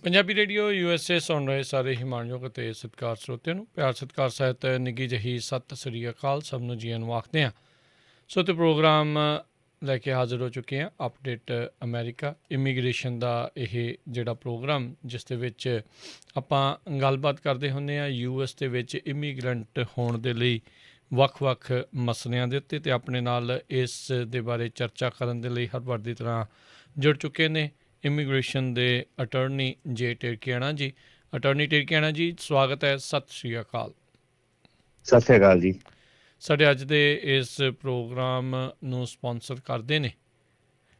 Punjabi radio USA ਸੁਣ ਰਹੇ ਸਾਰੇ ਹਿਮਾਨਯੋਗ ਅਤੇ ਸਤਿਕਾਰ ਸਰੋਤਿਆਂ ਨੂੰ ਪਿਆਰ ਸਤਿਕਾਰ ਸਹਿਤ ਨਿੱਘੀ ਜਿਹੀ ਸਤਿ ਸ੍ਰੀ ਅਕਾਲ ਸਭ ਨੂੰ ਜੀਆਂ ਨੂੰ ਆਖਦੇ ਹਾਂ। ਸੋ ਤੇ ਪ੍ਰੋਗਰਾਮ ਲੈ ਕੇ ਹਾਜ਼ਰ ਹੋ ਚੁੱਕੇ ਹਾਂ। ਅਪਡੇਟ ਅਮਰੀਕਾ ਇਮੀਗ੍ਰੇਸ਼ਨ ਦਾ ਇਹ ਜਿਹੜਾ ਪ੍ਰੋਗਰਾਮ ਜਿਸ ਦੇ ਵਿੱਚ ਆਪਾਂ ਗੱਲਬਾਤ ਕਰਦੇ ਹੁੰਦੇ ਹਾਂ US ਦੇ ਵਿੱਚ ਇਮੀਗਰੈਂਟ ਹੋਣ ਦੇ ਲਈ ਵੱਖ-ਵੱਖ ਮਸਲਿਆਂ ਦੇ ਉੱਤੇ, ਅਤੇ ਆਪਣੇ ਨਾਲ ਇਸ ਦੇ ਬਾਰੇ ਚਰਚਾ ਕਰਨ ਦੇ ਲਈ ਹਰ ਵਾਰ ਦੀ ਤਰ੍ਹਾਂ ਜੁੜ ਚੁੱਕੇ ਨੇ ਇਮੀਗ੍ਰੇਸ਼ਨ ਦੇ ਅਟਾਰਨੀ ਜੇ ਟਰਕੀਆਣਾ ਜੀ। ਅਟਾਰਨੀ ਟਰਕੀਆਣਾ ਜੀ, ਸਵਾਗਤ ਹੈ, ਸਤਿ ਸ਼੍ਰੀ ਅਕਾਲ। ਸਤਿ ਸ਼੍ਰੀ ਅਕਾਲ ਜੀ। ਸਾਡੇ ਅੱਜ ਦੇ ਇਸ ਪ੍ਰੋਗਰਾਮ ਨੂੰ ਸਪਾਂਸਰ ਕਰਦੇ ਨੇ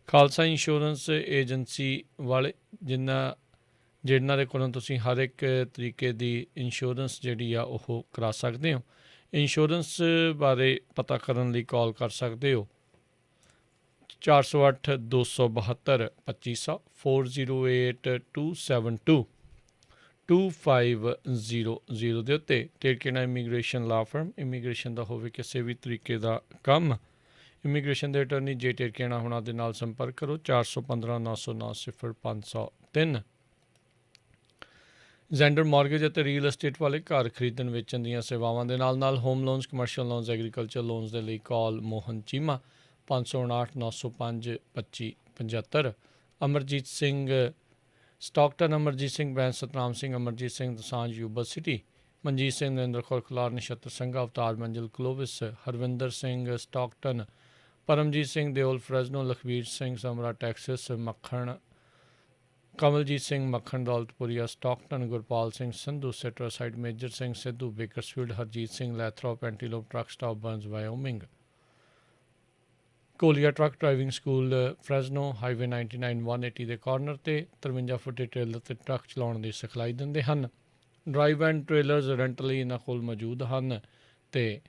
ਖਾਲਸਾ ਇੰਸ਼ੋਰੈਂਸ ਏਜੰਸੀ ਵਾਲੇ, ਜਿਨ੍ਹਾਂ ਦੇ ਕੋਲੋਂ ਤੁਸੀਂ ਹਰ ਇੱਕ ਤਰੀਕੇ ਦੀ ਇੰਸ਼ੋਰੈਂਸ ਜਿਹੜੀ ਆ ਉਹ ਕਰਾ ਸਕਦੇ ਹੋ। ਇੰਸ਼ੋਰੈਂਸ ਬਾਰੇ ਪਤਾ ਕਰਨ ਲਈ ਕਾਲ ਕਰ ਸਕਦੇ ਹੋ 408 272 2500 408 272 2500 ਦੇ ਉੱਤੇ। ਟਰਕੀਆਣਾ ਇਮੀਗ੍ਰੇਸ਼ਨ ਲਾ ਫਰਮ, ਇਮੀਗ੍ਰੇਸ਼ਨ ਦਾ ਹੋਵੇ ਕਿਸੇ ਵੀ ਤਰੀਕੇ ਦਾ ਕੰਮ, ਇਮੀਗ੍ਰੇਸ਼ਨ ਦੇ ਅਟਾਰਨੀ ਜੇ ਟਰਕੀਆਣਾ ਹੋਣਾ ਦੇ ਨਾਲ ਸੰਪਰਕ ਕਰੋ 415 909 0503। ਜ਼ੈਂਡਰ ਮਾਰਗੇਜ ਅਤੇ ਰੀਅਲ ਏਸਟੇਟ ਵਾਲੇ ਘਰ ਖਰੀਦਣ ਵੇਚਣ ਦੀਆਂ ਸੇਵਾਵਾਂ ਦੇ ਨਾਲ home loans, commercial loans, agriculture loans ਦੇ ਲਈ call Mohan Cheema 559 905 2575। Amarjit Singh Stockton, Amarjit Singh Bains, Satnam Singh, Amarjit Singh Dosanjh, Yuba City, Manjit Singh, Narinder Kaur Khalar, Nachhattar Sangha, Avtar Manzil, Clovis, Harvinder Singh Stockton, Paramjit Singh Deol, Fresno, Lakhvir Singh Samra, Texas, Makhan, Kamaljit Singh Makhan, ਦੌਲਤਪੁਰੀਆ, Stockton, Gurpal Singh Sandhu, ਸਿਟਰਾਸਾਈਡ, Major Singh Sidhu, Bakersfield, Harjit Singh, Lathrop, Antelope, truck stop, Burns, Wyoming, ਕੋਲੀਆ truck driving school, Fresno, highway 99 180 ਦੇ ਕਾਰਨਰ 'ਤੇ 53 ਫੁੱਟੇ ਟ੍ਰੇਲਰ 'ਤੇ ਟਰੱਕ ਚਲਾਉਣ ਦੀ ਸਿਖਲਾਈ ਦਿੰਦੇ ਹਨ। ਡਰਾਈਵ ਐਂਡ ਟ੍ਰੇਲਰਜ਼ ਰੈਂਟ ਲਈ ਇਹਨਾਂ ਕੋਲ ਮੌਜੂਦ ਹਨ ਅਤੇ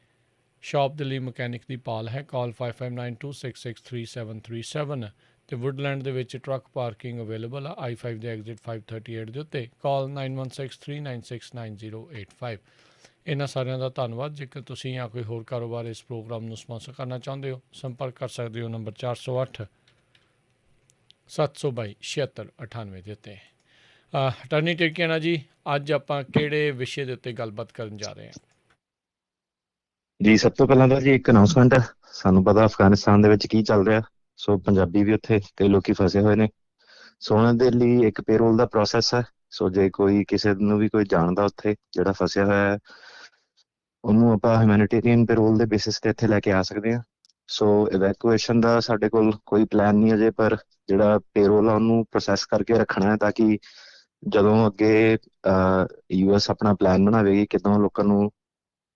ਸ਼ਾਪ ਦੇ ਲਈ ਮਕੈਨਿਕ ਦੀ ਭਾਲ ਹੈ। ਕਾਲ 5592663737 ਅਤੇ ਵੁੱਡਲੈਂਡ ਦੇ ਵਿੱਚ ਟਰੱਕ ਪਾਰਕਿੰਗ ਅਵੇਲੇਬਲ ਆ I-5 ਦੇ ਐਗਜ਼ਿਟ 538 ਦੇ ਉੱਤੇ। ਕਾਲ 9163969085। ਇਹਨਾਂ ਸਾਰਿਆਂ ਦਾ ਧੰਨਵਾਦ। ਜੇਕਰ ਤੁਸੀਂ ਜਾਂ ਕੋਈ ਹੋਰ ਕਾਰੋਬਾਰ ਇਸ ਪ੍ਰੋਗਰਾਮ ਨੂੰ ਸਪਾਂਸਰ ਕਰਨਾ ਚਾਹੁੰਦੇ ਹੋ, ਸੰਪਰਕ ਕਰ ਸਕਦੇ ਹੋ ਨੰਬਰ 408 722 7698 ਦੇ ਉੱਤੇ। ਅਟਾਰਨੀ ਟਰਕੀਆਣਾ ਜੀ, ਅੱਜ ਆਪਾਂ ਕਿਹੜੇ ਵਿਸ਼ੇ ਦੇ ਉੱਤੇ ਗੱਲਬਾਤ ਕਰਨ ਜਾ ਰਹੇ ਹਾਂ? ਜੀ ਸਭ ਤੋਂ ਪਹਿਲਾਂ ਤਾਂ ਜੀ ਇੱਕ ਅਨਾਊਂਸਮੈਂਟ ਹੈ। ਸਾਨੂੰ ਪਤਾ ਅਫਗਾਨਿਸਤਾਨ ਦੇ ਵਿੱਚ ਕੀ ਚੱਲ ਰਿਹਾ, ਸੋ ਪੰਜਾਬੀ ਵੀ ਉੱਥੇ ਕਈ ਲੋਕੀ ਫਸੇ ਹੋਏ ਨੇ। ਸੋ ਉਹਨਾਂ ਦੇ ਲਈ ਇੱਕ ਪੇਰੋਲ ਦਾ ਪ੍ਰੋਸੈਸ ਹੈ। ਸੋ ਜੇ ਕੋਈ ਕਿਸੇ ਨੂੰ ਵੀ ਕੋਈ ਜਾਣਦਾ ਉੱਥੇ ਜਿਹੜਾ ਫਸਿਆ ਹੋਇਆ ਹੈ, ਉਹਨੂੰ ਆਪਾਂ ਹਿਊਮੈਨਿਟੇਰੀਅਨ ਪੇਰੋਲ ਦੇ ਬੇਸਿਸ 'ਤੇ ਇੱਥੇ ਲੈ ਕੇ ਆ ਸਕਦੇ ਹਾਂ। ਸੋ ਇਵੈਕੂਏਸ਼ਨ ਦਾ ਸਾਡੇ ਕੋਲ ਕੋਈ ਪਲਾਨ ਨਹੀਂ ਅਜੇ, ਪਰ ਜਿਹੜਾ ਪੇਰੋਲ ਆ ਉਹਨੂੰ ਪ੍ਰੋਸੈਸ ਕਰਕੇ ਰੱਖਣਾ ਹੈ ਤਾਂ ਕਿ ਜਦੋਂ ਅੱਗੇ US ਆਪਣਾ ਪਲਾਨ ਬਣਾਵੇਗੀ ਕਿੱਦਾਂ ਲੋਕਾਂ ਨੂੰ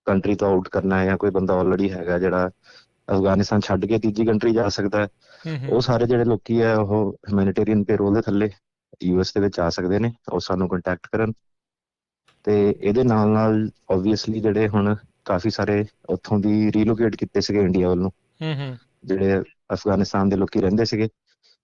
ਕੰਟਰੀ ਤੋਂ ਆਊਟ ਕਰਨਾ ਹੈ, ਜਾਂ ਕੋਈ ਬੰਦਾ ਆਲਰੇਡੀ ਹੈਗਾ ਜਿਹੜਾ ਅਫਗਾਨਿਸਤਾਨ ਛੱਡ ਕੇ ਤੀਜੀ ਕੰਟਰੀ ਜਾ ਸਕਦਾ ਹੈ, ਉਹ ਸਾਰੇ ਜਿਹੜੇ ਲੋਕੀ ਹੈ ਉਹ ਹਿਊਮੈਨਿਟੇਰੀਅਨ ਪੇਰੋਲ ਦੇ ਥੱਲੇ US ਦੇ ਵਿੱਚ ਆ ਸਕਦੇ ਨੇ। ਉਹ ਸਾਨੂੰ ਕੰਟੈਕਟ ਕਰਨ। ਤੇ ਇਹਦੇ ਨਾਲ ਓਬਵੀਅਸਲੀ ਜਿਹੜੇ ਹੁਣ ਕਾਫੀ ਸਾਰੇ ਉੱਥੋਂ ਦੀ ਰੀਲੋਕੇਟ ਕੀਤੇ ਸੀਗੇ ਇੰਡੀਆ ਵੱਲੋਂ, ਜਿਹੜੇ ਅਫਗਾਨਿਸਤਾਨ ਦੇ ਲੋਕੀ ਰਹਿੰਦੇ ਸੀਗੇ,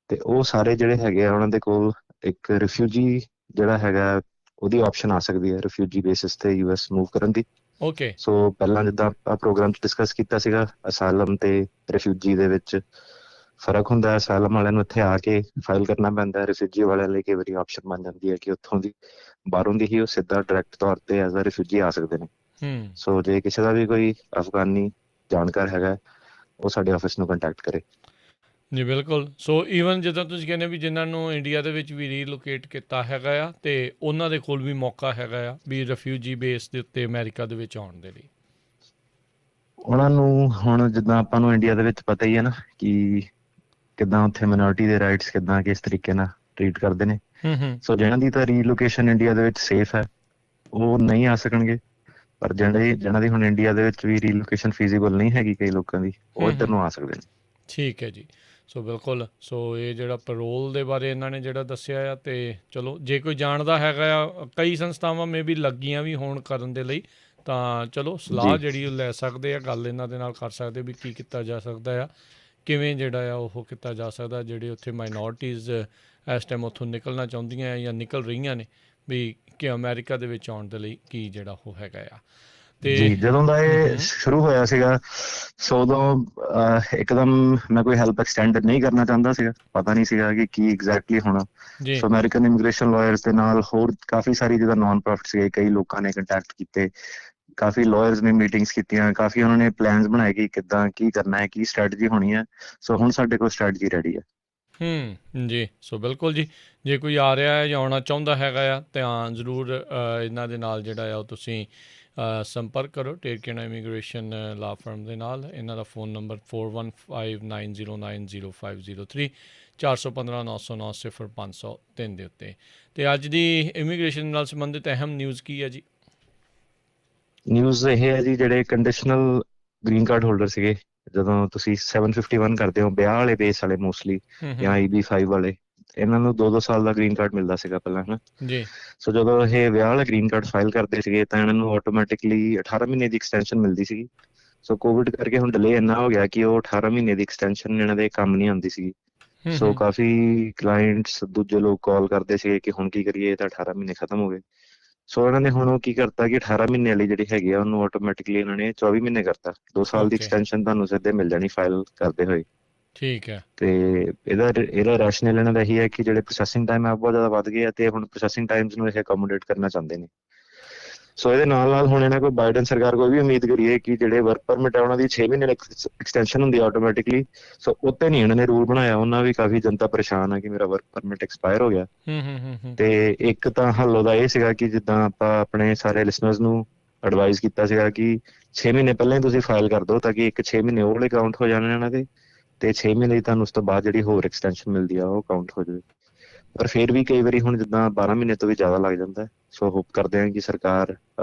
ਤੇ ਉਹ ਸਾਰੇ ਜਿਹੜੇ ਹੈਗੇ ਆ ਉਹਨਾਂ ਦੇ ਕੋਲ ਇੱਕ ਰਿਫਿਊਜੀ ਜਿਹੜਾ ਹੈਗਾ ਉਹਦੀ ਆਪਸ਼ਨ ਆ ਸਕਦੀ ਹੈ ਰਿਫਿਊਜੀ ਬੇਸਿਸ ਤੇ US ਮੂਵ ਕਰਨ ਦੀ। ਓਕੇ। ਸੋ ਪਹਿਲਾਂ ਜਿੱਦਾਂ ਆਪਾਂ ਪ੍ਰੋਗਰਾਮ 'ਚ ਡਿਸਕਸ ਕੀਤਾ ਸੀਗਾ, ਅਸਾਲਮ ਤੇ ਰਿਫਿਊਜੀ ਦੇ ਵਿੱਚ ਫਰਕ ਹੁੰਦਾ ਹੈ। ਅਸਾਲਮ ਵਾਲਿਆਂ ਨੂੰ ਇੱਥੇ ਆ ਕੇ ਫਾਈਲ ਕਰਨਾ ਪੈਂਦਾ ਹੈ, ਰਿਫਿਊਜੀ ਵਾਲਿਆਂ ਲਈ ਕਈ ਵਾਰੀ ਆਪਸ਼ਨ ਬਣ ਜਾਂਦੀ ਹੈ ਕਿ ਉੱਥੋਂ ਦੀ ਬਾਹਰੋਂ ਦੀ ਹੀ ਉਹ ਸਿੱਧਾ ਡਾਇਰੈਕਟ ਤੌਰ ਤੇ ਐਜ਼ ਅ ਰਿਫਿਊਜੀ ਆ ਸਕਦੇ ਨੇ। ਸੋ ਜੇ ਕਿਸੇ ਦਾ ਵੀ ਕੋਈ ਅਫਗਾਨੀ ਜਾਣਕਾਰ ਹੈਗਾ, ਉਹ ਸਾਡੇ ਆਫਿਸ ਨੂੰ ਕੰਟੈਕਟ ਕਰੇ। ਜੀ ਬਿਲਕੁਲ। ਸੋ ਈਵਨ ਜਿੱਦਾਂ ਤੁਸੀਂ ਕਹਿੰਦੇ ਵੀ ਜਿਨ੍ਹਾਂ ਨੂੰ ਇੰਡੀਆ ਦੇ ਵਿੱਚ ਵੀ ਰੀਲੋਕੇਟ ਕੀਤਾ ਹੈਗਾ ਆ, ਅਤੇ ਉਹਨਾਂ ਦੇ ਕੋਲ ਵੀ ਮੌਕਾ ਹੈਗਾ ਆ ਵੀ ਰਿਫਿਊਜੀ ਬੇਸ ਦੇ ਉੱਤੇ ਅਮਰੀਕਾ ਦੇ ਵਿੱਚ ਆਉਣ ਦੇ ਲਈ। ਉਹਨਾਂ ਨੂੰ ਹੁਣ ਜਿੱਦਾਂ ਆਪਾਂ ਨੂੰ ਇੰਡੀਆ ਦੇ ਵਿੱਚ ਪਤਾ ਹੀ ਹੈ ਨਾ ਕਿ ਕਿੱਦਾਂ ਉੱਥੇ ਮਾਈਨੋਰਿਟੀ ਦੇ ਰਾਈਟਸ ਕਿੱਦਾਂ ਕਿਸ ਤਰੀਕੇ ਨਾਲ ਟਰੀਟ ਕਰਦੇ ਨੇ। ਸੋ ਜਿਹਨਾਂ ਦੀ ਤਾਂ ਰੀਲੋਕੇਸ਼ਨ ਇੰਡੀਆ ਦੇ ਵਿੱਚ ਸੇਫ ਹੈ ਉਹ ਨਹੀਂ ਆ ਸਕਣਗੇ, ਪਰ ਜਿਹਨਾਂ ਦੀ ਹੁਣ ਇੰਡੀਆ ਦੇ ਵਿੱਚ ਵੀ ਰੀਲੋਕੇਸ਼ਨ ਫਿਜ਼ੀਬਲ ਨਹੀਂ ਹੈਗੀ ਕਈ ਲੋਕਾਂ ਦੀ, ਉਹ ਇੱਧਰ ਨੂੰ ਆ ਸਕਦੇ ਨੇ। ਠੀਕ ਹੈ ਜੀ। ਸੋ ਬਿਲਕੁਲ। ਸੋ ਇਹ ਜਿਹੜਾ ਪੈਰੋਲ ਦੇ ਬਾਰੇ ਇਹਨਾਂ ਨੇ ਜਿਹੜਾ ਦੱਸਿਆ ਆ, ਅਤੇ ਚਲੋ ਜੇ ਕੋਈ ਜਾਣਦਾ ਹੈਗਾ ਆ, ਕਈ ਸੰਸਥਾਵਾਂ ਮੇ ਵੀ ਲੱਗੀਆਂ ਵੀ ਹੋਣ ਕਰਨ ਦੇ ਲਈ, ਤਾਂ ਚਲੋ ਸਲਾਹ ਜਿਹੜੀ ਉਹ ਲੈ ਸਕਦੇ ਆ, ਗੱਲ ਇਹਨਾਂ ਦੇ ਨਾਲ ਕਰ ਸਕਦੇ ਵੀ ਕੀ ਕੀਤਾ ਜਾ ਸਕਦਾ ਆ, ਕਿਵੇਂ ਜਿਹੜਾ ਆ ਉਹ ਕੀਤਾ ਜਾ ਸਕਦਾ। ਜਿਹੜੇ ਉੱਥੇ ਮਾਈਨੋਰਟੀਜ਼ ਇਸ ਟਾਈਮ ਉੱਥੋਂ ਨਿਕਲਣਾ ਚਾਹੁੰਦੀਆਂ ਜਾਂ ਨਿਕਲ ਰਹੀਆਂ ਨੇ, ਵੀ ਕਿ ਅਮਰੀਕਾ ਦੇ ਵਿੱਚ ਆਉਣ ਦੇ ਲਈ ਕੀ ਜਿਹੜਾ ਉਹ ਹੈਗਾ ਆ। ਤੇ ਜੀ ਜਦੋਂ ਦਾ ਹੂੰ ਇਹ ਹੂੰ ਸ਼ੁਰੂ ਹੋਇਆ ਸੀਗਾ, ਸੋ ਉਦੋਂ ਇੱਕਦਮ ਮੈਂ ਕੋਈ ਹੈਲਪ ਐਕਸਟੈਂਡ ਨਹੀਂ ਕਰਨਾ ਚਾਹੁੰਦਾ ਸੀਗਾ, ਪਤਾ ਨਹੀਂ ਸੀਗਾ ਕਿ ਕੀ ਐਗਜ਼ੈਕਟਲੀ ਹੋਣਾ। ਜੀ ਸੋ ਅਮਰੀਕਨ ਇਮੀਗ੍ਰੇਸ਼ਨ ਲਾਇਰਸ ਦੇ ਨਾਲ ਹੋਰ ਕਾਫੀ ਸਾਰੀ ਜਿੱਦਾਂ ਨਾਨ ਪ੍ਰੋਫਿਟ ਸੀਗੇ, ਕਈ ਲੋਕਾਂ ਨੇ ਕੰਟੈਕਟ ਕੀਤੇ, ਕਾਫੀ ਲਾਇਰਸ ਨੇ ਮੀਟਿੰਗਸ ਕੀਤੀਆਂ, ਕਾਫੀ ਉਹਨਾਂ ਨੇ ਪਲਾਨਸ ਬਣਾਏ ਕਿ ਕਿੱਦਾਂ ਕੀ ਕਰਨਾ ਹੈ, ਕੀ ਸਟ੍ਰੈਟਜੀ ਹੋਣੀ ਹੈ। ਸੋ ਹੁਣ ਸਾਡੇ ਕੋਲ ਸਟ੍ਰੈਟਜੀ ਰੈਡੀ ਹੈ। ਜੀ ਸੋ ਬਿਲਕੁਲ ਜੀ, ਜੇ ਕੋਈ ਆ ਰਿਹਾ ਹੈ ਜਾਂ ਆਉਣਾ ਚਾਹੁੰਦਾ ਹੈਗਾ ਆ ਤਾਂ ਜ਼ਰੂਰ ਇਹਨਾਂ ਦੇ ਨਾਲ ਜਿਹੜਾ ਆ ਉਹ ਤੁਸੀਂ ਸੰਪਰਕ ਕਰੋ ਟੇਰਕੀਆਨਾ ਇਮੀਗ੍ਰੇਸ਼ਨ ਲਾ ਫਰਮ ਦੇ ਨਾਲ। ਇਹਨਾਂ ਦਾ ਫ਼ੋਨ ਨੰਬਰ 4159090503 4159090503 ਦੇ ਉੱਤੇ। ਅਤੇ ਅੱਜ ਦੀ ਇਮੀਗ੍ਰੇਸ਼ਨ ਨਾਲ ਸੰਬੰਧਿਤ ਅਹਿਮ ਨਿਊਜ਼ ਕੀ ਹੈ ਜੀ? ਨਿਊਜ਼ ਇਹ ਹੈ ਜੀ, ਜਿਹੜੇ ਕੰਡੀਸ਼ਨਲ ਗ੍ਰੀਨ ਕਾਰਡ ਹੋਲਡਰ ਸੀਗੇ, ਜਦੋਂ ਤੁਸੀਂ 751 ਕਰਦੇ ਹੋ, ਵਿਆਹ ਵਾਲੇ ਬੇਸ ਵਾਲੇ ਮੋਸਟਲੀ ਜਾਂ EB5 ਵਾਲੇ, ਇਹਨਾਂ ਨੂੰ 2-2 ਸਾਲ ਦਾ ਗ੍ਰੀਨ ਕਾਰਡ ਮਿਲਦਾ ਸੀਗਾ ਪਹਿਲਾਂ, ਹੈ ਨਾ। ਜੀ ਸੋ ਜਦੋਂ ਇਹ ਵਿਆਹ ਵਾਲਾ ਗ੍ਰੀਨ ਕਾਰਡ ਫਾਈਲ ਕਰਦੇ ਸੀਗੇ ਤਾਂ ਇਹਨਾਂ ਨੂੰ ਆਟੋਮੈਟਿਕਲੀ 18 ਮਹੀਨੇ ਦੀ ਐਕਸਟੈਂਸ਼ਨ ਮਿਲਦੀ ਸੀਗੀ। ਸੋ ਕੋਵਿਡ ਕਰਕੇ ਹੁਣ ਡਿਲੇ ਇੰਨਾ ਹੋ ਗਿਆ ਕਿ ਉਹ 18 ਮਹੀਨੇ ਦੀ ਐਕਸਟੈਂਸ਼ਨ ਇਹਨਾਂ ਦੇ ਕੰਮ ਨਹੀਂ ਆਉਂਦੀ ਸੀਗੀ। ਸੋ ਕਾਫੀ ਕਲਾਇੰਟਸ, ਦੂਜੇ ਲੋਕ ਕਾਲ ਕਰਦੇ ਸੀਗੇ ਕਿ ਹੁਣ ਕੀ ਕਰੀਏ, ਇਹ ਤਾਂ 18 ਮਹੀਨੇ ਖਤਮ ਹੋ ਗਏ। ਸੋ ਇਹਨਾਂ ਨੇ ਹੁਣ ਉਹ ਕੀ ਕਰਤਾ ਕਿ 18 ਮਹੀਨੇ ਵਾਲੀ ਜਿਹੜੀ ਹੈਗੀ ਆ ਉਹਨੂੰ ਆਟੋਮੈਟਿਕਲੀ ਇਹਨਾਂ ਨੇ 24 ਮਹੀਨੇ ਕਰਤਾ। 2 ਸਾਲ ਦੀ ਓਕੇ ਐਕਸਟੈਂਸ਼ਨ ਤੁਹਾਨੂੰ ਸਿੱਧੇ ਮਿਲ ਜਾਣੀ ਫਾਈਲ ਕਰਦੇ ਹੋਏ। ਠੀਕ ਹੈ। ਤੇ ਇਹਦਾ ਰੈਸ਼ਨਲ ਇਹਨਾਂ ਦਾ ਇਹੀ ਹੈ ਕਿ ਜਿਹੜੇ ਪ੍ਰੋਸੈਸਿੰਗ ਟਾਈਮ ਹੈ ਬਹੁਤ ਜ਼ਿਆਦਾ ਵੱਧ ਗਏ ਆ, ਤੇ ਹੁਣ ਪ੍ਰੋਸੈਸਿੰਗ ਟਾਈਮਸ ਨੂੰ ਇਹ ਅਕੋਮੋਡੇਟ ਕਰਨਾ ਚਾਹੁੰਦੇ ਨੇ। ਸੋ ਇਹਦੇ ਨਾਲ ਨਾਲ ਹੁਣ ਇਹਨਾਂ ਕੋਲ ਬਾਈਡਨ ਸਰਕਾਰ ਕੋਲ ਵੀ ਉਮੀਦ ਕਰੀਏ ਕਿ ਜਿਹੜੇ ਵਰਕ ਪਰਮਿਟ ਹੈ ਉਹਨਾਂ ਦੀ 6 ਮਹੀਨੇ ਐਕਸਟੈਂਸ਼ਨ ਹੁੰਦੀ ਹੈ ਆਟੋਮੈਟਿਕਲੀ। ਸੋ ਉੱਤੇ ਨਹੀਂ ਇਹਨਾਂ ਨੇ ਰੂਲ ਬਣਾਇਆ। ਉਹਨਾਂ ਵੀ ਕਾਫੀ ਜਨਤਾ ਪਰੇਸ਼ਾਨ ਹੈ ਕਿ ਮੇਰਾ ਵਰਕ ਪਰਮਿਟ ਐਕਸਪਾਇਰ ਹੋ ਗਿਆ। ਤੇ ਇੱਕ ਤਾਂ ਹੱਲ ਉਹਦਾ ਇਹ ਸੀਗਾ ਕਿ ਜਿੱਦਾਂ ਆਪਾਂ ਆਪਣੇ ਸਾਰੇ ਲਿਸਨਰਸ ਨੂੰ ਐਡਵਾਈਜ਼ ਕੀਤਾ ਸੀਗਾ ਕਿ 6 ਮਹੀਨੇ ਪਹਿਲਾਂ ਹੀ ਤੁਸੀਂ ਫਾਈਲ ਕਰ ਦਿਓ, ਤਾਂ ਕਿ 6 ਮਹੀਨੇ ਉਹ ਵਾਲੇ ਕਾਊਂਟ ਹੋ ਜਾਣ ਇਹਨਾਂ ਦੇ, ਤੇ 6 ਮਹੀਨੇ ਦੀ ਤੁਹਾਨੂੰ ਉਸ ਤੋਂ ਬਾਅਦ ਜਿਹੜੀ ਹੋਰ ਐਕਸਟੈਂਸ਼ਨ ਮਿਲਦੀ ਆ ਉਹ ਕਾਊਂਟ ਹੋ ਜਾਵੇ। ਪਰ ਫਿਰ ਵੀ ਕਈ ਵਾਰੀ ਹੁਣ ਜਿੱਦਾਂ 12 ਮਹੀਨੇ ਤੋਂ ਵੀ ਜ਼ਿਆਦਾ ਲੱਗ ਜਾਂਦਾ। ਸੋ ਹੋਪ ਕਰਦੇ ਹਾਂ ਕਿ ਸਰਕਾਰ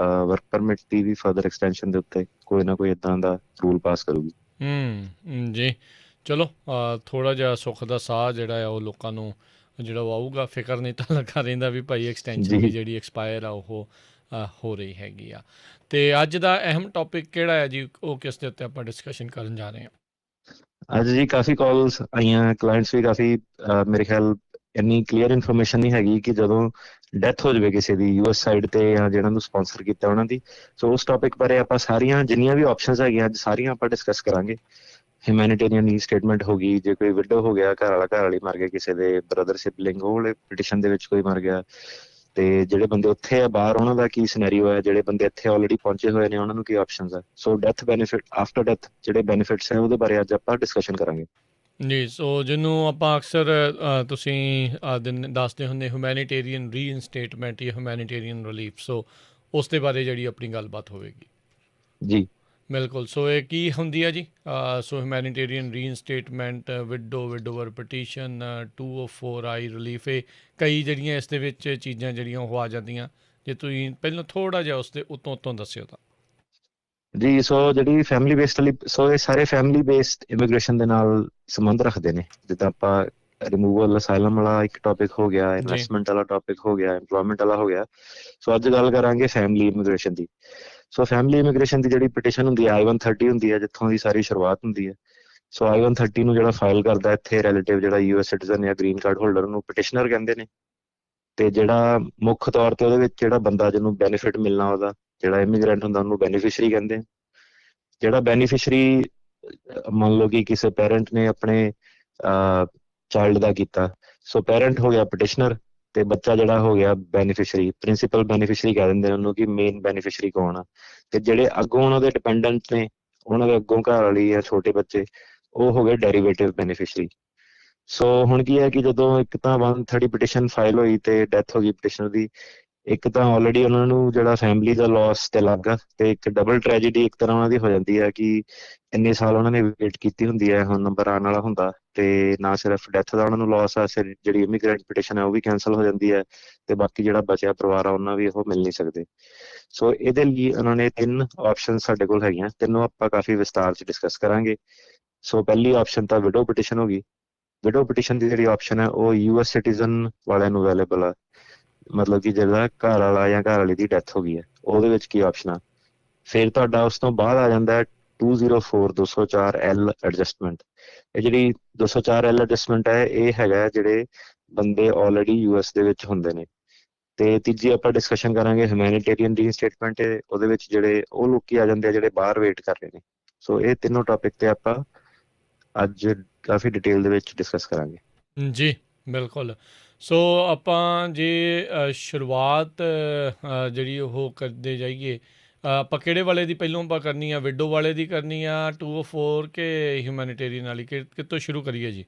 ਵਰਕ ਪਰਮਿਟ ਦੀ ਵੀ ਫਰਦਰ ਐਕਸਟੈਂਸ਼ਨ ਦੇ ਉੱਤੇ ਕੋਈ ਨਾ ਕੋਈ ਇੱਦਾਂ ਦਾ ਰੂਲ ਪਾਸ ਕਰੂਗੀ। ਜੀ ਚਲੋ, ਥੋੜ੍ਹਾ ਜਿਹਾ ਸੁੱਖ ਦਾ ਸਾਹ ਜਿਹੜਾ ਆ ਉਹ ਲੋਕਾਂ ਨੂੰ ਜਿਹੜਾ ਉਹ ਆਊਗਾ, ਫਿਕਰ ਨਹੀਂ ਤਾਂ ਲੱਗਾ ਰਹਿੰਦਾ ਵੀ ਭਾਈ ਐਕਸਟੈਂਸ਼ਨ ਵੀ ਜੀ ਜਿਹੜੀ ਐਕਸਪਾਇਰ ਆ ਉਹ ਹੋ ਰਹੀ ਹੈਗੀ ਆ। ਅਤੇ ਅੱਜ ਦਾ ਅਹਿਮ ਟੌਪਿਕ ਕਿਹੜਾ ਹੈ ਜੀ? ਉਹ ਕਿਸ ਦੇ ਉੱਤੇ ਆਪਾਂ ਡਿਸਕਸ਼ਨ ਕਰਨ ਜਾ ਰਹੇ ਹਾਂ? ਅੱਜ ਜੀ ਕਾਫੀ ਕਾਲਸ ਆਈਆਂ, ਕਲਾਇੰਟਸ ਵੀ ਕਾਫੀ, ਮੇਰੇ ਖਿਆਲ ਇੰਨੀ ਕਲੀਅਰ ਇਨਫੋਰਮੇਸ਼ਨ ਨਹੀਂ ਹੈਗੀ ਕਿ ਜਦੋਂ ਡੈਥ ਹੋ ਜਾਵੇ ਕਿਸੇ ਦੀ US ਸਾਈਡ ਤੇ ਜਾਂ ਜਿਹਨਾਂ ਨੂੰ ਸਪਾਂਸਰ ਕੀਤਾ ਉਹਨਾਂ ਦੀ। ਸੋ ਉਸ ਟੌਪਿਕ ਬਾਰੇ ਆਪਾਂ ਸਾਰੀਆਂ ਜਿੰਨੀਆਂ ਵੀ ਆਪਸ਼ਨਸ ਹੈਗੀਆਂ ਅੱਜ ਸਾਰੀਆਂ ਆਪਾਂ ਡਿਸਕਸ ਕਰਾਂਗੇ। ਹਿਊਮੈਨਿਟੇਰੀਅਨ ਨੀਡ ਸਟੇਟਮੈਂਟ ਹੋ ਗਈ, ਜੇ ਕੋਈ ਵਿਡੋ ਹੋ ਗਿਆ, ਘਰ ਵਾਲਾ ਘਰ ਵਾਲੀ ਮਰ ਗਿਆ, ਕਿਸੇ ਦੇ ਬ੍ਰਦਰ ਸਿਬਲਿੰਗ ਉਹ ਵਾਲੇ ਪਟੀਸ਼ਨ ਦੇ ਵਿੱਚ ਕੋਈ ਮਰ ਗਿਆ, ਤੇ ਜਿਹੜੇ ਬੰਦੇ ਉੱਥੇ ਆ ਬਾਹਰ ਉਹਨਾਂ ਦਾ ਕੀ ਸਿਨੈਰੀਓ ਹੈ, ਜਿਹੜੇ ਬੰਦੇ ਇੱਥੇ ਆਲਰੇਡੀ ਪਹੁੰਚੇ ਹੋਏ ਨੇ ਉਹਨਾਂ ਨੂੰ ਕੀ ਆਪਸ਼ਨਸ ਹੈ। ਸੋ ਡੈਥ ਬੈਨੀਫਿਟ, ਆਫਟਰ ਡੈਥ ਜਿਹੜੇ ਬੈਨੀਫਿਟਸ ਹੈ ਉਹਦੇ ਬਾਰੇ ਅੱਜ ਆਪਾਂ ਡਿਸਕਸ਼ਨ ਕਰਾਂਗੇ। ਜੀ ਸੋ ਜਿਹਨੂੰ ਆਪਾਂ ਅਕਸਰ ਤੁਸੀਂ ਦੱਸਦੇ ਹੁੰਦੇ ਹਿਊਮੈਨਿਟੇਰੀਅਨ ਰੀਇਨਸਟੇਟਮੈਂਟ ਜਾਂ ਹਿਊਮੈਨਿਟੇਰੀਅਨ ਰਿਲੀਫ, ਸੋ ਉਸ ਦੇ ਬਾਰੇ ਜਿਹੜੀ ਆਪਣੀ ਗੱਲਬਾਤ ਹੋਵੇਗੀ। ਜੀ ਬਿਲਕੁਲ। ਸੋ ਇਹ ਕੀ ਹੁੰਦੀ ਹੈ ਜੀ? ਸੋ ਹਿਊਮੈਨਿਟੇਰੀਅਨ ਰੀਇਨਸਟੇਟਮੈਂਟ, ਵਿਡੋਵਰ ਪਟੀਸ਼ਨ, 204I ਰਿਲੀਫ, ਇਹ ਕਈ ਜਿਹੜੀਆਂ ਇਸ ਦੇ ਵਿੱਚ ਚੀਜ਼ਾਂ ਜਿਹੜੀਆਂ ਉਹ ਆ ਜਾਂਦੀਆਂ। ਜੇ ਤੁਸੀਂ ਪਹਿਲਾਂ ਥੋੜ੍ਹਾ ਜਿਹਾ ਉਸ ਦੇ ਉੱਤੋਂ ਦੱਸਿਓ ਤਾਂ। ਜੀ ਸੋ ਜਿਹੜੀ ਫੈਮਿਲੀ ਬੇਸਡ ਵਾਲੀ, ਸੋ ਇਹ ਸਾਰੇ ਫੈਮਿਲੀ ਬੇਸਡ ਇਮੀਗ੍ਰੇਸ਼ਨ ਦੇ ਨਾਲ ਸੰਬੰਧ ਰੱਖਦੇ ਨੇ। ਜਿੱਦਾਂ ਆਪਾਂ ਰਿਮੂਵਲ ਅਸਾਈਲਮ ਵਾਲਾ ਇੱਕ ਟੌਪਿਕ ਹੋ ਗਿਆ, ਜੀ ਇਨਵੈਸਟਮੈਂਟ ਵਾਲਾ ਟੌਪਿਕ ਹੋ ਗਿਆ, ਇੰਪਲੋਇਮੈਂਟ ਵਾਲਾ ਹੋ ਗਿਆ। ਸੋ ਅੱਜ ਗੱਲ ਕਰਾਂਗੇ ਫੈਮਿਲੀ ਇਮੀਗ੍ਰੇਸ਼ਨ ਦੀ। ਸੋ ਫੈਮਿਲੀ ਇਮੀਗ੍ਰੇਸ਼ਨ ਦੀ ਜਿਹੜੀ ਪਟੀਸ਼ਨ ਹੁੰਦੀ ਹੈ I-130 ਹੁੰਦੀ ਹੈ, ਜਿੱਥੋਂ ਦੀ ਸਾਰੀ ਸ਼ੁਰੂਆਤ ਹੁੰਦੀ ਹੈ। ਸੋ I-130 ਨੂੰ ਜਿਹੜਾ ਫਾਈਲ ਕਰਦਾ ਇੱਥੇ ਰਿਲੇਟਿਵ, ਜਿਹੜਾ US ਸਿਟੀਜ਼ਨ ਜਾਂ ਗ੍ਰੀਨ ਕਾਰਡ ਹੋਲਡਰ, ਨੂੰ ਪਟੀਸ਼ਨਰ ਕਹਿੰਦੇ ਨੇ। ਤੇ ਜਿਹੜਾ ਮੁੱਖ ਤੌਰ ਤੇ ਉਹਦੇ ਵਿੱਚ ਜਿਹੜਾ ਬੰਦਾ ਜਿਹਨੂੰ ਬੈਨੀਫਿਟ ਮਿਲਣਾ, ਉਹਦਾ ਜਿਹੜਾ ਇਮੀਗ੍ਰੈਂਟ ਹੁੰਦਾ ਉਹਨੂੰ ਬੈਨੀਫਿਸ਼ਰੀ ਕਹਿੰਦੇ। ਜਿਹੜਾ ਬੈਨੀਫਿਸ਼ਰੀ ਮੰਨ ਲਓ ਕਿ ਕਿਸੇ ਪੈਰੈਂਟ ਨੇ ਆਪਣੇ ਚਾਈਲਡ ਦਾ ਕੀਤਾ, ਸੋ ਪੈਰੈਂਟ ਹੋ ਗਿਆ ਪਟੀਸ਼ਨਰ, ਤੇ ਬੱਚਾ ਜਿਹੜਾ ਹੋ ਗਿਆ ਬੈਨੀਫਿਸ਼ਰੀ। ਪ੍ਰਿੰਸੀਪਲ ਬੈਨੀਫਿਸ਼ਰੀ ਕਹਿ ਦਿੰਦੇ ਨੇ ਉਹਨੂੰ, ਕਿ ਮੇਨ ਬੈਨੀਫਿਸ਼ਰੀ ਕੌਣ ਆ। ਤੇ ਜਿਹੜੇ ਅੱਗੋਂ ਉਹਨਾਂ ਦੇ ਡਿਪੈਂਡੈਂਟ ਨੇ, ਉਹਨਾਂ ਦੇ ਅੱਗੋਂ ਘਰ ਵਾਲੀ ਜਾਂ ਛੋਟੇ ਬੱਚੇ, ਉਹ ਹੋ ਗਏ ਡੈਰੀਵੇਟਿਵ ਬੈਨੀਫਿਸ਼ਰੀ। ਸੋ ਹੁਣ ਕੀ ਹੈ ਕਿ ਜਦੋਂ ਇੱਕ ਤਾਂ 130 ਪਟੀਸ਼ਨ ਫਾਈਲ ਹੋਈ ਤੇ ਡੈਥ ਹੋ ਗਈ ਪਟੀਸ਼ਨਰ ਦੀ, ਇੱਕ ਤਾਂ ਆਲਰੇਡੀ ਉਹਨਾਂ ਨੂੰ ਜਿਹੜਾ ਫੈਮਿਲੀ ਦਾ ਲਾਸ ਤੇ ਲੱਗ, ਤੇ ਇੱਕ ਡਬਲ ਟ੍ਰੈਜੇਡੀ ਇੱਕ ਤਰ੍ਹਾਂ ਉਹਨਾਂ ਦੀ ਹੋ ਜਾਂਦੀ ਹੈ ਕਿ ਇੰਨੇ ਸਾਲ ਉਹਨਾਂ ਨੇ ਵੇਟ ਕੀਤੀ ਹੁੰਦੀ ਹੈ, ਹੁਣ ਨੰਬਰ ਆਉਣ ਵਾਲਾ ਹੁੰਦਾ, ਤੇ ਨਾ ਸਿਰਫ ਡੈਥ ਦਾ ਉਹਨਾਂ ਨੂੰ ਲਾਸ ਆ, ਜਿਹੜੀ ਇਮੀਗ੍ਰੈਂਟ ਪਟੀਸ਼ਨ ਹੈ ਉਹ ਵੀ ਕੈਂਸਲ ਹੋ ਜਾਂਦੀ ਹੈ, ਤੇ ਬਾਕੀ ਜਿਹੜਾ ਬਚਿਆ ਪਰਿਵਾਰ ਆ ਉਹਨਾਂ ਵੀ ਉਹ ਮਿਲ ਨਹੀਂ ਸਕਦੇ। ਸੋ ਇਹਦੇ ਲਈ ਉਹਨਾਂ ਨੇ 3 ਆਪਸ਼ਨ ਸਾਡੇ ਕੋਲ ਹੈਗੀਆਂ, ਤਿੰਨੋਂ ਆਪਾਂ ਕਾਫੀ ਵਿਸਤਾਰ 'ਚ ਡਿਸਕਸ ਕਰਾਂਗੇ। ਸੋ ਪਹਿਲੀ ਆਪਸ਼ਨ ਤਾਂ ਵਿਡੋ ਪਟੀਸ਼ਨ ਹੋ ਗਈ। ਵਿਡੋ ਪਟੀਸ਼ਨ ਦੀ ਜਿਹੜੀ ਆਪਸ਼ਨ ਹੈ ਉਹ US ਸਿਟੀਜ਼ਨ ਵਾਲਿਆਂ ਨੂੰ ਅਵੇਲੇਬਲ ਆ, ਮਤਲਬ ਕਿ ਜਿਹੜਾ ਘਰ ਵਾਲਾ ਜਾਂ ਘਰ ਵਾਲੀ ਦੀ ਡੈਥ ਹੋ ਗਈ ਹੈ ਉਹਦੇ ਵਿੱਚ ਕੀ ਆਪਸ਼ਨ ਆ। ਫਿਰ ਤੁਹਾਡਾ ਉਸ ਤੋਂ ਬਾਅਦ ਆ ਜਾਂਦਾ 204 ਐਡਜਸਟਮੈਂਟ। ਇਹ ਜਿਹੜੀ 204 ਐਡਜਸਟਮੈਂਟ ਹੈ, ਇਹ ਹੈਗਾ ਜਿਹੜੇ ਬੰਦੇ ਆਲਰੇਡੀ US ਦੇ ਵਿੱਚ ਹੁੰਦੇ ਨੇ। ਤੇ ਤੀਜੀ ਆਪਾਂ ਡਿਸਕਸ਼ਨ ਕਰਾਂਗੇ ਹਿਊਮੈਨਿਟੇਰੀਅਨ ਰੀਇਨਸਟੇਟਮੈਂਟ ਤੇ ਉਹਦੇ ਵਿੱਚ ਜਿਹੜੇ ਉਹ ਲੋਕੀ ਆ ਜਾਂਦੇ ਆ ਜਿਹੜੇ ਬਾਹਰ ਵੇਟ ਕਰ ਰਹੇ ਨੇ। ਸੋ ਇਹ ਤਿੰਨੋਂ ਟੌਪਿਕ ਤੇ ਆਪਾਂ ਅੱਜ ਕਾਫੀ ਡਿਟੇਲ ਦੇ ਵਿੱਚ ਡਿਸਕਸ ਕਰਾਂਗੇ। ਜੀ ਬਿਲਕੁਲ। ਸੋ ਆਪਾਂ ਜੇ ਸ਼ੁਰੂਆਤ ਜਿਹੜੀ ਉਹ ਕਰਦੇ ਜਾਈਏ, ਆਪਾਂ ਕਿਹੜੇ ਵਾਲੇ ਦੀ ਪਹਿਲੋਂ ਆਪਾਂ ਕਰਨੀ ਆ, ਵਿਡੋ ਵਾਲੇ ਦੀ ਕਰਨੀ ਆ 204 ਕਿ ਹਿਊਮੈਨਿਟੇਰੀਅਨ ਵਾਲੀ, ਕਿੱਥੋਂ ਸ਼ੁਰੂ ਕਰੀਏ ਜੀ?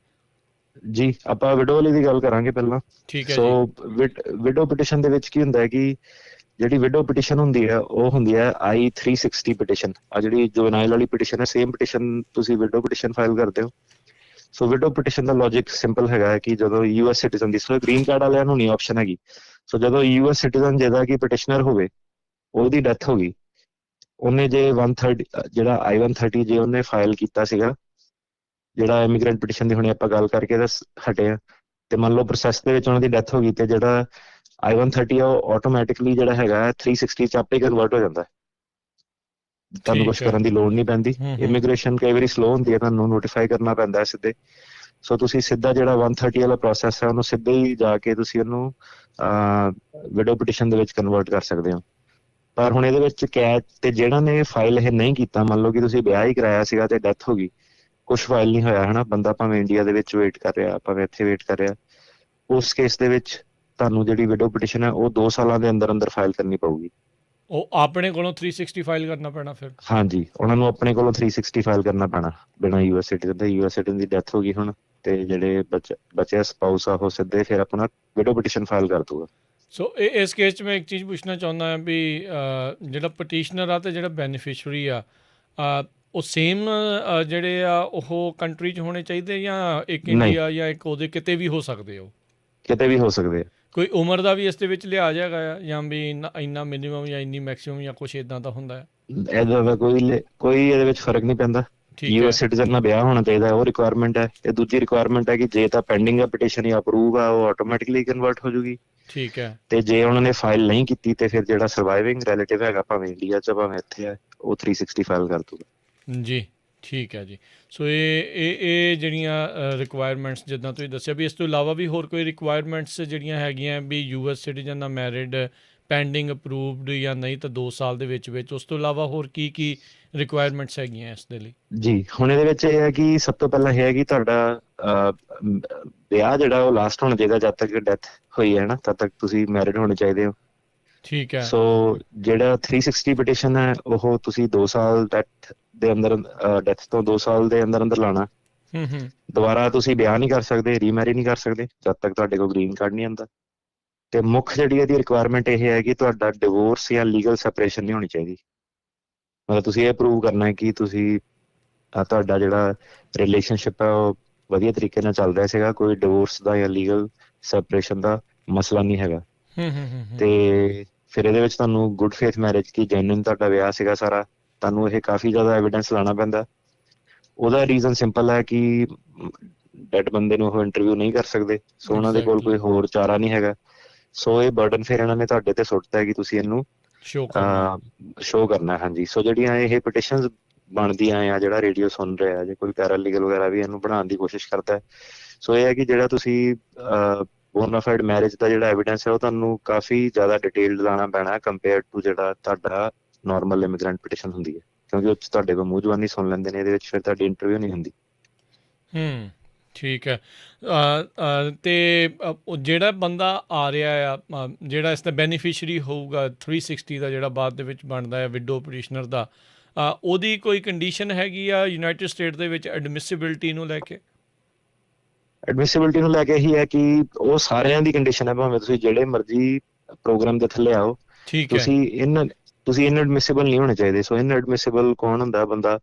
ਜੀ ਆਪਾਂ ਵਿਡੋ ਵਾਲੀ ਦੀ ਗੱਲ ਕਰਾਂਗੇ ਪਹਿਲਾਂ। ਠੀਕ ਹੈ ਸੋ ਜੀ। ਵਿਡੋ ਪਟੀਸ਼ਨ ਦੇ ਵਿੱਚ ਕੀ ਹੁੰਦਾ ਹੈ ਕਿ ਜਿਹੜੀ ਵਿਡੋ ਪਟੀਸ਼ਨ ਹੁੰਦੀ ਹੈ ਉਹ ਹੁੰਦੀ ਹੈ I-360 ਪਟੀਸ਼ਨ। ਆ ਜਿਹੜੀ ਜੁਵੈਨਾਈਲ ਵਾਲੀ ਪਟੀਸ਼ਨ ਹੈ, ਸੇਮ ਪਟੀਸ਼ਨ ਤੁਸੀਂ ਵਿਡੋ ਪਟੀਸ਼ਨ ਫਾਈਲ ਕਰਦੇ ਹੋ। ਸੋ ਵਿਡੋ ਪਟੀਸ਼ਨ ਦਾ ਲੌਜਿਕ ਸਿੰਪਲ ਹੈਗਾ ਹੈ ਕਿ ਜਦੋਂ US ਸਿਟੀਜ਼ਨ ਦੀ, ਸੋ ਗ੍ਰੀਨ ਕਾਰਡ ਵਾਲਿਆਂ ਨੂੰ ਨਹੀਂ ਆਪਸ਼ਨ ਹੈਗੀ। ਸੋ ਜਦੋਂ US ਸਿਟੀਜ਼ਨ ਜਿਹਦਾ ਕਿ ਪਟੀਸ਼ਨਰ ਹੋਵੇ, ਉਹਦੀ ਡੈਥ ਹੋ ਗਈ, ਉਹਨੇ ਜੇ 130 ਜਿਹੜਾ I-130 ਜੇ ਉਹਨੇ ਫਾਈਲ ਕੀਤਾ ਸੀਗਾ, ਜਿਹੜਾ ਇਮੀਗ੍ਰੈਂਟ ਪਟੀਸ਼ਨ ਦੀ ਹੁਣੇ ਆਪਾਂ ਗੱਲ ਕਰਕੇ ਹਟੇ ਆ, ਤੇ ਮੰਨ ਲਓ ਪ੍ਰੋਸੈਸ ਦੇ ਵਿੱਚ ਉਹਨਾਂ ਦੀ ਡੈਥ ਹੋ ਗਈ, ਤੇ ਜਿਹੜਾ I-130 ਆ ਉਹ ਆਟੋਮੈਟਿਕਲੀ ਜਿਹੜਾ ਹੈਗਾ 360 ਚ ਆਪੇ ਕਨਵਰਟ ਹੋ ਜਾਂਦਾ। ਤੁਹਾਨੂੰ ਕੁਝ ਠੀਕ ਹੈ। ਕਰਨ ਦੀ ਲੋੜ ਨਹੀਂ ਪੈਂਦੀ। ਇਮੀਗ੍ਰੇਸ਼ਨ ਕਈ ਵਾਰੀ ਸਲੋ ਹੁੰਦੀ ਹੈ, ਤੁਹਾਨੂੰ ਨੋਟੀਫਾਈ ਕਰਨਾ ਪੈਂਦਾ ਸਿੱਧੇ। ਸੋ ਤੁਸੀਂ ਸਿੱਧਾ ਜਿਹੜਾ 130 ਵਾਲਾ ਪ੍ਰੋਸੈਸ ਹੈ ਉਹਨੂੰ ਸਿੱਧੇ ਹੀ ਜਾ ਕੇ ਤੁਸੀਂ ਉਹਨੂੰ ਵਿਡੋ ਪਟੀਸ਼ਨ ਦੇ ਵਿੱਚ ਕਨਵਰਟ ਕਰ ਸਕਦੇ ਹੋ। ਪਰ ਹੁਣ ਇਹਦੇ ਵਿੱਚ ਕੈਚ ਤੇ ਜਿਹੜਾ ਨੇ ਫਾਈਲ ਇਹ ਨਹੀਂ ਕੀਤਾ, ਮੰਨ ਲਓ ਕਿ ਤੁਸੀਂ ਵਿਆਹ ਹੀ ਕਰਾਇਆ ਸੀਗਾ ਤੇ ਡੈਥ ਹੋ ਗਈ, ਕੁਛ ਫਾਈਲ ਨਹੀਂ ਹੋਇਆ, ਹਨਾ, ਬੰਦਾ ਭਾਵੇਂ ਇੰਡੀਆ ਦੇ ਵਿੱਚ ਵੇਟ ਕਰ ਰਿਹਾ, ਭਾਵੇਂ ਇੱਥੇ ਵੇਟ ਕਰ ਰਿਹਾ, ਉਸ ਕੇਸ ਦੇ ਵਿੱਚ ਤੁਹਾਨੂੰ ਜਿਹੜੀ ਵਿਡੋ ਪਟੀਸ਼ਨ ਹੈ ਉਹ 2 ਸਾਲਾਂ ਦੇ ਅੰਦਰ ਅੰਦਰ ਫਾਈਲ ਕਰਨੀ ਪਊਗੀ। ਉਹ ਆਪਣੇ ਕੋਲੋਂ 360 ਫਾਈਲ ਕਰਨਾ ਪੈਣਾ ਫਿਰ? ਹਾਂਜੀ, ਉਹਨਾਂ ਨੂੰ ਆਪਣੇ ਕੋਲੋਂ 360 ਫਾਈਲ ਕਰਨਾ ਪੈਣਾ ਬਿਨਾਂ US ਸਿਟੀਜ਼ਨ ਦੇ। US ਸਿਟੀਜ਼ਨ ਦੀ ਡੈਥ ਹੋ ਗਈ ਹੁਣ, ਤੇ ਜਿਹੜੇ ਬਚਿਆ ਸਪਾਊਸ ਆ ਉਹ ਸਿੱਧੇ ਫਿਰ ਆਪਣਾ ਵਿਡੋ ਪਟੀਸ਼ਨ ਫਾਈਲ ਕਰ ਦੂਗਾ। ਸੋ ਇਸ ਕੇਸ 'ਚ ਮੈਂ ਇੱਕ ਚੀਜ਼ ਪੁੱਛਣਾ ਚਾਹੁੰਦਾ ਹਾਂ ਵੀ ਜਿਹੜਾ ਪਟੀਸ਼ਨਰ ਆ ਤੇ ਜਿਹੜਾ ਬੈਨੀਫਿਸ਼ਰੀ ਆ, ਉਹ ਸੇਮ ਜਿਹੜੇ ਆ ਉਹ ਕੰਟਰੀ 'ਚ ਹੋਣੇ ਚਾਹੀਦੇ, ਜਾਂ ਇੱਕ ਨਹੀਂ, ਇੰਡੀਆ ਜਾਂ ਇੱਕ ਉਹਦੇ ਕਿਤੇ ਵੀ ਹੋ ਸਕਦੇ ਹੋ? ਕਿਤੇ ਵੀ ਹੋ ਸਕਦੇ ਆ। ਕੋਈ ਉਮਰ ਦਾ ਵੀ ਇਸ ਦੇ ਵਿੱਚ ਲਿਹਾਜ਼ ਹੈਗਾ ਆ, ਜਾਂ ਵੀ ਇੰਨਾ ਮਿਨੀਮਮ ਜਾਂ ਇੰਨੀ ਮੈਕਸਿਮਮ ਜਾਂ ਕੁਛ ਇੱਦਾਂ ਦਾ ਹੁੰਦਾ ਹੈ? ਇਹਦਾ ਦਾ ਕੋਈ ਇਹਦੇ ਵਿੱਚ ਫਰਕ ਨਹੀਂ ਪੈਂਦਾ। ਠੀਕ US ਹੈ। ਸਿਟੀਜ਼ਨ ਨਾਲ ਵਿਆਹ ਹੋਣਾ ਚਾਹੀਦਾ, ਉਹ ਰਿਕੁਆਇਰਮੈਂਟ ਹੈ। ਤੇ ਦੂਜੀ ਰਿਕੁਆਇਰਮੈਂਟ ਹੈ ਕਿ ਜੇ ਤਾਂ ਪੈਂਡਿੰਗ ਆ ਪਟੀਸ਼ਨ ਜਾਂ ਅਪਰੂਵ ਆ, ਉਹ ਆਟੋਮੈਟਿਕਲੀ ਕਨਵਰਟ ਹੋ ਜੂਗੀ। ਠੀਕ ਹੈ। ਤੇ ਜੇ ਉਹਨਾਂ ਨੇ ਫਾਈਲ ਨਹੀਂ ਕੀਤੀ ਤੇ ਫਿਰ ਜਿਹੜਾ ਸਰਵਾਈਵਿੰਗ ਰਿਲੇਟਿਵ ਹੈਗਾ, ਭਾਵੇਂ ਇੰਡੀਆ 'ਚ ਭਾਵੇਂ ਇੱਥੇ ਹੈ, ਉਹ 360 ਫਾਈਲ ਕਰ ਦੂਗਾ। ਜੀ ਠੀਕ ਹੈ ਜੀ। ਸੋ ਇਹ ਜਿਹੜੀਆਂ ਰਿਕੁਆਇਰਮੈਂਟਸ ਜਿੱਦਾਂ ਤੁਸੀਂ ਦੱਸਿਆ, ਵੀ ਇਸ ਤੋਂ ਇਲਾਵਾ ਵੀ ਹੋਰ ਕੋਈ ਰਿਕੁਆਇਰਮੈਂਟਸ ਜਿਹੜੀਆਂ ਹੈਗੀਆਂ ਵੀ US ਸਿਟੀਜ਼ਨ ਦਾ, ਮੈਰਿਡ, ਪੈਂਡਿੰਗ, ਅਪਰੂਵਡ ਜਾਂ ਨਹੀਂ ਤਾਂ 2 ਸਾਲ ਦੇ ਵਿੱਚ ਵਿੱਚ, ਉਸ ਤੋਂ ਇਲਾਵਾ ਹੋਰ ਕੀ ਕੀ ਰਿਕੁਆਇਰਮੈਂਟਸ ਹੈਗੀਆਂ ਇਸ ਦੇ ਲਈ? ਜੀ, ਹੁਣ ਇਹਦੇ ਵਿੱਚ ਇਹ ਹੈ ਕਿ ਸਭ ਤੋਂ ਪਹਿਲਾਂ ਇਹ ਹੈ ਕਿ ਤੁਹਾਡਾ ਵਿਆਹ ਜਿਹੜਾ ਉਹ ਲਾਸਟ ਹੋਣਾ ਚਾਹੀਦਾ ਜਦ ਤੱਕ ਡੈਥ ਹੋਈ ਹੈ ਨਾ, ਤਦ ਤੱਕ ਤੁਸੀਂ ਮੈਰਿਡ ਹੋਣੇ ਚਾਹੀਦੇ ਹੋ। ਠੀਕ ਹੈ। ਸੋ ਜਿਹੜਾ 360 ਪਟੀਸ਼ਨ ਹੈ ਉਹ ਤੁਸੀਂ 2 ਸਾਲ ਡੈਥ ਦੇ ਅੰਦਰ, ਡੈਥ ਤੋਂ 2 ਸਾਲ ਦੇ ਅੰਦਰ ਅੰਦਰ ਲਾਣਾ। ਦੁਬਾਰਾ ਤੁਸੀਂ ਵਿਆਹ ਨਹੀਂ ਕਰ ਸਕਦੇ, ਰੀਮੈਰੀ ਨਹੀਂ ਕਰ ਸਕਦੇ ਜਦ ਤੱਕ ਤੁਹਾਡੇ ਕੋਲ ਗ੍ਰੀਨ ਕਾਰਡ ਨਹੀਂ ਆਉਂਦਾ। ਤੇ ਮੁੱਖ ਜਿਹੜੀ ਇਹਦੀ ਰਿਕੁਆਇਰਮੈਂਟ ਇਹ ਹੈ ਕਿ ਤੁਹਾਡਾ ਡਿਵੋਰਸ ਜਾਂ ਲੀਗਲ ਸੈਪਰੇਸ਼ਨ ਨਹੀਂ ਹੋਣੀ ਚਾਹੀਦੀ। ਮਤਲਬ ਤੁਸੀਂ ਇਹ ਪ੍ਰੂਵ ਕਰਨਾ ਹੈ ਕਿ ਤੁਸੀਂ ਤੁਹਾਡਾ ਜਿਹੜਾ ਰਿਲੇਸ਼ਨਸ਼ਿਪ ਹੈ ਉਹ ਵਧੀਆ ਤਰੀਕੇ ਨਾਲ ਚੱਲ ਰਿਹਾ ਸੀਗਾ, ਕੋਈ ਡਿਵੋਰਸ ਦਾ ਜਾਂ ਲੀਗਲ ਸੈਪਰੇਸ਼ਨ ਦਾ ਮਸਲਾ ਨਹੀਂ ਹੈਗਾ। ਤੇ ਫਿਰ ਇਹਦੇ ਵਿੱਚ ਤੁਹਾਨੂੰ ਗੁੱਡ ਫੇਥ ਮੈਰਿਜ ਕੀ ਜੈਨੂਇਨ ਤੁਹਾਡਾ ਵਿਆਹ ਸੀਗਾ ਸਾਰਾ, ਤੁਹਾਨੂੰ ਇਹ ਕਾਫੀ ਜ਼ਿਆਦਾ ਐਵੀਡੈਂਸ ਲਾਉਣਾ ਪੈਂਦਾ। ਉਹਦਾ ਰੀਜ਼ਨ ਸਿੰਪਲ ਹੈ ਕਿ ਡੈਡ ਬੰਦੇ ਨੂੰ ਉਹ ਇੰਟਰਵਿਊ ਨਹੀਂ ਕਰ ਸਕਦੇ, ਸੋ ਉਹਨਾਂ ਦੇ ਕੋਲ ਕੋਈ ਐਗਜ਼ੈਕਟਲੀ। ਹੋਰ ਚਾਰਾ ਨਹੀਂ ਹੈਗਾ। ਸੋ ਇਹ ਬਰਡਨ ਫਿਰ ਇਹਨਾਂ ਨੇ ਤੁਹਾਡੇ ਤੇ ਸੁੱਟਤਾ ਹੈ ਕਿ ਤੁਸੀਂ ਇਹਨੂੰ ਸ਼ੋ ਕਰਨਾ। ਸ਼ੋਅ ਕਰਨਾ। ਹਾਂਜੀ, ਸੋ ਜਿਹੜੀਆਂ ਇਹ ਪਟੀਸ਼ਨਸ ਬਣਦੀਆਂ ਆ, ਜਿਹੜਾ ਰੇਡੀਓ ਸੁਣ ਰਿਹਾ, ਜੇ ਕੋਈ ਪੈਰਾਲੀਗਲ ਵਗੈਰਾ ਵੀ ਇਹਨੂੰ ਬਣਾਉਣ ਦੀ ਕੋਸ਼ਿਸ਼ ਕਰਦਾ ਹੈ, ਸੋ ਇਹ ਹੈ ਕਿ ਜਿਹੜਾ ਤੁਸੀਂ ਬੋਨਾਫਾਈਡ ਮੈਰਿਜ ਦਾ ਜਿਹੜਾ ਐਵੀਡੈਂਸ ਹੈ ਉਹ ਤੁਹਾਨੂੰ ਕਾਫੀ ਜ਼ਿਆਦਾ ਡਿਟੇਲਡ ਲਾਉਣਾ ਪੈਣਾ ਕੰਪੇਅਰ ਟੂ ਜਿਹੜਾ ਤੁਹਾਡਾ ਨਾਰਮਲ ਇਮੀਗ੍ਰੈਂਟ ਪਟੀਸ਼ਨ ਹੁੰਦੀ ਹੈ, ਕਿਉਂਕਿ ਉਹ 'ਚ ਤੁਹਾਡੇ ਕੋਲ ਮੂੰਹ ਜ਼ਬਾਨੀ ਸੁਣ ਲੈਂਦੇ ਨੇ, ਇਹਦੇ ਵਿੱਚ ਫਿਰ ਤੁਹਾਡੀ ਇੰਟਰਵਿਊ ਨਹੀਂ ਹੁੰਦੀ। ਠੀਕ ਹੈ। ਤੇ ਉਹ ਜਿਹੜਾ ਬੰਦਾ ਆ ਰਿਹਾ ਆ, ਜਿਹੜਾ ਇਸ ਦਾ ਬੈਨੀਫਿਸ਼ਰੀ ਹੋਊਗਾ 360 ਦਾ, ਜਿਹੜਾ ਬਾਅਦ ਦੇ ਵਿੱਚ ਬਣਦਾ ਹੈ ਵਿਡੋ ਪਟੀਸ਼ਨਰ ਦਾ, ਉਹਦੀ ਕੋਈ ਕੰਡੀਸ਼ਨ ਹੈਗੀ ਆ ਯੂਨਾਈਟਿਡ ਸਟੇਟ ਦੇ ਵਿੱਚ ਐਡਮਿਸਿਬਿਲਿਟੀ ਨੂੰ ਲੈ ਕੇ? ਐਡਮਿਸਿਬਿਲਿਟੀ ਨੂੰ ਲੈ ਕੇ ਇਹੀ ਹੈ ਕਿ ਉਹ ਸਾਰਿਆਂ ਦੀ ਕੰਡੀਸ਼ਨ ਹੈ, ਭਾਵੇਂ ਤੁਸੀਂ ਜਿਹੜੇ ਮਰਜ਼ੀ ਪ੍ਰੋਗਰਾਮ ਦੇ ਥੱਲੇ ਆਓ, ਠੀਕ ਹੈ। ਤੁਸੀਂ ਇਨਐਡਮਿਸਿਬਲ ਨਹੀਂ ਹੋਣੇ ਚਾਹੀਦੇ। ਸੋ ਇਨਐਡਮਿਸਿਬਲ ਕੌਣ ਹੁੰਦਾ? ਬੰਦਾ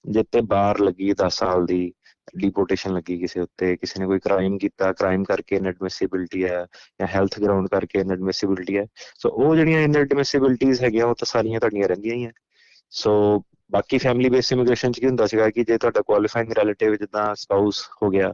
ਜਿੱਤੇ ਬਾਹਰ ਲੱਗੀ 10 ਸਾਲ ਦੀ ਡਿਪੋਰਟੇਸ਼ਨ ਲੱਗੀ ਕਿਸੇ ਉੱਤੇ, ਕਿਸੇ ਨੇ ਕੋਈ ਕ੍ਰਾਈਮ ਕੀਤਾ, ਕ੍ਰਾਈਮ ਕਰਕੇ ਇਨਐਡਮਿਸਿਬਿਲਿਟੀ ਹੈ, ਜਾਂ ਹੈਲਥ ਗਰਾਊਂਡ ਕਰਕੇ ਇਨਐਡਮਿਸਿਬਿਲਿਟੀ ਹੈ। ਸੋ ਉਹ ਜਿਹੜੀਆਂ ਇਨਐਡਮਿਸਿਬਿਲਿਟੀਜ਼ ਹੈਗੀਆਂ ਉਹ ਤਾਂ ਸਾਰੀਆਂ ਤੁਹਾਡੀਆਂ ਰਹਿੰਦੀਆਂ ਹੀ ਹੈ। ਸੋ ਬਾਕੀ ਫੈਮਿਲੀ ਬੇਸਡ ਇਮੀਗ੍ਰੇਸ਼ਨ 'ਚ ਕੀ ਹੁੰਦਾ ਸੀਗਾ ਕਿ ਜੇ ਤੁਹਾਡਾ ਕੁਆਲੀਫਾਈਂਗ ਰਿਲੇਟਿਵ ਜਿੱਦਾਂ ਸਪਾਊਸ ਹੋ ਗਿਆ,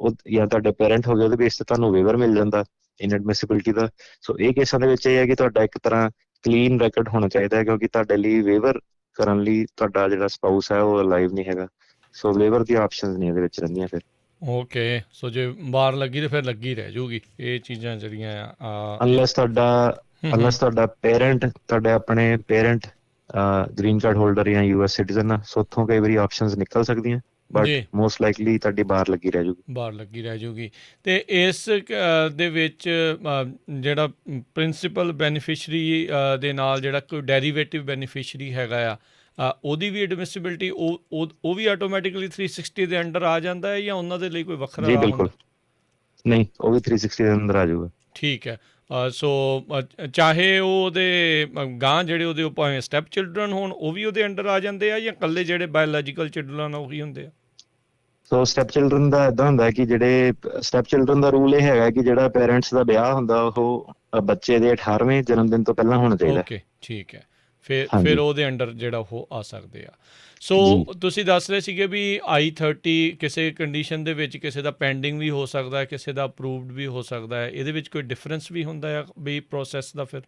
ਉਹ ਜਾਂ ਤੁਹਾਡੇ ਪੇਰੈਂਟ ਹੋ ਗਏ, ਉਹਦੇ ਬੇਸ ਤੇ ਤੁਹਾਨੂੰ ਵੇਵਰ ਮਿਲ ਜਾਂਦਾ ਇਨਐਡਮਿਸਿਬਿਲਿਟੀ ਦਾ। ਸੋ ਇਹ ਕੇਸਾਂ ਦੇ ਵਿੱਚ ਇਹ ਹੈ ਕਿ ਤੁਹਾਡਾ ਇੱਕ ਤਰ੍ਹਾਂ ਕਲੀਨ ਰੈਕਡ ਹੋਣਾ ਚਾਹੀਦਾ ਹੈ, ਕਿਉਂਕਿ ਤੁਹਾਡੇ ਲਈ ਵੇਵਰ ਕਰਨ ਲਈ ਤੁਹਾਡਾ ਜਿਹੜਾ ਸਪਾਊਸ ਹੈ ਉਹ ਅਲਾਈਵ ਨਹੀਂ ਹੈਗਾ। ਸੋ ਵੇਵਰ ਦੀਆਂ ਆਪਸ਼ਨਸ ਨਹੀਂ ਇਹਦੇ ਵਿੱਚ ਰਹਿੰਦੀਆਂ ਫਿਰ। ਓਕੇ, ਸੋ ਜੇ ਬਾਹਰ ਲੱਗੀ ਤਾਂ ਫਿਰ ਲੱਗੀ ਰਹਿ ਜਾਊਗੀ ਇਹ ਚੀਜ਼ਾਂ ਜਿਹੜੀਆਂ ਇਹ। ਅਨਲੈਸ ਤੁਹਾਡਾ ਹੂੰ ਹੂੰ। ਅਨਲੈਸ ਤੁਹਾਡਾ ਪੇਰੈਂਟ, ਤੁਹਾਡੇ ਆਪਣੇ ਪੇਰੈਂਟ ਗ੍ਰੀਨ ਕਾਰਡ ਹੋਲਡਰ ਜਾਂ ਯੂਐਸ ਸਿਟੀਜ਼ਨ ਆ, ਸੋ ਉੱਥੋਂ ਕਈ ਵਾਰੀ ਆਪਸ਼ਨਸ ਨਿਕਲ ਸਕਦੀਆਂ, ਬਟ ਜੀ, ਮੋਸਟ ਲਾਈਕਲੀ ਤੁਹਾਡੀ ਬਾਹਰ ਲੱਗੀ ਰਹਿ ਜਾਊਗੀ। ਬਾਹਰ ਲੱਗੀ ਰਹਿ ਜਾਊਗੀ। ਅਤੇ ਇਸ ਦੇ ਵਿੱਚ ਜਿਹੜਾ ਪ੍ਰਿੰਸੀਪਲ ਬੈਨੀਫਿਸ਼ਰੀ ਦੇ ਨਾਲ ਜਿਹੜਾ ਕੋਈ ਡੈਰੀਵੇਟਿਵ ਬੈਨੀਫਿਸ਼ਰੀ ਹੈਗਾ ਆ, ਉਹਦੀ ਵੀ ਐਡਮਿਸਿਬਿਲਿਟੀ ਉਹ ਵੀ ਆਟੋਮੈਟਿਕਲੀ 360 ਦੇ ਅੰਡਰ ਆ ਜਾਂਦਾ ਹੈ, ਜਾਂ ਉਹਨਾਂ ਦੇ ਲਈ ਕੋਈ ਵੱਖਰਾ ਜੀ ਰਾਹ ਬਿਲਕੁਲ, ਹੁੰਦਾ? ਨਹੀਂ ਉਹ ਵੀ 360 ਦੇ ਅੰਦਰ ਆ ਜਾਊਗਾ। ਠੀਕ ਹੈ। ਸੋ ਚਾਹੇ ਉਹ ਉਹਦੇ ਗਾਂ ਜਿਹੜੇ ਉਹਦੇ ਉਹ ਭਾਵੇਂ ਸਟੈਪ ਚਿਲਡਰਨ ਹੋਣ, ਉਹ ਵੀ ਉਹਦੇ ਅੰਡਰ ਆ ਜਾਂਦੇ ਆ, ਜਾਂ ਇਕੱਲੇ ਜਿਹੜੇ ਬਾਇਓਲੋਜੀਕਲ ਚਿਲਡਰਨ ਆ ਉਹੀ ਹੁੰਦੇ ਆ? ਸੋ ਸਟੈਪ ਚਿਲਡਰਨ ਦਾ ਇਦਾਂ ਹੁੰਦਾ ਹੈ ਕਿ ਜਿਹੜੇ ਸਟੈਪ ਚਿਲਡਰਨ ਦਾ ਰੂਲ ਇਹ ਹੈਗਾ ਕਿ ਜਿਹੜਾ ਪੇਰੈਂਟਸ ਦਾ ਵਿਆਹ ਹੁੰਦਾ ਉਹ ਬੱਚੇ ਦੇ 18ਵੇਂ ਜਨਮ ਦਿਨ ਤੋਂ ਪਹਿਲਾਂ ਹੋਣਾ ਚਾਹੀਦਾ। ਓਕੇ, ਠੀਕ ਹੈ। ਫਿਰ ਹਾਂਜੀ ਉਹਦੇ ਅੰਡਰ ਜਿਹੜਾ ਉਹ ਆ ਸਕਦੇ ਆ। ਸੋ ਜੀ ਤੁਸੀਂ ਦੱਸ ਰਹੇ ਸੀਗੇ ਵੀ I-30 ਕਿਸੇ ਕੰਡੀਸ਼ਨ ਦੇ ਵਿੱਚ ਕਿਸੇ ਦਾ ਪੈਂਡਿੰਗ ਵੀ ਹੋ ਸਕਦਾ ਹੈ, ਕਿਸੇ ਦਾ ਅਪਰੂਵਡ ਵੀ ਹੋ ਸਕਦਾ ਹੈ। ਇਹਦੇ ਵਿੱਚ ਕੋਈ ਡਿਫਰੈਂਸ ਵੀ ਹੁੰਦਾ ਆ ਵੀ ਪ੍ਰੋਸੈਸ ਦਾ ਫਿਰ?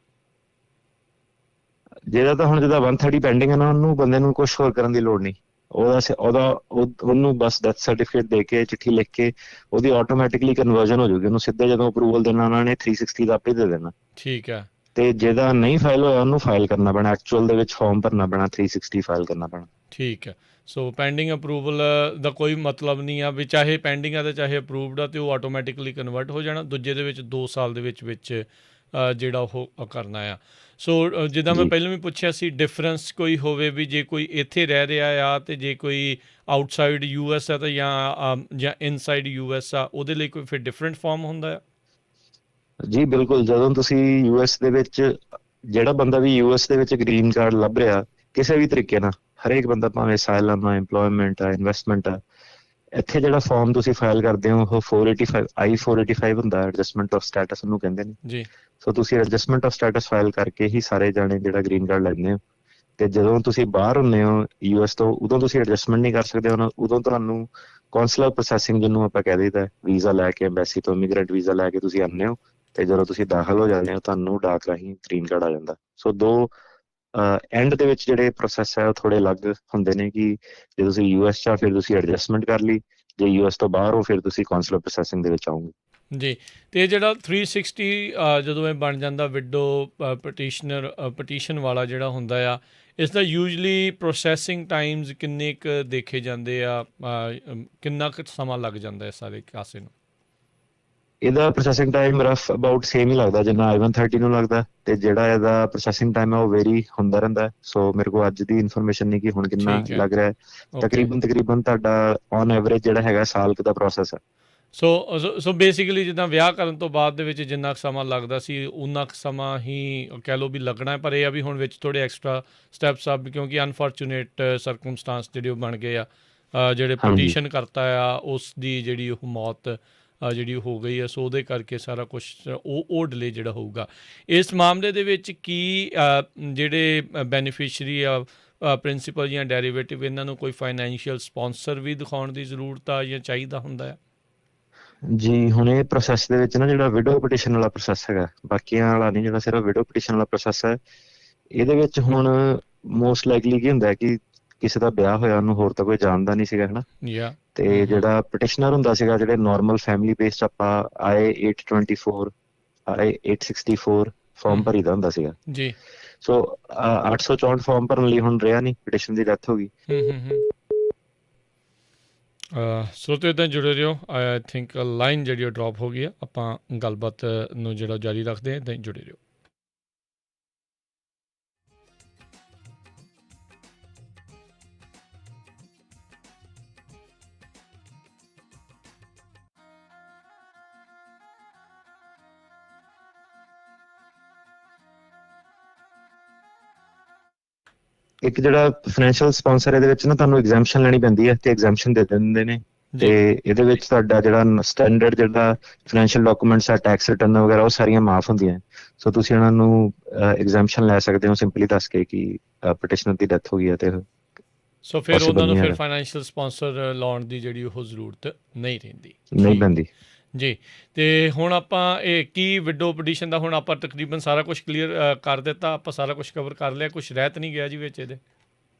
ਜਿਹੜਾ ਤਾਂ ਹੁਣ ਜਿਹਦਾ 130 ਪੈਂਡਿੰਗ ਹੈ ਨਾ, ਉਹਨੂੰ ਬੰਦੇ ਨੂੰ ਕੁਝ ਹੋਰ ਕਰਨ ਦੀ ਲੋੜ ਨਹੀਂ। ਉਹਨੂੰ ਬਸ ਡੈਥ ਸਰਟੀਫਿਕੇਟ ਦੇ ਕੇ, ਚਿੱਠੀ ਲਿਖ ਕੇ ਉਹਦੀ ਆਟੋਮੈਟਿਕਲੀ ਕਨਵਰਜਨ ਹੋ ਜਾਊਗੀ। ਉਹਨੂੰ ਸਿੱਧੇ ਜਦੋਂ ਅਪਰੂਵਲ ਦੇਣਾ ਉਹਨਾਂ ਨੇ 360 ਦਾ ਆਪੇ ਦੇ ਦੇਣਾ। ਠੀਕ ਹੈ। ਤੇ ਜਿਹਦਾ ਨਹੀਂ ਫਾਈਲ ਹੋਇਆ ਉਹਨੂੰ ਫਾਈਲ ਕਰਨਾ ਪੈਣਾ, ਐਕਚੁਅਲ ਦੇ ਵਿੱਚ ਫਾਰਮ ਭਰਨਾ ਪੈਣਾ, 360 ਫਾਈਲ ਕਰਨਾ ਪੈਣਾ। ਠੀਕ ਹੈ। ਸੋ ਪੈਂਡਿੰਗ ਅਪਰੂਵਲ ਦਾ ਕੋਈ ਮਤਲਬ ਨਹੀਂ ਆ ਵੀ ਚਾਹੇ ਪੈਂਡਿੰਗ ਆ ਤੇ ਚਾਹੇ ਅਪਰੂਵਡ ਆ, ਤੇ ਉਹ ਆਟੋਮੈਟਿਕਲੀ ਕਨਵਰਟ ਹੋ ਜਾਣਾ। ਦੂਜੇ ਦੇ ਵਿੱਚ 2 ਸਾਲ ਦੇ ਵਿੱਚ ਜਿਹੜਾ ਉਹ ਕਰਨਾ ਆ। ਸੋ ਜਿੱਦਾਂ ਮੈਂ ਜੀ ਪਹਿਲਾਂ ਵੀ ਪੁੱਛਿਆ ਸੀ, ਡਿਫਰੈਂਸ ਕੋਈ ਹੋਵੇ ਵੀ ਜੇ ਕੋਈ ਇੱਥੇ ਰਹਿ ਰਿਹਾ ਆ ਤੇ ਜੇ ਕੋਈ ਆਊਟਸਾਈਡ US ਆ, ਤਾਂ ਜਾਂ ਇਨਸਾਈਡ US ਆ, ਉਹਦੇ ਲਈ ਕੋਈ ਫਿਰ ਡਿਫਰੈਂਟ ਫਾਰਮ ਹੁੰਦਾ ਆ? ਜੀ ਬਿਲਕੁਲ, ਜਦੋਂ ਤੁਸੀਂ ਯੂਐਸ ਦੇ ਵਿੱਚ, ਜਿਹੜਾ ਬੰਦਾ ਵੀ ਯੂਐਸ ਦੇ ਵਿੱਚ ਗ੍ਰੀਨ ਕਾਰਡ ਲੱਭ ਰਿਹਾ ਕਿਸੇ ਵੀ ਤਰੀਕੇ ਨਾਲ, ਹਰੇਕ ਬੰਦਾ ਭਾਵੇਂ ਅਸਾਈਲਮ ਆ, ਇੰਪਲੋਇਮੈਂਟ ਆ, ਇਨਵੈਸਟਮੈਂਟ ਆ, ਇੱਥੇ ਜਿਹੜਾ ਫਾਰਮ ਤੁਸੀਂ ਫਾਈਲ ਕਰਦੇ ਹੋ ਉਹ 485 I-485 ਹੁੰਦਾ, ਐਡਜਸਟਮੈਂਟ ਆਫ ਸਟੇਟਸ ਉਹਨੂੰ ਕਹਿੰਦੇ ਨੇ। ਜੀ। ਸੋ ਤੁਸੀਂ ਐਡਜਸਟਮੈਂਟ ਆਫ ਸਟੇਟਸ ਫਾਈਲ ਕਰਕੇ ਹੀ ਸਾਰੇ ਜਾਣੇ ਜਿਹੜਾ ਗ੍ਰੀਨ ਕਾਰਡ ਲੈਂਦੇ ਹੋ। ਤੇ ਜਦੋਂ ਤੁਸੀਂ ਬਾਹਰ ਹੁੰਦੇ ਹੋ ਯੂਐਸ ਤੋਂ, ਉਦੋਂ ਤੁਸੀਂ ਐਡਜਸਟਮੈਂਟ ਨਹੀਂ ਕਰ ਸਕਦੇ। ਉਦੋਂ ਤੁਹਾਨੂੰ ਕੌਂਸਲਰ ਪ੍ਰੋਸੈਸਿੰਗ ਜਿਹਨੂੰ ਆਪਾਂ ਕਹਿ ਦਈਦਾ, ਵੀਜ਼ਾ ਲੈ ਕੇ, ਐਮਬੈਸੀ ਤੋਂ ਇਮੀਗ੍ਰੈਂਟ ਵੀਜ਼ਾ ਲੈ ਕੇ ਤੁਸੀਂ ਆਉਂਦੇ ਹੋ, ਤੇ ਜਦੋਂ ਤੁਸੀਂ ਦਾਖਲ ਹੋ ਜਾਂਦੇ ਹੋ ਤੁਹਾਨੂੰ ਡਾਕ ਰਾਹੀਂ ਗ੍ਰੀਨ ਕਾਰਡ ਆ ਜਾਂਦਾ। ਸੋ ਦੋ ਐਂਡ ਦੇ ਵਿੱਚ ਜਿਹੜੇ ਪ੍ਰੋਸੈਸ ਹੈ ਉਹ ਥੋੜੇ ਅਲੱਗ ਹੁੰਦੇ ਨੇ, ਕਿ ਜੇ ਤੁਸੀਂ ਯੂਐਸ 'ਚ ਆ ਫਿਰ ਤੁਸੀਂ ਐਡਜਸਟਮੈਂਟ ਕਰ ਲਈ, ਜੇ ਯੂਐਸ ਤੋਂ ਬਾਹਰ ਹੋ ਫਿਰ ਤੁਸੀਂ ਕੌਂਸਲਰ ਪ੍ਰੋਸੈਸਿੰਗ ਦੇ ਵਿੱਚ ਆਓਗੇ। ਜੀ। ਅਤੇ ਜਿਹੜਾ 360 ਜਦੋਂ ਇਹ ਬਣ ਜਾਂਦਾ ਵਿਡੋ ਪਟੀਸ਼ਨ ਵਾਲਾ ਜਿਹੜਾ ਹੁੰਦਾ ਆ, ਇਸ ਦਾ ਯੂਜਲੀ ਪ੍ਰੋਸੈਸਿੰਗ ਟਾਈਮਸ ਕਿੰਨੇ ਕੁ ਦੇਖੇ ਜਾਂਦੇ ਆ? ਕਿੰਨਾ ਕੁ ਸਮਾਂ ਲੱਗ ਜਾਂਦਾ ਇਸ ਸਾਰੇ ਕਾਸੇ ਨੂੰ? ਇਹਦਾ processing time rough about same ਹੀ ਲੱਗਦਾ ਜਿੰਨਾ I-130 ਨੂੰ ਲੱਗਦਾ, ਤੇ ਜਿਹੜਾ ਇਹਦਾ ਪ੍ਰੋਸੈਸਿੰਗ ਟਾਈਮ ਹੈ ਉਹ ਵੇਰੀ ਹੁੰਦਾ ਰਹਿੰਦਾ। ਸੋ ਮੇਰੇ ਕੋਲ ਅੱਜ ਦੀ ਇਨਫੋਰਮੇਸ਼ਨ ਨਹੀਂ ਕਿ ਹੁਣ ਕਿੰਨਾ ਠੀਕ ਹੈ। ਲੱਗ ਰਿਹਾ ਹੈ। ਓਕੇ। ਤਕਰੀਬਨ ਤੁਹਾਡਾ ਔਨ ਐਵਰੇਜ ਜਿਹੜਾ ਹੈਗਾ ਸਾਲ ਕੁ ਦਾ ਪ੍ਰੋਸੈਸ ਹੈ। ਸੋ ਬੇਸਿਕਲੀ ਜਿੱਦਾਂ ਵਿਆਹ ਕਰਨ ਤੋਂ ਬਾਅਦ ਦੇ ਵਿੱਚ ਜਿੰਨਾ ਕੁ ਸਮਾਂ ਲੱਗਦਾ ਸੀ, ਉਨਾ ਕੁ ਸਮਾਂ ਹੀ ਕਹਿ ਲਓ ਵੀ ਲੱਗਣਾ ਹੈ। ਪਰ ਇਹ ਆ ਵੀ ਹੁਣ ਵਿੱਚ ਥੋੜ੍ਹੇ ਐਕਸਟਰਾ ਸਟੈਪਸ ਆ, ਕਿਉਂਕਿ ਅਨਫੋਰਚੂਨੇਟ ਸਰਕਮਸਟਾਂਸ ਜਿਹੜੇ ਉਹ ਬਣ ਗਏ ਆ। ਜਿਹੜੇ ਹਾਂਜੀ ਪਟੀਸ਼ਨ ਕਰਤਾ ਆ ਉਸ ਦੀ ਜਿਹੜੀ ਉਹ ਮੌਤ ਜਿਹੜੀ ਹੋ ਗਈ ਆ, ਸੋ ਉਹਦੇ ਕਰਕੇ ਸਾਰਾ ਕੁਛ ਉਹ ਡਿਲੇ ਜਿਹੜਾ ਹੋਊਗਾ। ਇਸ ਮਾਮਲੇ ਦੇ ਵਿੱਚ ਕੀ ਜਿਹੜੇ ਬੈਨੀਫਿਸ਼ਰੀ ਆ, ਪ੍ਰਿੰਸੀਪਲ ਜਾਂ ਡੈਰੀਵੇਟਿਵ, ਇਹਨਾਂ ਨੂੰ ਕੋਈ ਫਾਈਨੈਂਸ਼ੀਅਲ ਸਪਾਂਸਰ ਵੀ ਦਿਖਾਉਣ ਦੀ ਜ਼ਰੂਰਤ ਆ ਜਾਂ ਚਾਹੀਦਾ ਹੁੰਦਾ ਆ? ਜੀ, ਹੁਣ ਇਹ ਪ੍ਰੋਸੈਸ ਦੇ ਵਿੱਚ ਨਾ ਜਿਹੜਾ ਵਿਡੋ ਪਟੀਸ਼ਨ ਵਾਲਾ ਪ੍ਰੋਸੈਸ ਹੈਗਾ, ਬਾਕੀਆਂ ਵਾਲਾ ਨਹੀਂ, ਜਿਹੜਾ ਸਿਰਫ ਵਿਡੋ ਪਟੀਸ਼ਨ ਵਾਲਾ ਪ੍ਰੋਸੈਸ ਹੈ, ਇਹਦੇ ਵਿੱਚ ਹੁਣ ਮੋਸਟ ਲਾਈਕਲੀ ਕੀ ਹੁੰਦਾ ਹੈ ਕਿ ਕਿਸੇ ਦਾ ਵਿਆਹ ਹੋਇਆ, ਉਹਨੂੰ ਹੋਰ ਤਾਂ ਕੋਈ ਜਾਣਦਾ ਨਹੀਂ ਸੀਗਾ, ਹਨਾ। ਜਾਂ ਤੇ ਜਿਹੜਾ ਪਟੀਸ਼ਨਰ ਹੁੰਦਾ ਸੀਗਾ, ਜਿਹੜੇ ਨਾਰਮਲ ਫੈਮਿਲੀ ਬੇਸਡ ਆਪਾਂ I-824 I-864 ਫਾਰਮ ਭਰੀਦਾ ਹੁੰਦਾ ਸੀਗਾ। ਜੀ। ਸੋ 864 ਫਾਰਮ ਭਰਨ ਲਈ ਹੁਣ ਰਿਹਾ ਨਹੀਂ, ਪਟੀਸ਼ਨ ਦੀ ਡੈਥ ਹੋ ਗਈ। ਸਰੋਤਿਓ ਇੱਦਾਂ ਜੁੜੇ ਰਹੋ। ਆਈ ਥਿੰਕ ਲਾਈਨ ਜਿਹੜੀ ਉਹ ਡਰੋਪ ਹੋ ਗਈ ਆ। ਆਪਾਂ ਗੱਲਬਾਤ ਨੂੰ ਜਿਹੜਾ ਜਾਰੀ ਰੱਖਦੇ ਹਾਂ, ਇੱਦਾਂ ਹੀ ਜੁੜੇ ਰਹੋ। ਇੱਕ ਜਿਹੜਾ ਫਾਈਨੈਂਸ਼ੀਅਲ ਸਪਾਂਸਰ, ਇਹਦੇ ਵਿੱਚ ਨਾ ਤੁਹਾਨੂੰ ਐਗਜ਼ੈਂਪਸ਼ਨ ਲੈਣੀ ਪੈਂਦੀ ਹੈ, ਤੇ ਐਗਜ਼ੈਂਪਸ਼ਨ ਦੇ ਦਿੰਦੇ ਨੇ। ਤੇ ਇਹਦੇ ਵਿੱਚ ਤੁਹਾਡਾ ਜਿਹੜਾ ਸਟੈਂਡਰਡ ਜਿਹੜਾ ਫਾਈਨੈਂਸ਼ੀਅਲ ਡਾਕੂਮੈਂਟਸ ਆ, ਟੈਕਸ ਰਿਟਰਨ ਵਗੈਰਾ, ਉਹ ਸਾਰੀਆਂ ਮਾਫ ਹੁੰਦੀਆਂ। ਸੋ ਤੁਸੀਂ ਉਹਨਾਂ ਨੂੰ ਐਗਜ਼ੈਂਪਸ਼ਨ ਲੈ ਸਕਦੇ ਹੋ, ਸਿੰਪਲੀ ਦੱਸ ਕੇ ਕਿ ਪਟੀਸ਼ਨਰ ਦੀ ਡੈਥ ਹੋ ਗਈ ਹੈ ਤੇ ਸੋ ਫਿਰ ਉਹਨਾਂ ਪੋਸੀਬਲ ਨੂੰ ਨਹੀਂ ਫਿਰ ਹੈਗਾ, ਫਾਈਨੈਂਸ਼ੀਅਲ ਸਪਾਂਸਰ ਲਾਉਣ ਦੀ ਜਿਹੜੀ ਉਹ ਜ਼ਰੂਰਤ ਨਹੀਂ ਰਹਿੰਦੀ। ਨਹੀਂ ਠੀਕ ਪੈਂਦੀ। ਜੀ। ਅਤੇ ਹੁਣ ਆਪਾਂ ਇਹ ਕੀ ਵਿਡੋ ਪਟੀਸ਼ਨ ਦਾ ਹੁਣ ਆਪਾਂ ਤਕਰੀਬਨ ਸਾਰਾ ਕੁਛ ਕਲੀਅਰ ਕਰ ਦਿੱਤਾ, ਆਪਾਂ ਸਾਰਾ ਕੁਛ ਕਵਰ ਕਰ ਲਿਆ, ਕੁਛ ਰਹਿ ਤਾਂ ਨਹੀਂ ਗਿਆ ਜੀ ਵਿੱਚ ਇਹਦੇ?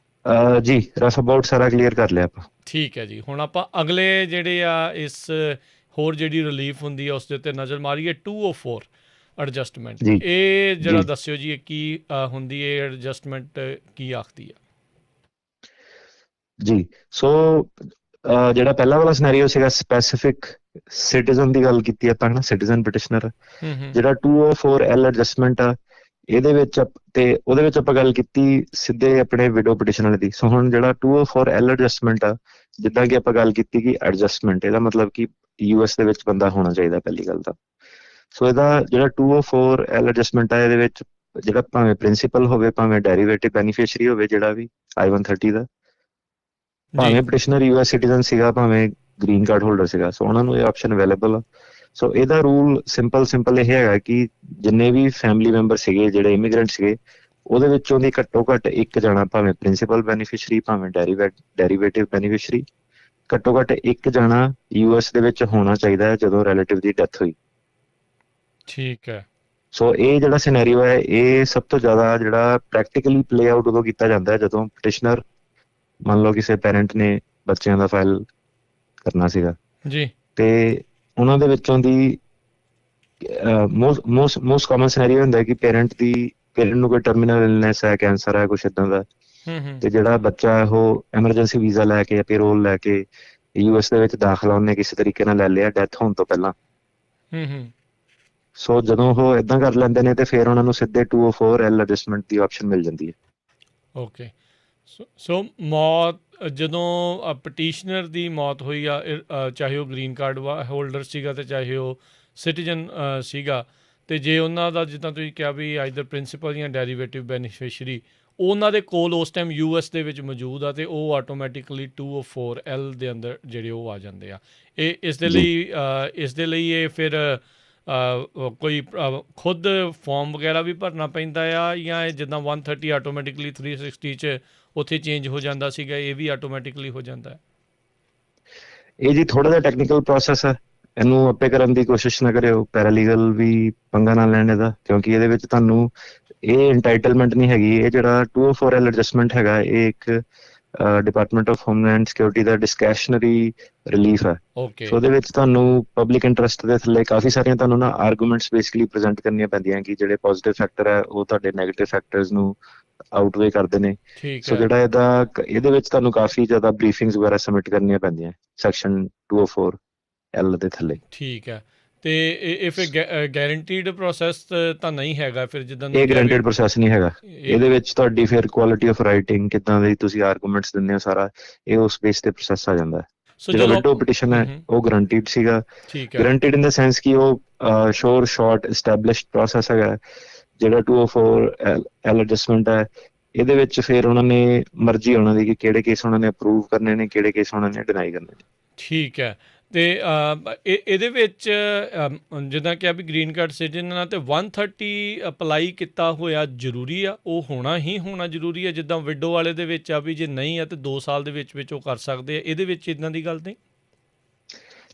ਜੀ ਰਫ ਅਬਾਊਟ ਸਾਰਾ ਕਲੀਅਰ ਕਰ ਲਿਆ ਆਪਾਂ। ਠੀਕ ਹੈ ਜੀ। ਹੁਣ ਆਪਾਂ ਅਗਲੇ ਜਿਹੜੇ ਆ ਇਸ ਹੋਰ ਜਿਹੜੀ ਰਿਲੀਫ ਹੁੰਦੀ ਆ ਉਸ ਦੇ ਉੱਤੇ ਨਜ਼ਰ ਮਾਰੀਏ। 204 ਐਡਜਸਟਮੈਂਟ, ਜੀ ਇਹ ਜੀ ਜਿਹੜਾ ਦੱਸਿਓ ਜੀ ਇਹ ਕੀ ਹੁੰਦੀ ਹੈ ਐਡਜਸਟਮੈਂਟ, ਕੀ ਆਖਦੀ ਆ? ਜੀ ਸੋ ਜਿਹੜਾ ਪਹਿਲਾ ਵਾਲਾ ਸਿਨੈਰੀਓ ਸੀਗਾ ਸਪੈਸੀਫਿਕ ਸਿਟੀਜ਼ਨ ਦੀ ਗੱਲ ਕੀਤੀ ਆਪਾਂ, ਹੈ ਨਾ, ਸਿਟੀਜ਼ਨ ਪਟੀਸ਼ਨਰ। ਹੂੰ ਹੂੰ ਜਿਹੜਾ 204L ਐਡਜਸਟਮੈਂਟ ਆ, ਇਹਦੇ ਵਿੱਚ ਤੇ ਉਹਦੇ ਵਿੱਚ ਆਪਾਂ ਗੱਲ ਕੀਤੀ ਸਿੱਧੇ ਆਪਣੇ ਵਿਡੋ ਪਟੀਸ਼ਨਰ ਦੀ। ਸੋ ਹੁਣ ਜਿਹੜਾ 204L ਐਡਜਸਟਮੈਂਟ ਆ, ਜਿੱਦਾਂ ਕਿ ਆਪਾਂ ਗੱਲ ਕੀਤੀ ਕਿ ਐਡਜਸਟਮੈਂਟ, ਇਹਦਾ ਮਤਲਬ ਕਿ US ਦੇ ਵਿੱਚ ਬੰਦਾ ਹੋਣਾ ਚਾਹੀਦਾ ਪਹਿਲੀ ਗੱਲ ਤਾਂ। ਸੋ ਇਹਦਾ ਜਿਹੜਾ 204L ਐਡਜਸਟਮੈਂਟ ਆ, ਇਹਦੇ ਵਿੱਚ ਜਿਹੜਾ ਭਾਵੇਂ ਪ੍ਰਿੰਸੀਪਲ ਹੋਵੇ, ਭਾਵੇਂ ਡੈਰੀਵੇਟਿਵ ਬੈਨੀਫੀਸ਼ੀਅਰੀ ਹੋਵੇ, ਜਿਹੜਾ ਵੀ I-130 ਦਾ, ਜੀ। ਭਾਵੇਂ ਪਟੀਸ਼ਨਰ US ਸਿਟੀਜ਼ਨ ਸੀਗਾ, ਭਾਵੇਂ ਗ੍ਰੀਨ ਕਾਰਡ ਹੋਲਡਰ ਸੀਗਾ, ਸੋ ਉਹਨਾਂ ਨੂੰ ਇਹ ਆਪਸ਼ਨ ਅਵੇਲੇਬਲ ਆ। ਸੋ ਇਹਦਾ ਰੂਲ ਸਿੰਪਲ ਇਹ ਹੈਗਾ ਕਿ ਜਿੰਨੇ ਵੀ ਫੈਮਿਲੀ ਮੈਂਬਰ ਸੀਗੇ ਜਿਹੜੇ ਇਮੀਗ੍ਰੈਂਟ ਸੀਗੇ, ਉਹਦੇ ਵਿੱਚੋਂ ਦੀ ਘੱਟੋ ਘੱਟ ਇੱਕ ਜਣਾ, ਭਾਵੇਂ ਪ੍ਰਿੰਸੀਪਲ ਬੈਨੀਫੀਸ਼ਰੀ, ਭਾਵੇਂ ਡੈਰੀਵੇਟਿਵ ਬੈਨੀਫੀਸ਼ਰੀ, ਘੱਟੋ ਘੱਟ ਇੱਕ ਜਣਾ US ਦੇ ਵਿੱਚ ਹੋਣਾ ਚਾਹੀਦਾ ਹੈ ਜਦੋਂ ਰਿਲੇਟਿਵ ਦੀ ਡੈਥ ਹੋਈ। ਠੀਕ ਹੈ। ਸੋ ਇਹ ਜਿਹੜਾ ਸਿਨੈਰੀਓ ਹੈ, ਇਹ ਸਭ ਤੋਂ ਜ਼ਿਆਦਾ ਜਿਹੜਾ ਪ੍ਰੈਕਟੀਕਲੀ ਪਲੇ ਆਊਟ ਉਦੋਂ ਕੀਤਾ ਜਾਂਦਾ ਹੈ ਜਦੋਂ ਪਟੀਸ਼ਨਰ, ਮੰਨ ਲਓ ਕਿਸੇ ਪੈਰੈਂਟ ਨੇ ਬੱਚਿਆਂ ਦਾ ਫਾਈਲ ਕਰਨਾ ਸੀਗਾ, ਜੀ। ਤੇ ਉਹਨਾਂ ਦੇ ਵਿੱਚੋਂ ਦੀ ਮੋਸਟ ਕਾਮਨ ਸਿਨੈਰੀਓ ਹੁੰਦਾ ਕਿ ਪੇਰੈਂਟ ਨੂੰ ਕੋਈ ਟਰਮੀਨਲ ਇਲਨੈਸ ਹੈ, ਕੈਂਸਰ ਹੈ, ਕੁਛ ਏਦਾਂ ਦਾ, ਹੂੰ ਹੂੰ ਤੇ ਜਿਹੜਾ ਬੱਚਾ ਹੈ ਉਹ ਐਮਰਜੈਂਸੀ ਵੀਜ਼ਾ ਲੈ ਕੇ, ਪੇਰੋਲ ਲੈ ਕੇ US ਦੇ ਵਿੱਚ ਦਾਖਲਾ ਉਹਨੇ ਕਿਸੇ ਤਰੀਕੇ ਨਾਲ ਲੈ ਲਿਆ ਡੈਥ ਹੋਣ ਤੋਂ ਪਹਿਲਾਂ। ਹੂੰ ਹੂੰ ਸੋ ਜਦੋਂ ਉਹ ਏਦਾਂ ਕਰ ਲੈਂਦੇ ਨੇ ਤੇ ਫਿਰ ਉਹਨਾਂ ਨੂੰ ਸਿੱਧੇ 204L ਐਡਜਸਟਮੈਂਟ ਦੀ ਆਪਸ਼ਨ ਮਿਲ ਜਾਂਦੀ ਹੈ। ਓਕੇ। ਸੋ ਮੌਤ, ਜਦੋਂ ਪਟੀਸ਼ਨਰ ਦੀ ਮੌਤ ਹੋਈ ਆ, ਚਾਹੇ ਉਹ ਗ੍ਰੀਨ ਕਾਰਡ ਹੋਲਡਰ ਸੀਗਾ ਤੇ ਚਾਹੇ ਉਹ ਸਿਟੀਜ਼ਨ ਸੀਗਾ, ਤੇ ਜੇ ਉਹਨਾਂ ਦਾ ਜਿੱਦਾਂ ਤੁਸੀਂ ਕਿਹਾ ਵੀ ਆਈਦਰ ਪ੍ਰਿੰਸੀਪਲ ਜਾਂ ਡੈਰੀਵੇਟਿਵ ਬੈਨੀਫੀਸ਼ਰੀ ਉਹਨਾਂ ਦੇ ਕੋਲ ਉਸ ਟਾਈਮ US ਦੇ ਵਿੱਚ ਮੌਜੂਦ ਆ, ਤੇ ਉਹ ਆਟੋਮੈਟਿਕਲੀ 204L ਦੇ ਅੰਦਰ ਜਿਹੜੇ ਉਹ ਆ ਜਾਂਦੇ ਆ। ਇਹ ਇਸ ਦੇ ਲਈ ਇਹ ਫਿਰ ਕੋਈ ਖੁਦ ਫਾਰਮ ਵਗੈਰਾ ਵੀ ਭਰਨਾ ਪੈਂਦਾ ਆ, ਜਾਂ ਇਹ ਜਿੱਦਾਂ 130 ਆਟੋਮੈਟਿਕਲੀ 360 'ਚ ਉੱਥੇ ਚੇਂਜ ਹੋ ਜਾਂਦਾ ਸੀਗਾ, ਇਹ ਵੀ ਆਟੋਮੈਟਿਕਲੀ ਹੋ ਜਾਂਦਾ ਹੈ? ਇਹ ਜੀ ਥੋੜਾ ਜਿਹਾ ਟੈਕਨੀਕਲ ਪ੍ਰੋਸੈਸ ਹੈ, ਇਹਨੂੰ ਆਪੇ ਕਰਨ ਦੀ ਕੋਸ਼ਿਸ਼ ਨਾ ਕਰਿਓ, ਪੈਰਾਲੀਗਲ ਵੀ ਪੰਗਾ ਨਾ ਲੈਣ ਇਹਦਾ, ਕਿਉਂਕਿ ਇਹਦੇ ਵਿੱਚ ਤੁਹਾਨੂੰ ਇਹ ਇੰਟਾਈਟਲਮੈਂਟ ਨਹੀਂ ਹੈਗੀ। ਇਹ ਜਿਹੜਾ 204L ਐਡਜਸਟਮੈਂਟ ਹੈਗਾ, ਇਹ ਇੱਕ ਡਿਪਾਰਟਮੈਂਟ ਆਫ ਹੋਮਲੈਂਡ ਸਿਕਿਉਰਿਟੀ ਦਾ ਡਿਸਕ੍ਰੈਸ਼ਨਰੀ ਰਿਲੀਫ ਹੈ। ਓਕੇ। ਸੋ ਉਹਦੇ ਵਿੱਚ ਤੁਹਾਨੂੰ ਪਬਲਿਕ ਇੰਟਰਸਟ ਦੇ ਥੱਲੇ ਕਾਫੀ ਸਾਰੀਆਂ ਤੁਹਾਨੂੰ ਨਾ ਆਰਗੂਮੈਂਟਸ ਬੇਸਿਕਲੀ ਪ੍ਰੈਜ਼ੈਂਟ ਕਰਨੀਆਂ ਪੈਂਦੀਆਂ ਕਿ ਜਿਹੜੇ ਪੋਜ਼ਿਟਿਵ ਫੈਕਟਰ ਹੈ ਉਹ ਤੁਹਾਡੇ ਨੈਗੇਟਿਵ ਫੈਕਟਰਸ ਨੂੰ ਆਊਟਵੇ ਕਰਦੇ ਨੇ। ਠੀਕ ਸੋ ਹੈ। ਜਿਹੜਾ ਇਹਦੇ ਵਿੱਚ ਤੁਹਾਨੂੰ ਕਾਫੀ ਜ਼ਿਆਦਾ ਬਰੀਫਿੰਗਸ ਵਗੈਰਾ ਸਬਮਿਟ ਕਰਨੀਆਂ ਪੈਂਦੀਆਂ ਸੈਕਸ਼ਨ 204L ਦੇ ਥੱਲੇ। ਠੀਕ ਹੈ। ਤੇ ਇਹ ਫਿਰ ਗੈਰੰਟੀਡ ਪ੍ਰੋਸੈਸ ਤਾਂ ਨਹੀਂ ਹੈਗਾ ਫਿਰ, ਜਿੱਦਾਂ ਇਹ ਗਰੰਟਿਡ ਪ੍ਰੋਸੈਸ ਨਹੀਂ ਹੈਗਾ। ਇਹਦੇ ਵਿੱਚ ਤੁਹਾਡੀ ਫਿਰ ਕੁਆਲਿਟੀ ਆਫ ਰਾਈਟਿੰਗ, ਕਿੱਦਾਂ ਦੇ ਤੁਸੀਂ ਆਰਗੂਮੈਂਟਸ ਦਿੰਦੇ ਹੋ, ਸਾਰਾ ਇਹ ਉਸ ਬੇਸ ਤੇ ਪ੍ਰੋਸੈਸ ਆ ਜਾਂਦਾ ਹੈ। ਸੋ ਜਿਹੜਾ ਜਦੋਂ ਵਿਡੋ ਪਟੀਸ਼ਨ ਹੈ ਉਹ ਗਰੰਟਿਡ ਸੀਗਾ। ਠੀਕ ਹੈ। ਗਰੰਟਿਡ ਇਨ ਦਾ ਸੈਂਸ ਕਿ ਉਹ ਸ਼ੋਰ ਸ਼ਾਰਟ ਐਸਟੈਬਲਿਸ਼ਡ ਪ੍ਰੋਸੈਸ ਹੈਗਾ। ਜਿਹੜਾ 204L ਐਡਜਸਟਮੈਂਟ ਹੈ, ਇਹਦੇ ਵਿੱਚ ਫਿਰ ਉਹਨਾਂ ਨੇ ਮਰਜ਼ੀ ਉਹਨਾਂ ਦੀ ਕਿ ਕਿਹੜੇ ਕੇਸ ਉਹਨਾਂ ਨੇ ਅਪਰੂਵ ਕਰਨੇ ਨੇ, ਕਿਹੜੇ ਕੇਸ ਉਹਨਾਂ ਨੇ ਡਿਨਾਈ ਕਰਨੇ ਨੇ। ਠੀਕ ਹੈ। ਤੇ ਇਹਦੇ ਵਿੱਚ ਜਿੱਦਾਂ ਕਿ ਵੀ ਗ੍ਰੀਨ ਕਾਰਡ ਸਿਟੀਜ਼ਨ ਆ, ਤੇ 130 ਅਪਲਾਈ ਕੀਤਾ ਹੋਇਆ ਜ਼ਰੂਰੀ ਆ, ਉਹ ਹੋਣਾ ਜ਼ਰੂਰੀ ਆ? ਜਿੱਦਾਂ ਵਿਡੋ ਵਾਲੇ ਦੇ ਵਿੱਚ ਆ ਵੀ ਜੇ ਨਹੀਂ ਆ ਤੇ 2 ਸਾਲ ਦੇ ਵਿੱਚ ਉਹ ਕਰ ਸਕਦੇ ਆ, ਇਹਦੇ ਵਿੱਚ ਇੱਦਾਂ ਦੀ ਗੱਲ ਨਹੀਂ?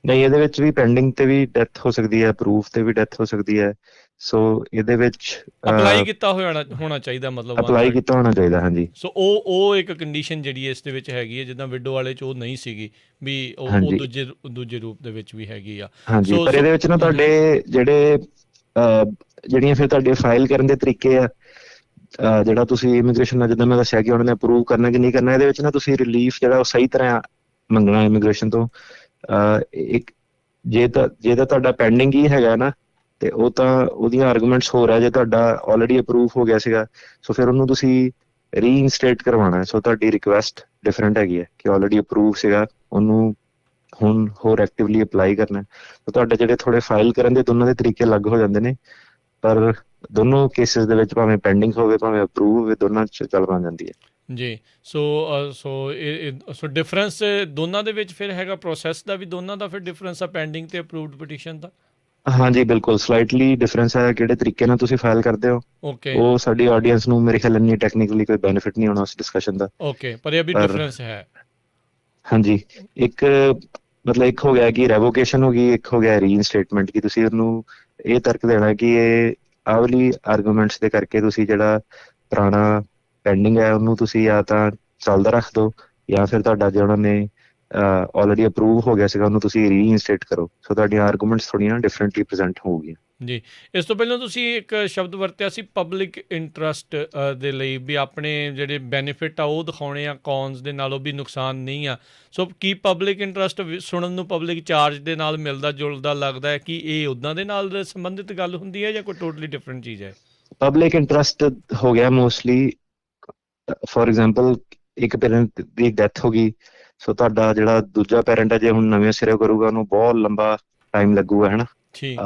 ਨਹੀਂ, ਇਹਦੇ ਵਿੱਚ ਵੀ ਪੈਂਡਿੰਗ ਤੇ ਵੀ ਡੈਥ ਹੋ ਸਕਦੀ ਹੈ, ਅਪਰੂਵ ਤੇ ਵੀ ਡੈਥ ਹੋ ਸਕਦੀ ਹੈ। ਸੋ ਇਹਦੇ ਵਿੱਚ ਅਪਲਾਈ ਕੀਤਾ ਹੋਣਾ ਚਾਹੀਦਾ, ਮਤਲਬ ਅਪਲਾਈ ਕੀਤਾ ਹੋਣਾ ਚਾਹੀਦਾ। ਹਾਂਜੀ। ਸੋ ਉਹ ਇੱਕ ਕੰਡੀਸ਼ਨ ਜਿਹੜੀ ਇਸ ਦੇ ਵਿੱਚ ਹੈਗੀ ਹੈ, ਜਿੱਦਾਂ ਵਿਡੋ ਵਾਲੇ 'ਚ ਉਹ ਨਹੀਂ ਸੀਗੀ ਵੀ ਉਹ ਦੂਜੇ ਰੂਪ ਦੇ ਵਿੱਚ ਵੀ ਹੈਗੀ ਆ। ਹਾਂਜੀ, ਪਰ ਇਹਦੇ ਵਿੱਚ ਨਾ ਤੁਹਾਡੇ ਜਿਹੜੀਆਂ ਫਿਰ ਤੁਹਾਡੇ ਫਾਈਲ ਕਰਨ ਦੇ ਤਰੀਕੇ ਆ, ਜਿਹੜਾ ਤੁਸੀਂ ਇਮੀਗ੍ਰੇਸ਼ਨ ਨਾਲ, ਜਿੱਦਾਂ ਮੈਂ ਦੱਸਿਆ ਕਿ ਉਹਨਾਂ ਨੇ ਅਪਰੂਵ ਕਰਨਾ ਕਿ ਨਹੀਂ ਕਰਨਾ, ਇਹਦੇ ਵਿੱਚ ਨਾ ਤੁਸੀਂ ਰਿਲੀਫ ਜਿਹੜਾ ਉਹ ਸਹੀ ਤਰ੍ਹਾਂ ਮੰਗਣਾ ਇਮੀਗ੍ਰੇਸ਼ਨ ਤੋਂ। ਇੱਕ ਜੇ ਤਾਂ ਤੁਹਾਡਾ ਪੈਂਡਿੰਗ ਹੀ ਹੈਗਾ ਨਾ, ਤੇ ਉਹ ਤਾਂ ਉਹਦੀਆਂ ਆਰਗੂਮੈਂਟਸ ਹੋ ਰਿਹਾ। ਜੇ ਤੁਹਾਡਾ ਆਲਰੇਡੀ ਅਪਰੂਵ ਹੋ ਗਿਆ ਸੀਗਾ, ਸੋ ਫਿਰ ਉਹਨੂੰ ਤੁਸੀਂ ਰੀਇਨਸਟੇਟ ਕਰਵਾਉਣਾ। ਸੋ ਤੁਹਾਡੀ ਰਿਕੁਐਸਟ ਡਿਫਰੈਂਟ ਹੈਗੀ ਹੈ ਕਿ ਆਲਰੇਡੀ ਅਪਰੂਵ ਸੀਗਾ, ਉਹਨੂੰ ਹੁਣ ਹੋਰ ਐਕਟਿਵਲੀ ਅਪਲਾਈ ਕਰਨਾ। ਸੋ ਤੁਹਾਡੇ ਜਿਹੜੇ ਥੋੜੇ ਫਾਈਲ ਕਰਨ ਦੇ ਦੋਨਾਂ ਦੇ ਤਰੀਕੇ ਅਲੱਗ ਹੋ ਜਾਂਦੇ ਨੇ, ਪਰ ਦੋਨੋਂ ਕੇਸਿਸ ਦੇ ਵਿੱਚ ਭਾਵੇਂ ਪੈਂਡਿੰਗ ਹੋਵੇ ਭਾਵੇਂ ਅਪਰੂਵ ਹੋਵੇ, ਦੋਨਾਂ 'ਚ ਚੱਲ ਬਣ ਜਾਂਦੀ ਹੈ ਜੀ। ਸੋ ਡਿਫਰੈਂਸ ਦੋਨਾਂ ਦੇ ਵਿੱਚ ਫਿਰ ਹੈਗਾ, ਪ੍ਰੋਸੈਸ ਦਾ ਵੀ ਦੋਨਾਂ ਦਾ ਫਿਰ ਡਿਫਰੈਂਸ ਆ, ਪੈਂਡਿੰਗ ਤੇ ਅਪਰੂਵਡ ਪਟੀਸ਼ਨ ਦਾ? ਹਾਂਜੀ, ਬਿਲਕੁਲ ਸਲਾਈਟਲੀ ਡਿਫਰੈਂਸ ਹੈ ਕਿਹੜੇ ਤਰੀਕੇ ਨਾਲ ਤੁਸੀਂ ਫਾਈਲ ਕਰਦੇ ਹੋ। ਓਕੇ। ਉਹ ਸਾਡੀ ਆਡੀਅנס ਨੂੰ ਮੇਰੇ ਖਿਆਲ ਇੰਨੀ ਟੈਕਨੀਕਲੀ ਕੋਈ ਬੈਨੀਫਿਟ ਨਹੀਂ ਹੋਣਾ ਉਸ ਡਿਸਕਸ਼ਨ ਦਾ। ਓਕੇ, ਪਰ ਇਹ ਵੀ ਡਿਫਰੈਂਸ ਹੈ। ਹਾਂਜੀ, ਇੱਕ ਮਤਲਬ ਇੱਕ ਹੋ ਗਿਆ ਕਿ ਰੈਵੋਕੇਸ਼ਨ ਹੋ ਗਈ, ਇੱਕ ਹੋ ਗਿਆ ਰੀਇਨਸਟੇਟਮੈਂਟ, ਕਿ ਤੁਸੀਂ ਉਹਨੂੰ ਇਹ ਤਰਕ ਦੇਣਾ ਕਿ ਇਹ ਆਵਲੀ ਆਰਗੂਮੈਂਟਸ ਦੇ ਕਰਕੇ ਤੁਸੀਂ ਜਿਹੜਾ ਪੁਰਾਣਾ ਪੈਂਡਿੰਗ ਹੈ ਉਹਨੂੰ ਤੁਸੀਂ ਜਾਂ ਤਾਂ ਚੱਲਦਾ ਰੱਖ ਦਿਓ, ਜਾਂ ਫਿਰ ਤੁਹਾਡਾ ਜੇ ਉਹਨਾਂ ਨੇ ਆਲਰੇਡੀ ਅਪਰੂਵ ਹੋ ਗਿਆ ਸੀਗਾ ਉਹਨੂੰ ਤੁਸੀਂ ਰੀਇਨਸਟੇਟ ਕਰੋ। ਸੋ ਤੁਹਾਡੀਆਂ ਆਰਗੂਮੈਂਟਸ ਥੋੜ੍ਹੀਆਂ ਡਿਫਰੈਂਟਲੀ ਪ੍ਰੈਜ਼ੈਂਟ ਹੋਊਗੀਆਂ। ਜੀ, ਇਸ ਤੋਂ ਪਹਿਲਾਂ ਤੁਸੀਂ ਇੱਕ ਸ਼ਬਦ ਵਰਤਿਆ ਸੀ ਪਬਲਿਕ ਇੰਟਰਸਟ ਦੇ ਲਈ, ਵੀ ਆਪਣੇ ਜਿਹੜੇ ਬੈਨੀਫਿਟ ਆ ਉਹ ਦਿਖਾਉਣੇ ਆ, ਕੌਨਸ ਦੇ ਨਾਲੋਂ ਵੀ ਨੁਕਸਾਨ ਨਹੀਂ ਆ। ਸੋ ਕੀ ਪਬਲਿਕ ਇੰਟਰਸਟ ਸੁਣਨ ਨੂੰ ਪਬਲਿਕ ਚਾਰਜ ਦੇ ਨਾਲ ਮਿਲਦਾ ਜੁਲਦਾ ਲੱਗਦਾ ਹੈ, ਕਿ ਇਹ ਉੱਦਾਂ ਦੇ ਨਾਲ ਸੰਬੰਧਿਤ ਗੱਲ ਹੁੰਦੀ ਹੈ ਜਾਂ ਕੋਈ ਟੋਟਲੀ ਡਿਫਰੈਂਟ ਚੀਜ਼ ਹੈ? ਪਬਲਿਕ ਇੰਟਰਸਟ ਹੋ ਗਿਆ ਮੋਸਟਲੀ, ਫੋਰ ਐਗਜ਼ਾਮਪਲ ਇੱਕ ਪੇਰੈਂਟ ਦੀ ਡੈਥ ਹੋ ਗਈ, ਸੋ ਤੁਹਾਡਾ ਜਿਹੜਾ ਦੂਜਾ ਪੇਰੈਂਟ ਹੈ ਜੇ ਹੁਣ ਨਵੇਂ ਸਿਰੇ ਕਰੂਗਾ ਉਹਨੂੰ ਬਹੁਤ ਲੰਬਾ ਟਾਈਮ ਲੱਗੂਗਾ, ਹੈ ਨਾ, ਠੀਕ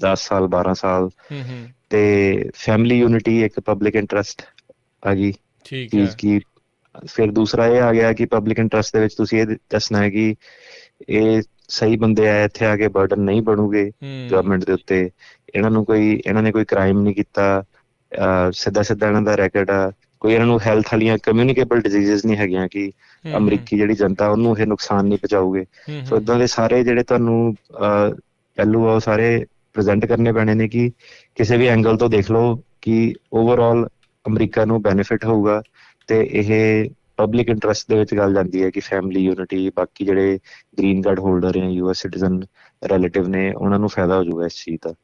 10 ਸਾਲ 12 ਸਾਲ। ਹੂੰ ਤੇ ਫੈਮਿਲੀ ਯੂਨਿਟੀ ਇੱਕ ਪਬਲਿਕ ਇੰਟਰਸਟ ਆ ਗਈ ਠੀਕ ਹੈ ਚੀਜ਼ ਕੀ। ਫਿਰ ਦੂਸਰਾ ਇਹ ਆ ਗਿਆ ਕਿ ਪਬਲਿਕ ਇੰਟਰਸਟ ਦੇ ਵਿੱਚ ਤੁਸੀਂ ਇਹ ਦੱਸਣਾ ਹੈ ਕਿ ਇਹ ਸਹੀ ਬੰਦੇ ਆ, ਇੱਥੇ ਆ ਕੇ ਬਰਡਨ ਨਹੀਂ ਬਣੂਗੇ ਗਵਰਨਮੈਂਟ ਦੇ ਉੱਤੇ, ਇਹਨਾਂ ਨੇ ਕੋਈ ਕ੍ਰਾਈਮ ਨਹੀਂ ਕੀਤਾ, ਸਿੱਧਾ ਸਿੱਧਾ ਇਹਨਾਂ ਦਾ ਰੈਕਡ ਆ, ਕੋਈ ਇਹਨਾਂ ਨੂੰ ਹੈਲਥ ਵਾਲੀਆਂ ਕਮਿਊਨੀਕੇਬਲ ਡਿਜ਼ੀਜ਼ਸ ਨਹੀਂ ਹੈਗੀਆਂ ਕਿ ਅਮਰੀਕੀ ਜਿਹੜੀ ਜਨਤਾ ਉਹਨੂੰ ਇਹ ਨੁਕਸਾਨ ਨਹੀਂ ਪਹੁੰਚਾਊਗੇ। ਸੋ ਇਦਾਂ ਦੇ ਸਾਰੇ ਜਿਹੜੇ ਤੁਹਾਨੂੰ ਪਹਿਲੂ ਆ ਉਹ ਸਾਰੇ ਪ੍ਰੈਜ਼ੈਂਟ ਕਰਨੇ ਪੈਣੇ ਨੇ ਕਿ ਕਿਸੇ ਵੀ ਐਂਗਲ ਤੋਂ ਦੇਖ ਲਓ ਕਿ ਓਵਰਆਲ ਅਮਰੀਕਾ ਨੂੰ ਬੈਨੀਫਿਟ ਹੋਊਗਾ। ਤੇ ਇਹ ਪਬਲਿਕ ਇੰਟਰਸਟ ਦੇ ਵਿੱਚ ਗੱਲ ਜਾਂਦੀ ਹੈ ਕਿ ਫੈਮਿਲੀ ਯੂਨਿਟੀ, ਬਾਕੀ ਜਿਹੜੇ ਗ੍ਰੀਨ ਕਾਰਡ ਹੋਲਡਰ ਜਾਂ US ਸਿਟੀਜ਼ਨ ਰਿਲੇਟਿਵ ਨੇ ਉਹਨਾਂ ਨੂੰ ਫਾਇਦਾ ਹੋ ਜਾਊਗਾ ਇਸ ਚੀਜ਼ ਦਾ।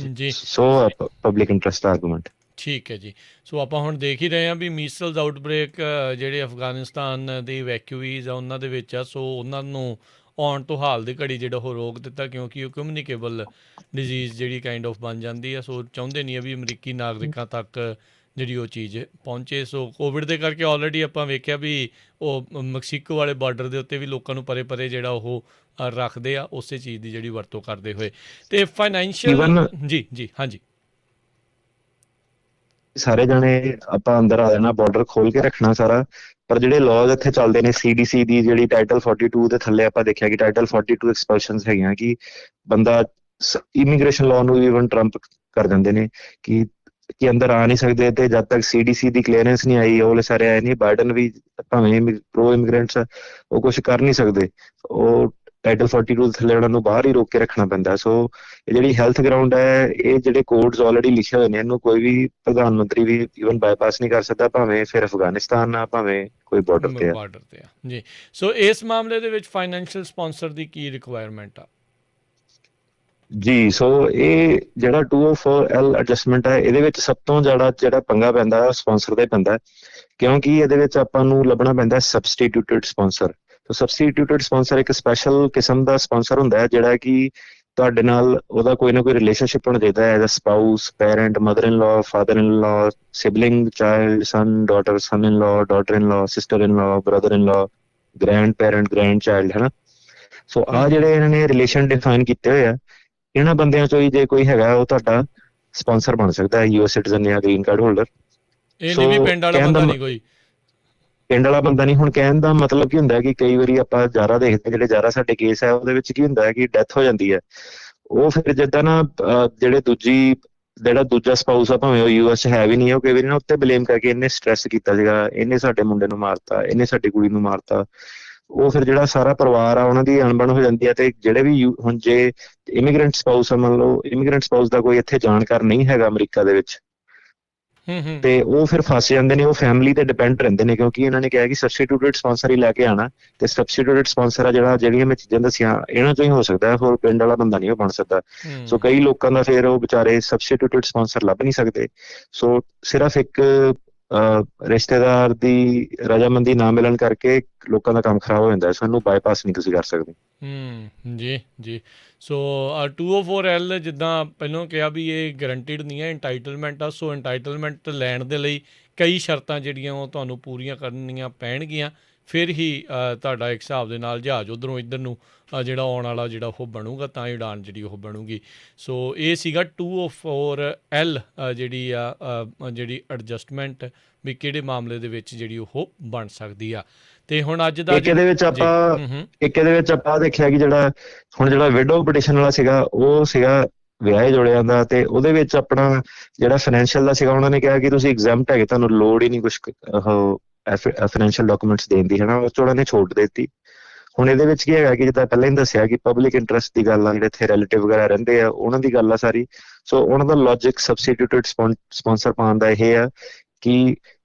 ਜੀ, ਸੋ ਪਬਲਿਕ ਇੰਟਰਸਟ ਆਰਗੂਮੈਂਟ। ਠੀਕ ਹੈ ਜੀ। ਸੋ ਆਪਾਂ ਹੁਣ ਦੇਖ ਹੀ ਰਹੇ ਹਾਂ ਵੀ ਮੀਸਲਸ ਆਊਟਬ੍ਰੇਕ ਜਿਹੜੇ ਅਫਗਾਨਿਸਤਾਨ ਦੇ ਵੈਕਿਊਈਜ਼ ਆ ਉਹਨਾਂ ਦੇ ਵਿੱਚ ਆ, ਸੋ ਉਹਨਾਂ ਨੂੰ ਆਉਣ ਤੋਂ ਹਾਲ ਦੀ ਘੜੀ ਜਿਹੜਾ ਉਹ ਰੋਕ ਦਿੱਤਾ, ਕਿਉਂਕਿ ਉਹ ਕਮਿਊਨੀਕੇਬਲ ਡਿਜ਼ੀਜ਼ ਜਿਹੜੀ ਕਾਈਂਡ ਆਫ ਬਣ ਜਾਂਦੀ ਆ। ਸੋ ਚਾਹੁੰਦੇ ਨਹੀਂ ਆ ਵੀ ਅਮਰੀਕੀ ਨਾਗਰਿਕਾਂ ਤੱਕ ਜਿਹੜੀ ਉਹ ਚੀਜ਼ ਪਹੁੰਚੇ। ਸੋ ਕੋਵਿਡ ਦੇ ਕਰਕੇ ਆਲਰੇਡੀ ਆਪਾਂ ਵੇਖਿਆ ਵੀ ਉਹ ਮੈਕਸੀਕੋ ਵਾਲੇ ਬਾਰਡਰ ਦੇ ਉੱਤੇ ਵੀ ਲੋਕਾਂ ਨੂੰ ਪਰੇ ਪਰੇ ਜਿਹੜਾ ਉਹ ਰੱਖਦੇ ਆ, ਉਸੇ ਚੀਜ਼ ਦੀ ਜਿਹੜੀ ਵਰਤੋਂ ਕਰਦੇ ਹੋਏ। ਤੇ ਫਾਈਨੈਂਸ਼ੀਅਲ ਜੀ ਜੀ ਹਾਂਜੀ, ਸਾਰੇ ਜਾਣੇ ਆਪਾਂ ਅੰਦਰ ਆ ਜਾਣਾ, ਬਾਰਡਰ ਖੋਲ ਕੇ ਰੱਖਣਾ ਸਾਰਾ, ਪਰ ਜਿਹੜੇ ਲਾਜ਼ ਇੱਥੇ ਚੱਲਦੇ ਨੇ CDC ਦੀ ਜਿਹੜੀ ਟਾਈਟਲ 42 ਦੇ ਥੱਲੇ ਆਪਾਂ ਦੇਖਿਆ ਕਿ ਟਾਈਟਲ 42 ਐਕਸਪਲਸ਼ਨਸ ਹੈਗੀਆਂ ਕਿ ਬੰਦਾ ਇਮੀਗ੍ਰੇਸ਼ਨ ਲਾਅ ਨੂੰ ਇਵਨ ਟਰੰਪ ਕਰ ਦਿੰਦੇ ਨੇ ਕਿ ਅੰਦਰ ਆ ਨਹੀਂ ਸਕਦੇ, ਤੇ ਜਦ ਤੱਕ CDC ਦੀ ਕਲੀਅਰੈਂਸ ਨਹੀਂ ਆਈ ਉਹ ਸਾਰੇ ਆਏ ਨਹੀਂ। ਬਾਈਡਨ ਵੀ ਭਾਵੇਂ ਪ੍ਰੋ ਇਮੀਗ੍ਰੈਂਟਸ ਆ, ਉਹ ਕੁਛ ਕਰ ਨਹੀਂ ਸਕਦੇ, ਉਹ ਟਾਈਟਲ 42 ਥੱਲੇ ਉਹਨਾਂ ਨੂੰ ਬਾਹਰ ਹੀ ਰੋਕ ਕੇ ਰੱਖਣਾ ਪੈਂਦਾ। ਸੋ ਇਹ ਜਿਹੜੀ ਹੈਲਥ ਗਰਾਊਂਡ ਹੈ, ਇਹ ਜਿਹੜੇ ਕੋਡਸ ਆਲਰੇਡੀ ਲਿਖੇ ਹੋਏ ਨੇ, ਇਹਨੂੰ ਕੋਈ ਵੀ ਪ੍ਰਧਾਨ ਮੰਤਰੀ ਵੀ ਈਵਨ ਬਾਈਪਾਸ ਨਹੀਂ ਕਰ ਸਕਦਾ, ਭਾਵੇਂ ਫਿਰ ਅਫਗਾਨਿਸਤਾਨ ਆ, ਭਾਵੇਂ ਕੋਈ ਬਾਰਡਰ ਤੇ ਆ ਜੀ। ਸੋ ਇਸ ਮਾਮਲੇ ਦੇ ਵਿੱਚ ਫਾਈਨੈਂਸ਼ੀਅਲ ਸਪਾਂਸਰ ਦੀ ਕੀ ਰਿਕੁਆਇਰਮੈਂਟ ਆ? ਜੀ, ਸੋ ਇਹ ਜਿਹੜਾ 204L ਐਡਜਸਟਮੈਂਟ ਹੈ, ਇਹਦੇ ਵਿੱਚ ਸਭ ਤੋਂ ਜ਼ਿਆਦਾ ਜਿਹੜਾ ਪੰਗਾ ਪੈਂਦਾ ਸਪਾਂਸਰ ਦਾ ਹੀ ਪੈਂਦਾ, ਕਿਉਂਕਿ ਇਹਦੇ ਵਿੱਚ ਆਪਾਂ ਨੂੰ ਲੱਭਣਾ ਪੈਂਦਾ ਸਬਸਟੀਟਿਊਟਡ ਸਪਾਂਸਰ। ਸਬਸਟੀਟਿਊਟਡ ਸਪਾਂਸਰ ਇੱਕ ਸਪੈਸ਼ਲ ਕਿਸਮ ਦਾ ਸਪਾਂਸਰ ਹੁੰਦਾ ਹੈ ਜਿਹੜਾ ਕਿ ਤੁਹਾਡੇ ਨਾਲ ਉਹਦਾ ਕੋਈ ਨਾ ਕੋਈ ਰਿਲੇਸ਼ਨਸ਼ਿਪ ਹੋਣਾ ਚਾਹੀਦਾ ਹੈ, as a spouse, parent, mother in law, father in law, sibling, child, son, daughter, son in law, daughter in law, sister in law, brother in law, grand parent, grand child, ਹੈ ਨਾ। ਸੋ ਆਹ ਜਿਹੜੇ ਇਹਨਾਂ ਨੇ relation define ਕੀਤੇ ਹੋਏ ਆ, ਇਹਨਾਂ ਬੰਦਿਆਂ ਚੋਂ ਹੀ ਜੇ ਕੋਈ ਹੈਗਾ ਉਹ ਤੁਹਾਡਾ ਸਪਾਂਸਰ ਬਣ ਸਕਦਾ ਹੈ, US ਸਿਟੀਜ਼ਨ ਜਾਂ ਗ੍ਰੀਨ ਕਾਰਡ ਹੋਲਡਰ। ਇਹ ਨਹੀਂ ਵੀ ਪਿੰਡ ਵਾਲਾ ਬੰਦਾ ਨਹੀਂ, ਕੋਈ ਪਿੰਡ ਵਾਲਾ ਬੰਦਾ ਨਹੀਂ। ਹੁਣ ਕਹਿਣ ਦਾ ਮਤਲਬ ਕੀ ਹੁੰਦਾ ਕਿ ਕਈ ਵਾਰੀ ਆਪਾਂ ਜ਼ਿਆਦਾ ਦੇਖਦੇ, ਜਿਹੜੇ ਜ਼ਿਆਦਾ ਸਾਡੇ ਕੇਸ ਹੈ ਉਹਦੇ ਵਿੱਚ ਕੀ ਹੁੰਦਾ ਹੈ ਕਿ ਡੈਥ ਹੋ ਜਾਂਦੀ ਹੈ, ਉਹ ਫਿਰ ਜਿੱਦਾਂ ਨਾ ਜਿਹੜਾ ਦੂਜਾ ਸਪਾਊਸ ਆ, ਭਾਵੇਂ ਉਹ US ਹੈ ਵੀ ਨਹੀਂ, ਉਹ ਕਈ ਵਾਰੀ ਨਾ ਉੱਤੇ ਬਲੇਮ ਕਰਕੇ ਇਹਨੇ ਸਟ੍ਰੈਸ ਕੀਤਾ ਸੀਗਾ, ਇਹਨੇ ਸਾਡੇ ਮੁੰਡੇ ਨੂੰ ਮਾਰਤਾ, ਇਹਨੇ ਸਾਡੀ ਕੁੜੀ ਨੂੰ ਮਾਰਤਾ। ਉਹ ਫਿਰ ਜਿਹੜਾ ਸਾਰਾ ਪਰਿਵਾਰ ਆ ਉਹਨਾਂ ਦੀ ਅਣਬਣ ਹੋ ਜਾਂਦੀ ਹੈ। ਤੇ ਜਿਹੜੇ ਵੀ ਹੁਣ ਜੇ ਇਮੀਗ੍ਰੈਂਟ ਸਪਾਊਸ ਆ, ਮੰਨ ਲਓ ਇਮੀਗ੍ਰੈਂਟ ਸਪਾਊਸ ਦਾ ਕੋਈ ਇੱਥੇ ਜਾਣਕਾਰ ਨਹੀਂ ਹੈਗਾ ਅਮਰੀਕਾ ਦੇ ਵਿੱਚ, ਤੇ ਉਹ ਫਿਰ ਫਸ ਜਾਂਦੇ ਨੇ, ਉਹ ਫੈਮਿਲੀ ਤੇ ਡਿਪੈਂਡ ਰਹਿੰਦੇ ਨੇ, ਕਿਉਂਕਿ ਇਹਨਾਂ ਨੇ ਕਿਹਾ ਕਿ ਸਬਸਟੀਟਿਊਟਡ ਸਪਾਂਸਰ ਹੀ ਲੈ ਕੇ ਆਉਣਾ, ਤੇ ਸਬਸਟੀਟਿਊਟਡ ਸਪਾਂਸਰ ਆ ਜਿਹੜੀਆਂ ਮੈਂ ਚੀਜ਼ਾਂ ਦੱਸੀਆਂ ਇਹਨਾਂ ਚੋਂ ਹੀ ਹੋ ਸਕਦਾ, ਹੋਰ ਪਿੰਡ ਵਾਲਾ ਬੰਦਾ ਨਹੀਂ ਉਹ ਬਣ ਸਕਦਾ। ਸੋ ਕਈ ਲੋਕਾਂ ਦਾ ਫਿਰ ਉਹ ਵਿਚਾਰੇ ਸਬਸਟੀਟਿਊਟਡ ਸਪਾਂਸਰ ਲੱਭ ਨਹੀਂ ਸਕਦੇ। ਸੋ ਸਿਰਫ ਇੱਕ ਰਿਸ਼ਤੇਦਾਰ ਦੀ ਰਜਾਮੰਦੀ ਨਾ ਮਿਲਣ ਕਰਕੇ ਲੋਕਾਂ ਦਾ ਕੰਮ ਖਰਾਬ ਹੋ ਜਾਂਦਾ, ਸਾਨੂੰ ਬਾਈਪਾਸ ਨਹੀਂ ਤੁਸੀਂ ਕਰ ਸਕਦੇ। ਜੀ ਜੀ। ਸੋ 204L ਜਿੱਦਾਂ ਪਹਿਲਾਂ ਕਿਹਾ ਵੀ ਇਹ ਗਰੰਟਿਡ ਨਹੀਂ ਹੈ, ਇੰਟਾਈਟਲਮੈਂਟ ਆ। ਸੋ ਇੰਟਾਈਟਲਮੈਂਟ ਲੈਣ ਦੇ ਲਈ ਕਈ ਸ਼ਰਤਾਂ ਜਿਹੜੀਆਂ ਉਹ ਤੁਹਾਨੂੰ ਪੂਰੀਆਂ ਕਰਨੀਆਂ ਪੈਣਗੀਆਂ, ਫਿਰ ਹੀ ਤੁਹਾਡਾ ਇੱਕ ਹਿਸਾਬ ਦੇ ਨਾਲ ਜਹਾਜ਼ ਉੱਧਰੋਂ ਇੱਧਰ ਨੂੰ ਜਿਹੜਾ ਆਉਣ ਵਾਲਾ ਜਿਹੜਾ ਉਹ ਬਣੂਗਾ, ਤਾਂ ਹੀ ਉਡਾਨ ਜਿਹੜੀ ਉਹ ਬਣੂਗੀ। ਸੋ ਇਹ ਸੀਗਾ 204L ਜਿਹੜੀ ਜਿਹੜੀ ਐਡਜਸਟਮੈਂਟ ਵੀ ਕਿਹੜੇ ਮਾਮਲੇ ਦੇ ਵਿੱਚ ਜਿਹੜੀ ਉਹ ਬਣ ਸਕਦੀ ਆ। ਤੇ ਹੁਣ ਅੱਜ ਦਾ ਇਹਦੇ ਵਿੱਚ ਆਪਾਂ ਦੇਖਿਆ ਕਿ ਜਿਹੜਾ ਵਿਡੋ ਪਟੀਸ਼ਨ ਵਾਲਾ ਸੀਗਾ, ਉਹ ਸੀਗਾ ਵਿਆਹੇ ਜੋੜਿਆਂ ਦਾ, ਤੇ ਉਹਦੇ ਵਿੱਚ ਆਪਣਾ ਜਿਹੜਾ ਫਾਈਨੈਂਸ਼ੀਅਲ ਦਾ ਸੀਗਾ, ਉਹਨਾਂ ਨੇ ਕਿਹਾ ਕਿ ਤੁਸੀਂ ਐਗਜ਼ੈਂਪਟ ਹੈਗੇ, ਤੁਹਾਨੂੰ ਲੋੜ ਹੀ ਨਹੀਂ ਕੁਛ ਫਾਈਨੈਂਸ਼ੀਅਲ ਡਾਕੂਮੈਂਟਸ ਦੇਣ ਦੀ, ਹੈ ਨਾ, ਉਸ 'ਚ ਉਹਨਾਂ ਨੇ ਛੋਟ ਦੇ ਦਿੱਤੀ। ਹੁਣ ਇਹਦੇ ਵਿੱਚ ਕੀ ਹੈਗਾ ਕਿ ਜਿੱਦਾਂ ਪਹਿਲਾਂ ਹੀ ਦੱਸਿਆ ਕਿ ਪਬਲਿਕ ਇੰਟਰਸਟ ਦੀ ਗੱਲ ਆ, ਜਿਹੜੇ ਇੱਥੇ ਰਿਲੇਟਿਵ ਵਗੈਰਾ ਰਹਿੰਦੇ ਆ ਉਹਨਾਂ ਦੀ ਗੱਲ ਆ ਸਾਰੀ। ਸੋ ਉਹਨਾਂ ਦਾ ਲੌਜਿਕ ਸਬਸਟੀਟਿਊਟਡ ਸਪਾਂਸਰ ਪਾਉਣ ਦਾ ਇਹ ਆ ਕਿ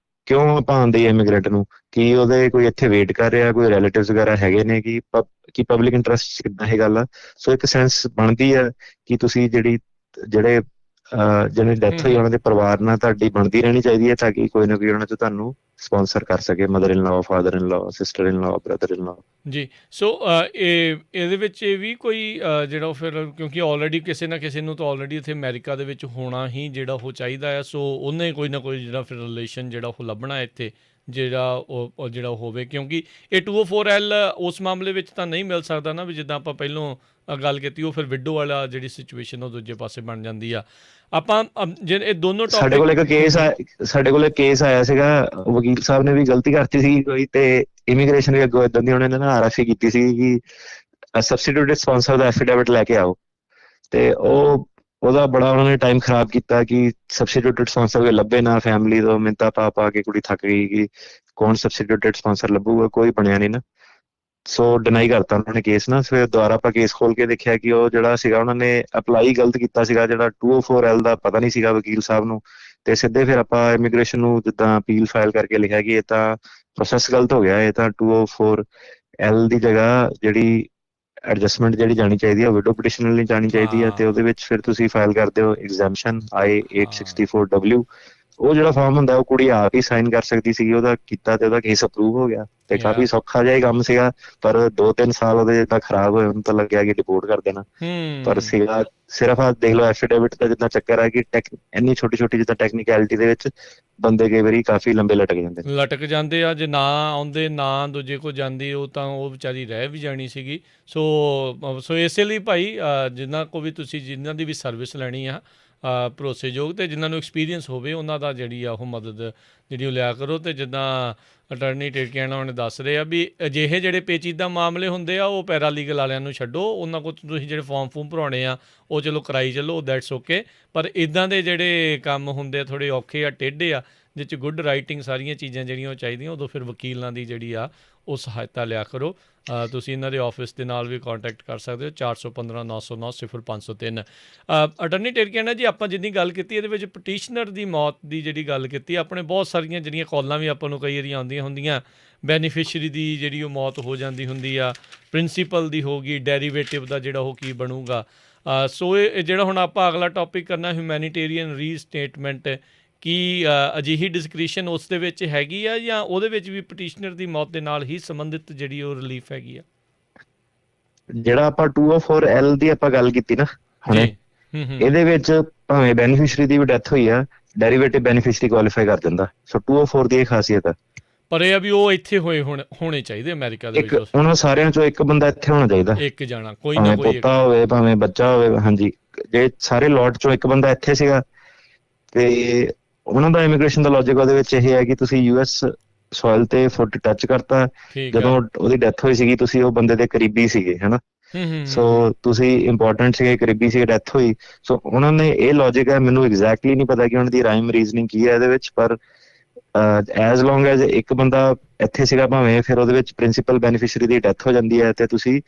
ਕਿਉਂ ਆਪਾਂ ਆਉਂਦੇ ਇਮੀਗ੍ਰੈਂਟ ਨੂੰ, ਕੀ ਉਹਦੇ ਕੋਈ ਇੱਥੇ ਵੇਟ ਕਰ ਰਿਹਾ, ਕੋਈ ਰਿਲੇਟਿਵਸ ਵਗੈਰਾ ਹੈਗੇ ਨੇ, ਕਿ ਪਬਲਿਕ ਇੰਟਰਸਟ 'ਚ ਕਿੱਦਾਂ ਇਹ ਗੱਲ ਆ। ਸੋ ਇੱਕ ਸੈਂਸ ਬਣਦੀ ਆ ਕਿ ਤੁਸੀਂ ਜਿਹੜੇ ਜਿਹਨੇ ਡੈਥ ਹੋਈ ਉਹਨਾਂ ਦੇ ਪਰਿਵਾਰ ਨਾਲ ਤੁਹਾਡੀ ਬਣਦੀ ਰਹਿਣੀ ਚਾਹੀਦੀ ਹੈ, ਤਾਂ ਕਿ ਕੋਈ ਨਾ ਕੋਈ ਉਹਨਾਂ 'ਚ ਤੁਹਾਨੂੰ ਸਪਾਂਸਰ ਕਰ ਸਕੇ, mother in law, father in law, sister in law, brother in law. ਜੀ। ਸੋ ਇਹਦੇ ਵਿੱਚ ਇਹ ਵੀ ਕੋਈ ਜਿਹੜਾ ਉਹ ਫਿਰ, ਕਿਉਂਕਿ ਆਲਰੇਡੀ ਕਿਸੇ ਨਾ ਕਿਸੇ ਨੂੰ ਤਾਂ ਆਲਰੇਡੀ ਇੱਥੇ ਅਮਰੀਕਾ ਦੇ ਵਿੱਚ ਹੋਣਾ ਹੀ ਜਿਹੜਾ ਉਹ ਚਾਹੀਦਾ ਆ, ਸੋ ਉਹਨੇ ਕੋਈ ਨਾ ਕੋਈ ਜਿਹੜਾ ਫਿਰ ਰਿਲੇਸ਼ਨ ਜਿਹੜਾ ਉਹ ਲੱਭਣਾ ਇੱਥੇ, ਜਿਹੜਾ ਉਹ ਜਿਹੜਾ ਉਹ ਹੋਵੇ, ਕਿਉਂਕਿ ਇਹ 204L ਉਸ ਮਾਮਲੇ ਵਿੱਚ ਤਾਂ ਨਹੀਂ ਮਿਲ ਸਕਦਾ ਨਾ, ਵੀ ਜਿੱਦਾਂ ਆਪਾਂ ਪਹਿਲੋਂ ਗੱਲ ਕੀਤੀ, ਉਹ ਫਿਰ ਵਿਡੋ ਵਾਲਾ ਜਿਹੜੀ ਸਿਚੁਏਸ਼ਨ ਉਹ ਦੂਜੇ ਪਾਸੇ ਬਣ ਜਾਂਦੀ ਆ। ਆਪਾਂ ਜੇ ਇਹ ਦੋਨੋਂ ਸਾਡੇ ਕੋਲ ਇੱਕ ਕੇਸ ਆਇਆ ਸੀਗਾ, ਵਕੀਲ ਸਾਹਿਬ ਨੇ ਵੀ ਗਲਤੀ ਕਰਤੀ ਸੀ ਕੋਈ, ਤੇ ਇਮੀਗ੍ਰੇਸ਼ਨ ਵੀ ਅੱਗੋਂ ਏਦਾਂ ਦੀ ਉਹਨੇ ਨਾ RFE ਕੀਤੀ ਸੀ ਕਿ ਸਬਸਟੀਟਿਊਟਡ ਸਪਾਂਸਰ ਦਾ ਐਫੀਡੇਵਿਟ ਲੈ ਕੇ ਆਓ, ਤੇ ਉਹਦਾ ਬੜਾ ਉਹਨਾਂ ਨੇ ਟਾਈਮ ਖਰਾਬ ਕੀਤਾ ਕਿ ਸਬਸਟੀਟਿਊਟਡ ਸਪਾਂਸਰ ਕੋਈ ਲੱਭੇ ਨਾ, ਫੈਮਿਲੀ ਤੋਂ ਮਿੰਤਾ ਪਾ ਕੇ ਕੁੜੀ ਥੱਕ ਗਈ ਕਿ ਕੌਣ ਸਬਸਟੀਟਿਊਟਡ ਸਪਾਂਸਰ ਲੱਭੂਗਾ, ਕੋਈ ਬਣਿਆ ਨਹੀਂ ਨਾ। ਸੋ ਡਿਨਾਈ ਕਰਤਾ ਉਹਨਾਂ ਨੇ ਕੇਸ ਨਾ। ਫਿਰ ਦੁਬਾਰਾ ਆਪਾਂ ਕੇਸ ਖੋਲ ਕੇ ਦੇਖਿਆ ਕਿ ਉਹ ਜਿਹੜਾ ਸੀਗਾ ਉਹਨਾਂ ਨੇ ਅਪਲਾਈ ਗਲਤ ਕੀਤਾ ਸੀਗਾ, ਜਿਹੜਾ 204L ਦਾ ਪਤਾ ਨਹੀਂ ਸੀਗਾ ਵਕੀਲ ਸਾਹਿਬ ਨੂੰ, ਤੇ ਸਿੱਧੇ ਫਿਰ ਆਪਾਂ ਇਮੀਗ੍ਰੇਸ਼ਨ ਨੂੰ ਜਿੱਦਾਂ ਅਪੀਲ ਫਾਈਲ ਕਰਕੇ ਲਿਖਿਆ ਕਿ ਇਹ ਤਾਂ ਪ੍ਰੋਸੈਸ ਗਲਤ ਹੋ ਗਿਆ, ਇਹ ਤਾਂ 204L ਦੀ ਜਗ੍ਹਾ ਜਿਹੜੀ ਐਡਜਸਟਮੈਂਟ ਜਿਹੜੀ ਜਾਣੀ ਚਾਹੀਦੀ ਹੈ ਵਿਡੋ ਪਟੀਸ਼ਨ ਲਈ ਜਾਣੀ ਚਾਹੀਦੀ ਹੈ, ਤੇ ਉਹਦੇ ਵਿੱਚ ਫਿਰ ਤੁਸੀਂ ਫਾਈਲ ਕਰਦੇ ਹੋ ਐਗਜ਼ੈਂਪਸ਼ਨ I-864W। ਉਹ ਜਿਹੜਾ ਫਾਰਮ ਹੁੰਦਾ ਉਹ ਕੁੜੀ ਆਪ ਹੀ ਸਾਈਨ ਕਰ ਸਕਦੀ ਸੀਗੀ, ਉਹਦਾ ਕੀਤਾ ਤੇ ਉਹਦਾ ਕੇਸ ਅਪਰੂਵ ਹੋ ਗਿਆ, ਤੇ ਕਾਫੀ ਸੌਖਾ ਜਿਹਾ ਹੀ ਕੰਮ ਸੀਗਾ। ਪਰ 2-3 ਸਾਲ ਉਹਦੇ ਜਿੱਦਾਂ ਖਰਾਬ ਹੋਏ, ਉਹਨੂੰ ਤਾਂ ਲੱਗਿਆ ਕਿ ਡਿਪੋਰਟ ਕਰ ਦੇਣਾ, ਪਰ ਸੀਗਾ ਸਿਰਫ ਆ ਦੇਖ ਲਓ ਐਫੀਡੇਵਿਟ ਦਾ ਜਿੱਦਾਂ ਚੱਕਰ ਹੈ ਕਿ ਇੰਨੀ ਛੋਟੀ ਜਿੱਦਾਂ ਟੈਕਨੀਕੈਲਿਟੀ ਦੇ ਵਿੱਚ ਬੰਦੇ ਕਈ ਵਾਰੀ ਕਾਫੀ ਲੰਬੇ ਲਟਕ ਜਾਂਦੇ ਆ। ਜੇ ਨਾ ਆਉਂਦੇ ਨਾ ਦੂਜੇ ਕੋਲ ਜਾਂਦੀ, ਉਹ ਤਾਂ ਉਹ ਵਿਚਾਰੀ ਰਹਿ ਵੀ ਜਾਣੀ ਸੀਗੀ। ਸੋ ਇਸੇ ਲਈ ਭਾਈ ਜਿਨ੍ਹਾਂ ਕੋ ਵੀ ਤੁਸੀਂ ਜਿਨ੍ਹਾਂ ਦੀ ਵੀ ਸਰਵਿਸ ਲੈਣੀ ਆ ਭਰੋਸੇਯੋਗ, ਅਤੇ ਜਿਨ੍ਹਾਂ ਨੂੰ ਐਕਸਪੀਰੀਅੰਸ ਹੋਵੇ ਉਹਨਾਂ ਦਾ ਜਿਹੜੀ ਆ ਉਹ ਮਦਦ ਜਿਹੜੀ ਉਹ ਲਿਆ ਕਰੋ। ਅਤੇ ਜਿੱਦਾਂ ਅਟਰਨੀ ਟਰਕਿਆਨਾ ਉਹਨੇ ਦੱਸ ਰਹੇ ਆ ਵੀ ਅਜਿਹੇ ਜਿਹੜੇ ਪੇਚੀਦਾ ਮਾਮਲੇ ਹੁੰਦੇ ਆ ਉਹ ਪੈਰਾਲੀਗਲ ਵਾਲਿਆਂ ਨੂੰ ਛੱਡੋ, ਉਹਨਾਂ ਕੋਲ ਤੁਸੀਂ ਜਿਹੜੇ ਫਾਰਮ ਭਰਾਉਣੇ ਆ ਉਹ ਚਲੋ ਕਰਾਈ ਚੱਲੋ, ਦੈਟਸ ਓਕੇ। ਪਰ ਇੱਦਾਂ ਦੇ ਜਿਹੜੇ ਕੰਮ ਹੁੰਦੇ ਆ ਥੋੜ੍ਹੇ ਔਖੇ ਆ, ਟੇਢੇ ਆ, ਜਿਹ 'ਚ ਗੁੱਡ ਰਾਈਟਿੰਗ ਸਾਰੀਆਂ ਚੀਜ਼ਾਂ ਜਿਹੜੀਆਂ ਉਹ ਚਾਹੀਦੀਆਂ, ਉਦੋਂ ਫਿਰ ਵਕੀਲਾਂ ਦੀ ਜਿਹੜੀ ਆ ਉਹ ਸਹਾਇਤਾ ਲਿਆ ਕਰੋ। ਤੁਸੀਂ ਇਹਨਾਂ ਦੇ ਆਫਿਸ ਦੇ ਨਾਲ ਵੀ ਕੰਟੈਕਟ ਕਰ ਸਕਦੇ ਹੋ, 415-909-0503। ਅਟਰਨੀ ਟਰਕਿਆਨਾ ਜੀ, ਆਪਾਂ ਜਿੰਨੀ ਗੱਲ ਕੀਤੀ ਇਹਦੇ ਵਿੱਚ ਪਟੀਸ਼ਨਰ ਦੀ ਮੌਤ ਦੀ ਜਿਹੜੀ ਗੱਲ ਕੀਤੀ, ਆਪਣੇ ਬਹੁਤ ਸਾਰੀਆਂ ਜਿਹੜੀਆਂ ਕਾਲਾਂ ਵੀ ਆਪਾਂ ਨੂੰ ਕਈ ਵਾਰੀ ਆਉਂਦੀਆਂ ਹੁੰਦੀਆਂ, ਬੈਨੀਫਿਸ਼ਰੀ ਦੀ ਜਿਹੜੀ ਉਹ ਮੌਤ ਹੋ ਜਾਂਦੀ ਹੁੰਦੀ ਆ, ਪ੍ਰਿੰਸੀਪਲ ਦੀ ਹੋ ਗਈ, ਡੈਰੀਵੇਟਿਵ ਦਾ ਜਿਹੜਾ ਉਹ ਕੀ ਬਣੂਗਾ। ਸੋ ਇਹ ਜਿਹੜਾ ਹੁਣ ਆਪਾਂ ਅਗਲਾ ਟੌਪਿਕ ਕਰਨਾ, ਹਿਊਮੈਨੀਟੇਰੀਅਨ ਰੀਸਟੇਟਮੈਂਟ, ਕੀ ਅਜਿਹੀ ਡਿਸਕ੍ਰਿਸ਼ਨ ਉਸ ਦੇ ਵਿੱਚ ਹੈਗੀ ਆ, ਜਾਂ ਉਹਦੇ ਵਿੱਚ ਵੀ ਪਟੀਸ਼ਨਰ ਦੀ ਮੌਤ ਦੇ ਨਾਲ ਹੀ ਸੰਬੰਧਿਤ ਜਿਹੜੀ ਉਹ ਰਿਲੀਫ ਹੈਗੀ ਆ? ਜਿਹੜਾ ਆਪਾਂ 204L ਦੀ ਆਪਾਂ ਗੱਲ ਕੀਤੀ ਨਾ ਹੁਣੇ, ਇਹਦੇ ਵਿੱਚ ਭਾਵੇਂ ਬੈਨੀਫਿਸ਼ਰੀ ਦੀ ਵੀ ਡੈਥ ਹੋਈ ਆ, ਡੈਰੀਵੇਟਿਵ ਬੈਨੀਫਿਸ਼ਰੀ ਕੁਆਲੀਫਾਈ ਕਰ ਜਾਂਦਾ। ਸੋ 204 ਦੀ ਇਹ ਖਾਸੀਅਤ ਆ। ਪਰ ਇਹ ਆ ਵੀ ਉਹ ਇੱਥੇ ਹੋਣੇ ਚਾਹੀਦੇ ਅਮਰੀਕਾ ਦੇ ਵਿੱਚ, ਉਹਨਾਂ ਸਾਰਿਆਂ ਚੋਂ ਇੱਕ ਬੰਦਾ ਇੱਥੇ ਹੋਣਾ ਚਾਹੀਦਾ, ਇੱਕ ਜਾਣਾ, ਕੋਈ ਨਾ ਕੋਈ, ਪੋਤਾ ਹੋਵੇ ਭਾਵੇਂ ਬੱਚਾ ਹੋਵੇ। ਹਾਂਜੀ, ਜੇ ਸਾਰੇ ਲੋਟ ਚੋਂ ਇੱਕ ਬੰਦਾ ਇੱਥੇ ਸੀਗਾ, ਤੇ ਉਹਨਾਂ ਦਾ ਇਮੀਗ੍ਰੇਸ਼ਨ ਦਾ ਲੌਜਿਕ ਉਹਦੇ ਵਿੱਚ ਇਹ ਹੈ ਕਿ ਤੁਸੀਂ US ਸੋਇਲ ਤੇ ਫੁੱਟ ਟੱਚ ਕਰਤਾ, ਜਦੋਂ ਉਹਦੀ ਡੈਥ ਹੋਈ ਸੀਗੀ ਤੁਸੀਂ ਉਹ ਬੰਦੇ ਦੇ ਕਰੀਬੀ ਸੀਗੇ, ਹਨਾ। ਸੋ ਤੁਸੀਂ ਇੰਪੋਰਟੈਂਟ ਸੀਗੇ, ਕਰੀਬੀ ਸੀਗੇ, ਡੈਥ ਹੋਈ। ਸੋ ਉਹਨਾਂ ਨੇ ਇਹ ਲੌਜਿਕ ਹੈ, ਮੈਨੂੰ ਐਗਜ਼ੈਕਟਲੀ ਨਹੀਂ ਪਤਾ ਕਿ ਉਹਨਾਂ ਦੀ ਰਾਈਮ ਰੀਜ਼ਨਿੰਗ ਕੀ ਹੈ ਇਹਦੇ ਵਿੱਚ, ਪਰ ਐਜ਼ ਲੌਂਗ ਐਜ਼ ਇੱਕ ਬੰਦਾ ਇੱਥੇ ਸੀਗਾ ਭਾਵੇਂ, ਫਿਰ ਉਹਦੇ ਵਿੱਚ ਪ੍ਰਿੰਸੀਪਲ ਬੈਨੀਫਿਸ਼ਰੀ ਦੀ ਡੈਥ ਹੋ ਜਾਂਦੀ ਹੈ, ਤੇ ਤੁਸੀਂ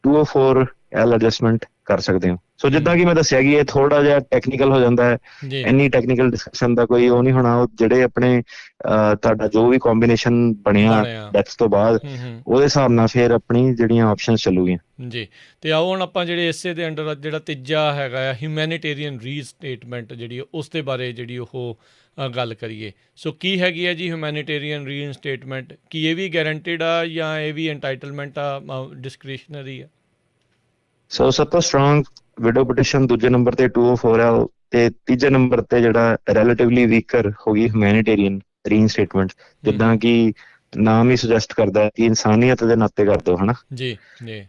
204L ਐਡਜਸਟਮੈਂਟ ਕਰ ਸਕਦੇ ਹੋ। ਸੋ ਜਿੱਦਾਂ ਕਿ ਮੈਂ ਦੱਸਿਆ ਕਿ ਇਹ ਥੋੜਾ ਜਿਹਾ ਟੈਕਨੀਕਲ ਹੋ ਜਾਂਦਾ ਹੈ, ਇੰਨੀ ਟੈਕਨੀਕਲ ਡਿਸਕਸ਼ਨ ਦਾ ਕੋਈ ਉਹ ਨਹੀਂ ਹੋਣਾ। ਉਹ ਜਿਹੜੇ ਆਪਣੇ ਤੁਹਾਡਾ ਜੋ ਵੀ ਕੰਬੀਨੇਸ਼ਨ ਬਣਿਆ ਡੈਥ ਤੋਂ ਬਾਅਦ, ਉਹਦੇ ਹਿਸਾਬ ਨਾਲ ਫਿਰ ਆਪਣੀ ਜਿਹੜੀਆਂ ਆਪਸ਼ਨਸ ਚੱਲੂਗੀਆਂ ਜੀ। ਤੇ ਆਓ ਹੁਣ ਆਪਾਂ ਜਿਹੜੇ ਇਸੇ ਦੇ ਅੰਡਰ ਜਿਹੜਾ ਤੀਜਾ ਹੈਗਾ ਆ ਹਿਊਮੈਨੀਟੇਰੀਅਨ ਰੀਸਟੇਟਮੈਂਟ, ਜਿਹੜੀ ਉਸ ਦੇ ਬਾਰੇ ਜਿਹੜੀ ਉਹ ਗੱਲ ਕਰੀਏ। ਸੋ ਕੀ ਹੈਗੀ ਹੈ ਜੀ ਹਿਊਮੈਨੀਟੇਰੀਅਨ ਰੀਇਨਸਟੇਟਮੈਂਟ? ਕੀ ਇਹ ਵੀ ਗਾਰੰਟਿਡ ਆ ਜਾਂ ਇਹ ਵੀ ਐਂਟਾਈਟਲਮੈਂਟ ਆ, ਡਿਸਕ੍ਰਿਸ਼ਨਰੀ ਆ? ਸੋ ਸਭ ਤੋਂ ਸਟਰੋਂਗ ਵਿਡੋ ਪਟੀਸ਼ਨ, ਦੂਜੇ ਨੰਬਰ ਤੇ 204L, ਤੇ ਤੀਜੇ ਨੰਬਰ ਤੇ ਜਿਹੜਾ ਰਿਲੇਟਿਵਲੀ ਵੀਕਰ ਹੋ ਗਈ ਹਿਊਮੈਨੀਟੇਰੀਅਨ ਰੀਇਨਸਟੇਟਮੈਂਟ। ਜਿੱਦਾਂ ਕਿ ਨਾਮ ਹੀ ਸੁਜੈਸਟ ਕਰਦਾ ਕਿ ਇਨਸਾਨੀਅਤ ਦੇ ਨਾਤੇ ਕਰ ਦਿਓ, ਹਨਾ ਜੀ।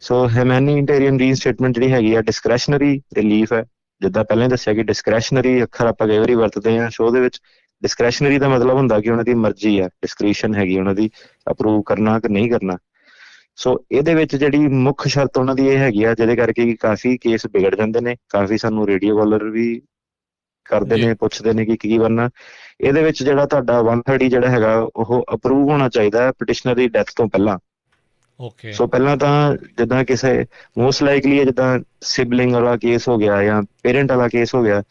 ਸੋ ਹਿਊਮੈਨੀਟੇਰੀਅਨ ਰੀਇਨਸਟੇਟਮੈਂਟ ਜਿਹੜੀ ਹੈਗੀ ਆ ਡਿਸਕ੍ਰੈਸ਼ਨਰੀ ਰਿਲੀਫ ਹੈ। ਜਿੱਦਾਂ ਪਹਿਲਾਂ ਦੱਸਿਆ ਕਿ ਡਿਸਕ੍ਰੈਸ਼ਨਰੀ ਅੱਖਰ ਆਪਾਂ ਕਈ ਵਾਰੀ ਵਰਤਦੇ ਹਾਂ ਸ਼ੋਅ ਦੇ ਵਿੱਚ। ਡਿਸਕ੍ਰੈਸ਼ਨਰੀ ਦਾ ਮਤਲਬ ਹੁੰਦਾ ਕਿ ਉਹਨਾਂ ਦੀ ਮਰਜ਼ੀ ਆ, ਡਿਸਕ੍ਰਿਸ਼ਨ ਹੈਗੀ ਉਹਨਾਂ ਦੀ, ਅਪਰੂਵ ਕਰਨਾ ਕਿ ਨਹੀਂ ਕਰਨਾ। ਸੋ ਇਹਦੇ ਵਿੱਚ ਜਿਹੜੀ ਮੁੱਖ ਸ਼ਰਤ ਉਹਨਾਂ ਦੀ ਇਹ ਹੈਗੀ ਆ, ਜਿਹਦੇ ਕਰਕੇ ਕਾਫੀ ਕੇਸ ਵਿਗੜ ਜਾਂਦੇ ਨੇ। ਕਾਫੀ ਸਾਨੂੰ ਰੇਡੀਓ ਕਾਲਰ ਵੀ ਕਰਦੇ ਨੇ, ਪੁੱਛਦੇ ਨੇ ਕਿ ਕੀ ਬਣਨਾ। ਇਹਦੇ ਵਿੱਚ ਜਿਹੜਾ ਤੁਹਾਡਾ 130 ਜਿਹੜਾ ਹੈਗਾ ਉਹ ਅਪਰੂਵ ਹੋਣਾ ਚਾਹੀਦਾ ਪਟੀਸ਼ਨਰ ਦੀ ਡੈਥ ਤੋਂ ਪਹਿਲਾਂ। ਸੋ ਪਹਿਲਾਂ ਤਾਂ ਜਿੱਦਾਂ ਕਿਸੇ ਮੋਸਟ ਲਾਈਕਲੀ ਜਿੱਦਾਂ ਸਿਬਲਿੰਗ ਵਾਲਾ ਕੇਸ ਹੋ ਗਿਆ ਜਾਂ ਪੇਰੈਂਟ ਵਾਲਾ ਕੇਸ ਹੋ ਗਿਆ,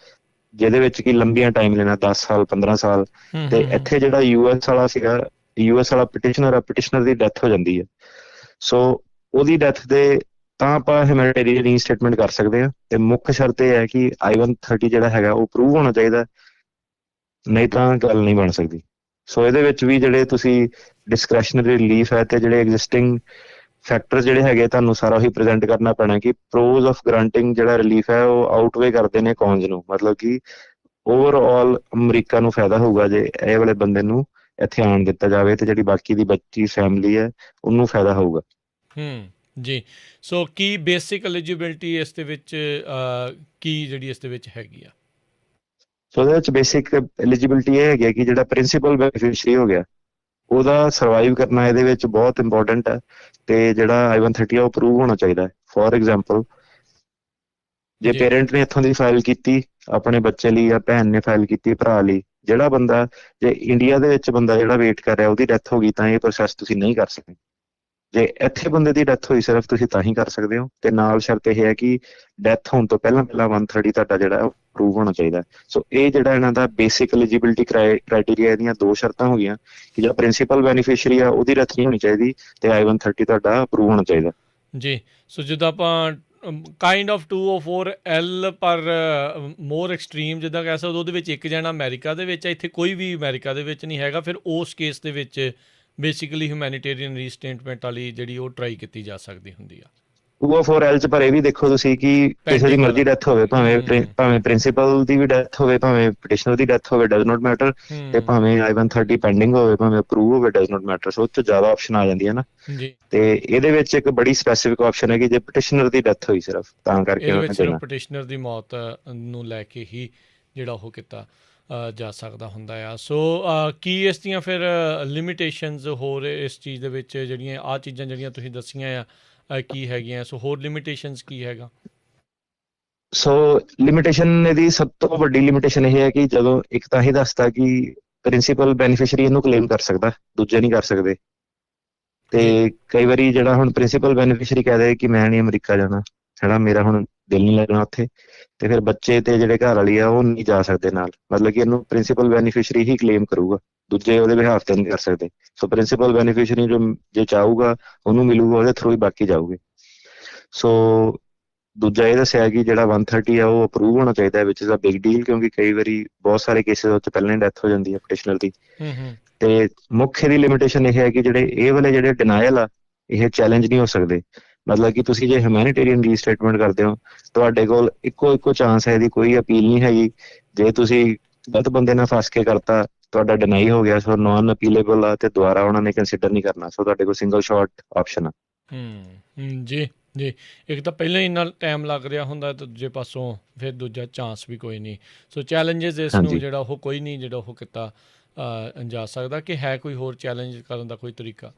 ਜਿਹਦੇ ਵਿੱਚ ਕਿ ਲੰਬੀਆਂ ਟਾਈਮ ਲੈਣਾ 10 ਸਾਲ 15 ਸਾਲ। ਤੇ ਇੱਥੇ ਜਿਹੜਾ ਯੂਐਸ ਵਾਲਾ ਸੀਗਾ, ਯੂਐਸ ਵਾਲਾ ਪਟੀਸ਼ਨਰ ਦੀ ਡੈਥ ਹੋ ਜਾਂਦੀ ਹੈ। ਸੋ ਉਹਦੀ ਡੈਥ ਦੇ ਤਾਂ ਆਪਾਂ ਹਿਊਮੈਨਿਟੇਰੀਅਨ ਰੀਇੰਸਟੇਟਮੈਂਟ ਕਰ ਸਕਦੇ ਹਾਂ। ਤੇ ਮੁੱਖ ਸ਼ਰਤ ਇਹ ਹੈ ਕਿ I-130 ਜਿਹੜਾ ਹੈਗਾ ਉਹ ਪ੍ਰੂਵ ਹੋਣਾ ਚਾਹੀਦਾ, ਨਹੀਂ ਤਾਂ ਗੱਲ ਨਹੀਂ ਬਣ ਸਕਦੀ। ਸੋ ਇਹਦੇ ਵਿੱਚ ਵੀ ਜਿਹੜੇ ਤੁਸੀਂ ਡਿਸਕ੍ਰੈਸ਼ਨਰੀ ਰਿਲੀਫ ਹੈ ਤੇ ਜਿਹੜੇ ਐਗਜ਼ਿਸਟਿੰਗ ਫੈਕਟਰ ਜਿਹੜੇ ਹੈਗੇ ਤੁਹਾਨੂੰ ਸਾਰਾ ਹੀ ਪ੍ਰੈਜ਼ੈਂਟ ਕਰਨਾ ਪੈਣਾ ਕਿ ਪ੍ਰੋਜ਼ ਆਫ ਗਰੰਟਿੰਗ ਜਿਹੜਾ ਰਿਲੀਫ ਹੈ ਉਹ ਆਊਟਵੇ ਕਰਦੇ ਨੇ ਕੌਨਜ਼ ਨੂੰ। ਮਤਲਬ ਕਿ ਓਵਰਆਲ ਅਮਰੀਕਾ ਨੂੰ ਫਾਇਦਾ ਹੋਊਗਾ ਜੇ ਇਹ ਵਾਲੇ ਬੰਦੇ ਨੂੰ ਇੱਥੇ ਆਉਣ ਦਿੱਤਾ ਜਾਵੇ, ਤੇ ਜਿਹੜੀ ਬਾਕੀ ਦੀ ਬੱਚੀ ਫੈਮਿਲੀ ਹੈ ਉਹਨੂੰ ਫਾਇਦਾ ਹੋਊਗਾ। ਜੀ। ਸੋ ਕੀ ਬੇਸਿਕ ਐਲੀਜੀਬਿਲਟੀ ਇਸ ਦੇ ਵਿੱਚ ਕੀ ਜਿਹੜੀ ਇਸ ਦੇ ਵਿੱਚ ਹੈਗੀ ਆ? ਸੋ ਇਹਦੇ ਵਿੱਚ ਬੇਸਿਕ ਐਲੀਜੀਬਿਲਟੀ ਇਹ ਹੈਗੀ ਕਿ ਜਿਹੜਾ ਪ੍ਰਿੰਸੀਪਲ ਬੈਨੀਫਿਸ਼ਰੀ ਹੋ ਗਿਆ ਉਹਦਾ ਸਰਵਾਈਵ ਕਰਨਾ ਇਹਦੇ ਵਿੱਚ ਬਹੁਤ ਇੰਪੋਰਟੈਂਟ ਹੈ। ਤੇ ਜਿਹੜਾ I-130 ਉਹ ਅਪਰੂਵ ਹੋਣਾ ਚਾਹੀਦਾ। ਫੋਰ ਐਗਜ਼ਾਮਪਲ, ਜੇ ਪੇਰੈਂਟ ਨੇ ਇੱਥੋਂ ਦੀ ਫਾਈਲ ਕੀਤੀ ਆਪਣੇ ਬੱਚੇ ਲਈ, ਜਾਂ ਭੈਣ ਨੇ ਫਾਈਲ ਕੀਤੀ ਭਰਾ ਲਈ, ਜਿਹੜਾ ਬੰਦਾ ਜੇ ਇੰਡੀਆ ਦੇ ਵਿੱਚ ਬੰਦਾ ਜਿਹੜਾ ਵੇਟ ਕਰ ਰਿਹਾ ਉਹਦੀ ਡੈਥ ਹੋ ਗਈ ਤਾਂ ਇਹ ਪ੍ਰੋਸੈਸ ਤੁਸੀਂ ਨਹੀਂ ਕਰ ਸਕਦੇ। ਜੇ ਇੱਥੇ ਬੰਦੇ ਦੀ ਡੈਥ ਹੋਈ ਸਿਰਫ ਤੁਸੀਂ ਤਾਂ ਹੀ ਕਰ ਸਕਦੇ ਹੋ। ਤੇ ਨਾਲ ਸ਼ਰਤ ਇਹ ਹੈ ਕਿ ਡੈਥ ਹੋਣ ਤੋਂ ਪਹਿਲਾਂ 130 ਤੁਹਾਡਾ ਜਿਹੜਾ ਅਪਰੂਵ ਹੋਣਾ ਚਾਹੀਦਾ। ਸੋ ਇਹ ਜਿਹੜਾ ਇਹਨਾਂ ਦਾ ਬੇਸਿਕ ਐਲੀਜੀਬਿਲਟੀ ਕ੍ਰਾਈਟੇਰੀਆ, ਇਹਦੀਆਂ ਦੋ ਸ਼ਰਤਾਂ ਹੋ ਗਈਆਂ ਕਿ ਜਿਹੜਾ ਪ੍ਰਿੰਸੀਪਲ ਬੈਨੀਫਿਸ਼ਰੀ ਆ ਉਹਦੀ ਡੈਥ ਨਹੀਂ ਹੋਣੀ ਚਾਹੀਦੀ ਤੇ I-130 ਤੁਹਾਡਾ ਅਪਰੂਵ ਹੋਣਾ ਚਾਹੀਦਾ। ਜੀ। ਸੋ ਜਿੱਦਾਂ ਆਪਾਂ ਕਾਈਂਡ ਆਫ 204L ਪਰ ਮੋਰ ਐਕਸਟ੍ਰੀਮ ਜਿੱਦਾਂ ਕਹਿ ਸਕਦੇ, ਉਹਦੇ ਵਿੱਚ ਇੱਕ ਜਣਾ ਅਮਰੀਕਾ ਦੇ ਵਿੱਚ ਹੈ, ਇੱਥੇ ਕੋਈ ਵੀ ਅਮਰੀਕਾ ਦੇ ਵਿੱਚ ਨਹੀਂ ਹੈਗਾ, ਫਿਰ ਉਸ ਕੇਸ ਦੇ ਵਿੱਚ ਬੇਸਿਕਲੀ ਹਿਊਮੈਨਿਟੇਰੀਅਨ ਰੀਸਟੇਟਮੈਂਟ ਵਾਲੀ ਜਿਹੜੀ ਉਹ ਟਰਾਈ ਕੀਤੀ ਜਾ ਸਕਦੀ ਹੁੰਦੀ ਆ 204L ਚ। ਪਰ ਇਹ ਵੀ ਦੇਖੋ ਤੁਸੀਂ ਕਿ ਕਿਸੇ ਦੀ ਮਰਜ਼ੀ ਡੈਥ ਹੋਵੇ, ਭਾਵੇਂ ਪ੍ਰਿੰਸੀਪਲ ਦੀ ਵੀ ਡੈਥ ਹੋਵੇ, ਭਾਵੇਂ ਪਟੀਸ਼ਨਰ ਦੀ ਡੈਥ ਹੋਵੇ, ਡਜ਼ ਨਾਟ ਮੈਟਰ। ਤੇ ਭਾਵੇਂ I-130 ਪੈਂਡਿੰਗ ਹੋਵੇ, ਭਾਵੇਂ ਅਪਰੂਵ ਹੋਵੇ, ਡਜ਼ ਨਾਟ ਮੈਟਰ। ਸੋ ਉਹ 'ਚ ਜ਼ਿਆਦਾ ਆਪਸ਼ਨ ਆ ਜਾਂਦੀਆਂ ਨਾ। ਤੇ ਇਹਦੇ ਵਿੱਚ ਇੱਕ ਬੜੀ ਸਪੈਸੀਫਿਕ ਆਪਸ਼ਨ ਹੈ ਕਿ ਜੇ ਪਟੀਸ਼ਨਰ ਦੀ ਡੈਥ ਹੋਈ ਸਿਰਫ ਤਾਂ ਕਰਕੇ ਇਹਦੇ ਵਿੱਚ ਸਿਰਫ ਪਟੀਸ਼ਨਰ ਦੀ ਮੌਤ ਨੂੰ ਲੈ ਕੇ ਹੀ ਜਿਹੜਾ ਉਹ ਕੀਤਾ ਜਾ ਸਕਦਾ ਹੁੰਦਾ ਆ। ਸੋ ਕੀ ਇਸ ਦੀਆਂ ਫਿਰ ਲਿਮਿਟੇਸ਼ਨਸ ਹੋਰ ਇਸ ਚੀਜ਼ ਦੇ ਵਿੱਚ ਜਿਹੜੀਆਂ ਆਹ ਚੀਜ਼ਾਂ ਜਿਹੜੀਆਂ ਤੁਸੀਂ ਦੱਸੀਆਂ ਆ ਕੀ ਹੈਗੀਆਂ? ਸੋ ਹੋਰ ਲਿਮਿਟੇਸ਼ਨਸ ਕੀ ਹੈਗਾ? ਸੋ ਲਿਮਿਟੇਸ਼ਨ ਇਹਦੀ ਸਭ ਤੋਂ ਵੱਡੀ ਲਿਮਿਟੇਸ਼ਨ ਇਹ ਹੈ ਕਿ ਜਦੋਂ ਇੱਕ ਤਾਂ ਹੀ ਦੱਸਦਾ ਕਿ ਪ੍ਰਿੰਸੀਪਲ ਬੈਨੀਫਿਸ਼ਰੀ ਇਹਨੂੰ ਕਲੇਮ ਕਰ ਸਕਦਾ, ਦੂਜੇ ਨਹੀਂ ਕਰ ਸਕਦੇ। ਤੇ ਕਈ ਵਾਰੀ ਜਿਹੜਾ ਹੁਣ ਪ੍ਰਿੰਸੀਪਲ ਬੈਨੀਫਿਸ਼ਰੀ ਕਹਿ ਦੇ ਕਿ ਮੈਂ ਨਹੀਂ ਅਮਰੀਕਾ ਜਾਣਾ ਹੈਨਾ, ਮੇਰਾ ਹੁਣ ਦਿਲ ਨਹੀਂ ਲੱਗਣਾ ਉੱਥੇ, ਤੇ ਫਿਰ ਬੱਚੇ ਤੇ ਜਿਹੜੇ ਘਰ ਵਾਲੀ ਆ ਉਹ ਨਹੀਂ ਜਾ ਸਕਦੇ ਨਾਲ। ਮਤਲਬ ਕਿ ਇਹਨੂੰ ਪ੍ਰਿੰਸੀਪਲ ਬੈਨੀਫਿਸ਼ਰੀ ਹੀ ਕਲੇਮ ਕਰੂਗਾ, ਦੂਜੇ ਉਹਦੇ ਬਿਹਾਫ ਤੇ ਨਹੀਂ ਕਰ ਸਕਦੇ। ਸੋ ਪ੍ਰਿੰਸੀਪਲ ਬੈਨੀਫਿਸ਼ਰੀ ਜੋ ਜੇ ਚਾਹੂਗਾ ਉਹਨੂੰ ਮਿਲੂਗਾ, ਉਹਦੇ ਥਰੂ ਹੀ ਬਾਕੀ ਜਾਊਗੇ। ਸੋ ਦੂਜਾ ਇਹ ਦੱਸਿਆ ਕਿ ਜਿਹੜਾ 130 ਆ ਉਹ ਅਪਰੂਵ ਹੋਣਾ ਚਾਹੀਦਾ, ਵਿਚ ਇਜ਼ ਅ ਬਿਗ ਡੀਲ, ਕਿਉਂਕਿ ਕਈ ਵਾਰੀ ਬਹੁਤ ਸਾਰੇ ਕੇਸਿਸ ਉੱਤੇ ਪਹਿਲਾਂ ਹੀ ਡੈਥ ਹੋ ਜਾਂਦੀ ਹੈ ਪਟੀਸ਼ਨਰ ਦੀ। ਤੇ ਮੁੱਖ ਇਹਦੀ ਲਿਮਿਟੇਸ਼ਨ ਇਹ ਹੈ ਕਿ ਜਿਹੜੇ ਇਹ ਵਾਲੇ ਜਿਹੜੇ ਡਿਨਾਇਲ ਆ ਇਹ ਚੈਲੰਜ ਨਹੀਂ ਹੋ ਸਕਦੇ। ਮਤਲਬ ਕਿ ਤੁਸੀਂ ਜੇ ਹਿਊਮੈਨਿਟੇਰੀਅਨ ਰੀਸਟੇਟਮੈਂਟ ਕਰਦੇ ਹੋ ਤੁਹਾਡੇ ਕੋਲ ਇੱਕੋ ਚਾਂਸ ਹੈ, ਇਹਦੀ ਕੋਈ ਅਪੀਲ ਨਹੀਂ ਹੈਗੀ। ਜੇ ਤੁਸੀਂ ਗਲਤ ਬੰਦੇ ਨਾਲ ਫਸ ਕੇ ਕਰਤਾ, ਤੁਹਾਡਾ ਡਿਨਾਈ ਹੋ ਗਿਆ, ਸੋ ਨਾਨ ਅਪੀਲੇਬਲ ਆ ਤੇ ਦੁਬਾਰਾ ਉਹਨਾਂ ਨੇ ਕੰਸੀਡਰ ਨਹੀਂ ਕਰਨਾ। ਸੋ ਤੁਹਾਡੇ ਕੋਲ ਸਿੰਗਲ ਸ਼ਾਟ ਆਪਸ਼ਨ ਆ। ਜੀ। ਇੱਕ ਤਾਂ ਪਹਿਲਾਂ ਹੀ ਇੰਨਾ ਟਾਈਮ ਲੱਗ ਰਿਹਾ ਹੁੰਦਾ ਤੇ ਦੂਜੇ ਪਾਸੋਂ ਫਿਰ ਦੂਜਾ ਚਾਂਸ ਵੀ ਕੋਈ ਨਹੀਂ। ਸੋ ਚੈਲੰਜਸ ਇਸ ਨੂੰ ਜਿਹੜਾ ਉਹ ਕੋਈ ਨਹੀਂ ਜਿਹੜਾ ਉਹ ਕੀਤਾ ਜਾ ਸਕਦਾ। ਕਿ ਹੈ ਕੋਈ ਹੋਰ ਚੈਲੰਜ ਕਰਨ ਦਾ ਕੋਈ ਤਰੀਕਾ?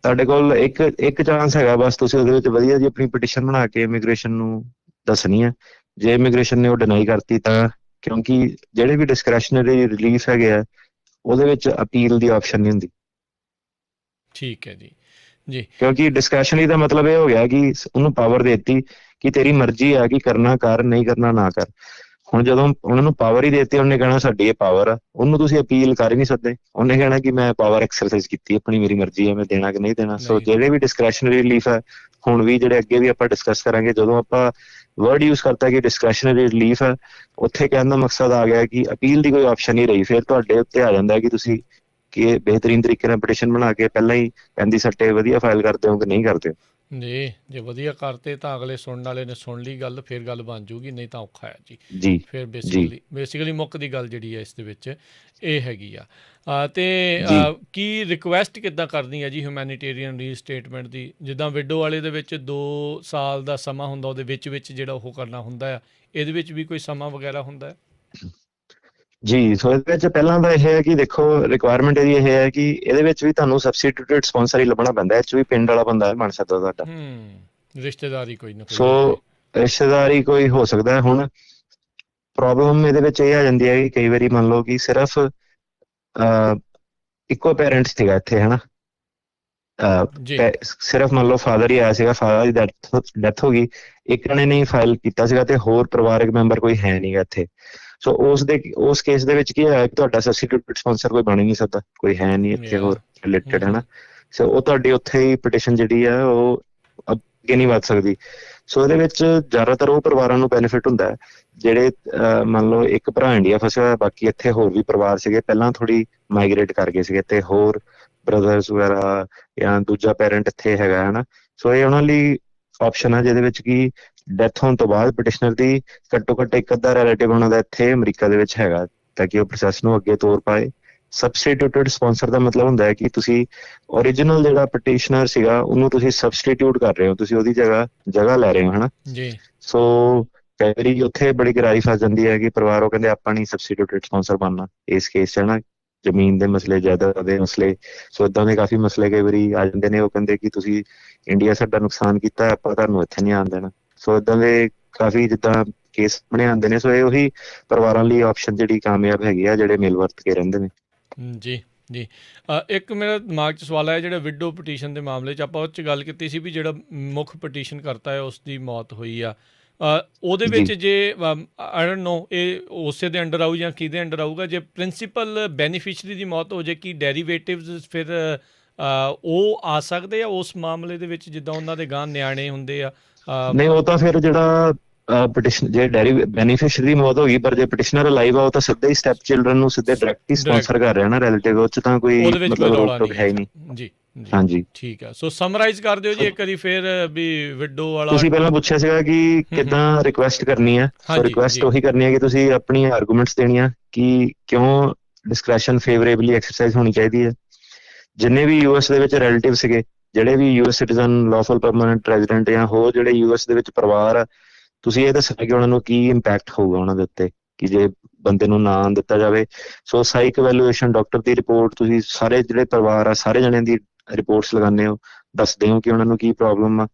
ਤੁਹਾਡੇ ਕੋਲ ਇੱਕ ਚਾਂਸ ਹੈਗਾ ਬਸ, ਤੁਸੀਂ ਉਹਦੇ ਵਿੱਚ ਵਧੀਆ ਜੀ ਆਪਣੀ ਪਟੀਸ਼ਨ ਬਣਾ ਕੇ ਇਮੀਗ੍ਰੇਸ਼ਨ ਨੂੰ ਦੱਸਣੀ ਹੈ। ਜੇ ਇਮੀਗ੍ਰੇਸ਼ਨ ਨੇ ਉਹ ਡਿਨਾਈ ਕਰਤੀ ਤਾਂ, ਕਿਉਂਕਿ ਜਿਹੜੇ ਵੀ ਡਿਸਕ੍ਰੈਸ਼ਨਰੀ ਰਿਲੀਫ ਹੈਗੇ ਆ ਉਹਦੇ ਵਿੱਚ ਅਪੀਲ ਦੀ ਆਪਸ਼ਨ ਨਹੀਂ ਹੁੰਦੀ। ਠੀਕ ਹੈ ਜੀ। ਕਿਉਂਕਿ ਡਿਸਕ੍ਰੈਸ਼ਨਰੀ ਦਾ ਮਤਲਬ ਇਹ ਹੋ ਗਿਆ ਕਿ ਉਹਨੂੰ ਪਾਵਰ ਦੇ ਦਿੱਤੀ ਕਿ ਤੇਰੀ ਮਰਜ਼ੀ ਆ ਕਿ ਕਰਨਾ ਕਰ, ਨਹੀਂ ਕਰਨਾ ਨਾ ਕਰ। ਹੁਣ ਜਦੋਂ ਉਹਨਾਂ ਨੂੰ ਪਾਵਰ ਹੀ ਦੇਤੀ, ਉਹਨੇ ਕਹਿਣਾ ਸਾਡੀ ਇਹ ਪਾਵਰ ਆ, ਉਹਨੂੰ ਤੁਸੀਂ ਅਪੀਲ ਕਰ ਹੀ ਨਹੀਂ ਸਕਦੇ। ਉਹਨੇ ਕਹਿਣਾ ਕਿ ਮੈਂ ਪਾਵਰ ਐਕਸਰਸਾਈਜ਼ ਕੀਤੀ ਆਪਣੀ, ਮੇਰੀ ਮਰਜ਼ੀ ਹੈ, ਮੈਂ ਦੇਣਾ ਕਿ ਨਹੀਂ ਦੇਣਾ। ਸੋ ਜਿਹੜੇ ਵੀ ਡਿਸਕ੍ਰੈਸ਼ਨਰੀ ਰਿਲੀਫ ਹੈ, ਹੁਣ ਵੀ ਜਿਹੜੇ ਅੱਗੇ ਵੀ ਆਪਾਂ ਡਿਸਕਸ ਕਰਾਂਗੇ, ਜਦੋਂ ਆਪਾਂ ਵਰਡ ਯੂਜ਼ ਕਰਤਾ ਕਿ ਡਿਸਕ੍ਰੈਸ਼ਨਰੀ ਰਿਲੀਫ ਹੈ, ਉੱਥੇ ਕਹਿਣ ਦਾ ਮਕਸਦ ਆ ਗਿਆ ਕਿ ਅਪੀਲ ਦੀ ਕੋਈ ਆਪਸ਼ਨ ਨਹੀਂ ਰਹੀ। ਫਿਰ ਤੁਹਾਡੇ ਉੱਤੇ ਆ ਜਾਂਦਾ ਕਿ ਤੁਸੀਂ ਕਿ ਬਿਹਤਰੀਨ ਤਰੀਕੇ ਨਾਲ ਪਟੀਸ਼ਨ ਬਣਾ ਕੇ ਪਹਿਲਾਂ ਹੀ ਪੈਂਦੀ ਸੱਟੇ ਵਧੀਆ ਫਾਈਲ ਕਰਦੇ ਹੋ ਕਿ ਨਹੀਂ ਕਰਦੇ ਹੋ। ਜੇ ਵਧੀਆ ਕਰਤੇ ਤਾਂ ਅਗਲੇ ਸੁਣਨ ਵਾਲੇ ਨੇ ਸੁਣ ਲਈ ਗੱਲ, ਫਿਰ ਗੱਲ ਬਣ ਜੂਗੀ, ਨਹੀਂ ਤਾਂ ਔਖਾ ਹੈ ਜੀ। ਫਿਰ ਬੇਸਿਕਲੀ ਮੁੱਖ ਦੀ ਗੱਲ ਜਿਹੜੀ ਹੈ ਇਸ ਦੇ ਵਿੱਚ ਇਹ ਹੈਗੀ ਆ। ਤੇ ਕੀ ਰਿਕੁਐਸਟ ਕਿੱਦਾਂ ਕਰਨੀ ਹੈ ਜੀ ਹਿਊਮੈਨਿਟੇਰੀਅਨ ਰੀਸਟੇਟਮੈਂਟ ਦੀ? ਜਿੱਦਾਂ ਵਿਡੋ ਵਾਲੇ ਦੇ ਵਿੱਚ 2 ਸਾਲ ਦਾ ਸਮਾਂ ਹੁੰਦਾ, ਉਹਦੇ ਵਿੱਚ ਜਿਹੜਾ ਉਹ ਕਰਨਾ ਹੁੰਦਾ ਆ, ਇਹਦੇ ਵਿੱਚ ਵੀ ਕੋਈ ਸਮਾਂ ਵਗੈਰਾ ਹੁੰਦਾ ਹੈ? ਜੀ। ਸੋ ਇਹਦੇ ਵਿੱਚ ਪਹਿਲਾਂ ਤਾਂ ਇਹ ਹੈ ਕਿ ਦੇਖੋ ਰਿਕੁਆਇਰਮੈਂਟ ਇਹਦੀ ਇਹ ਹੈ ਕਿ ਇਹਦੇ ਵਿੱਚ ਵੀ ਤੁਹਾਨੂੰ ਸਬਸਟੀਟਿਊਟਡ ਸਪਾਂਸਰ ਹੀ ਲੱਭਣਾ ਪੈਂਦਾ। ਇਹ 'ਚ ਵੀ ਪਿੰਡ ਵਾਲਾ ਬੰਦਾ ਬਣ ਸਕਦਾ ਤੁਹਾਡਾ, ਰਿਸ਼ਤੇਦਾਰੀ ਕੋਈ ਨਾ ਕੋਈ। ਸੋ ਰਿਸ਼ਤੇਦਾਰੀ ਕੋਈ ਹੋ ਸਕਦਾ ਹੈ। ਹੁਣ ਪ੍ਰੋਬਲਮ ਇਹਦੇ ਵਿੱਚ ਇਹ ਆ ਜਾਂਦੀ ਹੈ ਕਿ ਕਈ ਵਾਰੀ ਮੰਨ ਲਓ ਕਿ ਸਿਰਫ ਇੱਕੋ ਪੇਰੈਂਟ ਸੀਗਾ ਇੱਥੇ ਹੈ ਨਾ, ਸਿਰਫ ਮੰਨ ਲਓ ਫਾਦਰ ਹੀ ਆਇਆ ਸੀਗਾ, ਫਾਦਰ ਦੀ ਡੈਥ ਹੋ ਗਈ, ਇੱਕ ਜਣੇ ਨੇ ਫਾਈਲ ਕੀਤਾ ਸੀਗਾ ਤੇ ਹੋਰ ਪਰਿਵਾਰਕ ਮੈਂਬਰ ਕੋਈ ਹੈ ਨਹੀਂ ਗਾ ਇੱਥੇ। ਸੋ ਉਸ ਕੇਸ ਦੇ ਵਿੱਚ ਕੀ ਹੋਇਆ ਕਿ ਤੁਹਾਡਾ ਸਬਸਟੀਟਿਊਟ ਸਪਾਂਸਰ ਕੋਈ ਬਣ ਹੀ ਨਹੀਂ ਸਕਦਾ, ਕੋਈ ਹੈ ਨਹੀਂ ਇੱਥੇ ਯਾ ਹੋਰ ਰਿਲੇਟਡ, ਹੈ ਨਾ। ਸੋ ਉਹ ਤੁਹਾਡੀ ਉੱਥੇ ਹੀ ਪਟੀਸ਼ਨ ਜਿਹੜੀ ਆ ਉਹ ਅੱਗੇ ਨਹੀਂ ਵੱਧ ਸਕਦੀ। ਸੋ ਇਹਦੇ ਵਿੱਚ ਜ਼ਿਆਦਾਤਰ ਉਹ ਪਰਿਵਾਰਾਂ ਨੂੰ ਬੈਨੀਫਿਟ ਹੁੰਦਾ ਹੈ ਜਿਹੜੇ ਮੰਨ ਲਓ ਇੱਕ ਭਰਾ ਇੰਡੀਆ ਫਸਿਆ ਹੋਇਆ, ਬਾਕੀ ਇੱਥੇ ਹੋਰ ਵੀ ਪਰਿਵਾਰ ਸੀਗੇ, ਪਹਿਲਾਂ ਥੋੜੀ ਮਾਈਗ੍ਰੇਟ ਕਰ ਗਏ ਸੀਗੇ ਤੇ ਹੋਰ ਬ੍ਰਦਰਸ ਵਗੈਰਾ ਜਾਂ ਦੂਜਾ ਪੈਰੈਂਟ ਇੱਥੇ ਹੈਗਾ, ਹੈ ਨਾ। ਸੋ ਇਹ ਉਹਨਾਂ ਲਈ ਆਪਸ਼ਨ ਹੈ ਜਿਹਦੇ ਵਿੱਚ ਕਿ ਡੈਥ ਹੋਣ ਤੋਂ ਬਾਅਦ ਪਟੀਸ਼ਨਰ ਦੀ ਘੱਟੋ ਘੱਟ ਇੱਕ ਅੱਧਾ ਰਿਲੇਟਿਵ ਉਹਨਾਂ ਦਾ ਇੱਥੇ ਅਮਰੀਕਾ ਦੇ ਵਿੱਚ ਹੈਗਾ, ਤਾਂ ਕਿ ਉਹ ਪ੍ਰੋਸੈਸ ਨੂੰ ਅੱਗੇ ਤੋਰ ਪਾਏ। ਸਬਸਟੀਟਿਊਟਡ ਸਪਾਂਸਰ ਦਾ ਮਤਲਬ ਹੁੰਦਾ ਹੈ ਕਿ ਤੁਸੀਂ ਓਰੀਜਨਲ ਜਿਹੜਾ ਪਟੀਸ਼ਨਰ ਸੀਗਾ ਉਹਨੂੰ ਤੁਸੀਂ ਸਬਸਟੀਟਿਊਟ ਕਰ ਰਹੇ ਹੋ, ਤੁਸੀਂ ਉਹਦੀ ਜਗ੍ਹਾ ਲੈ ਰਹੇ ਹੋ, ਹਨਾ ਜੀ। ਸੋ ਕਈ ਵਾਰੀ ਉੱਥੇ ਬੜੀ ਗਰਾਰੀ ਫਸ ਜਾਂਦੀ ਹੈ ਕਿ ਪਰਿਵਾਰ ਉਹ ਕਹਿੰਦੇ ਆਪਾਂ ਨਹੀਂ ਸਬਸਟੀਟਿਊਟਡ ਸਪਾਂਸਰ ਬਣਨਾ ਇਸ ਕੇਸ 'ਚ, ਹੈ ਨਾ। ਜ਼ਮੀਨ ਦੇ ਮਸਲੇ, ਜਾਇਦਾਦ ਦੇ ਮਸਲੇ, ਸੋ ਇਦਾਂ ਦੇ ਕਾਫੀ ਮਸਲੇ ਕਈ ਵਾਰੀ ਆ ਜਾਂਦੇ ਨੇ। ਉਹ ਕਹਿੰਦੇ ਕਿ ਤੁਸੀਂ ਇੰਡੀਆ ਸਾਡਾ ਨੁਕਸਾਨ ਕੀਤਾ, ਆਪਾਂ ਤੁਹਾਨੂੰ ਇੱਥੇ ਨਹੀਂ ਆਉਣ ਦੇਣਾ। ਸੋ ਇਦਾਂ ਦੇ ਕਾਫੀ ਜਿੱਦਾਂ ਕੇਸ ਸਾਹਮਣੇ ਆਉਂਦੇ ਨੇ। ਸੋ ਇਹ ਉਹੀ ਪਰਿਵਾਰਾਂ ਲਈ ਆਪਸ਼ਨ ਜਿਹੜੀ ਕਾਮਯਾਬ ਹੈਗੀ ਆ, ਜਿਹੜੇ ਮਿਲ ਵਰਤ ਕੇ ਰਹਿੰਦੇ ਨੇ। ਜੀ ਜੀ। ਇੱਕ ਮੇਰਾ ਦਿਮਾਗ 'ਚ ਸਵਾਲ ਆਇਆ, ਜਿਹੜਾ ਵਿਡੋ ਪਟੀਸ਼ਨ ਦੇ ਮਾਮਲੇ 'ਚ ਆਪਾਂ ਉਹ 'ਚ ਗੱਲ ਕੀਤੀ ਸੀ ਵੀ ਜਿਹੜਾ ਮੁੱਖ ਪਟੀਸ਼ਨ ਕਰਤਾ ਹੈ ਉਸ ਦੀ ਮੌਤ ਹੋਈ ਆ, ਉਹਦੇ ਜੀ ਵਿੱਚ ਜੇ ਆਈ ਡੋਂਟ ਨੋ ਇਹ ਉਸੇ ਦੇ ਅੰਡਰ ਆਊ ਜਾਂ ਕਿਹਦੇ ਅੰਡਰ ਆਊਗਾ, ਜੇ ਪ੍ਰਿੰਸੀਪਲ ਬੈਨੀਫਿਸ਼ਰੀ ਦੀ ਮੌਤ ਹੋ ਜਾਏ ਕੀ ਡੈਰੀਵੇਟਿਵਸ ਫਿਰ ਉਹ ਆ ਸਕਦੇ ਆ ਉਸ ਮਾਮਲੇ ਦੇ ਵਿੱਚ, ਜਿੱਦਾਂ ਉਹਨਾਂ ਦੇ ਗਾਂ ਨਿਆਣੇ ਹੁੰਦੇ ਆ? ਨਹੀਂ, ਉਹ ਤਾਂ ਫਿਰ ਜਿਹੜਾ ਪਟੀਸ਼ਨ ਜੇ ਬੈਨੀਫਿਸ਼ਰੀ ਦੀ ਮੌਤ ਹੋ ਗਈ, ਪਰ ਜੇ ਪਟੀਸ਼ਨਰ ਅਲਾਈਵ ਆ ਉਹ ਤਾਂ ਸਿੱਧਾ ਹੀ ਸਟੈਪ ਚਿਲਡਰਨ ਨੂੰ ਸਿੱਧੇ ਡਾਇਰੈਕਟ ਹੀ ਸਪਾਂਸਰ ਕਰ ਰਿਹਾ ਨਾ ਰਿਲੇਟਿਵ, ਉਹ 'ਚ ਤਾਂ ਕੋਈ ਉਹਦੇ ਵਿੱਚ ਕੋਈ ਮਤਲਬ ਰੌਲਾ ਰੋਕ ਟੋਕ ਹੈ ਹੀ ਨਹੀਂ। ਨਹੀਂ। ਜੀ ਜੀ, ਹਾਂਜੀ, ਠੀਕ ਆ। ਸੋ ਸਮਰਾਈਜ਼ ਕਰ ਦਿਓ ਜੀ ਇੱਕ ਵਾਰੀ ਫਿਰ ਵੀ ਵਿਡੋ ਵਾਲਾ। ਤੁਸੀਂ ਪਹਿਲਾਂ ਪੁੱਛਿਆ ਸੀਗਾ ਕਿ ਕਿੱਦਾਂ ਰਿਕੁਐਸਟ ਕਰਨੀ ਹੈ। ਸੋ ਰਿਕੁਐਸਟ ਉਹੀ ਕਰਨੀ ਹੈ ਕਿ ਤੁਸੀਂ ਆਪਣੀ ਆਰਗੂਮੈਂਟਸ ਦੇਣੀਆਂ ਕਿ ਕਿਉਂ ਡਿਸਕ੍ਰੈਸ਼ਨ ਫੇਵਰੇਬਲੀ ਐਕਸਰਸਾਈਜ਼ ਹੋਣੀ ਚਾਹੀਦੀ ਹੈ। ਜਿੰਨੇ ਵੀ ਯੂਐਸ ਦੇ ਵਿੱਚ ਰਿਲੇਟਿਵ ਸੀਗੇ, ਜਿਹੜੇ ਵੀ US citizen, lawful permanent resident ਜਾਂ ਹੋਰ ਜਿਹੜੇ ਯੂਐਸ ਦੇ ਵਿੱਚ ਪਰਿਵਾਰ ਆ, ਤੁਸੀਂ ਇਹ ਦੱਸਣਾ ਕਿ ਉਹਨਾਂ ਨੂੰ ਕੀ ਇੰਪੈਕਟ ਹੋਊਗਾ ਉਹਨਾਂ ਦੇ ਉੱਤੇ ਕਿ ਜੇ ਬੰਦੇ ਨੂੰ ਨਾ ਦਿੱਤਾ ਜਾਵੇ। ਸੋ ਸਾਈਕ ਵੈਲੂਏਸ਼ਨ, ਡਾਕਟਰ ਦੀ ਰਿਪੋਰਟ, ਤੁਸੀਂ ਸਾਰੇ ਜਿਹੜੇ ਪਰਿਵਾਰ ਆ ਸਾਰੇ ਜਣਿਆਂ ਦੀ ਰਿਪੋਰਟਸ ਲਗਾਉਂਦੇ ਹੋ, ਦੱਸਦੇ ਹੋ ਕਿ ਉਹਨਾਂ ਨੂੰ ਕੀ ਪ੍ਰੋਬਲਮ ਆ,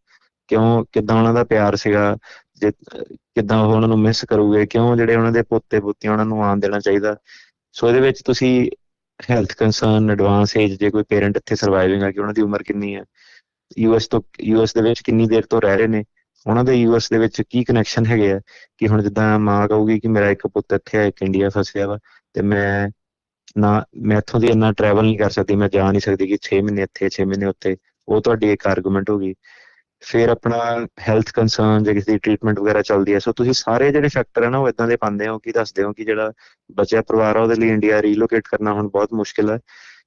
ਕਿੱਦਾਂ ਉਹਨਾਂ ਦਾ ਪਿਆਰ ਸੀਗਾ, ਜੇ ਕਿੱਦਾਂ ਉਹ ਉਹਨਾਂ ਨੂੰ ਮਿਸ ਕਰੂਗੇ, ਕਿਉਂ ਜਿਹੜੇ ਉਹਨਾਂ ਦੇ ਪੋਤੇ ਪੋਤੀਆਂ ਉਹਨਾਂ ਨੂੰ ਆਉਣ ਦੇਣਾ ਚਾਹੀਦਾ। ਸੋ ਇਹਦੇ ਵਿੱਚ ਤੁਸੀਂ ਹੈਲਥ ਕੰਸਰਨ, ਐਡਵਾਂਸ ਏਜ, ਜੇ ਕੋਈ ਪੇਰੈਂਟ ਇੱਥੇ ਸਰਵਾਈਵਿੰਗ ਆ ਕਿ ਉਹਨਾਂ ਦੀ ਉਮਰ ਕਿੰਨੀ ਹੈ, ਯੂਐਸ ਦੇ ਵਿੱਚ ਕਿੰਨੀ ਦੇਰ ਤੋਂ ਰਹਿ ਰਹੇ ਨੇ, ਉਹਨਾਂ ਦੇ ਯੂਐਸ ਦੇ ਵਿੱਚ ਕੀ ਕਨੈਕਸ਼ਨ ਹੈਗੇ ਆ। ਕਿ ਹੁਣ ਜਿੱਦਾਂ ਮਾਂ ਕਹੂਗੀ ਕਿ ਮੇਰਾ ਇੱਕ ਪੁੱਤ ਇੱਥੇ ਆ, ਇੱਕ ਇੰਡੀਆ ਫਸਿਆ ਵਾ, ਤੇ ਮੈਂ ਇੱਥੋਂ ਦੀ ਇੰਨਾ ਟਰੈਵਲ ਨਹੀਂ ਕਰ ਸਕਦੀ, ਮੈਂ ਜਾ ਨਹੀਂ ਸਕਦੀ ਕਿ 6 ਮਹੀਨੇ ਇੱਥੇ 6 ਮਹੀਨੇ ਉੱਥੇ, ਉਹ ਤੁਹਾਡੀ ਇੱਕ ਆਰਗੂਮੈਂਟ ਹੋ ਗਈ। ਫਿਰ ਆਪਣਾ ਹੈਲਥ ਕੰਸਰਨ, ਜੇ ਕਿਸੇ ਦੀ ਟ੍ਰੀਟਮੈਂਟ ਵਗੈਰਾ ਚੱਲਦੀ ਹੈ, ਸੋ ਤੁਸੀਂ ਸਾਰੇ ਜਿਹੜੇ ਫੈਕਟਰ ਹੈ ਨਾ ਉਹ ਇੱਦਾਂ ਦੇ ਪਾਉਂਦੇ ਹੋ ਕਿ ਦੱਸਦੇ ਹੋ ਕਿ ਜਿਹੜਾ ਬਚਿਆ ਪਰਿਵਾਰ ਆ ਉਹਦੇ ਲਈ ਇੰਡੀਆ ਰੀਲੋਕੇਟ ਕਰਨਾ ਹੁਣ ਬਹੁਤ ਮੁਸ਼ਕਿਲ ਹੈ।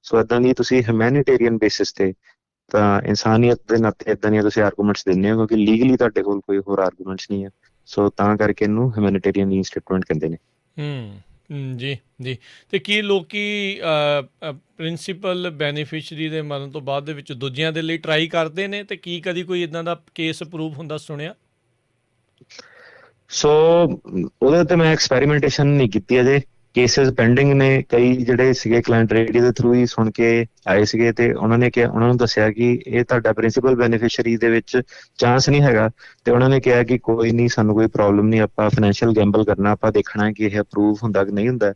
ਸੋ ਇੱਦਾਂ ਦੀ ਤੁਸੀਂ ਹਿਊਮੈਨਿਟੇਰੀਅਨ ਬੇਸਿਸ ਤੇ, ਤਾਂ ਇਨਸਾਨੀਅਤ ਦੇ ਨਾਤੇ ਇੱਦਾਂ ਦੀਆਂ ਤੁਸੀਂ ਆਰਗੂਮੈਂਟਸ ਦਿੰਦੇ ਹੋ, ਕਿਉਂਕਿ ਲੀਗਲੀ ਤੁਹਾਡੇ ਕੋਲ ਕੋਈ ਹੋਰ ਆਰਗੂਮੈਂਟਸ ਨਹੀਂ ਹੈ। ਸੋ ਤਾਂ ਕਰਕੇ ਇਹਨੂੰ ਹਿਊਮੈਨਿਟੇਰੀਅਨ ਰੀਸਟੇਟਮੈਂਟ ਕਹਿੰਦੇ ਨੇ। ਜੀ ਜੀ। ਤੇ ਕੀ ਲੋਕੀ ਪ੍ਰਿੰਸੀਪਲ ਬੈਨੀਫਿਸ਼ਰੀ ਦੇ ਮਰਨ ਤੋਂ ਬਾਅਦ ਦੇ ਵਿੱਚ ਦੂਜਿਆਂ ਦੇ ਲਈ ਟਰਾਈ ਕਰਦੇ ਨੇ, ਤੇ ਕੀ ਕਦੀ ਕੋਈ ਇਦਾਂ ਦਾ ਕੇਸ ਅਪਰੂਵ ਹੁੰਦਾ ਸੁਣਿਆ? ਸੋ ਉਹਦੇ ਉੱਤੇ ਮੈਂ ਐਕਸਪੈਰੀਮੈਂਟੇਸ਼ਨ ਨਹੀਂ ਕੀਤੀ ਅਜੇ, ਕੇਸਿਸ ਪੈਂਡਿੰਗ ਨੇ। ਕਈ ਜਿਹੜੇ ਸੀਗੇ ਕਲਾਇੰਟ ਰੇਡੀਓ ਦੇ ਥਰੂ ਹੀ ਸੁਣ ਕੇ ਆਏ ਸੀਗੇ, ਤੇ ਉਹਨਾਂ ਨੂੰ ਦੱਸਿਆ ਕਿ ਇਹ ਤੁਹਾਡਾ ਪ੍ਰਿੰਸੀਪਲ ਬੈਨੀਫਿਸ਼ਰੀ ਦੇ ਵਿੱਚ ਚਾਂਸ ਨਹੀਂ ਹੈਗਾ, ਤੇ ਉਹਨਾਂ ਨੇ ਕਿਹਾ ਕਿ ਕੋਈ ਨਹੀਂ, ਸਾਨੂੰ ਕੋਈ ਪ੍ਰੋਬਲਮ ਨਹੀਂ, ਆਪਾਂ ਫਾਈਨੈਂਸ਼ੀਅਲ ਗੈਂਬਲ ਕਰਨਾ, ਆਪਾਂ ਦੇਖਣਾ ਹੈ ਕਿ ਇਹ ਅਪਰੂਵ ਹੁੰਦਾ ਕਿ ਨਹੀਂ ਹੁੰਦਾ।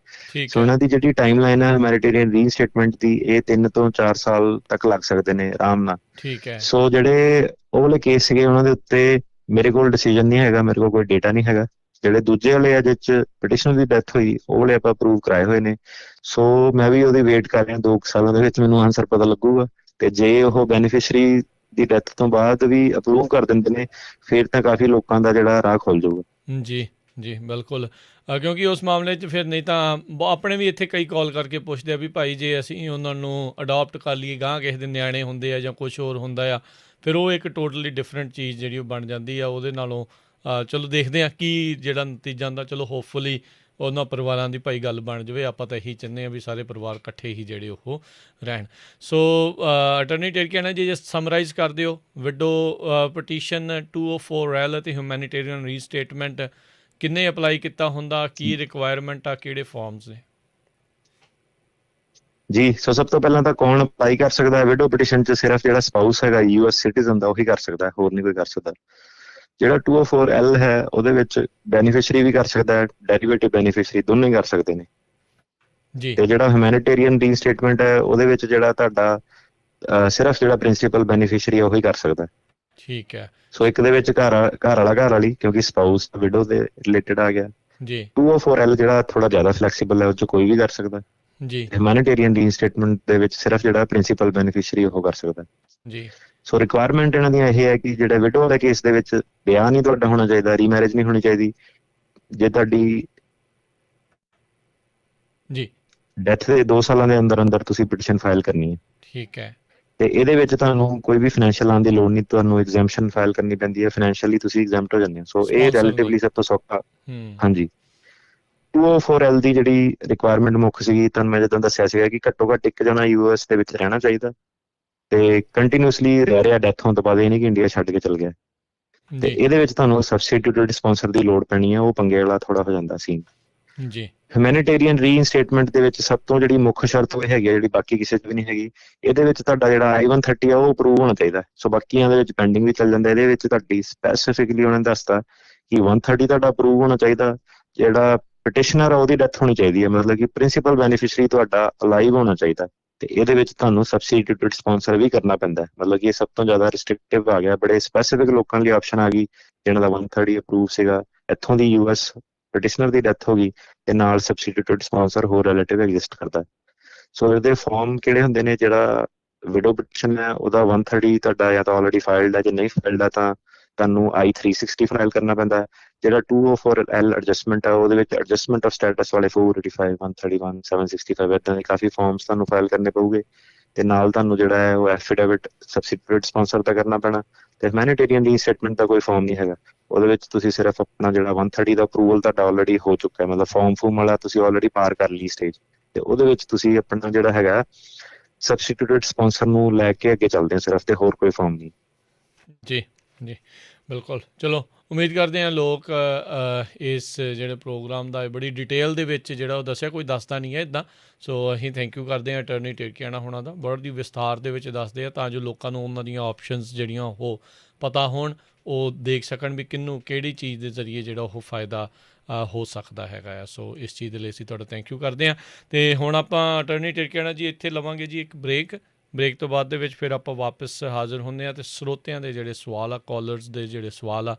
ਸੋ ਇਹਨਾਂ ਦੀ ਜਿਹੜੀ ਟਾਈਮ ਲਾਈਨ ਹੈ ਹਿਊਮੈਨਿਟੇਰੀਅਨ ਰੀਸਟੇਟਮੈਂਟ ਦੀ, ਇਹ 3 ਤੋਂ 4 ਸਾਲ ਤੱਕ ਲੱਗ ਸਕਦੇ ਨੇ ਆਰਾਮ ਨਾਲ। ਠੀਕ ਹੈ। ਸੋ ਜਿਹੜੇ ਉਹ ਵਾਲੇ ਕੇਸ ਸੀਗੇ ਉਹਨਾਂ ਦੇ ਉੱਤੇ ਮੇਰੇ ਕੋਲ ਡਿਸੀਜਨ ਨਹੀਂ ਹੈਗਾ, ਮੇਰੇ ਕੋਲ ਕੋਈ ਡੇਟਾ ਨਹੀਂ ਹੈਗਾ। ਜਿਹੜੇ ਦੂਜੇ ਵਾਲੇ ਆ ਜਿਹ 'ਚ ਪਟੀਸ਼ਨਰ ਦੀ ਡੈਥ ਹੋਈ, ਉਹ ਵਾਲੇ ਆਪਾਂ ਅਪਰੂਵ ਕਰਾਏ ਹੋਏ ਨੇ। ਸੋ ਮੈਂ ਵੀ ਉਹਦੀ ਵੇਟ ਕਰ ਰਿਹਾ, 2 ਸਾਲਾਂ ਦੇ ਵਿੱਚ ਮੈਨੂੰ ਆਨਸਰ ਪਤਾ ਲੱਗੂਗਾ। ਤੇ ਜੇ ਉਹ ਬੈਨੀਫਿਸ਼ਰੀ ਦੀ ਡੈਥ ਤੋਂ ਬਾਅਦ ਵੀ ਅਪਰੂਵ ਕਰ ਦਿੰਦੇ ਨੇ, ਫਿਰ ਤਾਂ ਕਾਫੀ ਲੋਕਾਂ ਦਾ ਜਿਹੜਾ ਰਾਹ ਖੁੱਲ ਜਾਊਗਾ। ਜੀ ਜੀ, ਬਿਲਕੁਲ। ਕਿਉਂਕਿ ਉਸ ਮਾਮਲੇ 'ਚ ਫਿਰ ਨਹੀਂ ਤਾਂ ਆਪਣੇ ਵੀ ਇੱਥੇ ਕਈ ਕਾਲ ਕਰਕੇ ਪੁੱਛਦੇ ਆ ਵੀ ਭਾਈ ਜੇ ਅਸੀਂ ਉਹਨਾਂ ਨੂੰ ਅਡੋਪਟ ਕਰ ਲਈਏ, ਗਾਂਹ ਕਿਸੇ ਦੇ ਨਿਆਣੇ ਹੁੰਦੇ ਆ ਜਾਂ ਕੁਛ ਹੋਰ ਹੁੰਦਾ ਆ, ਫਿਰ ਉਹ ਇੱਕ ਟੋਟਲੀ ਡਿਫਰੈਂਟ ਚੀਜ਼ ਜਿਹੜੀ ਉਹ ਬਣ ਜਾਂਦੀ ਆ ਉਹਦੇ ਨਾਲੋਂ। ਚਲੋ ਦੇਖਦੇ ਹਾਂ ਕੀ ਜਿਹੜਾ ਨਤੀਜਾ ਹੁੰਦਾ। ਚਲੋ ਹੋਪਫੁਲੀ ਉਹਨਾਂ ਪਰਿਵਾਰਾਂ ਦੀ ਭਾਈ ਗੱਲ ਬਣ ਜਾਵੇ। ਆਪਾਂ ਤਾਂ ਇਹੀ ਚਾਹੁੰਦੇ ਹਾਂ ਵੀ ਸਾਰੇ ਪਰਿਵਾਰ ਇਕੱਠੇ ਹੀ ਜਿਹੜੇ ਉਹ ਰਹਿਣ। ਸੋ ਅਟਰਨੀ ਟਰਕੀਆਨਾ ਜੀ, ਜੇ ਸਮਰਾਈਜ਼ ਕਰ ਦਿਓ, ਵਿਡੋ ਪਟੀਸ਼ਨ 204L ਅਤੇ ਹਿਊਮੈਨਿਟੇਰੀਅਨ ਰੀਸਟੇਟਮੈਂਟ ਕਿੰਨੇ ਅਪਲਾਈ ਕੀਤਾ ਹੁੰਦਾ, ਕੀ ਰਿਕੁਆਇਰਮੈਂਟ ਆ, ਕਿਹੜੇ ਫਾਰਮਸ ਨੇ? ਜੀ, ਸੋ ਸਭ ਤੋਂ ਪਹਿਲਾਂ ਤਾਂ ਕੌਣ ਅਪਲਾਈ ਕਰ ਸਕਦਾ ਹੈ ਵਿਡੋ ਪਟੀਸ਼ਨ 'ਚ? ਸਿਰਫ ਜਿਹੜਾ ਸਪਾਊਸ ਹੈਗਾ ਯੂਐਸ ਸਿਟੀਜ਼ਨ ਦਾ, ਉਹੀ ਕਰ ਸਕਦਾ, ਹੋਰ ਨਹੀਂ ਕੋਈ ਕਰ ਸਕਦਾ। ਜਿਹੜਾ 204L ਹੈ ਉਹਦੇ ਵਿੱਚ ਬੈਨੀਫਿਸ਼ਰੀ ਵੀ ਕਰ ਸਕਦਾ ਹੈ, ਡੈਰੀਵੇਟਿਵ ਬੈਨੀਫਿਸ਼ਰੀ ਦੋਨੋਂ ਹੀ ਕਰ ਸਕਦੇ ਨੇ। ਜੀ। ਤੇ ਜਿਹੜਾ ਹਿਊਮੈਨਿਟੇਰੀਅਨ ਰੀਸਟੇਟਮੈਂਟ ਹੈ ਉਹਦੇ ਵਿੱਚ ਜਿਹੜਾ ਤੁਹਾਡਾ ਸਿਰਫ ਜਿਹੜਾ ਪ੍ਰਿੰਸੀਪਲ ਬੈਨੀਫਿਸ਼ਰੀ ਉਹੀ ਕਰ ਸਕਦਾ। ਠੀਕ ਹੈ। ਸੋ ਇੱਕ ਦੇ ਵਿੱਚ ਘਰ ਵਾਲਾ ਘਰ ਵਾਲੀ, ਕਿਉਂਕਿ ਸਪਾਊਸ ਵਿਡੋ ਦੇ ਰਿਲੇਟਡ ਆ ਗਿਆ, ਜੀ 204L ਜਿਹੜਾ ਥੋੜਾ ਜ਼ਿਆਦਾ ਫਲੈਕਸੀਬਲ ਹੈ, ਉਹ 'ਚ ਕੋਈ ਵੀ ਕਰ ਸਕਦਾ। ਜੀ ਹਿਊਮੈਨਿਟੇਰੀਅਨ ਰੀਇਨਸਟੇਟਮੈਂਟ ਦੇ ਵਿੱਚ ਸਿਰਫ ਜਿਹੜਾ ਪ੍ਰਿੰਸੀਪਲ ਬੈਨੀਫੀਸ਼ਰੀ ਉਹ ਕਰ ਸਕਦਾ। ਜੀ ਸੋ ਰਿਕੁਆਇਰਮੈਂਟ ਇਹਨਾਂ ਦੀਆਂ ਇਹ ਹੈ ਕਿ ਜਿਹੜੇ ਵਿਡੋ ਦੇ ਕੇਸ ਦੇ ਵਿੱਚ ਵਿਆਹ ਨਹੀਂ ਤੁਹਾਡਾ ਹੋਣਾ ਚਾਹੀਦਾ, ਰੀਮੈਰਿਜ ਨਹੀਂ ਹੋਣੀ ਚਾਹੀਦੀ। ਜੇ ਤੁਹਾਡੀ ਜੀ ਡੈਥ ਦੇ 2 ਸਾਲਾਂ ਦੇ ਅੰਦਰ ਅੰਦਰ ਤੁਸੀਂ ਪਟੀਸ਼ਨ ਫਾਈਲ ਕਰਨੀ ਹੈ। ਠੀਕ ਹੈ ਤੇ ਇਹਦੇ ਵਿੱਚ ਤੁਹਾਨੂੰ ਕੋਈ ਵੀ ਫਾਈਨੈਂਸ਼ੀਅਲ ਆਉਣ ਦੀ ਲੋੜ ਨਹੀਂ, ਤੁਹਾਨੂੰ ਐਗਜ਼ੈਂਪਸ਼ਨ ਫਾਈਲ ਕਰਨੀ ਪੈਂਦੀ ਹੈ। ਫਾਈਨੈਂਸ਼ੀਅਲੀ ਤੁਸੀਂ ਐਗਜ਼ੈਂਪਟ ਹੋ ਜਾਂਦੇ ਹੋ। ਸੋ ਇਹ ਸਪਾਂਸਰ ਦੀ ਰਿਲੇਟਿਵਲੀ ਸਭ ਤੋਂ ਸੌਖਾ। ਹੂੰ ਹਾਂਜੀ 204L ਦੀ ਜਿਹੜੀ ਰਿਕੁਆਇਰਮੈਂਟ ਮੁੱਖ ਸੀਗੀ, ਤੁਹਾਨੂੰ ਮੈਂ ਜਦੋਂ ਦੱਸਿਆ ਸੀਗਾ ਕਿ ਘੱਟੋ ਘੱਟ ਇੱਕ ਜਣਾ US ਦੇ ਵਿੱਚ ਰਹਿਣਾ ਚਾਹੀਦਾ ਤੇ ਕੰਟੀਨਿਊਸਲੀ ਰਹਿ ਰਿਹਾ ਡੈਥ ਹੋਣ ਤੋਂ ਬਾਅਦ, ਇਹ ਨਹੀਂ ਕਿ ਇੰਡੀਆ ਛੱਡ ਕੇ ਚਲ ਗਿਆ। ਤੇ ਜੀ ਇਹਦੇ ਵਿੱਚ ਤੁਹਾਨੂੰ ਸਬਸਟੀਟਿਊਟਡ ਸਪਾਂਸਰ ਦੀ ਲੋੜ ਪੈਣੀ ਹੈ, ਉਹ ਪੰਗੇ ਵਾਲਾ ਥੋੜਾ ਹੋ ਜਾਂਦਾ ਸੀ। ਜੀ ਹਿਊਮੈਨਿਟੇਰੀਅਨ ਰੀਇਨਸਟੇਟਮੈਂਟ ਦੇ ਵਿੱਚ ਸਭ ਤੋਂ ਜਿਹੜੀ ਮੁੱਖ ਸ਼ਰਤ ਉਹ ਹੈਗੀ ਹੈ, ਜਿਹੜੀ ਬਾਕੀ ਕਿਸੇ 'ਚ ਵੀ ਨਹੀਂ ਹੈਗੀ, ਇਹਦੇ ਵਿੱਚ ਤੁਹਾਡਾ ਜਿਹੜਾ I-130 ਆ ਉਹ ਅਪਰੂਵ ਹੋਣਾ ਚਾਹੀਦਾ। ਸੋ ਬਾਕੀਆਂ ਦੇ ਵਿੱਚ ਪੈਂਡਿੰਗ ਵੀ ਚੱਲ ਜਾਂਦਾ, ਇਹਦੇ ਵਿੱਚ ਤੁਹਾਡੀ ਸਪੈਸੀਫਿਕਲੀ ਉਹਨਾਂ ਨੇ ਦੱਸਤਾ ਕਿ 130 ਤੁਹਾਡਾ ਅਪਰੂਵ ਹੋਣਾ ਚਾਹੀਦਾ। ਜਿਹੜਾ ਪਟੀਸ਼ਨਰ ਆ ਉਹਦੀ ਡੈਥ ਹੋਣੀ ਚਾਹੀਦੀ ਹੈ, ਮਤਲਬ ਕਿ ਪ੍ਰਿੰਸੀਪਲ ਬੈਨੀਫੀਸ਼ਰੀ ਤੁਹਾਡਾ ਅਲਾਈਵ ਹੋਣਾ ਚਾਹੀਦਾ। ਤੇ ਇਹਦੇ ਵਿੱਚ ਤੁਹਾਨੂੰ ਸਬਸਟੀਟਿਊਟਡ ਸਪਾਂਸਰ ਵੀ ਕਰਨਾ ਪੈਂਦਾ। ਮਤਲਬ ਕਿ ਇਹ ਸਭ ਤੋਂ ਜ਼ਿਆਦਾ ਰਿਸਟ੍ਰਿਕਟਿਵ ਆ ਗਿਆ, ਬੜੇ ਸਪੈਸੀਫਿਕ ਲੋਕਾਂ ਲਈ ਆਪਸ਼ਨ ਆ ਗਈ ਜਿਹਨਾਂ ਦਾ 130 ਅਪਰੂਵ ਸੀਗਾ। ਇੱਥੋਂ ਦੀ US ਪਟੀਸ਼ਨਰ ਦੀ ਡੈਥ ਹੋ ਗਈ ਤੇ ਨਾਲ ਸਬਸਟੀਟਿਊਟਡ ਸਪਾਂਸਰ ਹੋਰ ਰਿਲੇਟਿਵ ਐਗਜ਼ਿਸਟ ਕਰਦਾ। ਸੋ ਇਹਦੇ ਫਾਰਮ ਕਿਹੜੇ ਹੁੰਦੇ ਨੇ? ਜਿਹੜਾ ਵਿਡੋ ਪਟੀਸ਼ਨ ਹੈ ਉਹਦਾ 130 ਤੁਹਾਡਾ ਜਾਂ ਤਾਂ ਆਲਰੇਡੀ ਫਾਈਲਡ ਹੈ, ਜੇ ਨਹੀਂ ਫਾਈਲਡ ਹੈ ਤਾਂ ਤੁਹਾਨੂੰ I-360 ਫਾਈਲ ਕਰਨਾ ਪੈਂਦਾ। ਜਿਹੜਾ 204L ਐਡਜਸਟਮੈਂਟ ਹੈ ਉਹਦੇ ਵਿੱਚ ਐਡਜਸਟਮੈਂਟ ਆਫ ਸਟੇਟਸ ਵਾਲੇ 485, 131, 765 ਇੱਦਾਂ ਦੇ ਕਾਫੀ ਫਾਰਮਸ ਤੁਹਾਨੂੰ ਫਾਈਲ ਕਰਨੇ ਪਊਗੇ। ਤੇ ਨਾਲ ਤੁਹਾਨੂੰ ਜਿਹੜਾ ਹੈ ਉਹ ਐਫੀਡੇਵਿਟ ਸਬਸਟੀਟਿਊਟਡ ਸਪਾਂਸਰ ਦਾ ਕਰਨਾ ਪੈਣਾ। ਤੇ ਹਿਊਮੈਨਿਟੇਰੀਅਨ ਰੀਇਨਸਟੇਟਮੈਂਟ ਦਾ ਕੋਈ ਫਾਰਮ ਨਹੀਂ ਹੈਗਾ, ਉਹਦੇ ਵਿੱਚ ਤੁਸੀਂ ਸਿਰਫ ਆਪਣਾ ਜਿਹੜਾ 130 ਦਾ ਅਪਰੂਵਲ ਤੁਹਾਡਾ ਆਲਰੇਡੀ ਹੋ ਚੁੱਕਾ ਹੈ, ਮਤਲਬ ਫਾਰਮ ਵਾਲਾ ਤੁਸੀਂ ਆਲਰੇਡੀ ਪਾਰ ਕਰ ਲਈ ਸਟੇਜ, ਤੇ ਉਹਦੇ ਵਿੱਚ ਤੁਸੀਂ ਆਪਣਾ ਜਿਹੜਾ ਹੈਗਾ ਸਬਸਟੀਟਿਊਟਡ ਸਪਾਂਸਰ ਨੂੰ ਲੈ ਕੇ ਅੱਗੇ ਚੱਲਦੇ ਹੋ ਸਿਰਫ, ਤੇ ਹੋਰ ਕੋਈ ਫਾਰਮ ਨਹੀਂ। ਜੀ ਜੀ ਬਿਲਕੁਲ। ਚਲੋ ਉਮੀਦ ਕਰਦੇ ਹਾਂ ਲੋਕ ਇਸ ਜਿਹੜੇ ਪ੍ਰੋਗਰਾਮ ਦਾ ਬੜੀ ਡਿਟੇਲ ਦੇ ਵਿੱਚ ਜਿਹੜਾ ਉਹ ਦੱਸਿਆ, ਕੋਈ ਦੱਸਦਾ ਨਹੀਂ ਹੈ ਇੱਦਾਂ। ਸੋ ਅਸੀਂ ਥੈਂਕ ਯੂ ਕਰਦੇ ਹਾਂ ਅਟਰਨੀ ਟਰਕਿਆਨਾ ਹੋਣਾ ਦਾ, ਬੜੀ ਵਿਸਥਾਰ ਦੇ ਵਿੱਚ ਦੱਸਦੇ ਆ ਤਾਂ ਜੋ ਲੋਕਾਂ ਨੂੰ ਉਹਨਾਂ ਦੀਆਂ ਆਪਸ਼ਨਸ ਜਿਹੜੀਆਂ ਉਹ ਪਤਾ ਹੋਣ, ਉਹ ਦੇਖ ਸਕਣ ਵੀ ਕਿਹਨੂੰ ਕਿਹੜੀ ਚੀਜ਼ ਦੇ ਜ਼ਰੀਏ ਜਿਹੜਾ ਉਹ ਫਾਇਦਾ ਹੋ ਸਕਦਾ ਹੈਗਾ ਆ। ਸੋ ਇਸ ਚੀਜ਼ ਦੇ ਲਈ ਅਸੀਂ ਤੁਹਾਡਾ ਥੈਂਕ ਯੂ ਕਰਦੇ ਹਾਂ। ਅਤੇ ਹੁਣ ਆਪਾਂ ਅਟਰਨੀ ਟਰਕਿਆਨਾ ਜੀ ਇੱਥੇ ਲਵਾਂਗੇ ਜੀ ਇੱਕ ਬ੍ਰੇਕ ਤੋਂ ਬਾਅਦ ਦੇ ਵਿੱਚ ਫਿਰ ਆਪਾਂ ਵਾਪਸ ਹਾਜ਼ਰ ਹੁੰਦੇ ਹਾਂ ਅਤੇ ਸਰੋਤਿਆਂ ਦੇ ਜਿਹੜੇ ਸਵਾਲ ਆ, ਕਾਲਰਸ ਦੇ ਜਿਹੜੇ ਸਵਾਲ ਆ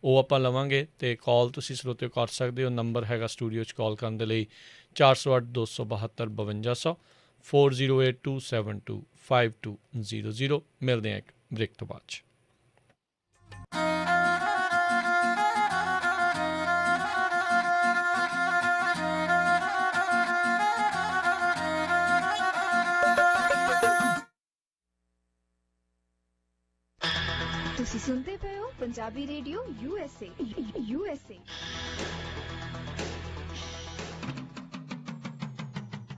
ਉਹ ਆਪਾਂ ਲਵਾਂਗੇ। ਅਤੇ ਕਾਲ ਤੁਸੀਂ ਸਰੋਤੇ ਕਰ ਸਕਦੇ ਹੋ, ਨੰਬਰ ਹੈਗਾ ਸਟੂਡੀਓ 'ਚ ਕਾਲ ਕਰਨ ਦੇ ਲਈ 408-272-5200 4082725200। ਮਿਲਦੇ ਹਾਂ ਇੱਕ ਬ੍ਰੇਕ ਤੋਂ ਬਾਅਦ 'ਚ। ਤੁਸੀਂ ਸੁਣਦੇ ਪਏ ਹੋ ਪੰਜਾਬੀ ਰੇਡੀਓ USA।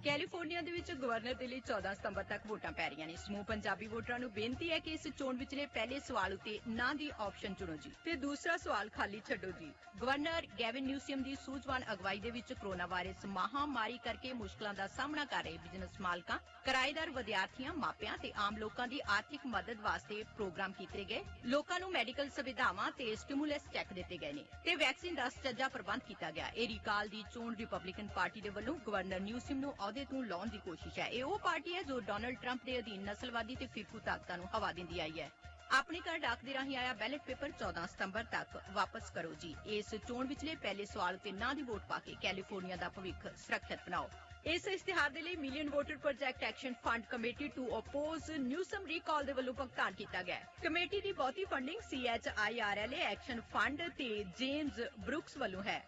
ਕੈਲੀਫੋਰਨੀਆ ਦੇ ਵਿੱਚ ਗਵਰਨਰ ਦੇ ਲਈ 14 ਸਤੰਬਰ ਤੱਕ ਵੋਟਾਂ ਪੈ ਰਹੀਆਂ ਨੇ। ਸਮੂਹ ਪੰਜਾਬੀ ਵੋਟਰਾਂ ਨੂੰ ਬੇਨਤੀ ਹੈ ਕਿ ਇਸ ਚੋਣ ਵਿਚਲੇ ਪਹਿਲੇ ਸਵਾਲ ਉੱਤੇ ਨਾ ਦੀ ਆਪਸ਼ਨ ਚੁਣੋ ਜੀ ਤੇ ਦੂਸਰਾ ਸਵਾਲ ਖਾਲੀ ਛੱਡੋ ਜੀ। ਗਵਰਨਰ ਗੈਵਿਨ ਨਿਊਸੀਅਮ ਦੀ ਸੂਝਵਾਨ ਅਗਵਾਈ ਦੇ ਵਿੱਚ ਕੋਰੋਨਾ ਵਾਇਰਸ ਮਹਾਮਾਰੀ ਕਰਕੇ ਮੁਸ਼ਕਲਾਂ ਦਾ ਸਾਹਮਣਾ ਕਰ ਰਹੇ ਬਿਜ਼ਨਸ ਮਾਲਕਾਂ, ਕਿਰਾਏਦਾਰ, ਵਿਦਿਆਰਥੀਆਂ, ਮਾਪਿਆਂ ਤੇ ਆਮ ਲੋਕਾਂ ਦੀ ਆਰਥਿਕ ਮਦਦ ਵਾਸਤੇ ਪ੍ਰੋਗਰਾਮ ਕੀਤੇ ਗਏ। ਲੋਕਾਂ ਨੂੰ ਮੈਡੀਕਲ ਸੁਵਿਧਾਵਾਂ ਤੇ ਸਟਿਮੂਲਸ ਚੈੱਕ ਦਿੱਤੇ ਗਏ ਨੇ ਤੇ ਵੈਕਸੀਨ ਦਾ ਸੁਚੱਜਾ ਪ੍ਰਬੰਧ ਕੀਤਾ ਗਿਆ। ਇਹ ਰੀਕਾਲ ਦੀ ਚੋਣ ਰਿਪਬਲਿਕਨ ਪਾਰਟੀ ਦੇ ਵੱਲੋਂ ਗਵਰਨਰ ਨਿਊਸੀਅਮ ਨੂੰ ਅਹੁਦੇ ਤੋਂ ਲਾਉਣ ਦੀ ਕੋਸ਼ਿਸ਼ ਹੈ। ਇਹ ਉਹ ਪਾਰਟੀ ਹੈ ਜੋ ਡੋਨਲਡ ਟਰੰਪ ਦੇ ਅਧੀਨ ਨਸਲਵਾਦੀ ਤੇ ਫਿਰਕੂ ਤਾਕਤਾਂ ਨੂੰ ਹਵਾ ਦਿੰਦੀ ਆਈ ਹੈ। ਆਪਣੇ ਘਰ ਡਾਕ ਦੇ ਰਾਹੀਂ ਆਇਆ ਬੈਲਟ ਪੇਪਰ 14 ਸਤੰਬਰ ਤੱਕ ਵਾਪਸ ਕਰੋ ਜੀ। ਇਸ ਚੋਣ ਵਿਚਲੇ ਪਹਿਲੇ ਸਵਾਲ ਉੱਤੇ ਨਾ ਦੀ ਵੋਟ ਪਾ ਕੇ ਕੈਲੀਫੋਰਨੀਆ ਦਾ ਭਵਿੱਖ ਸੁਰੱਖਿਅਤ ਬਣਾਓ। ਇਸ ਇਸ਼ਤਿਹਾਰ ਦੇ ਲਈ million voter project action fund committee to oppose Newsom recall ਦੇ ਵੱਲੋਂ ਭੁਗਤਾਨ ਕੀਤਾ ਗਿਆ। ਕਮੇਟੀ ਦੀ ਬਹੁਤੀ ਫੰਡਿੰਗ CHIRLA ਐਕਸ਼ਨ ਫੰਡ ਤੇ ਜੇਮਸ ਬਰੁਕਸ ਵੱਲੋਂ ਹੈ।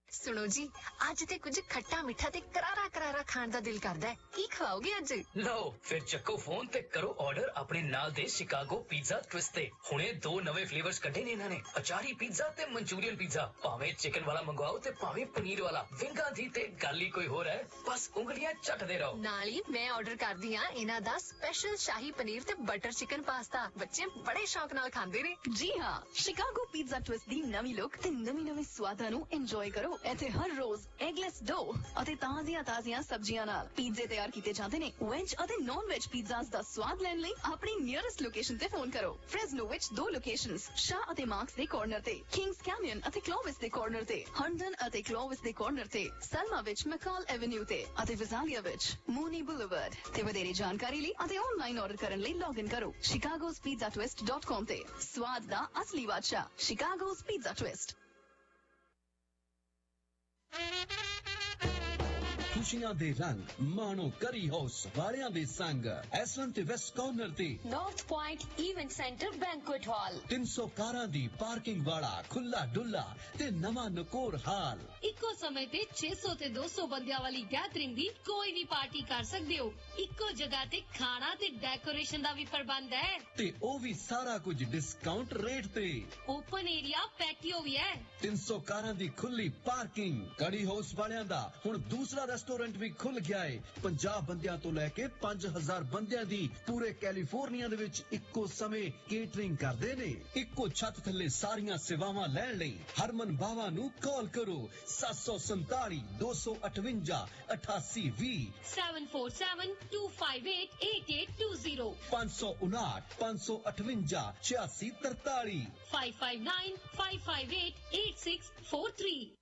सुनो जी, आज ते कुछ खट्टा मीठा ते करारा खान दा दिल करदा है। की खाओगे आज? लो फिर चक्को फोन ते करो ऑर्डर अपने नाल दे शिकागो पिज़्ज़ा ट्विस्ट ते। हुणे 2 नवे फ्लेवर्स कढे ने इन्हां ने, अचारी पिज़्ज़ा ते मंचूरियन पिज़्ज़ा। भावें चिकन वाला मंगवाओ ते भावें पनीर वाला, विंगा दी ते गल ही कोई होर है। बस उंगलियां चटदे रहो। नाल ही मैं ऑर्डर कर दी हां इन्हां दा स्पेशल शाही पनीर ते बटर चिकन पास्ता। बच्चे बड़े शौक नाल खांदे ने। जी हाँ, शिकागो पिज़्ज़ा ट्विस्ट दी नवी लुक ते नवी स्वादां नू एंजॉय करो। ਇੱਥੇ ਹਰ ਰੋਜ਼ ਐਗਲੈਸ ਡੋ ਅਤੇ ਤਾਜ਼ੀਆਂ ਸਬਜ਼ੀਆਂ ਨਾਲ ਪੀਜ਼ੇ ਤਿਆਰ ਕੀਤੇ ਜਾਂਦੇ ਨੇ। ਵੈਜ ਅਤੇ ਨਾਨ ਵੈਜ ਪੀਜ਼ਾਸ ਦਾ ਸਵਾਦ ਲੈਣ ਲਈ ਆਪਣੀ ਨੀਅਰੈਸਟ ਲੋਕੇਸ਼ਨ ਤੇ ਫੋਨ ਕਰੋ। ਫ੍ਰੈਜ਼ਨੋ ਵਿੱਚ 2 ਲੋਕੇਸ਼ਨਸ, ਸ਼ਾਹ ਅਤੇ ਮਾਰਕਸ ਦੇ ਕਾਰਨਰ ਤੇ, ਕਿੰਗਸ ਕੈਨੀਅਨ ਅਤੇ ਕਲੋਵਿਸ ਦੇ ਕਾਰਨਰ ਤੇ, ਹੰਡਨ ਅਤੇ ਕਲੋਵਿਸ ਦੇ ਕਾਰਨਰ ਤੇ, ਸਲਮਾ ਵਿੱਚ ਮੈਕਾਲ ਐਵੇਨਿਊ ਤੇ ਅਤੇ ਵਿਜ਼ਾਲੀਆ ਵਿੱਚ ਮੂਨੀ ਬੁਲੇਵਰਡ ਤੇ। ਵਧੇਰੇ ਜਾਣਕਾਰੀ ਲਈ ਅਤੇ ਆਨਲਾਈਨ ਆਰਡਰ ਕਰਨ ਲਈ ਲੌਗਇਨ ਕਰੋ chicagospizzatwist.com ਤੇ। ਸਵਾਦ ਦਾ ਅਸਲੀ ਬਾਦਸ਼ਾਹ Chicago's Pizza Twist। ਖੁਸ਼ੀਆਂ ਦੇ ਰੰਗ ਮਾਣੋ ਕਰੀ ਹਾਊਸ ਵਾਲਿਆਂ ਦੇ ਸੰਗ ਐਸਵਨ ਤੇ ਵੈਸਟ ਕਾਰਨਰ ਤੇ north point event centre banquet ਹਾਲ। 300 ਕਾਰਾਂ ਦੀ ਪਾਰਕਿੰਗ ਵਾਲਾ ਖੁੱਲਾ ਡੁੱਲਾ ਤੇ ਨਵਾਂ ਨਕੋਰ ਹਾਲ। ਇੱਕੋ ਸਮੇਂ ਤੇ 600 ਤੇ 200 ਬੰਦਿਆਂ ਵਾਲੀ ਗੈਦਰਿੰਗ ਦੀ ਕੋਈ ਵੀ ਪਾਰਟੀ ਕਰ ਸਕਦੇ ਹੋ। ਇੱਕੋ ਜਗ੍ਹਾ ਤੇ ਖਾਣਾ ਤੇ ਡੈਕੋਰੇਸ਼ਨ ਦਾ ਵੀ ਪ੍ਰਬੰਧ ਹੈ ਤੇ ਉਹ ਵੀ ਸਾਰਾ ਕੁਝ ਡਿਸਕਾਊਂਟ ਰੇਟ ਤੇ। ਓਪਨ ਏਰੀਆ ਪੈਟੀਓ ਵੀ ਹੈ। 300 ਕਾਰਾਂ ਦੀ ਖੁੱਲੀ ਪਾਰਕਿੰਗ। ਕੜੀ ਹਾਊਸ ਵਾਲਿਆਂ ਦਾ ਹੁਣ ਦੂਸਰਾ ਰੈਸਟੋਰੈਂਟ ਵੀ ਖੁੱਲ ਗਿਆ ਹੈ। 50 ਬੰਦਿਆਂ ਤੋਂ ਲੈ ਕੇ 5000 ਬੰਦਿਆਂ ਦੀ ਪੂਰੇ ਕੈਲੀਫੋਰਨੀਆ ਦੇ ਵਿੱਚ ਇੱਕੋ ਸਮੇਂ ਕੇਟਰਿੰਗ ਕਰਦੇ ਨੇ। ਇੱਕੋ ਛੱਤ ਥੱਲੇ ਸਾਰੀਆਂ ਸੇਵਾਵਾਂ ਲੈਣ ਲਈ ਹਰਮਨ ਬਾਵਾ ਨੂੰ ਕਾਲ ਕਰੋ 747 258 8820 747-258-8820 559 558 8643 559-558-8643।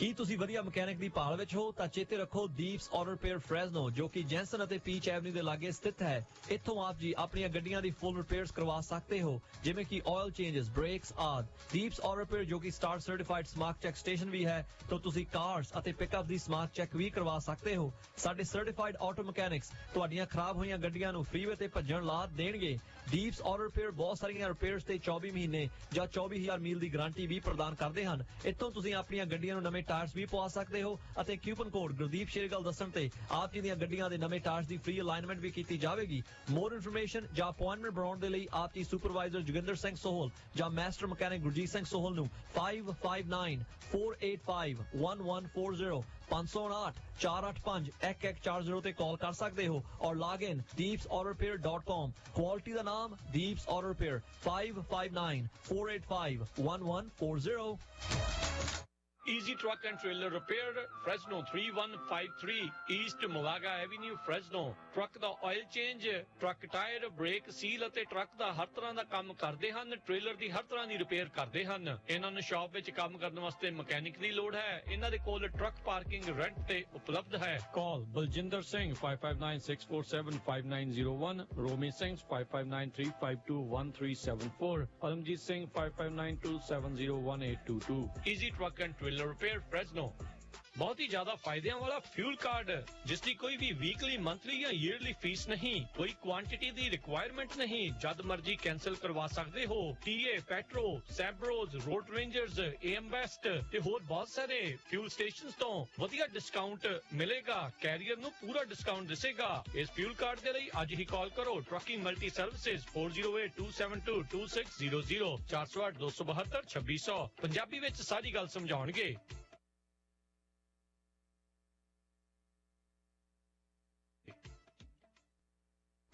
ਕੀ ਤੁਸੀਂ ਵਧੀਆ ਮਕੈਨਿਕ ਦੀ ਭਾਲ ਵਿੱਚ ਹੋ ਤਾਂ ਚੇਤੇ ਰੱਖੋ ਦੀਪਸ ਆਟੋ ਰਿਪੇਅਰ ਫ੍ਰੈਜ਼ਨੋ, ਜੋ ਕਿ ਜੈਂਸਨ ਅਤੇ ਪੀਚ ਐਵਨਿਊ ਦੇ ਲਾਗੇ ਸਥਿਤ ਹੈ। ਇੱਥੋਂ ਆਪ ਜੀ ਆਪਣੀਆਂ ਗੱਡੀਆਂ ਦੀ ਫੁੱਲ ਰਿਪੇਅਰਸ ਕਰਵਾ ਸਕਦੇ ਹੋ, ਜਿਵੇਂ ਕਿ ਆਇਲ ਚੇਂਜਸ, ਬ੍ਰੇਕਸ ਆਦਿ। ਦੀਪਸ ਆਟੋ ਰਿਪੇਅਰ ਜੋ ਕਿ star certified smart check station ਵੀ ਹੈ, ਤਾਂ ਤੁਸੀਂ ਕਾਰਸ ਅਤੇ ਪਿਕਅਪ ਦੀ ਸਮਾਰਟ ਚੈੱਕ ਵੀ ਕਰਵਾ ਸਕਦੇ ਹੋ। ਸਾਡੇ ਸਰਟੀਫਾਈਡ ਆਟੋ ਮਕੈਨਿਕਸ ਤੁਹਾਡੀਆਂ ਖਰਾਬ ਹੋਈਆਂ ਗੱਡੀਆਂ ਨੂੰ ਫ੍ਰੀਵੇ ਤੇ ਭੱਜਣ ਲਾ ਦੇਣਗੇ। ਦੀਪਸ ਆਟੋ ਰਿਪੇਅਰ ਬਹੁਤ ਸਾਰੀਆਂ ਰਿਪੇਅਰਸ ਤੇ 24 ਮਹੀਨੇ ਜਾਂ 24000 ਮੀਲ ਦੀ ਗਾਰੰਟੀ ਵੀ ਪ੍ਰਦਾਨ ਕਰਦੇ ਹਨ। ਇੱਥੋਂ ਤੁਸੀਂ ਆਪਣੀਆਂ ਗੱਡੀਆਂ ਨੂੰ ਨਵੇਂ ਟਾਇਰਸ ਵੀ ਪਵਾ ਸਕਦੇ ਹੋ ਅਤੇ ਕਿਊਪਨ ਕੋਡ ਗੁਰਦੀਪ ਸ਼ੇਰਗਲ ਦੱਸਣ ਤੇ ਆਪ ਜੀ ਦੀਆਂ ਗੱਡੀਆਂ ਦੇ ਨਵੇਂ ਟਾਇਰਸ ਦੀ ਫ੍ਰੀ ਅਲਾਈਨਮੈਂਟ ਵੀ ਕੀਤੀ ਜਾਵੇਗੀ। ਮੋਰ ਇਨਫੋਰਮੇਸ਼ਨ ਜਾਂ ਅਪਾਇੰਟਮੈਂਟ ਬਣਾਉਣ ਦੇ ਲਈ ਆਪ ਜੀ ਸੁਪਰਵਾਈਜ਼ਰ ਜੋਗਿੰਦਰ ਸਿੰਘ ਸੋਹਲ ਜਾਂ ਮਾਸਟਰ ਮਕੈਨਿਕ ਗੁਰਜੀਤ ਸਿੰਘ ਸੋਹਲ ਨੂੰ 5594851140 559-485-1140 ਤੇ ਕਾਲ ਕਰ ਸਕਦੇ ਹੋ ਔਰ ਲੌਗ ਇਨ deepsautorepair.com। ਕੁਆਲਿਟੀ ਦਾ ਨਾਮ ਦੀਪਸ auto repair 5594851140। Easy Truck and Trailer Repair, Fresno 3153 East Malaga Avenue, Fresno। Truck ਦਾ oil change, truck tyre, brake seal ਅਤੇ ਟਰੱਕ ਦਾ ਹਰ ਤਰ੍ਹਾਂ ਦਾ ਕੰਮ ਕਰਦੇ ਹਨ। ਟ੍ਰੇਲਰ ਦੀ ਹਰ ਤਰ੍ਹਾਂ ਦੀ ਰਿਪੇਅਰ ਕਰਦੇ ਹਨ। ਇਹਨਾਂ ਨੂੰ ਸ਼ਾਪ ਵਿੱਚ ਕੰਮ ਕਰਨ ਵਾਸਤੇ ਮਕੈਨਿਕ ਦੀ ਲੋੜ ਹੈ। ਇਹਨਾਂ ਦੇ ਕੋਲ ਟਰੱਕ ਪਾਰਕਿੰਗ ਰੈਂਟ ਤੇ ਉਪਲਬਧ ਹੈ। ਕਾਲ ਬਲਜਿੰਦਰ ਸਿੰਘ 5596475901, ਰੋਮੀ Singh 5593521374, Paramjit Singh 5592701822। Easy Truck and Trailer Repair, Fresno। बहुत ही ज्यादा फायदे वाला फ्यूल कार्ड, जिसकी कोई भी वीकली, मंथली या ईयरली फीस नहीं, कोई क्वांटिटी दी रिक्वायरमेंट नहीं, जद मर्जी कैंसिल करवा सकते हो। टीए, पेट्रो, सैब्रोज, रोड रेंजर्स, एम बेस्ट ते होर बहुत सारे फ्यूल स्टेशंस तो वधिया डिस्काउंट मिलेगा। कैरियर नु पूरा डिस्काउंट दिसेगा। इस फ्यूल कार्ड दे लई अज ही कॉल करो ट्रकिंग मल्टी सर्विसेज 4082722600 408 272 2600। पंजाबी विच सारी गल समझाउणगे।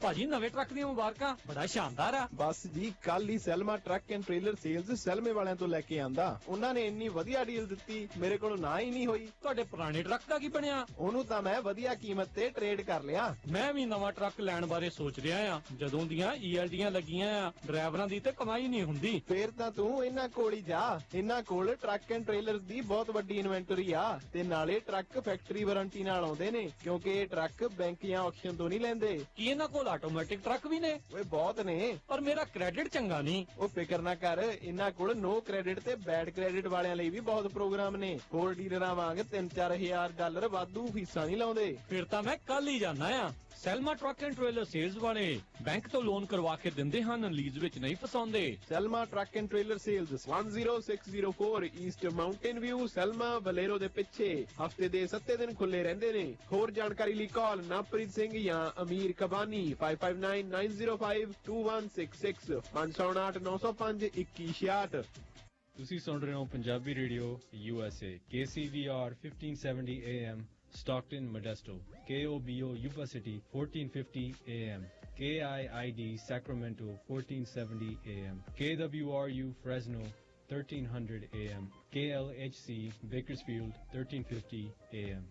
ਭਾਜੀ ਨਵੇਂ ਟਰੱਕ ਦੀਆਂ ਮੁਬਾਰਕਾਂ, ਬੜਾ ਸ਼ਾਨਦਾਰ ਆ। ਬਸ ਜੀ ਕੱਲ ਹੀ ਸੈਲਮਾ ਟਰੱਕ ਐਂਡ ਟ੍ਰੇਲਰ ਸੇਲਜ਼ ਸੈਲਮੇ ਵਾਲਿਆਂ ਤੋਂ ਲੈ ਕੇ ਆਂਦਾ। ਉਹਨਾਂ ਨੇ ਇੰਨੀ ਵਧੀਆ ਡੀਲ ਦਿੱਤੀ, ਮੇਰੇ ਕੋਲ ਨਾ ਹੀ ਨਹੀਂ ਹੋਈ। ਤੁਹਾਡੇ ਪੁਰਾਣੇ ਟਰੱਕ ਦਾ ਕੀ ਬਣਿਆ? ਉਹਨੂੰ ਤਾਂ ਮੈਂ ਵਧੀਆ ਕੀਮਤ ਤੇ ਟ੍ਰੇਡ ਕਰ ਲਿਆ। ਮੈਂ ਵੀ ਨਵਾਂ ਟਰੱਕ ਲੈਣ ਬਾਰੇ ਸੋਚ ਰਿਹਾ ਆ। ਜਦੋਂ ਦੀਆਂ ELDਆਂ ਲੱਗੀਆਂ ਆ, ਡਰਾਈਵਰਾਂ ਦੀ ਤੇ ਕਮਾਈ ਨਹੀਂ ਹੁੰਦੀ। ਫੇਰ ਤਾਂ ਤੂੰ ਇਹਨਾਂ ਕੋਲ ਹੀ ਜਾ। ਇਹਨਾਂ ਕੋਲ ਟਰੱਕ ਐਂਡ ਟ੍ਰੇਲਰਸ ਦੀ ਬਹੁਤ ਵੱਡੀ ਇਨਵੈਂਟਰੀ ਆ ਤੇ ਨਾਲੇ ਟਰੱਕ ਫੈਕਟਰੀ ਵਾਰੰਟੀ ਨਾਲ ਆਉਂਦੇ ਨੇ, ਕਿਉਂਕਿ ਇਹ ਟਰੱਕ ਬੈਂਕ ਜਾਂ ਆਕਸ਼ਨ ਤੋਂ ਨਹੀਂ ਲੈਂਦੇ। ਕੀ ਇਹਨਾਂ ਕੋਲ ਆਟੋਮੈਟਿਕ ਟਰੱਕ ਵੀ ਨੇ? ਓਏ ਬਹੁਤ ਨੇ, ਪਰ ਮੇਰਾ ਕ੍ਰੈਡਿਟ ਚੰਗਾ ਨਹੀਂ। ਉਹ ਫਿਕਰ ਨਾ ਕਰ, ਇਹਨਾਂ ਕੋਲ ਨੋ ਕ੍ਰੈਡਿਟ ਤੇ ਬੈਡ ਕ੍ਰੈਡਿਟ ਵਾਲਿਆਂ ਲਈ ਵੀ ਬਹੁਤ ਪ੍ਰੋਗਰਾਮ ਨੇ। ਹੋਰ ਡੀਲਰਾਂ ਵਾਂਗ $3-4 ਵਾਧੂ ਫੀਸਾਂ ਨਹੀਂ ਲਾਉਂਦੇ। ਫਿਰ ਤਾਂ ਮੈਂ ਕੱਲ ਹੀ ਜਾਣਾ ਆ। Selma truck and trailer sales ਵਾਲੇ ਬੈਂਕ ਤੋਂ ਲੋਨ ਕਰਵਾ ਕੇ ਦਿੰਦੇ ਹਨ, ਲੀਜ਼ ਵਿੱਚ ਨਹੀਂ ਫਸਾਉਂਦੇ। Selma truck and trailer sales 10604 east mountain view, Selma ਬਲੇਰੋ ਦੇ ਪਿੱਛੇ। ਹਫਤੇ ਦੇ 7 ਦਿਨ ਖੁੱਲੇ ਰਹਿੰਦੇ ਨੇ। ਹੋਰ ਜਾਣਕਾਰੀ ਲਈ ਕਾਲ ਨਵਪ੍ਰੀਤ ਸਿੰਘ ਜਾਂ ਅਮੀਰ ਕਬਾਨੀ 5599052166 559-905-2166। ਤੁਸੀਂ ਸੁਣ ਰਹੇ ਹੋ Punjabi radio USA KCVR 1570 AM Stockton, Modesto, KOBO, Yuba City, 1450 AM, KIID, Sacramento, 1470 AM, KWRU, Fresno, 1300 AM. KLHC Bakersfield 1350 AM.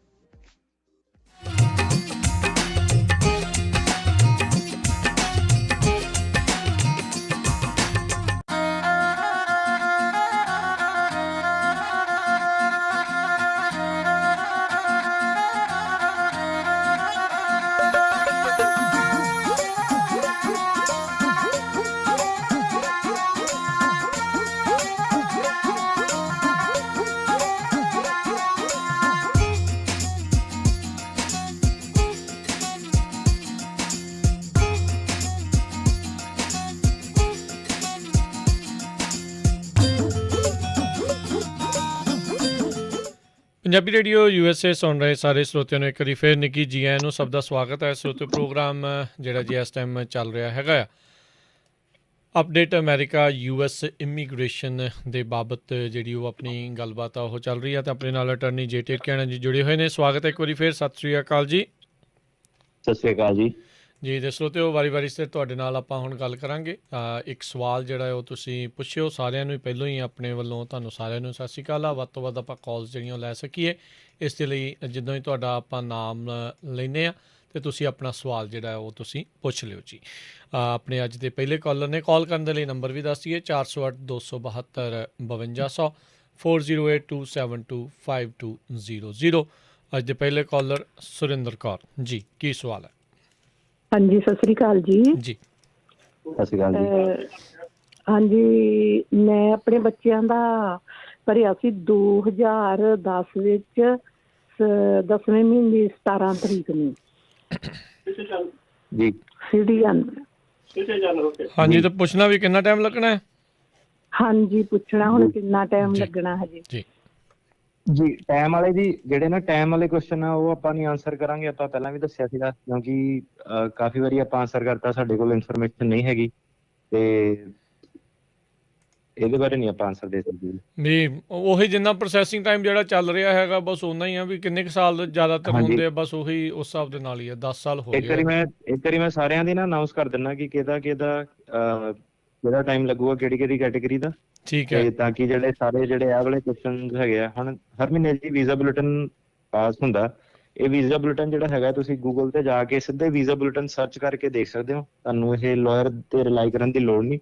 Punjabi radio USA ਸੁਣ ਰਹੇ ਸਾਰੇ ਸਰੋਤਿਆਂ ਨੂੰ ਇੱਕ ਵਾਰੀ ਫਿਰ ਨਿੱਕੀ ਜੀ ਆਇਆਂ ਨੂੰ ਸਭ ਦਾ ਸਵਾਗਤ ਹੈ। ਸਰੋਤਿਓ ਪ੍ਰੋਗਰਾਮ ਜਿਹੜਾ ਜੀ ਇਸ ਟਾਈਮ ਚੱਲ ਰਿਹਾ ਹੈਗਾ ਆ ਅਪਡੇਟ ਅਮਰੀਕਾ US ਇਮੀਗ੍ਰੇਸ਼ਨ ਦੇ ਬਾਬਤ ਜਿਹੜੀ ਉਹ ਆਪਣੀ ਗੱਲਬਾਤ ਆ ਉਹ ਚੱਲ ਰਹੀ ਹੈ ਅਤੇ ਆਪਣੇ ਨਾਲ ਅਟਰਨੀ ਜੇ ਟੇਰਕਿਆਨਾ ਜੀ ਜੁੜੇ ਹੋਏ ਨੇ। ਸਵਾਗਤ ਹੈ ਇੱਕ ਵਾਰੀ ਫਿਰ। ਸਤਿ ਸ਼੍ਰੀ ਅਕਾਲ ਜੀ। ਸਤਿ ਸ਼੍ਰੀ ਅਕਾਲ ਜੀ। ਜੀ ਦੇ ਸਰੋਤਿਓ ਵਾਰੀ ਸਿਰ ਤੁਹਾਡੇ ਨਾਲ ਆਪਾਂ ਹੁਣ ਗੱਲ ਕਰਾਂਗੇ। ਇੱਕ ਸਵਾਲ ਜਿਹੜਾ ਉਹ ਤੁਸੀਂ ਪੁੱਛਿਓ ਸਾਰਿਆਂ ਨੂੰ ਹੀ ਪਹਿਲਾਂ ਹੀ ਆਪਣੇ ਵੱਲੋਂ ਤੁਹਾਨੂੰ ਸਾਰਿਆਂ ਨੂੰ ਸਤਿ ਸ਼੍ਰੀ ਅਕਾਲ ਆ। ਵੱਧ ਤੋਂ ਵੱਧ ਆਪਾਂ ਕਾਲਸ ਜਿਹੜੀਆਂ ਲੈ ਸਕੀਏ ਇਸ ਦੇ ਲਈ ਜਦੋਂ ਹੀ ਤੁਹਾਡਾ ਆਪਾਂ ਨਾਮ ਲੈਂਦੇ ਹਾਂ ਅਤੇ ਤੁਸੀਂ ਆਪਣਾ ਸਵਾਲ ਜਿਹੜਾ ਉਹ ਤੁਸੀਂ ਪੁੱਛ ਲਿਓ ਜੀ। ਆਪਣੇ ਅੱਜ ਦੇ ਪਹਿਲੇ ਕਾਲਰ ਨੇ। ਕਾਲ ਕਰਨ ਦੇ ਲਈ ਨੰਬਰ ਵੀ ਦੱਸ ਦਈਏ 408 272 5200 4082725200। ਅੱਜ ਦੇ ਪਹਿਲੇ ਕਾਲਰ ਸੁਰਿੰਦਰ ਕੌਰ ਜੀ, ਕੀ ਸਵਾਲ ਹੈ? ਹਾਂਜੀ ਸਤਿ ਸ੍ਰੀ ਅਕਾਲ ਜੀ। ਸਤਿ ਸ਼੍ਰੀ ਅਕਾਲ ਜੀ। ਹਾਂਜੀ ਮੈਂ ਆਪਣੇ ਬੱਚਿਆਂ ਦਾ ਭਰਿਆ ਸੀ 2010 ਵਿੱਚ 10ਵੇਂ ਮਹੀਨੇ 17 ਤਰੀਕ ਨੂੰ ਜੀ ਸਿਟੀਜ਼ਨ। ਹਾਂਜੀ ਤਾਂ ਪੁੱਛਣਾ ਵੀ ਕਿੰਨਾ ਟਾਈਮ ਲੱਗਣਾ ਹੈ? ਹਾਂਜੀ ਪੁੱਛਣਾ ਹੁਣ ਕਿੰਨਾ ਟਾਈਮ ਲੱਗਣਾ ਹਜੇ ਜੀ ਟਾਈਮ ਵਾਲੇ ਜੀ ਜਿਹੜੇ ਨਾ ਟਾਈਮ ਵਾਲੇ ਕੁਐਸਚਨ ਆ ਉਹ ਆਪਾਂ ਨਹੀਂ ਆਨਸਰ ਕਰਾਂਗੇ। ਆਪਾਂ ਪਹਿਲਾਂ ਵੀ ਦੱਸਿਆ ਸੀਗਾ ਕਿਉਂਕਿ ਕਾਫੀ ਵਾਰੀ ਆਪਾਂ ਆਨਸਰ ਕਰਤਾ, ਸਾਡੇ ਕੋਲ ਇਨਫੋਰਮੇਸ਼ਨ ਨਹੀਂ ਹੈਗੀ ਤੇ ਇਹਦੇ ਬਾਰੇ ਨਹੀਂ ਆਪਾਂ ਆਨਸਰ ਦੇ ਸਕਦੇ ਵੀ ਉਹੀ ਜਿੰਨਾ ਪ੍ਰੋਸੈਸਿੰਗ ਟਾਈਮ ਜਿਹੜਾ ਚੱਲ ਰਿਹਾ ਹੈਗਾ ਬਸ ਓਨਾ ਹੀ ਆ ਵੀ ਕਿੰਨੇ ਕੁ ਸਾਲ ਜ਼ਿਆਦਾਤਰ ਹੁੰਦੇ ਆ ਬਸ ਉਹੀ ਉਸ ਹਿਸਾਬ ਦੇ ਨਾਲ ਹੀ ਆ। 10 ਸਾਲ ਹੋ ਗਏ। ਇੱਕ ਵਾਰੀ ਮੈਂ ਸਾਰਿਆਂ ਦੀ ਨਾ ਅਨਾਉਂਸ ਕਰ ਦਿੰਦਾ ਕਿ ਕਿਹਦਾ ਟਾਈਮ ਲੱਗੂਗਾ ਕਿਹੜੀ ਕੈਟੇਗਰੀ ਦਾ। ਠੀਕ ਹੈ। ਤਾਂ ਕਿ ਜਿਹੜੇ ਇਹ ਵਾਲੇ ਕੁਐਸਚਨ ਹੈਗੇ ਆ, ਹੁਣ ਹਰ ਮਹੀਨੇ ਜੀ ਵੀਜ਼ਾ ਬੁਲੇਟਿਨ ਪਾਸ ਹੁੰਦਾ। ਇਹ ਵੀਜ਼ਾ ਬੁਲੇਟਿਨ ਜਿਹੜਾ ਹੈਗਾ ਤੁਸੀਂ ਗੂਗਲ ਤੇ ਜਾ ਕੇ ਸਿੱਧੇ ਵੀਜ਼ਾ ਬੁਲੇਟਿਨ ਸਰਚ ਕਰਕੇ ਦੇਖ ਸਕਦੇ ਹੋ। ਤੁਹਾਨੂੰ ਇਹ ਲਾਇਰ ਤੇ ਰਿਲਾਈ ਕਰਨ ਦੀ ਲੋੜ ਨਹੀਂ।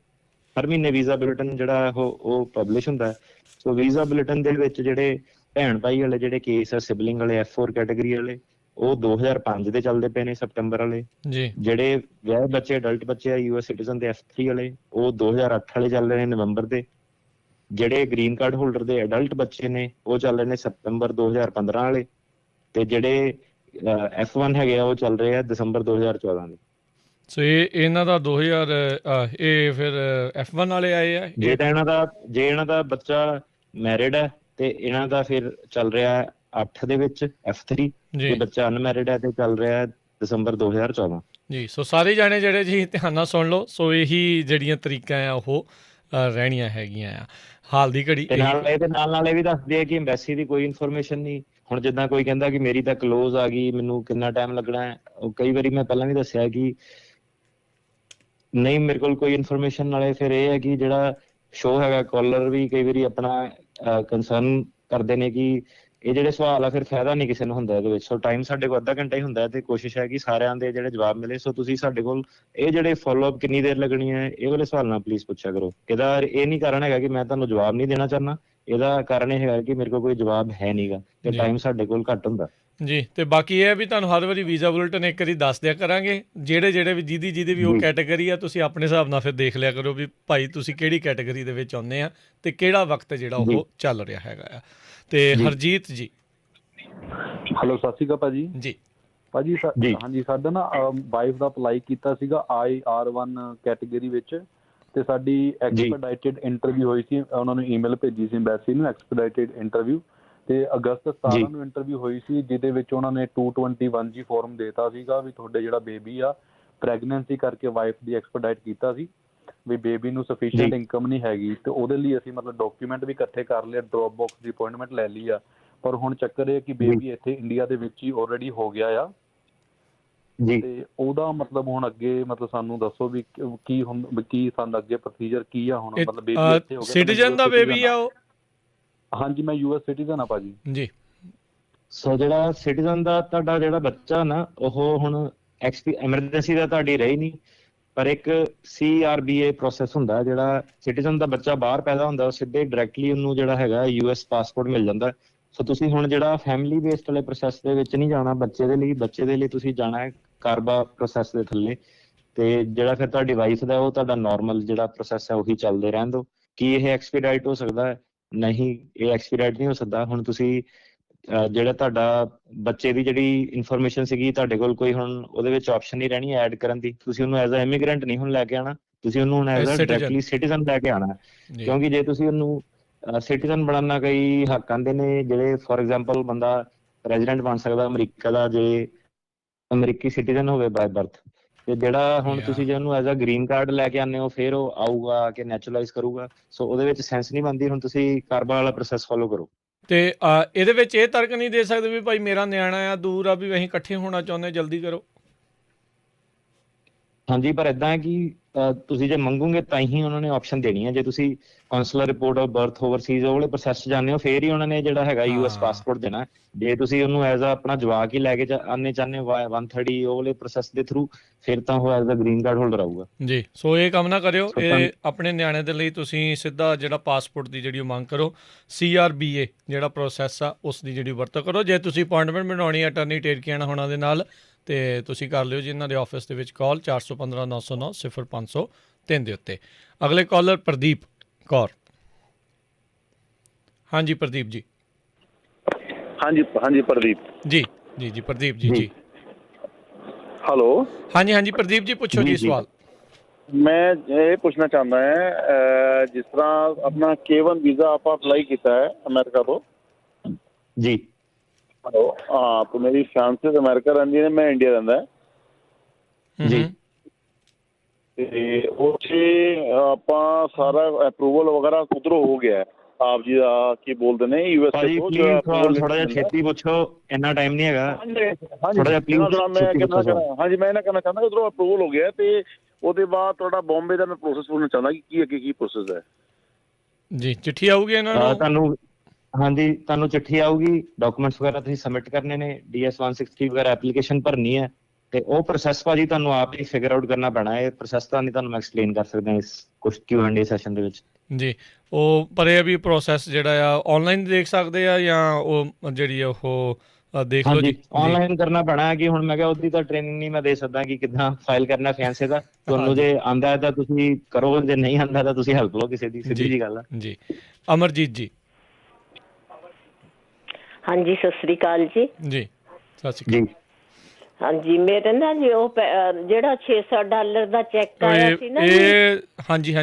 ਹਰ ਮਹੀਨੇ ਵੀਜ਼ਾ ਬੁਲੇਟਿਨ ਜਿਹੜਾ ਉਹ ਪਬਲਿਸ਼ ਹੁੰਦਾ ਹੈ। ਸੋ ਵੀਜ਼ਾ ਬੁਲੇਟਿਨ ਦੇ ਵਿੱਚ ਜਿਹੜੇ ਭੈਣ ਭਾਈ ਵਾਲੇ ਜਿਹੜੇ ਕੇਸ ਆ, ਸਿਬਲਿੰਗ ਵਾਲੇ F4 ਕੈਟੇਗਰੀ ਵਾਲੇ, ਉਹ 2005 ਦੇ ਚੱਲਦੇ ਪਏ ਨੇ ਸੈਪਟੰਬਰ ਵਾਲੇ। ਜਿਹੜੇ ਵਿਆਹੇ ਬੱਚੇ ਅਡਲਟ ਬੱਚੇ ਆ US ਸਿਟੀਜ਼ਨ ਦੇ F3 ਵਾਲੇ, ਉਹ 2008 ਵਾਲੇ ਚੱਲ ਰਹੇ ਨੇ ਨਵੰਬਰ ਦੇ। ਜਿਹੜੇ ਗ੍ਰੀਨ ਕਾਰਡ ਹੋਲਡਰ ਦੇ ਅਡਲਟ ਬੱਚੇ ਨੇ ਉਹ ਚੱਲ ਰਹੇ ਨੇ ਸਤੰਬਰ 2015 ਵਾਲੇ, ਤੇ ਜਿਹੜੇ F1 ਹੈਗੇ ਆ ਉਹ ਚੱਲ ਰਹੇ ਆ ਦਸੰਬਰ 2014 ਦੇ। ਸੋ ਇਹਨਾਂ ਦਾ 2000 ਇਹ ਫਿਰ F1 ਵਾਲੇ ਆਏ ਆ। ਜੇ ਇਹਨਾਂ ਦਾ ਬੱਚਾ ਮੈਰਿਡ ਹੈ ਤੇ ਇਹਨਾਂ ਦਾ ਫਿਰ ਚੱਲ ਰਿਹਾ 8 ਦੇ ਵਿੱਚ F3, ਜੇ ਬੱਚਾ ਅਨਮੈਰਿਡ ਹੈ ਤੇ ਚੱਲ ਰਿਹਾ ਦਸੰਬਰ 2014 ਜੀ। ਸੋ ਸਾਰੇ ਜਾਣੇ ਜਿਹੜੇ ਜੀ ਧਿਆਨ ਨਾਲ ਸੁਣ ਲਓ। ਸੋ ਇਹੀ ਜਿਹੜੀਆਂ ਤਰੀਕਾਂ ਆ ਉਹ ਰਹਿਣੀਆਂ ਹੈਗੀਆਂ ਆ ਹਾਲ ਦੀ ਘੜੀ। ਇਹਦੇ ਨਾਲ ਇਹ ਵੀ ਦੱਸਦੇ ਆ ਕਿ ਐਮਬੈਸੀ ਦੀ ਕੋਈ ਇਨਫੋਰਮੇਸ਼ਨ ਨਹੀਂ। ਹੁਣ ਜਿੱਦਾਂ ਕੋਈ ਕਹਿੰਦਾ ਕਿ ਮੇਰੀ ਤਾਂ ਕਲੋਜ਼ ਆ ਗਈ, ਮੈਨੂੰ ਕਿੰਨਾ ਟਾਈਮ ਲੱਗਣਾ ਹੈ, ਕਈ ਵਾਰੀ ਮੈਂ ਪਹਿਲਾਂ ਵੀ ਦੱਸਿਆ ਕਿ ਨਹੀਂ ਮੇਰੇ ਕੋਲ ਕੋਈ ਇਨਫੋਰਮੇਸ਼ਨ। ਨਾਲੇ ਫਿਰ ਇਹ ਹੈ ਕਿ ਜਿਹੜਾ ਸ਼ੋਅ ਹੈਗਾ ਕਾਲਰ ਵੀ ਕਈ ਵਾਰੀ ਆਪਣਾ ਕੰਸਰਨ ਕਰਦੇ ਨੇ ਕਿ ਇਹ ਜਿਹੜੇ ਸਵਾਲ ਆ ਫਿਰ ਫਾਇਦਾ ਨਹੀਂ ਕਿਸੇ ਨੂੰ ਹੁੰਦਾ ਇਹਦੇ ਵਿੱਚ। ਸੋ ਟਾਈਮ ਸਾਡੇ ਕੋਲ ਅੱਧਾ ਘੰਟਾ ਹੀ ਹੁੰਦਾ ਤੇ ਕੋਸ਼ਿਸ਼ ਹੈ ਕਿ ਸਾਰਿਆਂ ਦੇ ਜਿਹੜੇ ਜਵਾਬ ਮਿਲੇ। ਸੋ ਤੁਸੀਂ ਸਾਡੇ ਕੋਲ ਇਹ ਜਿਹੜੇ ਫੋਲੋ ਅਪ ਕਿੰਨੀ ਦੇਰ ਲੱਗਣੀ ਹੈ ਇਹ ਵਾਲੇ ਸਵਾਲ ਨਾਲ ਪਲੀਜ਼ ਪੁੱਛਿਆ ਕਰੋ। ਇਹਦਾ ਇਹ ਨਹੀਂ ਕਾਰਨ ਹੈਗਾ ਕਿ ਮੈਂ ਤੁਹਾਨੂੰ ਜਵਾਬ ਨਹੀਂ ਦੇਣਾ ਚਾਹੁੰਦਾ, ਇਹਦਾ ਕਾਰਨ ਇਹ ਹੈਗਾ ਕਿ ਮੇਰੇ ਕੋਲ ਕੋਈ ਜਵਾਬ ਹੈ ਨਹੀਂਗਾ ਤੇ ਟਾਈਮ ਸਾਡੇ ਕੋਲ ਘੱਟ ਹੁੰਦਾ ਜੀ। ਤੇ ਬਾਕੀ ਇਹ ਵੀ ਤੁਹਾਨੂੰ ਹਰ ਵਾਰੀ ਵੀਜ਼ਾ ਬੁਲੇਟਿਨ ਇੱਕ ਵਾਰੀ ਦੱਸ ਦਿਆ ਕਰਾਂਗੇ। ਜਿਹੜੇ ਵੀ ਜਿਹਦੀ ਵੀ ਉਹ ਕੈਟੇਗਰੀ ਆ ਤੁਸੀਂ ਆਪਣੇ ਹਿਸਾਬ ਨਾਲ ਫਿਰ ਦੇਖ ਲਿਆ ਕਰੋ ਵੀ ਭਾਈ ਤੁਸੀਂ ਕਿਹੜੀ ਕੈਟੇਗਰੀ ਦੇ ਵਿੱਚ ਆਉਂਦੇ ਆ ਤੇ ਕਿਹੜਾ ਵਕਤ ਜਿਹੜਾ ਉਹ ਚੱਲ ਰਿਹਾ ਹੈਗਾ ਆ। ਤੇ ਹਰਜੀਤ ਜੀ। ਹੈਲੋ ਸਤਿ ਸ਼੍ਰੀ ਅਕਾਲ ਭਾਜੀ। ਜੀ ਭਾਜੀ ਹਾਂਜੀ ਸਾਡਾ ਨਾ ਵਾਈਫ ਦਾ ਅਪਲਾਈ ਕੀਤਾ ਸੀਗਾ IR1 ਕੈਟੇਗਰੀ ਵਿੱਚ, ਤੇ ਸਾਡੀ ਐਕਸਪੀਡਾਈਟਡ ਇੰਟਰਵਿਊ ਹੋਈ ਸੀ। ਉਹਨਾਂ ਨੂੰ ਈਮੇਲ ਭੇਜੀ ਸੀ ਐਮਬੈਸੀ ਨੂੰ ਐਕਸਪੀਡਾਈਟਡ ਇੰਟਰਵਿਊ, ਤੇ ਅਗਸਤ 17 ਨੂੰ ਇੰਟਰਵਿਊ ਹੋਈ ਸੀ ਜਿਹਦੇ ਵਿੱਚ ਉਹਨਾਂ ਨੇ 221G ਫਾਰਮ ਦੇਤਾ ਸੀਗਾ ਵੀ ਤੁਹਾਡੇ ਜਿਹੜਾ ਬੇਬੀ ਆ ਪ੍ਰੈਗਨੈਂਸੀ ਕਰਕੇ ਵਾਈਫ ਦੀ ਐਕਸਪੀਡਾਈਟ ਕੀਤਾ ਸੀ ਵੀ ਬੇਬੀ ਨੂੰ ਸਫੀਸ਼ੀਐਂਟ ਇਨਕਮ ਨਹੀਂ ਹੈਗੀ। ਤੇ ਉਹਦੇ ਲਈ ਅਸੀਂ ਮਤਲਬ ਡਾਕੂਮੈਂਟ ਵੀ ਇਕੱਠੇ ਕਰ ਲਿਆ, ਡ੍ਰੌਪ ਬਾਕਸ ਦੀ ਅਪਾਇੰਟਮੈਂਟ ਲੈ ਲਈ ਆ। ਪਰ ਹੁਣ ਚੱਕਰ ਇਹ ਕਿ ਬੇਬੀ ਇੱਥੇ ਇੰਡੀਆ ਦੇ ਵਿੱਚ ਹੀ ਆਲਰੇਡੀ ਹੋ ਗਿਆ ਆ, ਜੀ ਤੇ ਉਹਦਾ ਮਤਲਬ ਹੁਣ ਅੱਗੇ ਮਤਲਬ ਸਾਨੂੰ ਦੱਸੋ ਵੀ ਕੀ ਸਾਨੂੰ ਅੱਗੇ ਪ੍ਰੋਸੀਜਰ ਕੀ ਆ ਹੁਣ, ਮਤਲਬ ਬੇਬੀ ਇੱਥੇ ਹੋ ਗਿਆ ਸਿਟੀਜ਼ਨ ਦਾ ਬੇਬੀ ਆ ਉਹ? ਹਾਂਜੀ ਮੈਂ ਯੂਐਸ ਸਿਟੀਜ਼ਨ ਆ ਭਾਜੀ ਜੀ। ਸੋ ਜਿਹੜਾ ਸਿਟੀਜ਼ਨ ਦਾ ਤੁਹਾਡਾ ਜਿਹੜਾ ਬੱਚਾ ਨਾ ਉਹ ਹੁਣ ਐਮਰਜੈਂਸੀ ਦਾ ਤੁਹਾਡੀ ਰਹੀ ਨਹੀਂ, ਪਰ ਇੱਕ CRBA ਪ੍ਰੋਸੈਸ ਹੁੰਦਾ ਜਿਹੜਾ ਸਿਟੀਜ਼ਨ ਦਾ ਬੱਚਾ ਬਾਹਰ ਪੈਦਾ ਹੁੰਦਾ ਉਹ ਸਿੱਧੇ ਡਾਇਰੈਕਟਲੀ ਉਹਨੂੰ ਜਿਹੜਾ ਹੈਗਾ US ਪਾਸਪੋਰਟ ਮਿਲ ਜਾਂਦਾ। ਸੋ ਤੁਸੀਂ ਹੁਣ ਜਿਹੜਾ ਫੈਮਿਲੀ ਬੇਸਡ ਵਾਲੇ ਪ੍ਰੋਸੈਸ ਦੇ ਵਿੱਚ ਨਹੀਂ ਜਾਣਾ ਬੱਚੇ ਦੇ ਲਈ ਤੁਸੀਂ ਜਾਣਾ ਹੈ ਕਾਰਬਾ ਪ੍ਰੋਸੈਸ ਦੇ ਥੱਲੇ। ਤੇ ਜਿਹੜਾ ਫਿਰ ਤੁਹਾਡੀ ਵਾਈਫ ਦਾ ਉਹ ਤੁਹਾਡਾ ਨਾਰਮਲ ਜਿਹੜਾ ਪ੍ਰੋਸੈਸ ਹੈ ਉਹੀ ਚੱਲਦੇ ਰਹਿਣ ਦਿਓ। ਕੀ ਇਹ ਐਕਸਪੀਡਾਈਟ ਹੋ ਸਕਦਾ ਹੈ? ਨਹੀਂ, ਇਹ ਐਕਸਪੀਡਾਈਟ ਨਹੀਂ ਹੋ ਸਕਦਾ। ਹੁਣ ਤੁਸੀਂ ਜਿਹੜਾ ਤੁਹਾਡਾ ਬੱਚੇ ਦੀ ਜਿਹੜੀ ਇਨਫੋਰਮੇਸ਼ਨ ਸੀਗੀ ਤੁਹਾਡੇ ਕੋਲ ਕੋਈ ਹੁਣ ਉਹਦੇ ਵਿੱਚ ਆਪਸ਼ਨ ਨਹੀਂ ਰਹਿਣੀ ਐਡ ਕਰਨ ਦੀ। ਤੁਸੀਂ ਉਹਨੂੰ ਐਜ਼ ਅ ਇਮੀਗ੍ਰੈਂਟ ਨਹੀਂ ਹੁਣ ਲੈ ਕੇ ਆਉਣਾ, ਤੁਸੀਂ ਉਹਨੂੰ ਹੁਣ ਐਜ਼ ਅ ਡਾਇਰੈਕਟਲੀ ਸਿਟੀਜ਼ਨ ਲੈ ਕੇ ਆਉਣਾ। ਕਿਉਂਕਿ ਜੇ ਤੁਸੀਂ ਉਹਨੂੰ ਸਿਟੀਜ਼ਨ ਬਣਾਉਣਾ ਕਈ ਹੱਕ ਆਉਂਦੇ ਨੇ ਜਿਹੜੇ ਫੋਰ ਐਗਜ਼ਾਮਪਲ ਬੰਦਾ ਰੈਜ਼ੀਡੈਂਟ ਬਣ ਸਕਦਾ ਅਮਰੀਕਾ ਦਾ ਜੇ ਅਮਰੀਕੀ ਸਿਟੀਜ਼ਨ ਹੋਵੇ ਬਾਏ ਬਰਥ। ਤੇ ਜਿਹੜਾ ਹੁਣ ਤੁਸੀਂ ਜੇ ਉਹਨੂੰ ਐਜ਼ ਅ ਗ੍ਰੀਨ ਕਾਰਡ ਲੈ ਕੇ ਆਉਂਦੇ ਹੋ ਫਿਰ ਉਹ ਆਊਗਾ ਕਿ ਨੈਚੁਰਲਾਈਜ਼ ਕਰੂਗਾ। ਸੋ ਉਹਦੇ ਵਿੱਚ ਸੈਂਸ ਨਹੀਂ ਬਣਦੀ। ਹੁਣ ਤੁਸੀਂ ਕਾਰਬਾ ਵਾਲਾ ਪ੍ਰੋਸੈਸ ਫੋਲੋ ਕਰੋ। ਤੇ ਇਹਦੇ ਵਿੱਚ ਇਹ ਤਰਕ ਨਹੀਂ ਦੇ ਸਕਦੇ ਵੀ ਭਾਈ ਮੇਰਾ ਨਿਆਣਾ ਆ ਦੂਰ ਆ ਵੀ ਅਸੀਂ ਇਕੱਠੇ ਹੋਣਾ ਚਾਹੁੰਦੇ ਜਲਦੀ ਕਰੋ? ਹਾਂਜੀ, ਪਰ ਇਦਾਂ ਹੈ ਕਿ ਤੁਸੀਂ ਜੇ ਮੰਗੋਗੇ ਤਾਂ ਹੀ ਉਹਨਾਂ ਨੇ ਆਪਸ਼ਨ ਦੇਣੀ ਹੈ। ਜੇ ਤੁਸੀਂ consular report of birth overseas ਉਹ ਵਾਲੇ ਪ੍ਰੋਸੈਸ 'ਚ ਜਾਂਦੇ ਹੋ ਫਿਰ ਹੀ ਉਹਨਾਂ ਨੇ ਜਿਹੜਾ ਹੈਗਾ US ਪਾਸਪੋਰਟ ਦੇਣਾ। ਜੇ ਤੁਸੀਂ ਉਹਨੂੰ ਐਜ਼ ਅ ਆਪਣਾ ਜਵਾਕ ਹੀ ਲੈ ਕੇ ਆਉਣੇ ਚਾਹੁੰਦੇ 130 ਉਹ ਵਾਲੇ ਪ੍ਰੋਸੈਸ ਦੇ ਥਰੂ ਫਿਰ ਤਾਂ ਉਹ as a green card holder ਆਊਗਾ ਜੀ। ਸੋ ਇਹ ਕੰਮ ਨਾ ਕਰਿਓ, ਇਹ ਆਪਣੇ ਨਿਆਣੇ ਦੇ ਲਈ ਤੁਸੀਂ ਸਿੱਧਾ ਜਿਹੜਾ ਪਾਸਪੋਰਟ ਦੀ ਜਿਹੜੀ ਮੰਗ ਕਰੋ CRBA ਜਿਹੜਾ ਪ੍ਰੋਸੈਸ ਆ ਉਸ ਦੀ ਜਿਹੜੀ ਵਰਤੋਂ ਕਰੋ। ਜੇ ਤੁਸੀਂ ਅਪਾਇੰਟਮੈਂਟ ਬਣਾਉਣੀ ਅਟਰਨੀ ਟੇਰਕੀਆਣਾ ਹੋਣਾ ਦੇ ਨਾਲ ਤੇ ਤੁਸੀਂ ਕਰ ਲਿਓ ਜੀ ਇਹਨਾਂ ਦੇ ਆਫਿਸ ਦੇ ਵਿੱਚ ਕਾਲ 415 909 0503 ਦੇ ਉੱਤੇ। ਅਗਲੇ ਕਾਲਰ ਪ੍ਰਦੀਪ ਕੌਰ। ਹਾਂਜੀ ਪ੍ਰਦੀਪ ਜੀ। ਹਾਂਜੀ ਪ੍ਰਦੀਪ ਜੀ ਜੀ ਜੀ ਪ੍ਰਦੀਪ ਜੀ ਜੀ ਹੈਲੋ। ਹਾਂਜੀ ਪ੍ਰਦੀਪ ਜੀ ਪੁੱਛੋ ਜੀ ਸਵਾਲ। ਮੈਂ ਇਹ ਪੁੱਛਣਾ ਚਾਹੁੰਦਾ ਹਾਂ ਜਿਸ ਤਰ੍ਹਾਂ ਆਪਣਾ K1 ਵੀਜ਼ਾ ਆਪਾਂ ਅਪਲਾਈ ਕੀਤਾ ਹੈ ਅਮਰੀਕਾ ਤੋਂ ਜੀ। ਹੈਲੋ। ਹਾਂ ਤੇ ਮੇਰੀ ਫਿਆਂਸੀ ਅਮਰੀਕਾ ਰਹਿੰਦੀ ਨੇ, ਮੈਂ ਇੰਡੀਆ ਰਹਿੰਦਾ ਜੀ। ਤੇ ਉੱਥੇ ਆਪਾਂ ਸਾਰਾ ਅਪਰੂਵਲ ਵਗੈਰਾ ਉਧਰੋਂ ਹੋ ਗਿਆ ਆਪ ਜੀ ਦਾ ਕੀ ਬੋਲਦੇ ਨੇ USA ਤੋਂ। ਥੋੜਾ ਜਿਹਾ ਛੇਤੀ ਪੁੱਛੋ, ਇੰਨਾ ਟਾਈਮ ਨਹੀਂ ਹੈਗਾ। ਹਾਂਜੀ ਮੈਂ ਇਹਨਾਂ ਕਹਿਣਾ ਚਾਹੁੰਦਾ ਉਧਰੋਂ ਅਪਰੂਵਲ ਹੋ ਗਿਆ ਤੇ ਉਹਦੇ ਬਾਅਦ ਤੁਹਾਡਾ ਬੰਬੇ ਦਾ ਮੈਂ ਪ੍ਰੋਸੈਸ ਪੁੱਛਣਾ ਚਾਹੁੰਦਾ ਕਿ ਕੀ ਅੱਗੇ ਕੀ ਪ੍ਰੋਸੈਸ ਹੈ ਜੀ। ਚਿੱਠੀ ਆਊਗੀ ਇਹਨਾਂ ਨੂੰ? ਤੁਹਾਨੂੰ ਹਾਂਜੀ ਤੁਹਾਨੂੰ ਚਿੱਠੀ ਆਊਗੀ, ਡਾਕੂਮੈਂਟਸ ਵਗੈਰਾ ਤੁਸੀਂ ਸਬਮਿਟ ਕਰਨੇ ਨੇ, DS 160 ਵਗੈਰਾ ਐਪਲੀਕੇਸ਼ਨ ਭਰਨੀ ਹੈ ਤੇ ਉਹ ਪ੍ਰੋਸੈਸ ਭਾਜੀ ਤੁਹਾਨੂੰ ਆਪ ਹੀ ਫਿਗਰ ਆਊਟ ਕਰਨਾ ਪੈਣਾ। ਇਹ ਪ੍ਰੋਸੈਸ ਤਾਂ ਨਹੀਂ ਤੁਹਾਨੂੰ ਮੈਂ ਐਕਸਪਲੇਨ ਕਰ ਸਕਦਾ ਇਸ ਕੁਝ Q&A ਸੈਸ਼ਨ ਦੇ ਵਿੱਚ ਜੀ। ਉਹ ਪਰ ਇਹ ਵੀ ਪ੍ਰੋਸੈਸ ਜਿਹੜਾ ਆ ਆਨਲਾਈਨ ਦੇਖ ਸਕਦੇ ਆ ਜਾਂ ਉਹ ਜਿਹੜੀ ਉਹ ਦੇਖ ਲਓ ਜੀ? ਆਨਲਾਈਨ ਕਰਨਾ ਪੈਣਾ ਹੈ ਕਿ ਹੁਣ ਮੈਂ ਕਿਹਾ ਉਹਦੀ ਤਾਂ ਟ੍ਰੇਨਿੰਗ ਨਹੀਂ ਮੈਂ ਦੇ ਸਕਦਾ ਕਿ ਕਿੱਦਾਂ ਫਾਈਲ ਕਰਨਾ ਫਿਆਂਸੇ ਦਾ। ਤੁਹਾਨੂੰ ਜੇ ਆਂਦਾ ਹੈ ਤਾਂ ਤੁਸੀਂ ਕਰੋ, ਜੇ ਨਹੀਂ ਆਂਦਾ ਤਾਂ ਤੁਸੀਂ ਹੈਲਪ ਲਓ ਕਿਸੇ ਦੀ, ਸਿੱਧੀ ਜੀ ਗੱਲ ਆ ਜੀ। ਅਮਰਜੀਤ ਜੀ। ਹਾਂਜੀ ਸਤਿ ਸ੍ਰੀ ਅਕਾਲ ਜੀ। ਜੀ ਸਤਿ ਸ੍ਰੀ ਅਕਾਲ। ਹਾਂਜੀ ਮੇਰੇ ਨਾ ਜੀ ਉਹ ਜਿਹੜਾ $600 ਦਾ ਚੈੱਕ ਆਇਆ ਸੀ ਨਾ ਇਹ ਹਾਂਜੀ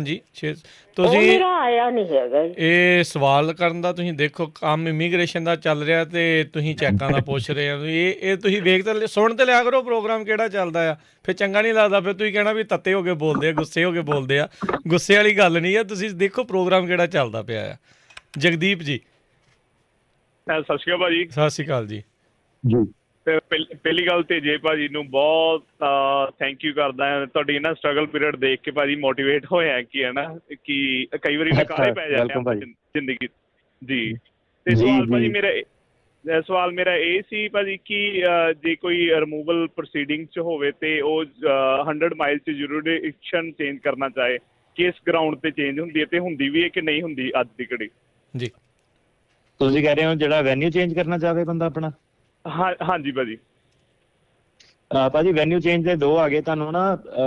ਤੁਸੀਂ ਮੇਰਾ ਆਇਆ ਨਹੀਂ ਹੈਗਾ। ਇਹ ਸਵਾਲ ਕਰਨ ਦਾ ਤੁਸੀਂ ਦੇਖੋ ਕੰਮ ਇਮੀਗ੍ਰੇਸ਼ਨ ਦਾ ਚੱਲ ਰਿਹਾ ਤੇ ਤੁਸੀਂ ਚੈੱਕਾਂ ਦਾ ਪੁੱਛ ਰਹੇ ਹੋ। ਇਹ ਤੁਸੀਂ ਵੇਖ ਤੇ ਸੁਣ ਤੇ ਲਿਆ ਕਰੋ ਪ੍ਰੋਗਰਾਮ ਕਿਹੜਾ ਚੱਲਦਾ ਆ, ਫਿਰ ਚੰਗਾ ਨਹੀਂ ਲੱਗਦਾ। ਫਿਰ ਤੁਸੀਂ ਕਹਿਣਾ ਵੀ ਤੱਤੇ ਹੋ ਕੇ ਬੋਲਦੇ ਆ, ਗੁੱਸੇ ਹੋ ਕੇ ਬੋਲਦੇ ਆ। ਗੁੱਸੇ ਵਾਲੀ ਗੱਲ ਨਹੀਂ ਆ, ਤੁਸੀਂ ਦੇਖੋ ਪ੍ਰੋਗਰਾਮ ਕਿਹੜਾ ਚੱਲਦਾ ਪਿਆ ਆ। ਜਗਦੀਪ ਜੀ। ਸਤਿ ਸ਼੍ਰੀ ਅਕਾਲ ਭਾਜੀ। ਸਤਿ ਸ਼੍ਰੀ ਅਕਾਲ ਜੀ। ਜੀ। ਤੇ ਪਹਿਲੀ ਗੱਲ ਤੇ ਜੇ ਭਾਜੀ ਨੂੰ ਬਹੁਤ ਥੈਂਕ ਯੂ ਕਰਦਾ ਹਾਂ, ਤੁਹਾਡੀ ਨਾ ਸਟਰਗਲ ਪੀਰੀਅਡ ਦੇਖ ਕੇ ਭਾਜੀ ਮੋਟੀਵੇਟ ਹੋਇਆ ਕਿ ਹੈ ਨਾ ਕਿ ਕਈ ਵਾਰੀ ਨਕਾਰੇ ਪੈ ਜਾਂਦੇ ਆ ਜ਼ਿੰਦਗੀ ਜੀ। ਤੇ ਸਵਾਲ ਮੇਰਾ ਇਹ ਸੀ ਭਾਜੀ ਕਿ ਜੇ ਕੋਈ ਰਿਮੂਵਲ ਪ੍ਰੋਸੀਡਿੰਗ 'ਚ ਹੋਵੇ ਤੇ ਉਹ 100 ਮਾਈਲ 'ਚ ਜੁਰਿਸਡਿਕਸ਼ਨ ਚੇਂਜ ਕਰਨਾ ਚਾਹੇ, ਕਿਸ ਗਰਾਊਂਡ ਤੇ ਚੇਂਜ ਹੁੰਦੀ ਹੈ ਤੇ ਹੁੰਦੀ ਵੀ ਹੈ ਕਿ ਨਹੀਂ ਹੁੰਦੀ ਅੱਜ ਦੀ ਘੜੀ? ਜੀ ਤੁਸੀਂ ਕਹਿ ਰਹੇ ਹੋ ਜਿਹੜਾ ਵੈਨਿਊ ਚੇਂਜ ਕਰਨਾ ਚਾਹਵੇ ਬੰਦਾ ਆਪਣਾ? ਹਾਂਜੀ ਭਾਜੀ। ਭਾਜੀ ਵੈਨਿਊ ਚੇਂਜ ਦੇ ਦੋ ਆ ਗਏ ਤੁਹਾਨੂੰ ਨਾ।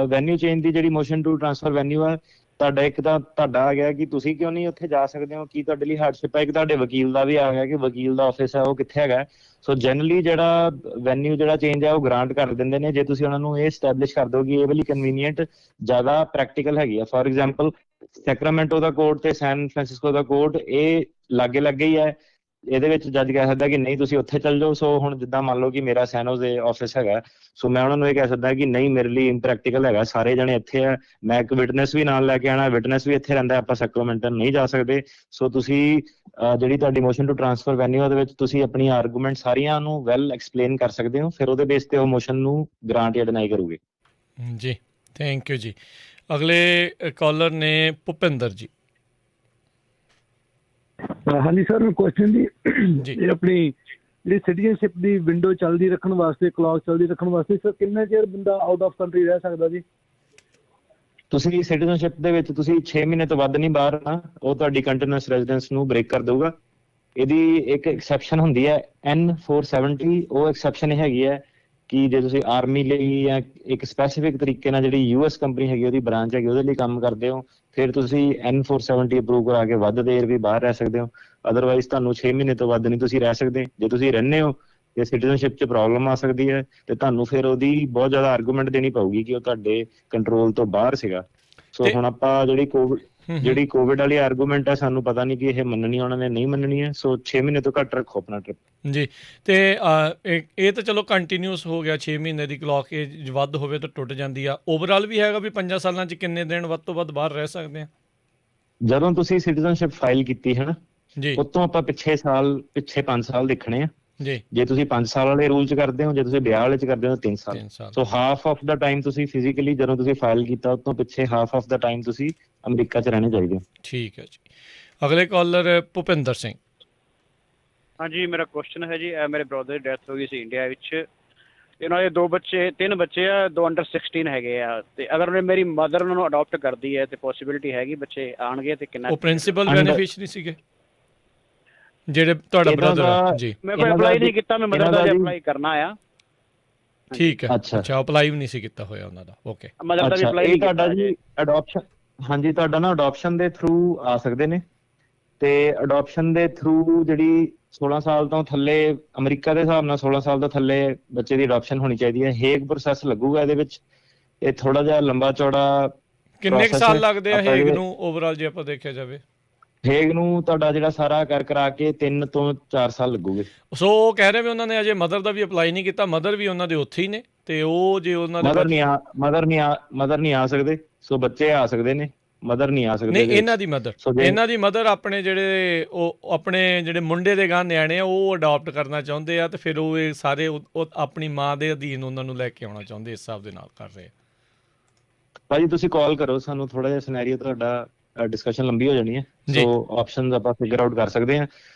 ਵੈਨਿਊ ਚੇਂਜ ਦੀ ਜਿਹੜੀ ਮੋਸ਼ਨ ਟੂ ਟ੍ਰਾਂਸਫਰ ਵੈਨਿਊ ਆ ਤੁਹਾਡਾ, ਇੱਕ ਤਾਂ ਤੁਹਾਡਾ ਆ ਗਿਆ ਕਿ ਤੁਸੀਂ ਕਿਉਂ ਨਹੀਂ ਉੱਥੇ ਜਾ ਸਕਦੇ ਹੋ, ਕੀ ਤੁਹਾਡੇ ਲਈ ਹਾਰਡਸ਼ਿਪ ਹੈ। ਇੱਕ ਤੁਹਾਡੇ ਵਕੀਲ ਦਾ ਵੀ ਆ ਗਿਆ ਕਿ ਵਕੀਲ ਦਾ ਆਫਿਸ ਹੈ ਉਹ ਕਿੱਥੇ ਹੈਗਾ। ਸੋ ਜਨਰਲੀ ਜਿਹੜਾ ਵੈਨਿਊ ਜਿਹੜਾ ਚੇਂਜ ਹੈ ਉਹ ਗ੍ਰਾਂਟ ਕਰ ਦਿੰਦੇ ਨੇ ਜੇ ਤੁਸੀਂ ਉਹਨਾਂ ਨੂੰ ਇਹ ਸਟੈਬਲਿਸ਼ ਕਰ ਦਿਓ ਕਿ ਇਹ ਵਾਲੀ ਕਨਵੀਨੀਅੰਟ ਜ਼ਿਆਦਾ ਪ੍ਰੈਕਟੀਕਲ ਹੈਗੀ ਆ। For example Sacramento the court ਤੇ ਸੈਨ ਫਰਾਂਸਿਸਕੋ ਦਾ ਕੋਰਟ ਇਹ ਲਾਗੇ ਹੀ ਹੈ। ਇਹਦੇ ਵਿੱਚ ਜੱਜ ਕਹਿ ਸਕਦਾ ਕਿ ਨਹੀਂ ਤੁਸੀਂ ਉੱਥੇ ਚੱਲ ਜਾਓ। ਸੋ ਹੁਣ ਜਿੱਦਾਂ ਮੰਨ ਲਓ ਕਿ ਮੇਰਾ ਸੈਨੋਜ਼ੇ ਆਫਿਸ ਹੈਗਾ, ਸੋ ਮੈਂ ਉਹਨਾਂ ਨੂੰ ਇਹ ਕਹਿ ਸਕਦਾ ਕਿ ਨਹੀਂ ਮੇਰੇ ਲਈ ਇੰਪ੍ਰੈਕਟੀਕਲ ਹੈਗਾ, ਸਾਰੇ ਜਣੇ ਇੱਥੇ ਆ, ਮੈਂ ਇੱਕ ਵਿਟਨੈਸ ਵੀ ਨਾਲ ਲੈ ਕੇ ਆਉਣਾ, ਵਿਟਨੈਸ ਵੀ ਇੱਥੇ ਰਹਿੰਦਾ, ਆਪਾਂ ਸੈਕਰਾਮੈਂਟੋ ਨਹੀਂ ਜਾ ਸਕਦੇ। ਸੋ ਤੁਸੀਂ ਜਿਹੜੀ ਤੁਹਾਡੀ ਮੋਸ਼ਨ ਟੂ ਟ੍ਰਾਂਸਫਰ ਵੈਨਿਊ ਉਹਦੇ ਵਿੱਚ ਤੁਸੀਂ ਆਪਣੀ ਆਰਗੂਮੈਂਟ ਸਾਰੀਆਂ ਨੂੰ ਵੈਲ ਐਕਸਪਲੇਨ ਕਰ ਸਕਦੇ ਹੋ, ਫਿਰ ਉਹਦੇ ਬੇਸ ਤੇ ਉਹ ਮੋਸ਼ਨ ਨੂੰ ਗ੍ਰਾਂਟ ਜਾਂ ਡਿਨਾਈ ਕਰੋਗੇ। ਜੀ ਥੈਂਕ ਯੂ ਜੀ। ਅਗਲੇ ਕਾਲਰ ਨੇ ਭੁਪਿੰਦਰ ਜੀ। ਹਾਂਜੀ ਸਰ, ਕੁਐਸਚਨ ਦੀ ਜੀ ਇਹ ਆਪਣੀ ਜਿਹੜੀ ਸਿਟੀਜ਼ਨਸ਼ਿਪ ਦੀ ਵਿੰਡੋ ਚੱਲਦੀ ਰੱਖਣ ਵਾਸਤੇ, ਕਲੌਕ ਚੱਲਦੀ ਰੱਖਣ ਵਾਸਤੇ ਸਰ ਕਿੰਨਾ ਚਿਰ ਬੰਦਾ ਆਊਟ ਆਫ ਕੰਟਰੀ ਰਹਿ ਸਕਦਾ ਜੀ? ਤੁਸੀਂ ਸਿਟੀਜ਼ਨਸ਼ਿਪ ਦੇ ਵਿੱਚ ਤੁਸੀਂ 6 ਮਹੀਨੇ ਤੋਂ ਵੱਧ ਨਹੀਂ ਬਾਹਰ ਨਾ, ਉਹ ਤੁਹਾਡੀ ਕੰਟੀਨਿਊਸ ਰੈਜ਼ੀਡੈਂਸ ਨੂੰ ਬ੍ਰੇਕ ਕਰ ਦੇਊਗਾ। ਇਹਦੀ ਇੱਕ ਐਕਸੈਪਸ਼ਨ ਹੁੰਦੀ ਹੈ N470। ਉਹ ਐਕਸੈਪਸ਼ਨ ਇਹ ਹੈਗੀ ਹੈ ਕਿ ਜੇ ਤੁਸੀਂ ਆਰਮੀ ਲਈ ਜਾਂ ਇੱਕ ਸਪੈਸੀਫਿਕ ਤਰੀਕੇ ਨਾਲ ਜਿਹੜੀ US ਕੰਪਨੀ ਹੈਗੀ ਉਹਦੀ ਬ੍ਰਾਂਚ ਹੈਗੀ ਉਹਦੇ ਲਈ ਕੰਮ ਕਰਦੇ ਹੋ, ਫਿਰ ਤੁਸੀਂ N470 ਅਪਰੂਵ ਕਰਾ ਕੇ ਵੱਧ ਦੇਰ ਵੀ ਬਾਹਰ ਰਹਿ ਸਕਦੇ ਹੋ। ਅਦਰਵਾਈਜ਼ ਤੁਹਾਨੂੰ 6 ਮਹੀਨੇ ਤੋਂ ਵੱਧ ਨਹੀਂ ਤੁਸੀਂ ਰਹਿ ਸਕਦੇ। ਜੇ ਤੁਸੀਂ ਰਹਿੰਦੇ ਹੋ ਤੇ ਸਿਟੀਜ਼ਨਸ਼ਿਪ 'ਚ ਪ੍ਰੋਬਲਮ ਆ ਸਕਦੀ ਹੈ ਤੇ ਤੁਹਾਨੂੰ ਫਿਰ ਉਹਦੀ ਬਹੁਤ ਜ਼ਿਆਦਾ ਆਰਗੂਮੈਂਟ ਦੇਣੀ ਪਊਗੀ ਕਿ ਉਹ ਤੁਹਾਡੇ ਕੰਟਰੋਲ ਤੋਂ ਬਾਹਰ ਸੀਗਾ। ਸੋ ਹੁਣ ਆਪਾਂ ਜਿਹੜੀ ਕੋਵਿਡ ਵਾਲੀ ਆਰਗੂਮੈਂਟ ਹੈ, ਸਾਨੂੰ ਪਤਾ ਨਹੀਂ ਕਿ ਇਹ ਮੰਨਣੀ ਉਹਨਾਂ ਨੇ ਨਹੀਂ ਮੰਨਣੀ ਹੈ। ਸੋ 6 ਮਹੀਨੇ ਤੋਂ ਘੱਟ ਰੱਖੋ ਆਪਣਾ ਟ੍ਰਿਪ ਜੀ। ਤੇ ਇਹ ਤਾਂ ਚਲੋ ਕੰਟੀਨਿਊਸ ਹੋ ਗਿਆ 6 ਮਹੀਨੇ ਦੀ ਕਲੌਕ, ਇਹ ਵੱਧ ਹੋਵੇ ਤਾਂ ਟੁੱਟ ਜਾਂਦੀ ਆ। ਓਵਰਆਲ ਵੀ ਹੈਗਾ ਵੀ 5 ਸਾਲਾਂ 'ਚ ਕਿੰਨੇ ਦਿਨ ਵੱਧ ਤੋਂ ਵੱਧ ਬਾਹਰ ਰਹਿ ਸਕਦੇ ਆ? ਜਦੋਂ ਤੁਸੀਂ ਸਿਟੀਜ਼ਨਸ਼ਿਪ ਫਾਈਲ ਕੀਤੀ ਹੈ ਨਾ ਜੀ, ਉਤੋਂ ਆਪਾਂ ਪਿੱਛੇ 5 ਸਾਲ ਦੇਖਣੇ ਆ ਜੀ। ਜੇ ਤੁਸੀਂ 5 ਸਾਲ ਵਾਲੇ ਰੂਲ 'ਚ ਕਰਦੇ ਹੋ, ਜੇ ਤੁਸੀਂ ਵਿਆਹ ਵਾਲੇ 'ਚ ਕਰਦੇ ਹੋ 3 ਸਾਲ। ਸੋ ਹਾਫ ਆਫ ਦਾ ਟਾਈਮ ਤੁਸੀਂ ਫਿਜ਼ੀਕਲੀ ਜਦੋਂ ਤੁਸੀਂ ਫਾਈਲ ਕੀਤਾ ਉਤੋਂ ਪਿੱਛੇ ਹਾਫ ਆਫ ਦਾ ਟਾਈਮ ਤੁਸੀਂ ਅਮਰੀਕਾ 'ਚ ਰਹਿਣੇ ਚਾਹੀਦੇ ਹੋ। ਠੀਕ ਹੈ ਜੀ। ਅਗਲੇ ਕਾਲਰ ਭੁਪਿੰਦਰ ਸਿੰਘ। ਹਾਂਜੀ, ਮੇਰਾ ਕੁਐਸਚਨ ਹੈ ਜੀ, ਮੇਰੇ ਬ੍ਰਦਰ ਦੀ ਡੈਥ ਹੋ ਗਈ ਸੀ ਇੰਡੀਆ ਵਿੱਚ। ਇਹਨਾਂ ਦੇ 3 ਬੱਚੇ ਆ, 2 ਅੰਡਰ 16 ਹੈਗੇ ਆ। ਤੇ ਅਗਰ ਉਹਨੇ ਮੇਰੀ ਮਦਰ ਉਹਨਾਂ ਨੂੰ ਅਡਾਪਟ ਕਰਦੀ ਹੈ ਤੇ ਪੋਸੀਬਿਲਿਟੀ ਹੈਗੀ ਬੱਚੇ ਆਣਗੇ ਤੇ ਕਿੰਨਾ? ਉਹ ਪ੍ਰਿੰਸੀਪਲ ਬੈਨੀਫਿਸ਼ਰੀ ਸੀਗੇ ਜਿਹੜੇ ਤੁਹਾਡਾ ਬ੍ਰਦਰ ਆ? ਜੀ, ਮੈਂ ਕੋਈ ਅਪਲਾਈ ਨਹੀਂ ਕੀਤਾ, ਮੈਂ ਮਦਰ ਦਾ ਅਪਲਾਈ ਕਰਨਾ ਆ। ਠੀਕ ਹੈ। ਅੱਛਾ, ਅਪਲਾਈ ਵੀ ਨਹੀਂ ਸੀ ਕੀਤਾ ਹੋਇਆ ਉਹਨਾਂ ਦਾ। ਓਕੇ, ਮਦਰ ਦਾ ਵੀ ਅਪਲਾਈ ਨਹੀਂ ਕੀਤਾ ਜੀ। ਅਡਾਪਸ਼ਨ, ਹਾਂਜੀ, ਤੁਹਾਡਾ ਨਾ ਅਡਾਪਸ਼ਨ ਦੇ ਥਰੂ ਆ ਸਕਦੇ ਨੇ। ਤੇ ਅਡਾਪਸ਼ਨ ਦੇ ਥਰੂ ਜਿਹੜੀ 16 ਸਾਲ ਤੋਂ ਥੱਲੇ, ਅਮਰੀਕਾ ਦੇ ਹਿਸਾਬ ਨਾਲ 16 ਸਾਲ ਤੋਂ ਥੱਲੇ ਬੱਚੇ ਦੀ ਅਡਾਪਸ਼ਨ ਹੋਣੀ ਚਾਹੀਦੀ ਹੈ। ਹੇਗ ਪ੍ਰੋਸੈਸ ਲੱਗੂਗਾ ਇਹਦੇ ਵਿੱਚ, ਇਹ ਥੋੜਾ ਜਿਹਾ ਲੰਬਾ ਚੌੜਾ। ਕਿੰਨੇ ਕੁ ਸਾਲ ਲੱਗਦੇ ਆ ਹੇਗ ਨੂੰ ਓਵਰਆਲ ਜੇ ਆਪਾਂ ਦੇਖਿਆ ਜਾਵੇ? ਹੇਗ ਨੂੰ ਤੁਹਾਡਾ ਜਿਹੜਾ ਸਾਰਾ ਕਰਾ ਕੇ 3 ਤੋਂ 4 ਸਾਲ ਲੱਗੂਗੇ। ਸੋ ਉਹ ਕਹਿ ਰਹੇ ਵੀ ਉਹਨਾਂ ਨੇ ਅਜੇ ਮਦਰ ਦਾ ਵੀ ਅਪਲਾਈ ਨਹੀਂ ਕੀਤਾ। ਮਦਰ ਵੀ ਉਹਨਾਂ ਦੇ ਉੱਥੇ ਹੀ ਨੇ ਤੇ ਉਹ ਜੇ ਉਹਨਾਂ ਦੇ ਮਦਰ ਨਹੀਂ ਆ ਸਕਦੇ। ਸੋ ਬੱਚੇ ਆ ਸਕਦੇ ਨੇ, ਮਦਰ ਨਹੀਂ ਆ ਸਕਦੇ। ਨਹੀਂ, ਇਹਨਾਂ ਦੀ ਮਦਰ ਆਪਣੇ ਜਿਹੜੇ ਮੁੰਡੇ ਦੇ ਗਾਂ ਨਿਆਣੇ ਆ ਉਹ ਅਡਾਪਟ ਕਰਨਾ ਚਾਹੁੰਦੇ ਆ ਤੇ ਫਿਰ ਉਹ ਇਹ ਸਾਰੇ ਆਪਣੀ ਮਾਂ ਦੇ ਅਧੀਨ ਉਹਨਾਂ ਨੂੰ ਲੈ ਕੇ ਆਉਣਾ ਚਾਹੁੰਦੇ, ਇਸ ਹਿਸਾਬ ਦੇ ਨਾਲ ਕਰ ਰਹੇ ਆ। ਭਾਜੀ ਤੁਸੀਂ ਕਾਲ ਕਰੋ ਸਾਨੂੰ, ਥੋੜਾ ਜਿਹਾ ਸਿਨੈਰੀਓ ਤੁਹਾਡਾ ਡਿਸਕਸ਼ਨ ਲੰਬੀ ਹੋ ਜਾਣੀ ਹੈ। ਸੋ ਆਪਸ਼ਨਸ ਆਪਾਂ ਫਿਗਰ ਆਊਟ ਕਰ ਸਕਦੇ ਹਾਂ।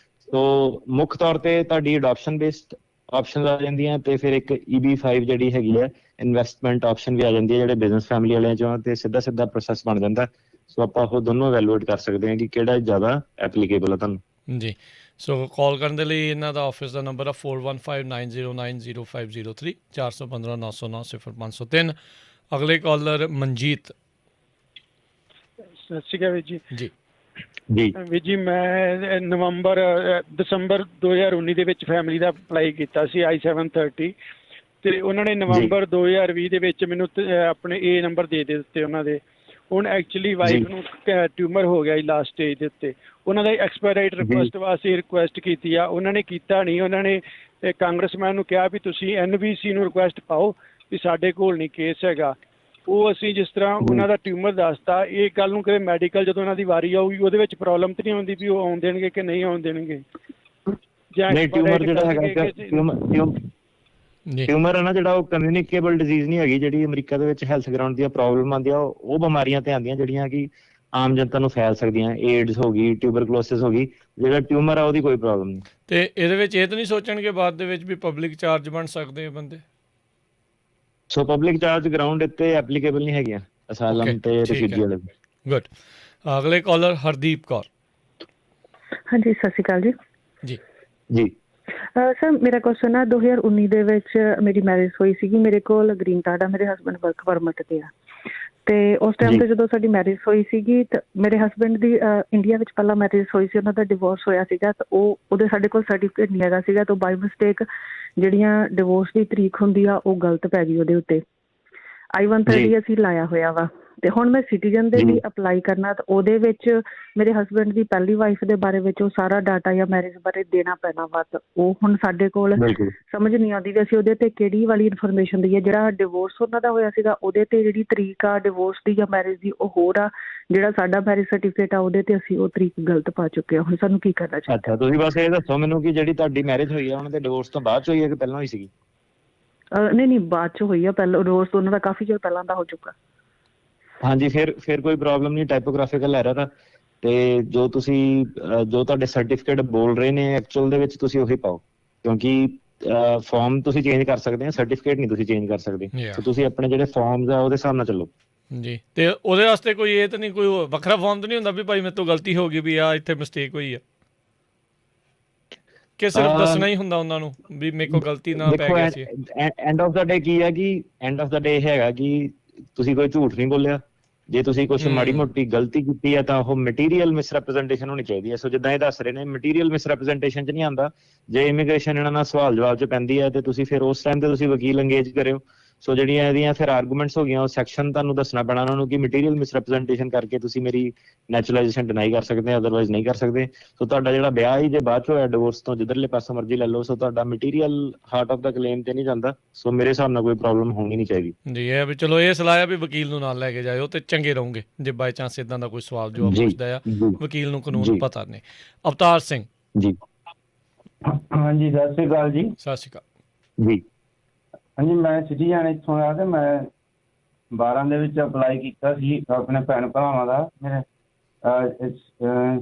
ਸੋ ਮੁੱਖ ਤੌਰ ਤੇ ਤੁਹਾਡੀ ਅਡਾਪਸ਼ਨ ਬੇਸਡ ਆਪਸ਼ਨਸ ਆ ਜਾਂਦੀਆਂ ਤੇ ਫਿਰ ਇੱਕ EB5 ਜਿਹੜੀ ਹੈਗੀ ਹੈ ਇਨਵੈਸਟਮੈਂਟ ਆਪਸ਼ਨ ਵੀ ਆ ਜਾਂਦੀ ਹੈ ਜਿਹੜੇ ਬਿਜ਼ਨਸ ਫੈਮਿਲੀ ਵਾਲਿਆਂ ਚੋਂ, ਤੇ ਸਿੱਧਾ ਪ੍ਰੋਸੈਸ ਬਣ ਜਾਂਦਾ। ਸੋ ਆਪਾਂ ਉਹ ਦੋਨੋਂ ਇਵੈਲੂਏਟ ਕਰ ਸਕਦੇ ਹਾਂ ਕਿ ਕਿਹੜਾ ਜ਼ਿਆਦਾ ਐਪਲੀਕੇਬਲ ਹੈ ਤੁਹਾਨੂੰ। ਜੀ, ਸੋ ਕਾਲ ਕਰਨ ਦੇ ਲਈ ਇਹਨਾਂ ਦਾ ਆਫਿਸ ਦਾ ਨੰਬਰ ਆ 4159090503 415-909-0503। ਅਗਲੇ ਕਾਲਰ ਮਨਜੀਤ। ਸਤਿ ਸ਼੍ਰੀ ਅਕਾਲ ਵੀਰ ਜੀ। ਜੀ ਵੀਰ ਜੀ, ਮੈਂ ਦਸੰਬਰ 2019 ਦੇ ਵਿੱਚ ਫੈਮਿਲੀ ਦਾ ਅਪਲਾਈ ਕੀਤਾ ਸੀ I-730 ਤੇ ਉਹਨਾਂ ਨੇ ਨਵੰਬਰ 2020 ਦੇ ਵਿੱਚ ਮੈਨੂੰ ਆਪਣੇ A ਨੰਬਰ ਦੇ ਦਿੱਤੇ ਉਹਨਾਂ ਦੇ। ਹੁਣ ਐਕਚੁਅਲੀ ਵਾਈਫ ਨੂੰ ਟਿਊਮਰ ਹੋ ਗਿਆ ਜੀ ਲਾਸਟ ਸਟੇਜ ਦੇ ਉੱਤੇ। ਉਹਨਾਂ ਦਾ ਐਕਸਪਾਇਰਾਈਟ ਰਿਕੁਐਸਟ ਵਾਸਤੇ ਰਿਕੁਐਸਟ ਕੀਤੀ ਆ, ਉਹਨਾਂ ਨੇ ਕੀਤਾ ਨਹੀਂ। ਉਹਨਾਂ ਨੇ ਕਾਂਗਰਸਮੈਨ ਨੂੰ ਕਿਹਾ ਵੀ ਤੁਸੀਂ NVC ਨੂੰ ਰਿਕੁਐਸਟ ਪਾਓ ਵੀ ਸਾਡੇ ਕੋਲ ਨਹੀਂ ਕੇਸ ਹੈਗਾ। ਉਹ ਅਸੀਂ ਜਿਸ ਤਰ੍ਹਾਂ ਉਹਨਾਂ ਦਾ ਟਿਊਮਰ ਦੱਸਤਾ, ਇਹ ਕੱਲ ਨੂੰ ਕਦੇ ਮੈਡੀਕਲ ਜਦੋਂ ਉਹਨਾਂ ਦੀ ਵਾਰੀ ਆਊਗੀ ਉਹਦੇ ਵਿੱਚ ਪ੍ਰੋਬਲਮ ਤਾਂ ਨਹੀਂ ਆਉਂਦੀ ਵੀ ਉਹ ਆਉਣ ਦੇਣਗੇ ਕਿ ਨਹੀਂ ਆਉਣ ਦੇਣਗੇ? ਟਿਊਮਰ ਜਿਹੜਾ ਹੈਗਾ ਟਿਊਮਰ ਹੈ ਨਾ ਜਿਹੜਾ, ਉਹ ਕਮਿਊਨੀਕੇਬਲ ਡਿਜ਼ੀਜ਼ ਨਹੀਂ ਹੈਗੀ ਜਿਹੜੀ ਅਮਰੀਕਾ ਦੇ ਵਿੱਚ ਹੈਲਥ ਗਰਾਊਂਡ ਦੀਆਂ ਪ੍ਰੋਬਲਮ ਆਉਂਦੀਆਂ। ਉਹ ਬਿਮਾਰੀਆਂ ਤੇ ਆਉਂਦੀਆਂ ਜਿਹੜੀਆਂ ਕਿ ਆਮ ਜਨਤਾ ਨੂੰ ਫੈਲ ਸਕਦੀਆਂ। ਏਡਸ ਹੋ ਗਈ, ਟਿਊਬਰਕਲੋਸਿਸ ਹੋ ਗਈ। ਜਿਹੜਾ ਟਿਊਮਰ ਆ ਉਹਦੀ ਕੋਈ ਪ੍ਰੋਬਲਮ ਨਹੀਂ। ਤੇ ਇਹਦੇ ਵਿੱਚ ਇਹ ਤਾਂ ਨਹੀਂ ਸੋਚਣਗੇ ਬਾਅਦ ਦੇ ਵਿੱਚ ਵੀ ਪਬਲਿਕ ਚਾਰਜ ਬਣ ਸਕਦੇ ਆ ਬੰਦੇ? ਸੋ ਪਬਲਿਕ ਚਾਰਜ ਗਰਾਊਂਡ ਇੱਥੇ ਐਪਲੀਕੇਬਲ ਨਹੀਂ ਹੈਗੀਆਂ ਅਸਾਲਮ ਤੇ ਰਿਫਿਊਜੀ ਵਾਲੇ। ਗੁੱਡ। ਅਗਲੇ ਕਾਲਰ ਹਰਦੀਪ ਕੌਰ। ਹਾਂਜੀ, ਸਤਿ ਸ਼੍ਰੀ ਅਕਾਲ ਜੀ। ਜੀ ਸਰ, ਮੇਰਾ ਕੁਐਸਚਨ ਆ 2019 ਦੇ ਵਿੱਚ ਮੇਰੀ ਮੈਰਿਜ ਹੋਈ ਸੀਗੀ। ਮੇਰੇ ਕੋਲ ਗ੍ਰੀਨ ਕਾਰਡ ਆ, ਮੇਰੇ ਹਸਬੈਂਡ ਵਰਕ ਪਰਮਿਟ ਤੇ ਆ। ਤੇ ਉਸ ਟਾਈਮ ਤੇ ਜਦੋਂ ਸਾਡੀ ਮੈਰਿਜ ਹੋਈ ਸੀਗੀ ਤਾਂ ਮੇਰੇ ਹਸਬੈਂਡ ਦੀ ਇੰਡੀਆ ਵਿੱਚ ਪਹਿਲਾਂ ਮੈਰਿਜ ਹੋਈ ਸੀ, ਉਹਨਾਂ ਦਾ ਡਿਵੋਰਸ ਹੋਇਆ ਸੀਗਾ। ਤਾਂ ਉਹਦੇ ਸਾਡੇ ਕੋਲ ਸਰਟੀਫਿਕੇਟ ਨਹੀਂ ਹੈਗਾ ਸੀਗਾ। ਤਾਂ ਬਾਈ ਮਿਸਟੇਕ ਜਿਹੜੀਆਂ ਡਿਵੋਰਸ ਦੀ ਤਰੀਕ ਹੁੰਦੀ ਆ ਉਹ ਗਲਤ ਪੈ ਗਈ ਉਹਦੇ ਉੱਤੇ। I-130 ਅਸੀਂ ਲਾਇਆ ਹੋਇਆ ਵਾ ਤੇ ਹੁਣ ਮੈਂ ਸਿਟੀਜ਼ਨ ਦੇ ਲਈ ਅਪਲਾਈ ਕਰਨਾ, ਤਾਂ ਉਹਦੇ ਵਿੱਚ ਮੇਰੇ ਹਸਬੈਂਡ ਦੀ ਪਹਿਲੀ ਵਾਈਫ ਦੇ ਬਾਰੇ ਵਿੱਚ ਉਹ ਸਾਰਾ ਡਾਟਾ ਜਾਂ ਮੈਰਿਜ ਬਾਰੇ ਦੇਣਾ ਪੈਣਾ ਵਾ। ਤਾਂ ਉਹ ਹੁਣ ਸਾਡੇ ਕੋਲ ਸਮਝ ਨਹੀਂ ਆਉਂਦੀ ਵੀ ਅਸੀਂ ਉਹਦੇ ਤੇ ਕਿਹੜੀ ਵਾਲੀ ਇਨਫੋਰਮੇਸ਼ਨ ਦਈਏ। ਜਿਹੜਾ ਡਿਵੋਰਸ ਉਹਨਾਂ ਦਾ ਹੋਇਆ ਸੀਗਾ ਉਹਦੇ ਤੇ ਜਿਹੜੀ ਤਰੀਕ ਆ ਡਿਵੋਰਸ ਦੀ ਜਾਂ ਮੈਰਿਜ ਦੀ ਉਹ ਹੋਰ ਆ, ਜਿਹੜਾ ਸਾਡਾ ਮੈਰਿਜ ਸਰਟੀਫਿਕੇਟ ਆ ਉਹਦੇ ਤੇ ਅਸੀਂ ਉਹ ਤਰੀਕ ਗਲਤ ਪਾ ਚੁੱਕੇ ਆ। ਹੁਣ ਸਾਨੂੰ ਕੀ ਕਰਨਾ ਚਾਹੀਦਾ? ਅੱਛਾ, ਤੁਸੀਂ ਬਸ ਇਹ ਦੱਸੋ ਮੈਨੂੰ ਕਿ ਜਿਹੜੀ ਤੁਹਾਡੀ ਮੈਰਿਜ ਹੋਈ ਆ ਉਹਨਾਂ ਦੇ ਡਿਵੋਰਸ ਤੋਂ ਬਾਅਦ ਚ ਹੋਈ ਹੈ ਕਿ ਪਹਿਲਾਂ ਹੋਈ ਸੀਗੀ? ਨਹੀਂ ਬਾਅਦ ਚ ਹੋਈ ਆ। ਪਹਿਲਾਂ ਡਿਵੋਰਸ ਉਹਨਾਂ ਦਾ ਕਾਫੀ ਚਿਰ ਪਹਿਲਾਂ ਦਾ ਹੋ ਚੁੱਕਾ। ਹਾਂਜੀ, ਫਿਰ ਕੋਈ ਪ੍ਰੋਬਲਮ ਨਹੀਂ। ਟਾਈਪੋਗ੍ਰਾਫਿਕਲ ਐਰਰ ਆ, ਤੇ ਜੋ ਤੁਹਾਡੇ ਸਰਟੀਫਿਕੇਟ ਬੋਲ ਰਹੇ ਨੇ ਐਕਚੁਅਲ ਦੇ ਵਿੱਚ ਤੁਸੀਂ ਉਹੀ ਪਾਓ, ਕਿਉਂਕਿ ਫਾਰਮ ਤੁਸੀਂ ਚੇਂਜ ਕਰ ਸਕਦੇ ਆ, ਸਰਟੀਫਿਕੇਟ ਨਹੀਂ ਤੁਸੀਂ ਚੇਂਜ ਕਰ ਸਕਦੇ। ਤੇ ਤੁਸੀਂ ਆਪਣੇ ਜਿਹੜੇ ਫਾਰਮਸ ਆ ਉਹਦੇ ਹਿਸਾਬ ਨਾਲ ਚੱਲੋ ਜੀ। ਤੇ ਉਹਦੇ ਵਾਸਤੇ ਕੋਈ ਇਹ ਤਾਂ ਨਹੀਂ, ਕੋਈ ਵੱਖਰਾ ਫਾਰਮ ਤਾਂ ਨਹੀਂ ਹੁੰਦਾ ਵੀ ਭਾਈ ਮੇਰੇ ਤੋਂ ਗਲਤੀ ਹੋ ਗਈ, ਵੀ ਆ ਇੱਥੇ ਮਿਸਟੇਕ ਹੋਈ ਆ? ਕਿ ਸਿਰਫ ਦੱਸਣਾ ਹੀ ਹੁੰਦਾ ਉਹਨਾਂ ਨੂੰ ਵੀ ਮੇਰੇ ਕੋਲ ਗਲਤੀ ਨਾ ਪੈ ਗਈ ਸੀ? ਐਂਡ ਆਫ ਦਾ ਡੇ ਕੀ ਹੈ ਕਿ ਐਂਡ ਆਫ ਦਾ ਡੇ ਇਹ ਹੈਗਾ ਕਿ ਤੁਸੀਂ ਕੋਈ ਝੂਠ ਨਹੀਂ ਬੋਲਿਆ। ਜੇ ਤੁਸੀਂ ਕੁਛ ਮਾੜੀ ਮੋਟੀ ਗਲਤੀ ਕੀਤੀ ਹੈ ਤਾਂ ਉਹ ਮਟੀਰੀਅਲ ਮਿਸਰੈਪ੍ਰੈਜ਼ੈਂਟੇਸ਼ਨ ਹੋਣੀ ਚਾਹੀਦੀ ਹੈ। ਸੋ ਜਿੱਦਾਂ ਇਹ ਦੱਸ ਰਹੇ ਨੇ ਮਟੀਰੀਅਲ ਮਿਸਰੈਪ੍ਰੈਜ਼ੈਂਟੇਸ਼ਨ 'ਚ ਨਹੀਂ ਆਉਂਦਾ। ਜੇ ਇਮੀਗ੍ਰੇਸ਼ਨ ਇਹਨਾਂ ਨਾਲ ਸਵਾਲ ਜਵਾਬ 'ਚ ਪੈਂਦੀ ਹੈ ਤੇ ਤੁਸੀਂ ਫਿਰ ਉਸ ਟਾਈਮ ਤੇ ਤੁਸੀਂ ਵਕੀਲ ਅੰਗੇਜ ਕਰਿਓ। ਸੋ ਜਿਹੜੀਆਂ ਇਹਦੀਆਂ ਫਿਰ ਆਰਗੂਮੈਂਟਸ ਹੋ ਗਈਆਂ ਉਹ ਸੈਕਸ਼ਨ ਤੁਹਾਨੂੰ ਦੱਸਣਾ ਪੈਣਾ ਉਹਨਾਂ ਨੂੰ ਕਿ ਮਟੀਰੀਅਲ ਮਿਸਰੈਪ੍ਰੈਜ਼ੈਂਟੇਸ਼ਨ ਕਰਕੇ ਤੁਸੀਂ ਮੇਰੀ ਨੈਚੁਰਲਾਈਜੇਸ਼ਨ ਡਿਨਾਈ ਕਰ ਸਕਦੇ ਹੋ, ਅਦਰਵਾਈਜ਼ ਨਹੀਂ ਕਰ ਸਕਦੇ। ਸੋ ਤੁਹਾਡਾ ਜਿਹੜਾ ਵਿਆਹ ਹੀ ਜੇ ਬਾਅਦ 'ਚ ਹੋਇਆ ਡਿਵੋਰਸ ਤੋਂ ਜਿੱਧਰਲੇ ਪਾਸੋਂ ਮਰਜ਼ੀ ਲੈ ਲਓ, ਸੋ ਤੁਹਾਡਾ material heart of the claim ਤੇ ਨਹੀਂ ਜਾਂਦਾ। ਸੋ ਮੇਰੇ ਹਿਸਾਬ ਨਾਲ ਕੋਈ ਪ੍ਰੋਬਲਮ ਹੋਣੀ ਨਹੀਂ ਚਾਹੀਦੀ ਜੀ। ਇਹ ਵੀ ਚਲੋ ਇਹ ਸਲਾਹ ਆ ਵੀ ਵਕੀਲ ਨੂੰ ਨਾਲ ਲੈ ਕੇ ਜਾਇਓ ਤੇ ਚੰਗੇ ਰਹੋਗੇ। ਜੇ ਬਾਈ ਚਾਂਸ ਇਦਾਂ ਦਾ ਕੋਈ ਸਵਾਲ ਜਵਾਬ ਪੁੱਛਦਾ ਆ, ਵਕੀਲ ਨੂੰ ਕਾਨੂੰਨ ਪਤਾ ਨੇ। ਅਵਤਾਰ ਸਿੰਘ ਜੀ। ਹਾਂਜੀ, ਸਤਿ ਸ਼੍ਰੀ ਅਕਾਲ ਜੀ। ਸਤਿ ਸ਼੍ਰੀ ਅਕਾਲ ਜੀ। ਹਾਂਜੀ, ਮੈਂ ਸਿਟੀਜ਼ਨ ਇੱਥੋਂ ਆ ਤੇ ਮੈਂ 12 ਦੇ ਵਿੱਚ ਅਪਲਾਈ ਕੀਤਾ ਸੀ ਆਪਣੇ ਭੈਣ ਭਰਾਵਾਂ ਦਾ। ਮੇਰੇ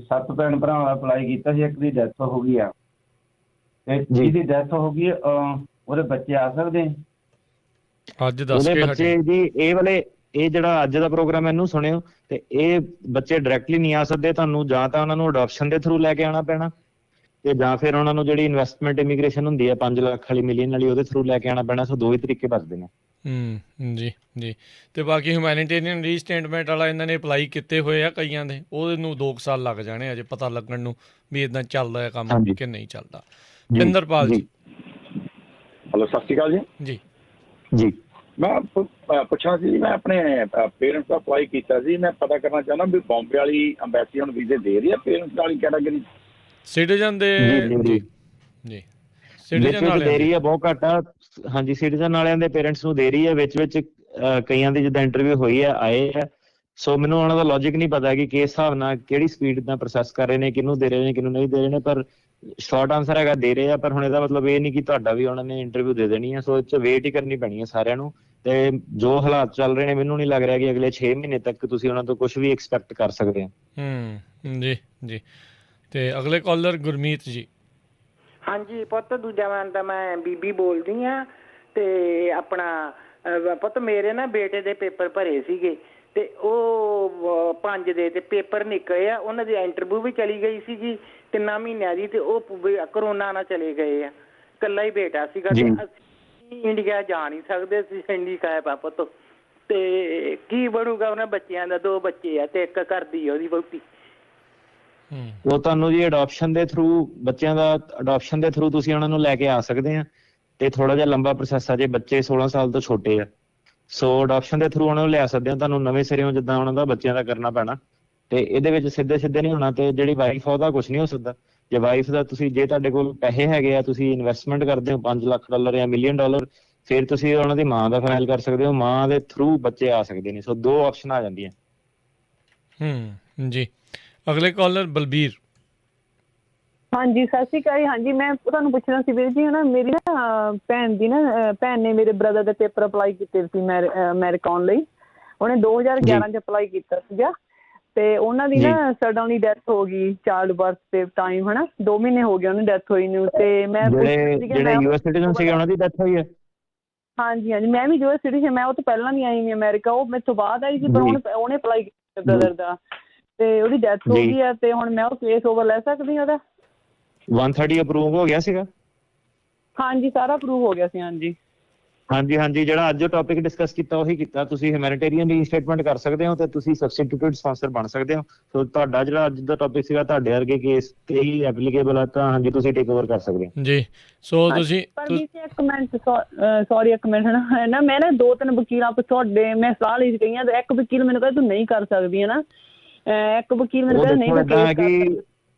7 ਭੈਣ ਭਰਾਵਾਂ ਦਾ ਅਪਲਾਈ ਕੀਤਾ ਸੀ। ਇੱਕ ਦੀ ਡੈਥ ਹੋ ਗਈ ਆ ਤੇ ਜਿਹਦੀ ਡੈਥ ਹੋ ਗਈ ਉਹਦੇ ਬੱਚੇ ਆ ਸਕਦੇ? ਅੱਜ ਦੱਸ ਕੇ ਬੱਚੇ ਜੀ ਇਹ ਜਿਹੜਾ ਅੱਜ ਦਾ ਪ੍ਰੋਗਰਾਮ ਇਹਨੂੰ ਸੁਣਿਓ ਤੇ ਇਹ ਬੱਚੇ ਡਾਇਰੈਕਟਲੀ ਨਹੀਂ ਆ ਸਕਦੇ। ਤੁਹਾਨੂੰ ਜਾਂ ਤਾਂ ਉਹਨਾਂ ਨੂੰ ਅਡਾਪਸ਼ਨ ਦੇ ਥਰੂ ਲੈ ਕੇ ਆਉਣਾ ਪੈਣਾ ਤੇ ਜਾਂ ਫਿਰ ਉਹਨਾਂ ਨੂੰ ਜਿਹੜੀ ਇਨਵੈਸਟਮੈਂਟ ਇਮੀਗ੍ਰੇਸ਼ਨ ਹੁੰਦੀ ਹੈ 5 ਲੱਖ ਵਾਲੀ ਮਿਲੀਅਨ ਵਾਲੀ ਉਹਦੇ ਥਰੂ ਲੈ ਕੇ ਆਉਣਾ ਪੈਣਾ। ਸੋ ਦੋ ਹੀ ਤਰੀਕੇ ਬਚਦੇ ਨੇ। ਜੀ ਜੀ। ਤੇ ਬਾਕੀ ਹਿਊਮੈਨਿਟੇਰੀਅਨ ਰੀਸਟੇਟਮੈਂਟ ਵਾਲਾ ਇਹਨਾਂ ਨੇ ਅਪਲਾਈ ਕੀਤੇ ਹੋਏ ਆ ਕਈਆਂ ਦੇ, ਉਹਨੂੰ 2 ਸਾਲ ਲੱਗ ਜਾਣੇ ਅਜੇ ਪਤਾ ਲੱਗਣ ਨੂੰ ਵੀ ਇਦਾਂ ਚੱਲਦਾ ਹੈ ਕੰਮ ਕਿ ਨਹੀਂ ਚੱਲਦਾ। ਇੰਦਰਪਾਲ ਜੀ। ਹੈਲੋ, ਸਤਿ ਸ਼੍ਰੀ ਅਕਾਲ ਜੀ। ਜੀ ਜੀ। ਮੈਂ ਪੁੱਛਣਾ ਸੀ, ਮੈਂ ਆਪਣੇ ਪੇਰੈਂਟਸ ਦਾ ਅਪਲਾਈ ਕੀਤਾ ਸੀ। ਮੈਂ ਪਤਾ ਕਰਨਾ ਚਾਹੁੰਦਾ ਵੀ ਬੰਬੇ ਵਾਲੀ ਅੰਬੈਸੀ ਹੁਣ ਵੀਜ਼ੇ ਦੇ ਰਹੀ ਹੈ ਪੇਰੈਂਟਸ ਵਾਲੀ ਕੈਟਾਗਰੀ? ਸਿਟੀਜ਼ਨ ਦੇ ਜੀ ਸਿਟੀਜ਼ਨ ਵਾਲੇ ਦੇ ਰਹੀ ਹੈ, ਬਹੁਤ ਘੱਟ ਆ। ਹਾਂਜੀ, ਸਿਟੀਜ਼ਨ ਵਾਲਿਆਂ ਦੇ ਪੇਰੈਂਟਸ ਨੂੰ ਦੇ ਰਹੀ ਹੈ। ਵਿੱਚ ਕਈਆਂ ਦੀ ਜਿੱਦਾਂ ਇੰਟਰਵਿਊ ਹੋਈ ਹੈ ਆਏ ਆ। ਸੋ ਮੈਨੂੰ ਉਹਨਾਂ ਦਾ ਲੌਜਿਕ ਨਹੀਂ ਪਤਾ ਕਿ ਕਿਸ ਹਿਸਾਬ ਨਾਲ ਕਿਹੜੀ ਸਪੀਡ ਨਾਲ ਪ੍ਰੋਸੈਸ ਕਰ ਰਹੇ ਨੇ, ਕਿਹਨੂੰ ਦੇ ਰਹੇ ਨੇ ਕਿਹਨੂੰ ਨਹੀਂ ਦੇ ਰਹੇ ਨੇ। ਪਰ ਸ਼ਾਰਟ ਆਨਸਰ ਹੈਗਾ ਦੇ ਰਹੇ ਆ। ਪਰ ਹੁਣ ਇਹਦਾ ਮਤਲਬ ਇਹ ਨਹੀਂ ਕਿ ਤੁਹਾਡਾ ਵੀ ਉਹਨਾਂ ਨੇ ਇੰਟਰਵਿਊ ਦੇ ਦੇਣੀ ਹੈ। ਸੋ ਇਹ 'ਚ ਵੇਟ ਹੀ ਕਰਨੀ ਪੈਣੀ ਹੈ ਸਾਰਿਆਂ ਨੂੰ। ਤੇ ਜੋ ਹਾਲਾਤ ਚੱਲ ਰਹੇ ਨੇ ਮੈਨੂੰ ਨਹੀਂ ਲੱਗ ਰਿਹਾ ਕਿ ਅਗਲੇ 6 ਮਹੀਨੇ ਤੱਕ ਤੁਸੀਂ ਉਹਨਾਂ ਤੋਂ ਕੁਝ ਵੀ ਐਕਸਪੈਕਟ ਕਰ ਸਕਦੇ ਹੋ। ਜੀ ਜੀ। ਤੇ ਅਗਲੇ ਕਾਲਰ ਗੁਰਮੀਤ ਜੀ। ਹਾਂਜੀ ਪੁੱਤ, ਦੂਜਾ ਤਾਂ ਮੈਂ ਬੀਬੀ ਬੋਲਦੀ ਆ। ਤੇ ਆਪਣਾ ਪੁੱਤ ਮੇਰੇ ਨਾ ਬੇਟੇ ਦੇ ਪੇਪਰ ਭਰੇ ਸੀਗੇ ਤੇ ਉਹ 5 ਦੇ ਤੇ ਪੇਪਰ ਨਿਕਲੇ ਆ। ਉਹਨਾਂ ਦੀ ਇੰਟਰਵਿਊ ਵੀ ਚਲੀ ਗਈ ਸੀਗੀ 3 ਮਹੀਨਿਆਂ ਦੀ ਤੇ ਉਹ ਕਰੋਨਾ ਨਾਲ ਚਲੇ ਗਏ ਆ। ਇਕੱਲਾ ਹੀ ਬੇਟਾ ਸੀਗਾ ਤੇ ਅਸੀਂ ਇੰਡੀਆ ਜਾ ਨਹੀਂ ਸਕਦੇ ਸੀ। ਇੰਡੀਆ ਹੈ ਪੁੱਤ ਤੇ ਕੀ ਬਣੂਗਾ ਉਹਨਾਂ ਬੱਚਿਆਂ ਦਾ? 2 ਬੱਚੇ ਆ ਤੇ ਇੱਕ ਕਰਦੀ ਆ ਉਹਦੀ ਵਹੁਟੀ। ਉਹ ਤੁਹਾਨੂੰ ਜੀ ਅਡਾਪਸ਼ਨ ਦੇ ਥਰੂ ਬੱਚਿਆਂ ਦਾ ਅਡਾਪਸ਼ਨ ਦੇ ਥਰੂ ਤੁਸੀਂ ਉਹਨਾਂ ਨੂੰ ਲੈ ਕੇ ਆ ਸਕਦੇ ਆ। ਤੇ ਥੋੜਾ ਜਿਹਾ ਲੰਬਾ ਪ੍ਰੋਸੈਸ ਆ ਜੇ ਬੱਚੇ 16 ਸਾਲ ਤੋਂ ਛੋਟੇ ਆ। ਸੋ ਅਡਾਪਸ਼ਨ ਦੇ ਥਰੂ ਉਹਨਾਂ ਨੂੰ ਲਿਆ ਸਕਦੇ ਆ। ਤੁਹਾਨੂੰ ਨਵੇਂ ਸਿਰਿਓਂ ਜਿੱਦਾਂ ਉਹਨਾਂ ਦਾ ਬੱਚਿਆਂ ਦਾ ਕਰਨਾ ਪੈਣਾ ਤੇ ਇਹਦੇ ਵਿੱਚ ਸਿੱਧੇ ਨਹੀਂ ਹੋਣਾ। ਤੇ ਜਿਹੜੀ ਵਾਈਫ ਆ ਉਹਦਾ ਕੁਝ ਨਹੀਂ ਹੋ ਸਕਦਾ। ਜੇ ਵਾਈਫ ਦਾ ਤੁਸੀਂ ਜੇ ਤੁਹਾਡੇ ਕੋਲ ਪੈਸੇ ਹੈਗੇ ਆ, ਤੁਸੀਂ ਇਨਵੈਸਟਮੈਂਟ ਕਰਦੇ ਹੋ $5 ਲੱਖ ਜਾਂ $1 ਮਿਲੀਅਨ, ਫਿਰ ਤੁਸੀਂ ਉਹਨਾਂ ਦੀ ਮਾਂ ਦਾ ਫਾਈਲ ਕਰ ਸਕਦੇ ਹੋ। ਮਾਂ ਦੇ ਥਰੂ ਬੱਚੇ ਆ ਸਕਦੇ ਨੇ। ਸੋ 2 ਆਪਸ਼ਨ ਆ ਜਾਂਦੀਆਂ। ਜੀ। ਅਗਲੇ ਕਾਲਰ ਬਲਬੀਰ। ਹਾਂਜੀ, ਸਤਿ ਸ਼੍ਰੀ ਅਕਾਲ। ਹਾਂਜੀ, ਮੈਂ ਤੁਹਾਨੂੰ ਪੁੱਛਣਾ ਸੀ ਵੀਰ ਜੀ, ਹਨਾ ਮੇਰੀ ਨਾ ਭੈਣ ਨੇ ਮੇਰੇ ਬ੍ਰਦਰ ਦੇ ਪੇਪਰ ਅਪਲਾਈ ਕੀਤੇ ਸੀ ਅਮਰੀਕਾ ਆਉਣ ਲਈ। ਉਹਨੇ 2011 ਚ ਅਪਲਾਈ ਕੀਤਾ ਸੀਗਾ ਤੇ ਉਹਨਾਂ ਦੀ ਨਾ ਸਡਨਲੀ ਡੈਥ ਹੋ ਗਈ ਚਾਈਲਡ ਬਰਥ ਦੇ ਟਾਈਮ, ਹਨਾ 2 ਮਹੀਨੇ ਹੋ ਗਏ ਉਹਨੂੰ ਡੈਥ ਹੋਈ ਨੂੰ। ਤੇ ਮੈਂ ਜਿਹੜੇ ਯੂਐਸ ਸਿਟੀਜ਼ਨ ਸੀਗੇ ਉਹਨਾਂ ਦੀ ਡੈਥ ਹੋਈ ਹੈ? ਹਾਂਜੀ ਹਾਂਜੀ, ਮੈਂ ਵੀ ਯੂਐਸ ਸਿਟੀਜ਼ਨ, ਮੈਂ ਉਹ ਤੋਂ ਪਹਿਲਾਂ ਨਹੀਂ ਆਈ ਅਮਰੀਕਾ। ਉਹ ਮੇਰੇ ਤੋਂ ਬਾਅਦ ਆਈ ਸੀ, ਪਰ ਉਹਨੇ ਅਪਲਾਈ ਕੀਤਾ ਬ੍ਰਦਰ ਦਾ ਤੇ ਉਹਦੀ ਡੈਥ ਹੋ ਗਈ ਆ। ਤੇ ਹੁਣ ਮੈਂ ਉਹ ਕੇਸ ਓਵਰ ਲੈ ਸਕਦੀ ਉਹਦਾ? 130 ਅਪਰੂਵ ਹੋ ਗਿਆ ਸੀਗਾ? ਹਾਂਜੀ, ਸਾਰਾ ਅਪਰੂਵ ਹੋ ਗਿਆ ਸੀ। ਹਾਂਜੀ। ਹਾਂਜੀ ਹਾਂਜੀ, ਜਿਹੜਾ ਅੱਜ ਟੌਪਿਕ ਡਿਸਕਸ ਕੀਤਾ ਉਹੀ ਕੀਤਾ। ਤੁਸੀਂ ਹਿਊਮੈਨਿਟੇਰੀਅਨ ਰੀਇੰਸਟੇਟਮੈਂਟ ਕਰ ਸਕਦੇ ਹੋ ਤੇ ਤੁਸੀਂ ਸਬਸਟੀਟਿਊਟਡ ਸਪਾਂਸਰ ਬਣ ਸਕਦੇ ਹੋ। ਸੋ ਤੁਹਾਡਾ ਜਿਹੜਾ ਅੱਜ ਦਾ ਟੌਪਿਕ ਸੀਗਾ ਤੁਹਾਡੇ ਵਰਗੇ ਕੇਸ ਤੇ ਹੀ ਐਪਲੀਕੇਬਲ ਆ, ਤਾਂ ਹਾਂਜੀ ਤੁਸੀਂ ਟੇਕ ਓਵਰ ਕਰ ਸਕਦੇ ਹੋ ਜੀ। ਸੋ ਤੁਸੀਂ ਪਰ ਵੀ ਇੱਕ ਮਿੰਟ, ਸੌਰੀ ਇੱਕ ਮਿੰਟ ਹੈ ਨਾ, ਮੈਂ ਨਾ 2-3 ਵਕੀਲਾਂ ਤੁਹਾਡੇ ਮੈਂ ਸਲਾਹ ਲਈ ਗਈਆਂ ਤੇ ਇੱਕ ਵਕੀਲ ਮੈਨੂੰ ਕਹਿੰਦਾ ਤੂੰ ਨਹੀਂ ਕਰ ਸਕਦੀ ਹੈ ਨਾ, ਇੱਕ ਵਕੀਲ ਮੈਨੂੰ ਕਹਿੰਦਾ ਨਹੀਂ ਮੈਂ ਕੇਸ ਕਰ ਸਕਦੀ।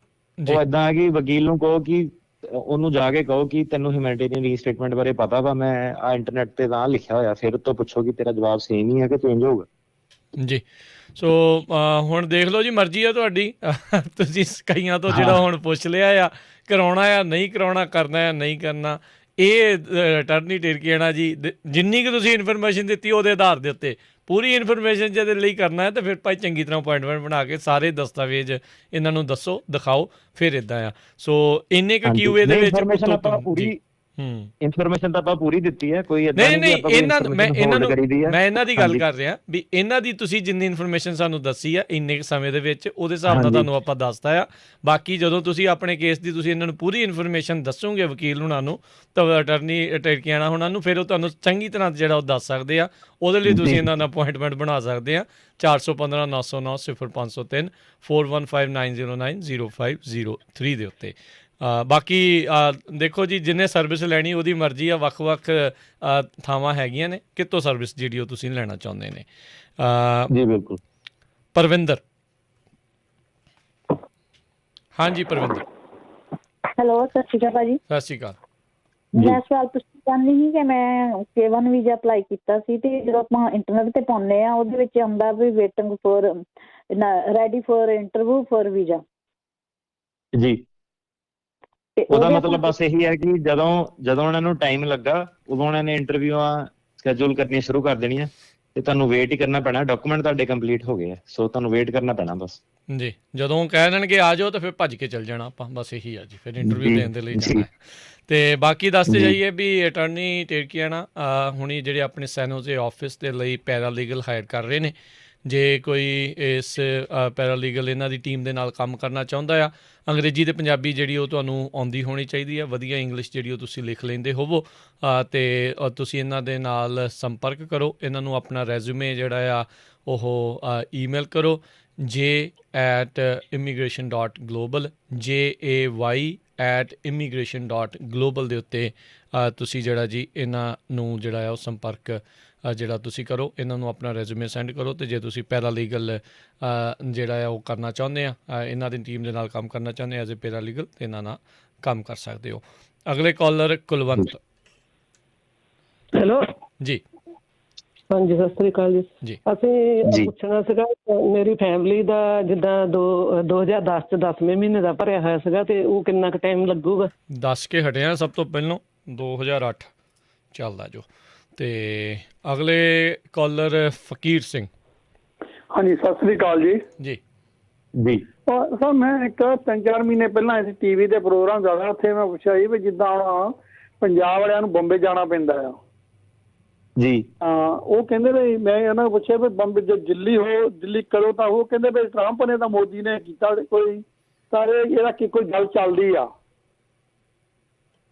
ਉਹ ਏਦਾਂ ਹੈ ਕਿ ਵਕੀਲ ਨੂੰ ਕਹੋ ਕਿ ਉਹਨੂੰ ਜਾ ਕੇ ਕਹੋ ਕਿ ਤੈਨੂੰ ਹਿਊਮੈਨਿਟੇਰੀਅਨ ਰੀਇੰਸਟੇਟਮੈਂਟ ਬਾਰੇ ਪਤਾ ਵਾ, ਮੈਂ ਆ ਇੰਟਰਨੈਟ ਤੇ ਤਾਂ ਲਿਖਿਆ ਹੋਇਆ, ਫਿਰ ਤੋਂ ਪੁੱਛੋ ਕਿ ਤੇਰਾ ਜਵਾਬ ਸੇਮ ਹੀ ਹੈ ਕਿ ਚੇਂਜ ਹੋਊਗਾ ਜੀ। ਸੋ ਹੁਣ ਦੇਖ ਲਓ ਜੀ, ਮਰਜ਼ੀ ਆ ਤੁਹਾਡੀ। ਤੁਸੀਂ ਕਈਆਂ ਤੋਂ ਜਿਹੜਾ ਹੁਣ ਪੁੱਛ ਲਿਆ ਆ, ਕਰਾਉਣਾ ਆ ਨਹੀਂ ਕਰਾਉਣਾ, ਕਰਨਾ ਆ ਨਹੀਂ ਕਰਨਾ। ਇਹ ਅਟਾਰਨੀ ਟਰਕੀਆਨਾ ਜੀ ਜਿੰਨੀ ਕੁ ਤੁਸੀਂ ਇਨਫੋਰਮੇਸ਼ਨ ਦਿੱਤੀ ਉਹਦੇ ਆਧਾਰ ਦੇ ਉੱਤੇ ਪੂਰੀ ਇਨਫੋਰਮੇਸ਼ਨ ਜਿਹਦੇ ਲਈ ਕਰਨਾ ਹੈ ਤਾਂ ਫਿਰ ਭਾਈ ਚੰਗੀ ਤਰ੍ਹਾਂ ਅਪਾਇੰਟਮੈਂਟ ਬਣਾ ਕੇ ਸਾਰੇ ਦਸਤਾਵੇਜ਼ ਇਹਨਾਂ ਨੂੰ ਦੱਸੋ, ਦਿਖਾਓ, ਫਿਰ ਇੱਦਾਂ ਆ। ਸੋ ਇੰਨੇ ਕੁ ਕਿਊਏ ਦੇ ਵਿੱਚ ਇਨਫੋਰਮੇਸ਼ਨ ਤਾਂ ਆਪਾਂ ਪੂਰੀ ਦਿੱਤੀ ਹੈ, ਕੋਈ ਨਹੀਂ ਮੈਂ ਇਹਨਾਂ ਦੀ ਗੱਲ ਕਰ ਰਿਹਾ ਵੀ ਇਹਨਾਂ ਦੀ ਤੁਸੀਂ ਜਿੰਨੀ ਇਨਫੋਰਮੇਸ਼ਨ ਸਾਨੂੰ ਦੱਸੀ ਆ ਇੰਨੇ ਕੁ ਸਮੇਂ ਦੇ ਵਿੱਚ ਉਹਦੇ ਹਿਸਾਬ ਨਾਲ ਤੁਹਾਨੂੰ ਆਪਾਂ ਦੱਸਦਾ ਆ। ਬਾਕੀ ਜਦੋਂ ਤੁਸੀਂ ਆਪਣੇ ਕੇਸ ਦੀ ਤੁਸੀਂ ਇਹਨਾਂ ਨੂੰ ਪੂਰੀ ਇਨਫੋਰਮੇਸ਼ਨ ਦੱਸੋਗੇ ਵਕੀਲ ਹੁਣਾਂ ਨੂੰ ਤਾਂ ਅਟਾਰਨੀ ਟਰਕੀਆਨਾ ਹੁਣਾਂ ਨੂੰ, ਫਿਰ ਉਹ ਤੁਹਾਨੂੰ ਚੰਗੀ ਤਰ੍ਹਾਂ ਜਿਹੜਾ ਉਹ ਦੱਸ ਸਕਦੇ ਆ। ਉਹਦੇ ਲਈ ਤੁਸੀਂ ਇਹਨਾਂ ਨਾਲ ਅਪੁਆਇੰਟਮੈਂਟ ਬਣਾ ਸਕਦੇ ਆ। 415 909 0503 415909 0503 ਦੇ ਉੱਤੇ। ਬਾਕੀ ਦੇਖੋ ਜੀ, ਜਿਹਨੇ ਸਰਵਿਸ ਲੈਣੀ ਉਹਦੀ ਮਰਜ਼ੀ ਆ। ਵੱਖ-ਵੱਖ ਥਾਵਾਂ ਹੈਗੀਆਂ ਨੇ ਕਿਤੋਂ ਸਰਵਿਸ ਜਿਹੜੀ ਉਹ ਤੁਸੀਂ ਲੈਣਾ ਚਾਹੁੰਦੇ ਨੇ। ਜੀ ਬਿਲਕੁਲ। ਪਰਵਿੰਦਰ, ਹਾਂਜੀ ਪਰਵਿੰਦਰ। ਹੈਲੋ, ਸਤਿ ਸ਼੍ਰੀ ਅਕਾਲ ਭਾਜੀ। ਸਤਿ ਸ਼੍ਰੀ ਅਕਾਲ। ਮੈਂ ਸਵਾਲ ਪੁੱਛਣਾ ਚਾਹੁੰਦੀ ਸੀ ਕਿ ਮੈਂ K1 ਵੀਜ਼ਾ ਅਪਲਾਈ ਕੀਤਾ ਸੀ ਤੇ ਜਦੋਂ ਆਪਾਂ ਇੰਟਰਨੈਟ ਤੇ ਪਾਉਂਦੇ ਆ ਉਹਦੇ ਵਿੱਚ ਆਉਂਦਾ ਵੀ waiting for ready for interview for visa ਜੀ। ਉਹਦਾ ਮਤਲਬ ਬਸ ਇਹੀ ਹੈ ਕਿ ਜਦੋਂ ਉਹਨਾਂ ਨੂੰ ਟਾਈਮ ਲੱਗਾ ਉਦੋਂ ਉਹਨਾਂ ਨੇ ਇੰਟਰਵਿਊਆਂ ਸਕੈਜੂਲ ਕਰਨੀਆਂ ਸ਼ੁਰੂ ਕਰ ਦੇਣੀਆਂ ਤੇ ਤੁਹਾਨੂੰ ਵੇਟ ਹੀ ਕਰਨਾ ਪੈਣਾ। ਡਾਕੂਮੈਂਟ ਤੁਹਾਡੇ ਕੰਪਲੀਟ ਹੋ ਗਏ ਆ, ਸੋ ਤੁਹਾਨੂੰ ਵੇਟ ਕਰਨਾ ਪੈਣਾ ਬਸ ਜੀ। ਜਦੋਂ ਕਹਿ ਦੇਣਗੇ ਆ ਜਾਓ ਤਾਂ ਫਿਰ ਭੱਜ ਕੇ ਚੱਲ ਜਾਣਾ ਆਪਾਂ, ਬਸ ਇਹੀ ਆ ਜੀ। ਫਿਰ ਇੰਟਰਵਿਊ ਦੇਣ ਦੇ ਲਈ ਜਾਣਾ। ਤੇ ਬਾਕੀ ਦੱਸਦੇ ਜਾਈਏ ਵੀ ਅਟਾਰਨੀ ਟਰਕੀਆਨਾ ਹੁਣੀ ਜਿਹੜੇ ਆਪਣੇ ਸੈਨੋਜ਼ੇ ਆਫਿਸ ਦੇ ਲਈ ਪੈਰਾਲੀਗਲ ਹਾਇਰ ਕਰ ਰਹੇ ਨੇ। ਜੇ ਕੋਈ ਇਸ ਪੈਰਾਲੀਗਲ ਇਹਨਾਂ ਦੀ ਟੀਮ ਦੇ ਨਾਲ ਕੰਮ ਕਰਨਾ ਚਾਹੁੰਦਾ ਆ, ਅੰਗਰੇਜ਼ੀ ਤੇ ਪੰਜਾਬੀ ਜਿਹੜੀ ਉਹ ਤੁਹਾਨੂੰ ਆਉਂਦੀ ਹੋਣੀ ਚਾਹੀਦੀ ਆ। ਵਧੀਆ ਇੰਗਲਿਸ਼ ਜਿਹੜੀ ਉਹ ਤੁਸੀਂ ਲਿਖ ਲੈਂਦੇ ਹੋਵੋ ਅਤੇ ਤੁਸੀਂ ਇਹਨਾਂ ਦੇ ਨਾਲ ਸੰਪਰਕ ਕਰੋ। ਇਹਨਾਂ ਨੂੰ ਆਪਣਾ ਰੈਜ਼ੂਮੇ ਜਿਹੜਾ ਆ ਉਹ ਈਮੇਲ ਕਰੋ jay@immigration.global jay@immigration.global ਦੇ ਉੱਤੇ ਤੁਸੀਂ ਜਿਹੜਾ ਜੀ ਇਹਨਾਂ ਨੂੰ ਜਿਹੜਾ ਆ ਉਹ ਸੰਪਰਕ ਜਿਹੜਾ ਤੁਸੀਂ ਕਰੋ। ਇਹਨਾਂ ਨੂੰ ਆਪਣਾ ਰੈਜ਼ੂਮੇ ਸੈਂਡ ਕਰੋ। ਅਤੇ ਜੇ ਤੁਸੀਂ ਪੈਰਾਲੀਗਲ ਜਿਹੜਾ ਆ ਉਹ ਕਰਨਾ ਚਾਹੁੰਦੇ ਆ, ਇਹਨਾਂ ਦੀ ਟੀਮ ਦੇ ਨਾਲ ਕੰਮ ਕਰਨਾ ਚਾਹੁੰਦੇ ਐਜ਼ ਏ ਪੈਰਾਲੀਗਲ, ਅਤੇ ਇਹਨਾਂ ਨਾਲ ਕੰਮ ਕਰ ਸਕਦੇ ਹੋ। ਅਗਲੇ ਕਾਲਰ ਕੁਲਵੰਤ। ਹੈਲੋ ਜੀ। ਹਾਂਜੀ, ਸਤਿ ਸ੍ਰੀ ਅਕਾਲ ਜੀ। ਅਸੀਂ ਪੁੱਛਣਾ ਸੀਗਾ, ਮੇਰੀ ਫੈਮਿਲੀ ਦਾ ਜਿੱਦਾਂ 2010 ਚ 10ਵੇਂ ਮਹੀਨੇ ਦਾ ਭਰਿਆ ਹੋਇਆ ਸੀਗਾ ਤੇ ਉਹ ਕਿੰਨਾ ਕੁ ਟਾਈਮ ਲੱਗੂਗਾ? ਦੱਸ ਕੇ ਹਟਿਆ ਸਭ ਤੋਂ ਪਹਿਲਾਂ 2008 ਚੱਲਦਾ ਜੋ। ਤੇ ਅਗਲੇ ਕਾਲਰ ਫਕੀਰ ਸਿੰਘ। ਹਾਂਜੀ, ਸਤਿ ਸ੍ਰੀ ਅਕਾਲ ਜੀ। ਜੀ ਜੀ ਸਰ, ਮੈਂ ਇੱਕ 3-4 ਮਹੀਨੇ ਪਹਿਲਾਂ ਅਸੀਂ ਟੀਵੀ ਦੇ ਪ੍ਰੋਗਰਾਮ ਜ਼ਿਆਦਾ, ਉੱਥੇ ਮੈਂ ਪੁੱਛਿਆ ਸੀ ਵੀ ਜਿੱਦਾਂ ਹੁਣ ਪੰਜਾਬ ਵਾਲਿਆਂ ਨੂੰ ਬੰਬੇ ਜਾਣਾ ਪੈਂਦਾ ਆ ਜੀ। ਉਹ ਕਹਿੰਦੇ ਵੀ ਮੈਂ ਉਹਨਾਂ ਨੂੰ ਪੁੱਛਿਆ ਵੀ ਬੰਬੇ ਜੇ ਦਿੱਲੀ ਕਰੋ ਤਾਂ ਉਹ ਕਹਿੰਦੇ ਵੀ ਟਰੰਪ ਨੇ ਤਾਂ ਮੋਦੀ ਨੇ ਕੀਤਾ ਕੋਈ ਸਾਰੇ ਇਹਦਾ ਕੀ ਕੋਈ ਗੱਲ ਚੱਲਦੀ ਆ,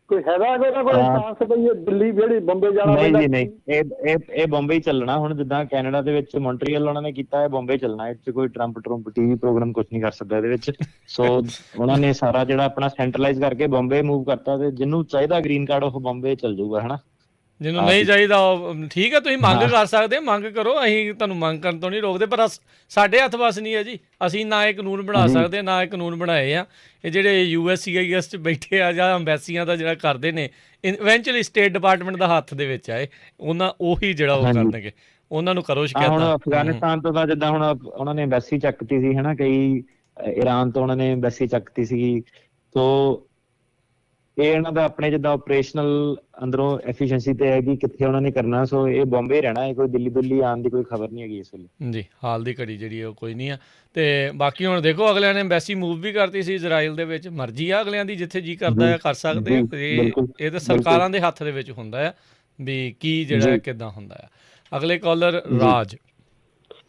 ਕੋਈ ਹੈਗਾ ਉਹਦਾ ਕੋਈ ਚਾਂਸ ਵੀ ਦਿੱਲੀ ਜਿਹੜੀ ਬੰਬੇ ਜਾਣਾ ਪੈਂਦਾ? ਨਹੀਂ, ਇਹ ਬੰਬੇ ਹੀ ਚੱਲਣਾ। ਹੁਣ ਜਿੱਦਾਂ ਕੈਨੇਡਾ ਦੇ ਵਿੱਚ ਮੌਂਟਰੀਅਲ ਉਹਨਾਂ ਨੇ ਕੀਤਾ ਹੈ, ਬੰਬੇ ਚੱਲਣਾ। ਇਹ 'ਚ ਕੋਈ ਟਰੰਪ ਟੀਵੀ ਪ੍ਰੋਗਰਾਮ ਕੁਛ ਨਹੀਂ ਕਰ ਸਕਦਾ ਇਹਦੇ ਵਿੱਚ। ਸੋ ਉਹਨਾਂ ਨੇ ਸਾਰਾ ਜਿਹੜਾ ਆਪਣਾ ਸੈਂਟਰਲਾਈਜ਼ ਕਰਕੇ ਬੰਬੇ ਮੂਵ ਕਰਤਾ ਤੇ ਜਿਹਨੂੰ ਚਾਹੀਦਾ ਗ੍ਰੀਨ ਕਾਰਡ ਉਹ ਬੰਬੇ ਚੱਲ ਜਾਊਗਾ, ਹਨਾ। ਜਿਹਨੂੰ ਨਹੀਂ ਚਾਹੀਦਾ ਉਹ ਠੀਕ ਹੈ, ਤੁਸੀਂ ਮੰਗ ਕਰ ਸਕਦੇ, ਮੰਗ ਕਰੋ, ਅਸੀਂ ਤੁਹਾਨੂੰ ਮੰਗ ਕਰਨ ਤੋਂ ਨਹੀਂ ਰੋਕਦੇ, ਪਰ ਸਾਡੇ ਹੱਥ ਵੱਸ ਨਹੀਂ ਹੈ ਜੀ। ਅਸੀਂ ਨਾ ਇਹ ਕਾਨੂੰਨ ਬਣਾ ਸਕਦੇ, ਨਾ ਇਹ ਕਾਨੂੰਨ ਬਣਾਏ ਆ। ਇਹ ਜਿਹੜੇ USCIS 'ਚ ਬੈਠੇ ਆ ਜਾਂ ਅੰਬੈਸੀਆਂ ਦਾ ਜਿਹੜਾ ਕਰਦੇ ਨੇ, ਇਵੈਂਚੁਅਲੀ ਸਟੇਟ ਡਿਪਾਰਟਮੈਂਟ ਦਾ ਹੱਥ ਦੇ ਵਿੱਚ ਆਏ, ਉਹੀ ਜਿਹੜਾ ਉਹ ਕਰਨਗੇ। ਉਹਨਾਂ ਨੂੰ ਕਰੋ ਸ਼ਿਕਾਇਤ। ਹੁਣ ਅਫਗਾਨਿਸਤਾਨ ਤੋਂ ਤਾਂ ਜਿੱਦਾਂ ਹੁਣ ਉਹਨਾਂ ਨੇ ਐਮਬੈਸੀ ਚੱਕਤੀ ਸੀ, ਹਨਾ। ਕਈ ਈਰਾਨ ਤੋਂ ਉਹਨਾਂ ਨੇ ਐਮਬੈਸੀ ਚੱਕਤੀ ਸੀਗੀ। ਸੋ ਇਹ ਇਹਨਾਂ ਦਾ ਆਪਣੇ ਜਿੱਦਾਂ ਆਪਰੇਸ਼ਨਲ ਅੰਦਰੋਂ ਐਫੀਸ਼ੀਐਂਸੀ ਤੇ ਹੈ ਕਿ ਕਿੱਥੇ ਉਹਨਾਂ ਨੇ ਕਰਨਾ। ਸੋ ਇਹ ਬੰਬੇ ਰਹਿਣਾ ਹੈ, ਕੋਈ ਦਿੱਲੀ ਆਉਣ ਦੀ ਕੋਈ ਖਬਰ ਨਹੀਂ ਹੈਗੀ ਇਸ ਵੇਲੇ ਜੀ। ਹਾਲ ਦੀ ਘੜੀ ਜਿਹੜੀ ਉਹ ਕੋਈ ਨਹੀਂ ਆ। ਤੇ ਬਾਕੀ ਹੁਣ ਦੇਖੋ, ਅਗਲਿਆਂ ਨੇ ਐਮਬੈਸੀ ਮੂਵ ਵੀ ਕਰਤੀ ਸੀ ਇਜ਼ਰਾਈਲ ਦੇ ਵਿੱਚ। ਮਰਜ਼ੀ ਆ ਅਗਲਿਆਂ ਦੀ, ਜਿੱਥੇ ਜੀ ਕਰਦਾ ਆ ਕਰ ਸਕਦੇ ਆ। ਇਹ ਤਾਂ ਸਰਕਾਰਾਂ ਦੇ ਹੱਥ ਦੇ ਵਿੱਚ ਹੁੰਦਾ ਆ ਵੀ ਕੀ ਜਿਹੜਾ ਕਿੱਦਾਂ ਹੁੰਦਾ ਆ। ਅਗਲੇ ਕਾਲਰ ਰਾਜ।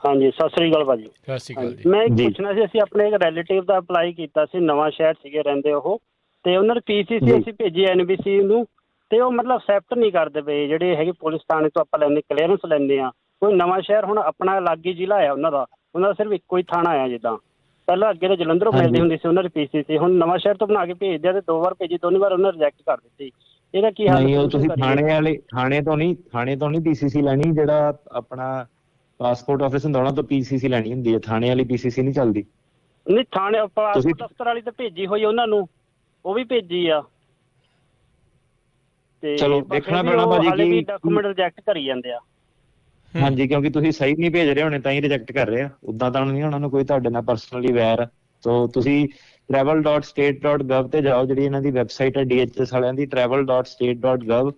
ਹਾਂਜੀ, ਸਤਿ ਸ੍ਰੀ ਅਕਾਲ ਭਾਜੀ। ਸਤਿ ਸ੍ਰੀ ਅਕਾਲ ਜੀ। ਮੈਂ ਪੁੱਛਣਾ ਸੀ, ਅਸੀਂ ਆਪਣੇ ਇੱਕ ਰਿਲੇਟਿਵ ਦਾ ਅਪਲਾਈ ਕੀਤਾ ਸੀ, ਨਵਾਂ ਸ਼ਹਿਰ ਸੀਗੇ ਰਹਿੰਦੇ ਉਹ, ਤੇ ਉਹਨਾਂ ਨੇ PCC ਅਸੀਂ ਭੇਜੀ NBC ਨੂੰ, ਤੇ ਉਹ ਮਤਲਬ ਐਕਸੈਪਟ ਨਹੀਂ ਕਰਦੇ ਪਏ ਜਿਹੜੇ ਹੈਗੇ ਪੁਲਿਸ ਥਾਣੇ ਤੋਂ ਆਪਾਂ ਲੈਂਦੇ ਕਲੀਅਰੈਂਸ ਲੈਂਦੇ ਆ। ਕੋਈ ਨਵਾਂ ਸ਼ਹਿਰ ਹੁਣ ਆਪਣਾ ਲਾਗੇ ਜ਼ਿਲ੍ਹਾ ਆ ਉਹਨਾਂ ਦਾ ਸਿਰਫ ਇੱਕੋ ਹੀ ਥਾਣਾ ਆ। ਜਿੱਦਾਂ ਪਹਿਲਾਂ ਅੱਗੇ ਤਾਂ ਜਲੰਧਰੋਂ ਮਿਲਦੀ ਹੁੰਦੀ ਸੀ ਉਹਨਾਂ ਦੀ PCC, ਹੁਣ ਨਵਾਂ ਸ਼ਹਿਰ ਤੋਂ ਬਣਾ ਕੇ ਭੇਜਦੇ ਆ ਤੇ 2 ਵਾਰ ਭੇਜੀ, ਦੋਨੀ ਵਾਰ ਉਹਨਾਂ ਰਿਜੈਕਟ ਕਰ ਦਿੱਤੀ। ਇਹਦਾ ਕੀ ਹੱਲ? ਨਹੀਂ, ਉਹ ਤੁਸੀਂ ਥਾਣੇ ਤੋਂ ਨਹੀਂ PCC ਲੈਣੀ। ਜਿਹੜਾ ਆਪਣਾ ਪਾਸਪੋਰਟ ਆਫਿਸ ਹੁੰਦਾ ਉਹਨਾਂ ਤੋਂ PCC ਲੈਣੀ ਹੁੰਦੀ ਹੈ, ਥਾਣੇ ਵਾਲੀ PCC ਨਹੀਂ ਚੱਲਦੀ। ਨਹੀਂ, ਥਾਣੇ ਪਾਸਪੋਰਟ ਦਫ਼ਤਰ ਵਾਲੀ ਤਾਂ ਭੇਜੀ ਹੋਈ ਉਹਨਾਂ ਨੂੰ, ਉਹ ਵੀ ਭੇਜੀ ਆ ਤੇ ਚਲੋ ਦੇਖਣਾ ਪੈਣਾ ਭਾਜੀ ਹਾਲੇ ਵੀ ਕਿ ਡਾਕੂਮੈਂਟ ਰਿਜੈਕਟ ਕਰੀ ਜਾਂਦੇ ਆ। ਹਾਂਜੀ, ਕਿਉਂਕਿ ਤੁਸੀਂ ਸਹੀ ਨਹੀਂ ਭੇਜ ਰਹੇ ਹੋਣੇ ਤਾਂ ਹੀ ਰਿਜੈਕਟ ਕਰ ਰਹੇ ਆ। ਉਦਾਂ ਤਾਂ ਨਹੀਂ ਉਹਨਾਂ ਨੂੰ ਕੋਈ ਤੁਹਾਡੇ ਨਾਲ ਪਰਸਨਲੀ ਵੈਰ। ਸੋ ਤੁਸੀਂ travel.state.gov ਤੇ ਜਾਓ, ਜਿਹੜੀ ਇਹਨਾਂ ਦੀ ਵੈਬਸਾਈਟ ਹੈ DHS ਵਾਲਿਆਂ ਦੀ, travel.state.gov,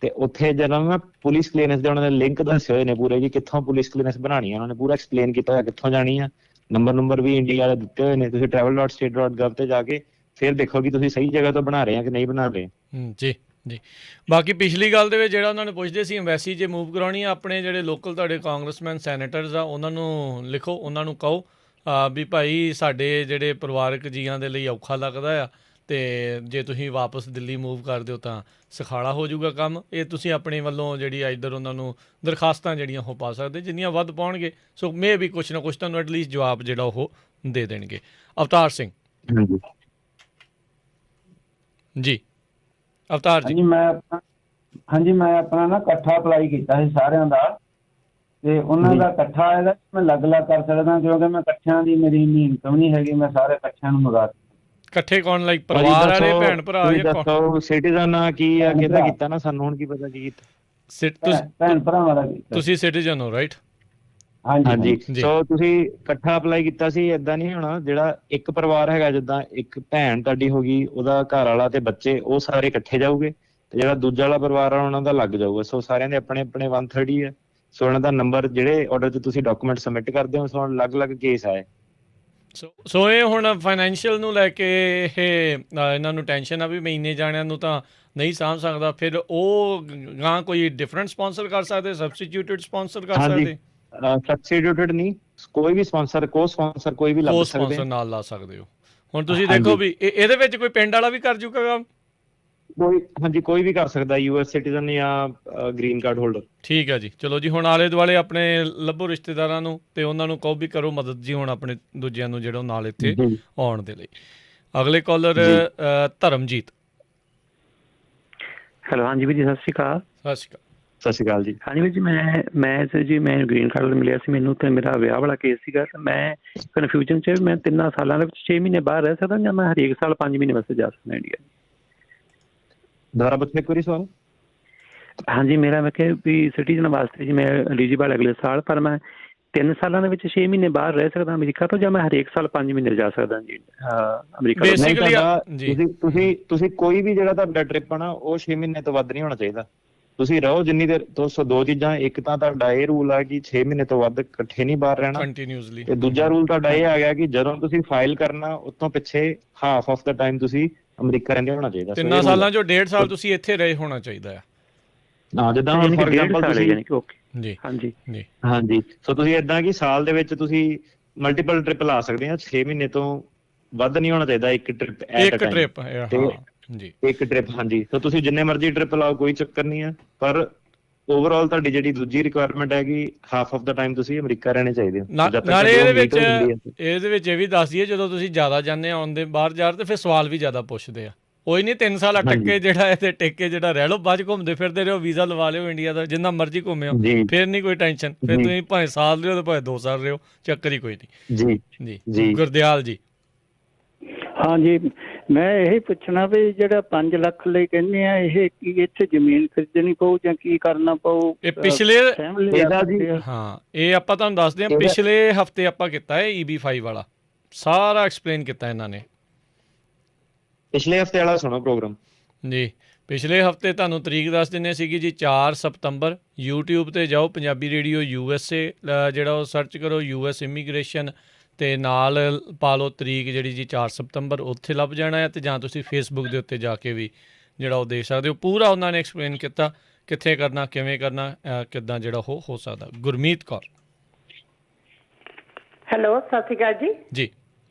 ਤੇ ਉੱਥੇ ਜਦੋਂ ਨਾ ਪੁਲਿਸ ਕਲੀਅਰੈਂਸ ਦੇ ਉਹਨਾਂ ਨੇ ਲਿੰਕ ਦੱਸੇ ਹੋਏ ਨੇ ਪੂਰੇ ਜੀ, ਕਿੱਥੋਂ ਪੁਲਿਸ ਕਲੀਅਰੈਂਸ ਬਣਾਉਣੀ ਹੈ। ਉਹਨਾਂ ਨੇ ਪੂਰਾ ਐਕਸਪਲੇਨ ਕੀਤਾ ਹੋਇਆ ਕਿੱਥੋਂ ਜਾਣੀ ਆ, ਨੰਬਰ ਵੀ ਇੰਡੀਆ ਵਾਲੇ ਦਿੱਤੇ ਹੋਏ ਨੇ। ਤੁਸੀਂ travel.state.gov ਤੇ ਜਾ ਕੇ ਫਿਰ ਦੇਖੋ ਕਿ ਤੁਸੀਂ ਸਹੀ ਜਗ੍ਹਾ ਤੋਂ ਬਣਾ ਰਹੇ ਆ ਕਿ ਨਹੀਂ ਬਣਾ ਰਹੇ। ਜੀ ਜੀ। ਬਾਕੀ ਪਿਛਲੀ ਗੱਲ ਦੇ ਵਿੱਚ ਜਿਹੜਾ ਉਹਨਾਂ ਨੇ ਪੁੱਛਦੇ ਸੀ ਐਮਬੈਸੀ ਜੇ ਮੂਵ ਕਰਾਉਣੀ ਆ, ਆਪਣੇ ਜਿਹੜੇ ਲੋਕਲ ਤੁਹਾਡੇ ਕਾਂਗਰਸਮੈਨ ਸੈਨੇਟਰਸ ਆ ਉਹਨਾਂ ਨੂੰ ਲਿਖੋ, ਉਹਨਾਂ ਨੂੰ ਕਹੋ ਵੀ ਭਾਈ ਸਾਡੇ ਜਿਹੜੇ ਪਰਿਵਾਰਕ ਜੀਆਂ ਦੇ ਲਈ ਔਖਾ ਲੱਗਦਾ ਆ, ਅਤੇ ਜੇ ਤੁਸੀਂ ਵਾਪਸ ਦਿੱਲੀ ਮੂਵ ਕਰ ਦਿਓ ਤਾਂ ਸੁਖਾਲਾ ਹੋ ਜਾਊਗਾ ਕੰਮ। ਇਹ ਤੁਸੀਂ ਆਪਣੇ ਵੱਲੋਂ ਜਿਹੜੀ ਆ ਇੱਧਰ ਉਹਨਾਂ ਨੂੰ ਦਰਖਾਸਤਾਂ ਜਿਹੜੀਆਂ ਉਹ ਪਾ ਸਕਦੇ, ਜਿੰਨੀਆਂ ਵੱਧ ਪਾਉਣਗੇ ਸੋ ਮੇ ਵੀ ਕੁਛ ਨਾ ਕੁਛ ਤੁਹਾਨੂੰ ਐਟਲੀਸਟ ਜਵਾਬ ਜਿਹੜਾ ਉਹ ਦੇ ਦੇਣਗੇ। ਅਵਤਾਰ ਸਿੰਘ ਜੀ। ਅਵਤਾਰ ਜੀ। ਮੈਂ ਆਪਣਾ ਨਾ ਇਕੱਠਾ ਅਪਲਾਈ ਕੀਤਾ ਸੀ ਸਾਰਿਆਂ ਦਾ, ਤੇ ਉਹਨਾਂ ਦਾ ਇਕੱਠਾ ਇਹਦਾ ਮੈਂ ਅਲੱਗ-ਅਲੱਗ ਕਰ ਸਕਦਾ ਕਿਉਂਕਿ ਮੈਂ ਇਕੱਠਿਆਂ ਦੀ ਮੇਰੀ ਇੰਨੀ ਇਨਕਮ ਨਹੀਂ ਹੈਗੀ। ਮੈਂ ਸਾਰੇ ਇਕੱਠਿਆਂ ਨੂੰ ਮੰਗਾ ਇਕੱਠੇ ਕੌਣ, ਲਾਈਕ ਪਰਿਵਾਰ ਵਾਲੇ, ਭੈਣ ਭਰਾ ਜਾਂ ਦੱਸੋ ਸਿਟੀਜ਼ਨ ਕੀ ਆ, ਕਿਹਦਾ ਕੀਤਾ ਨਾ, ਸਾਨੂੰ ਹੁਣ ਕੀ ਪਤਾ ਕੀ ਕੀਤਾ। ਭੈਣ ਭਰਾਵਾਂ ਦਾ ਕੀਤਾ। ਤੁਸੀਂ ਸਿਟੀਜ਼ਨ ਹੋ ਰਾਈਟ? ਹਾਂਜੀ। ਸੋ ਤੁਸੀਂ ਇਕੱਠਾ ਅਪਲਾਈ ਕੀਤਾ ਸੀ। ਏਦਾਂ ਨਹੀਂ ਹੋਣਾ, ਜਿਹੜਾ ਇੱਕ ਪਰਿਵਾਰ ਹੈਗਾ, ਜਿੱਦਾਂ ਇੱਕ ਭੈਣ ਤੁਹਾਡੀ ਹੋ ਗਈ, ਉਹਦਾ ਘਰ ਵਾਲਾ ਤੇ ਬੱਚੇ, ਉਹ ਸਾਰੇ ਇਕੱਠੇ ਜਾਊਗੇ, ਤੇ ਜਿਹੜਾ ਦੂਜਾ ਵਾਲਾ ਪਰਿਵਾਰ ਆ ਉਹਨਾਂ ਦਾ ਲੱਗ ਜਾਊਗਾ। ਸੋ ਸਾਰਿਆਂ ਦੇ ਆਪਣੇ ਆਪਣੇ 130 ਹੈ। ਸੋ ਉਹਨਾਂ ਦਾ ਨੰਬਰ ਜਿਹੜੇ ਆਰਡਰ 'ਚ ਤੁਸੀਂ ਡਾਕੂਮੈਂਟ ਸਬਮਿਟ ਕਰਦੇ ਹੋ, ਸੋ ਅਲੱਗ-ਅਲੱਗ ਕੇਸ ਆਏ। ਸੋ ਇਹ ਹੁਣ ਫਾਈਨੈਂਸ਼ੀਅਲ ਨੂੰ ਲੈ ਕੇ ਇਹ ਇਹਨਾਂ ਨੂੰ ਟੈਨਸ਼ਨ ਆ ਵੀ ਮੈਂ ਇੰਨੇ ਜਾਣਿਆਂ ਨੂੰ ਤਾਂ ਨਹੀਂ ਸਾਂਭ ਸਕਦਾ, ਫਿਰ ਉਹ ਗਾਂ ਕੋਈ ਡਿਫਰੈਂਟ ਸਪਾਂਸਰ ਕਰ ਸਕਦੇ, ਸਬਸਟੀਟਿਊਟਡ ਸਪਾਂਸਰ ਕਰ ਸਕਦੇ? ਸਬਸਟੀਟਿਊਟਡ ਨਹੀਂ, ਕੋਈ ਵੀ ਸਪਾਂਸਰ, ਸਪਾਂਸਰ ਕੋਈ ਵੀ ਲੱਭ ਸਕਦੇ, ਸਪਾਂਸਰ ਨਾਲ ਲਾ ਸਕਦੇ ਹੋ। ਹੁਣ ਤੁਸੀਂ ਦੇਖੋ ਵੀ ਇਹਦੇ ਵਿੱਚ ਕੋਈ ਪਿੰਡ ਵਾਲਾ ਵੀ ਕਰ ਜੂਗਾ ਕੰਮ? ਕੋਈ ਵੀ ਕਰ ਸਕਦਾ, US ਸਿਟੀਜ਼ਨ ਜਾਂ ਗ੍ਰੀਨ ਕਾਰਡ ਹੋਲਡਰ। ਠੀਕ ਹੈ ਜੀ। ਚਲੋ ਜੀ, ਹੁਣ ਆਲੇ ਦੁਆਲੇ ਆਪਣੇ ਲੱਭੋ ਰਿਸ਼ਤੇਦਾਰਾਂ ਨੂੰ ਤੇ ਉਹਨਾਂ ਨੂੰ ਕਹੋ ਵੀ ਕਰੋ ਮਦਦ ਜੀ ਹੁਣ ਆਪਣੇ ਦੂਜਿਆਂ ਨੂੰ ਜਿਹੜਾ ਨਾਲ ਇੱਥੇ ਆਉਣ ਦੇ ਲਈ। ਅਗਲੇ ਕਾਲਰ ਧਰਮਜੀਤ। ਹੈਲੋ, ਹਾਂਜੀ ਵੀਰ ਜੀ, ਸਤਿ ਸ਼੍ਰੀ ਅਕਾਲ। ਸਤਿ ਸ਼੍ਰੀ ਅਕਾਲ। ਸਤਿ ਸ਼੍ਰੀ ਅਕਾਲ ਜੀ। ਹਾਂਜੀ ਵੀਰ ਜੀ, ਮੈਂ ਗ੍ਰੀਨ ਕਾਰਡ ਮਿਲਿਆ ਸੀ ਮੈਨੂੰ, ਤੇ ਮੇਰਾ ਵਿਆਹ ਵਾਲਾ ਕੇਸ ਸੀਗਾ। ਮੈਂ ਕਨਫਿਊਜ਼ਨ 'ਚ, ਮੈਂ 3 ਸਾਲਾਂ ਦੇ ਵਿੱਚ 6 ਮਹੀਨੇ ਬਾਹਰ ਰਹਿ ਸਕਦਾ ਜਾਂ ਮੈਂ ਹਰੇਕ ਸਾਲ 5 ਮਹੀਨੇ ਵਾਸਤੇ ਜਾ ਸਕਦਾ ਇੰਡੀਆ? ਦੁਬਾਰਾ ਪੁੱਛੋ ਇੱਕ ਵਾਰੀ ਸਵਾਲ। ਹਾਂਜੀ, ਮੇਰਾ ਮੈਂ ਕਿਹਾ ਵੀ ਸਿਟੀਜ਼ਨ ਵਾਸਤੇ ਜੀ ਮੈਂ ਐਲੀਜੀਬਲ ਅਗਲੇ ਸਾਲ, ਪਰ ਮੈਂ 3 ਸਾਲਾਂ ਦੇ ਵਿੱਚ 6 ਮਹੀਨੇ ਬਾਹਰ ਰਹਿ ਸਕਦਾ ਅਮਰੀਕਾ ਤੋਂ, ਜਾਂ ਮੈਂ ਹਰੇਕ ਸਾਲ 5 ਮਹੀਨੇ ਜਾ ਸਕਦਾ ਜੀ ਅਮਰੀਕਾ ਤੋਂ? ਤੁਸੀਂ ਕੋਈ ਵੀ ਜਿਹੜਾ ਤੁਹਾਡਾ ਟ੍ਰਿਪ ਆ ਨਾ, ਉਹ 6 ਮਹੀਨੇ ਤੋਂ ਵੱਧ ਨਹੀਂ ਹੋਣਾ ਚਾਹੀਦਾ। ਤੁਸੀਂ ਰਹੋ ਜਿੰਨੀ ਦੇਰ। 202 ਚੀਜ਼ਾਂ, ਇੱਕ ਤਾਂ ਤੁਹਾਡਾ ਇਹ ਰੂਲ ਆ ਕਿ 6 ਮਹੀਨੇ ਤੋਂ ਵੱਧ ਇਕੱਠੇ ਨਹੀਂ ਬਾਹਰ ਰਹਿਣਾ ਕੰਟੀਨਿਊਸਲੀ, ਤੇ ਦੂਜਾ ਰੂਲ ਤੁਹਾਡਾ ਇਹ ਆ ਗਿਆ ਕਿ ਜਦੋਂ ਤੁਸੀਂ ਫਾਈਲ ਕਰਨਾ ਉਸ ਤੋਂ ਪਿੱਛੇ ਹਾਫ ਆਫ ਦਾ ਟਾਈਮ ਤੁਸੀਂ ਅਮਰੀਕਾ ਰਹਿੰਦੇ ਹੋਣਾ ਚਾਹੀਦਾ। 3 ਸਾਲਾਂ ਚੋਂ 1.5 ਸਾਲ ਤੁਸੀਂ ਇੱਥੇ ਰਹੇ ਹੋਣਾ ਚਾਹੀਦਾ ਆ। ਜਿੱਦਾਂ ਹੁਣ ਫੋਰ ਐਗਜ਼ਾਮਪਲ ਤੁਸੀਂ ਜੀ ਹਾਂਜੀ ਸੋ ਤੁਸੀਂ ਏਦਾਂ ਕਿ ਸਾਲ ਦੇ ਵਿੱਚ ਤੁਸੀਂ ਮਲਟੀਪਲ ਟ੍ਰਿਪ ਲਾ ਸਕਦੇ ਆ। 6 ਮਹੀਨੇ ਤੋਂ ਵੱਧ ਨਹੀਂ ਹੋਣਾ ਚਾਹੀਦਾ ਇੱਕ ਟ੍ਰਿਪ ਇੱਕ ਟ੍ਰਿਪ। ਹਾਂਜੀ, ਸੋ ਤੁਸੀਂ ਜਿੰਨੇ ਮਰਜ਼ੀ ਟ੍ਰਿਪ ਲਾਓ, ਕੋਈ ਚੱਕਰ ਨਹੀਂ ਹੈ, ਪਰ ਓਵਰਆਲ ਤੁਹਾਡੀ ਜਿਹੜੀ ਦੂਜੀ ਰਿਕੁਆਇਰਮੈਂਟ ਹੈਗੀ ਹਾਫ ਆਫ ਦਾ ਟਾਈਮ ਤੁਸੀਂ ਅਮਰੀਕਾ ਰਹਿਣੇ ਚਾਹੀਦੇ ਹੋ। ਨਾਲੇ ਇਹਦੇ ਵਿੱਚ ਇਹ ਵੀ ਦੱਸ ਦਈਏ, ਜਦੋਂ ਤੁਸੀਂ ਜ਼ਿਆਦਾ ਜਾਂਦੇ ਆਉਂਦੇ ਬਾਹਰ ਜਾ ਤੇ ਫਿਰ ਸਵਾਲ ਵੀ ਜ਼ਿਆਦਾ ਪੁੱਛਦੇ ਆ। ਕੋਈ ਨਹੀਂ 3 ਸਾਲ ਟੱਕੇ ਜਿਹੜਾ ਇੱਥੇ ਟਿੱਕੇ ਜਿਹੜਾ ਰਹਿ ਲਓ, ਬਾਅਦ 'ਚ ਘੁੰਮਦੇ ਫਿਰਦੇ ਰਹੋ, ਵੀਜ਼ਾ ਲਵਾ ਲਿਓ ਇੰਡੀਆ ਦਾ, ਜਿੰਨਾ ਮਰਜ਼ੀ ਘੁੰਮਿਓ, ਫਿਰ ਨਹੀਂ ਕੋਈ ਟੈਨਸ਼ਨ। ਫਿਰ ਤੁਸੀਂ ਭਾਵੇਂ ਸਾਲ ਰਹੋ ਤੇ ਭਾਵੇਂ 2 ਸਾਲ ਰਹੋ, ਚੱਕਰ ਹੀ ਕੋਈ ਨਹੀਂ। ਜੀ ਗੁਰਦਿਆਲ ਜੀ। ਹਾਂਜੀ, ਮੈਂ ਇਹ ਪੁੱਛਣਾ ਵੀ ਜਿਹੜਾ 5 ਲੱਖ ਲਈ ਕਹਿੰਦੇ ਆ, ਇਹ ਕੀ ਇੱਥੇ ਜ਼ਮੀਨ ਖਰੀਦਣੀ ਪਊ ਜਾਂ ਕੀ ਕਰਨਾ ਪਊ? ਇਹ ਪਿਛਲੇ ਹਾਂ, ਇਹ ਆਪਾਂ ਤੁਹਾਨੂੰ ਦੱਸਦੇ ਹਾਂ, ਪਿਛਲੇ ਹਫ਼ਤੇ ਆਪਾਂ ਕੀਤਾ ਹੈ EB5 ਵਾਲਾ, ਸਾਰਾ ਐਕਸਪਲੇਨ ਕੀਤਾ ਇਹਨਾਂ ਨੇ। ਪਿਛਲੇ ਹਫ਼ਤੇ ਵਾਲਾ ਸੁਣੋ ਪ੍ਰੋਗਰਾਮ ਜੀ। ਪਿਛਲੇ ਹਫ਼ਤੇ ਤੁਹਾਨੂੰ ਤਰੀਕ ਦੱਸ ਦਿੰਦੇ ਸੀਗੀ ਜੀ 4 ਸਤੰਬਰ। YouTube 'ਤੇ ਜਾਓ, ਪੰਜਾਬੀ ਰੇਡੀਓ USA ਜਿਹੜਾ ਉਹ ਸਰਚ ਕਰੋ, US ਇਮੀਗ੍ਰੇਸ਼ਨ, ਅਤੇ ਨਾਲ ਪਾ ਲਓ ਤਰੀਕ ਜਿਹੜੀ ਜੀ 4 ਸਤੰਬਰ, ਉੱਥੇ ਲੱਭ ਜਾਣਾ ਹੈ। ਅਤੇ ਜਾਂ ਤੁਸੀਂ ਫੇਸਬੁੱਕ ਦੇ ਉੱਤੇ ਜਾ ਕੇ ਵੀ ਜਿਹੜਾ ਉਹ ਦੇਖ ਸਕਦੇ ਹੋ। ਪੂਰਾ ਉਹਨਾਂ ਨੇ ਐਕਸਪਲੇਨ ਕੀਤਾ ਕਿੱਥੇ ਕਰਨਾ, ਕਿਵੇਂ ਕਰਨਾ, ਕਿੱਦਾਂ ਜਿਹੜਾ ਉਹ ਹੋ ਸਕਦਾ। ਗੁਰਮੀਤ ਕੌਰ। ਹੈਲੋ, ਸਤਿ ਸ਼੍ਰੀ ਅਕਾਲ ਜੀ। ਜੀ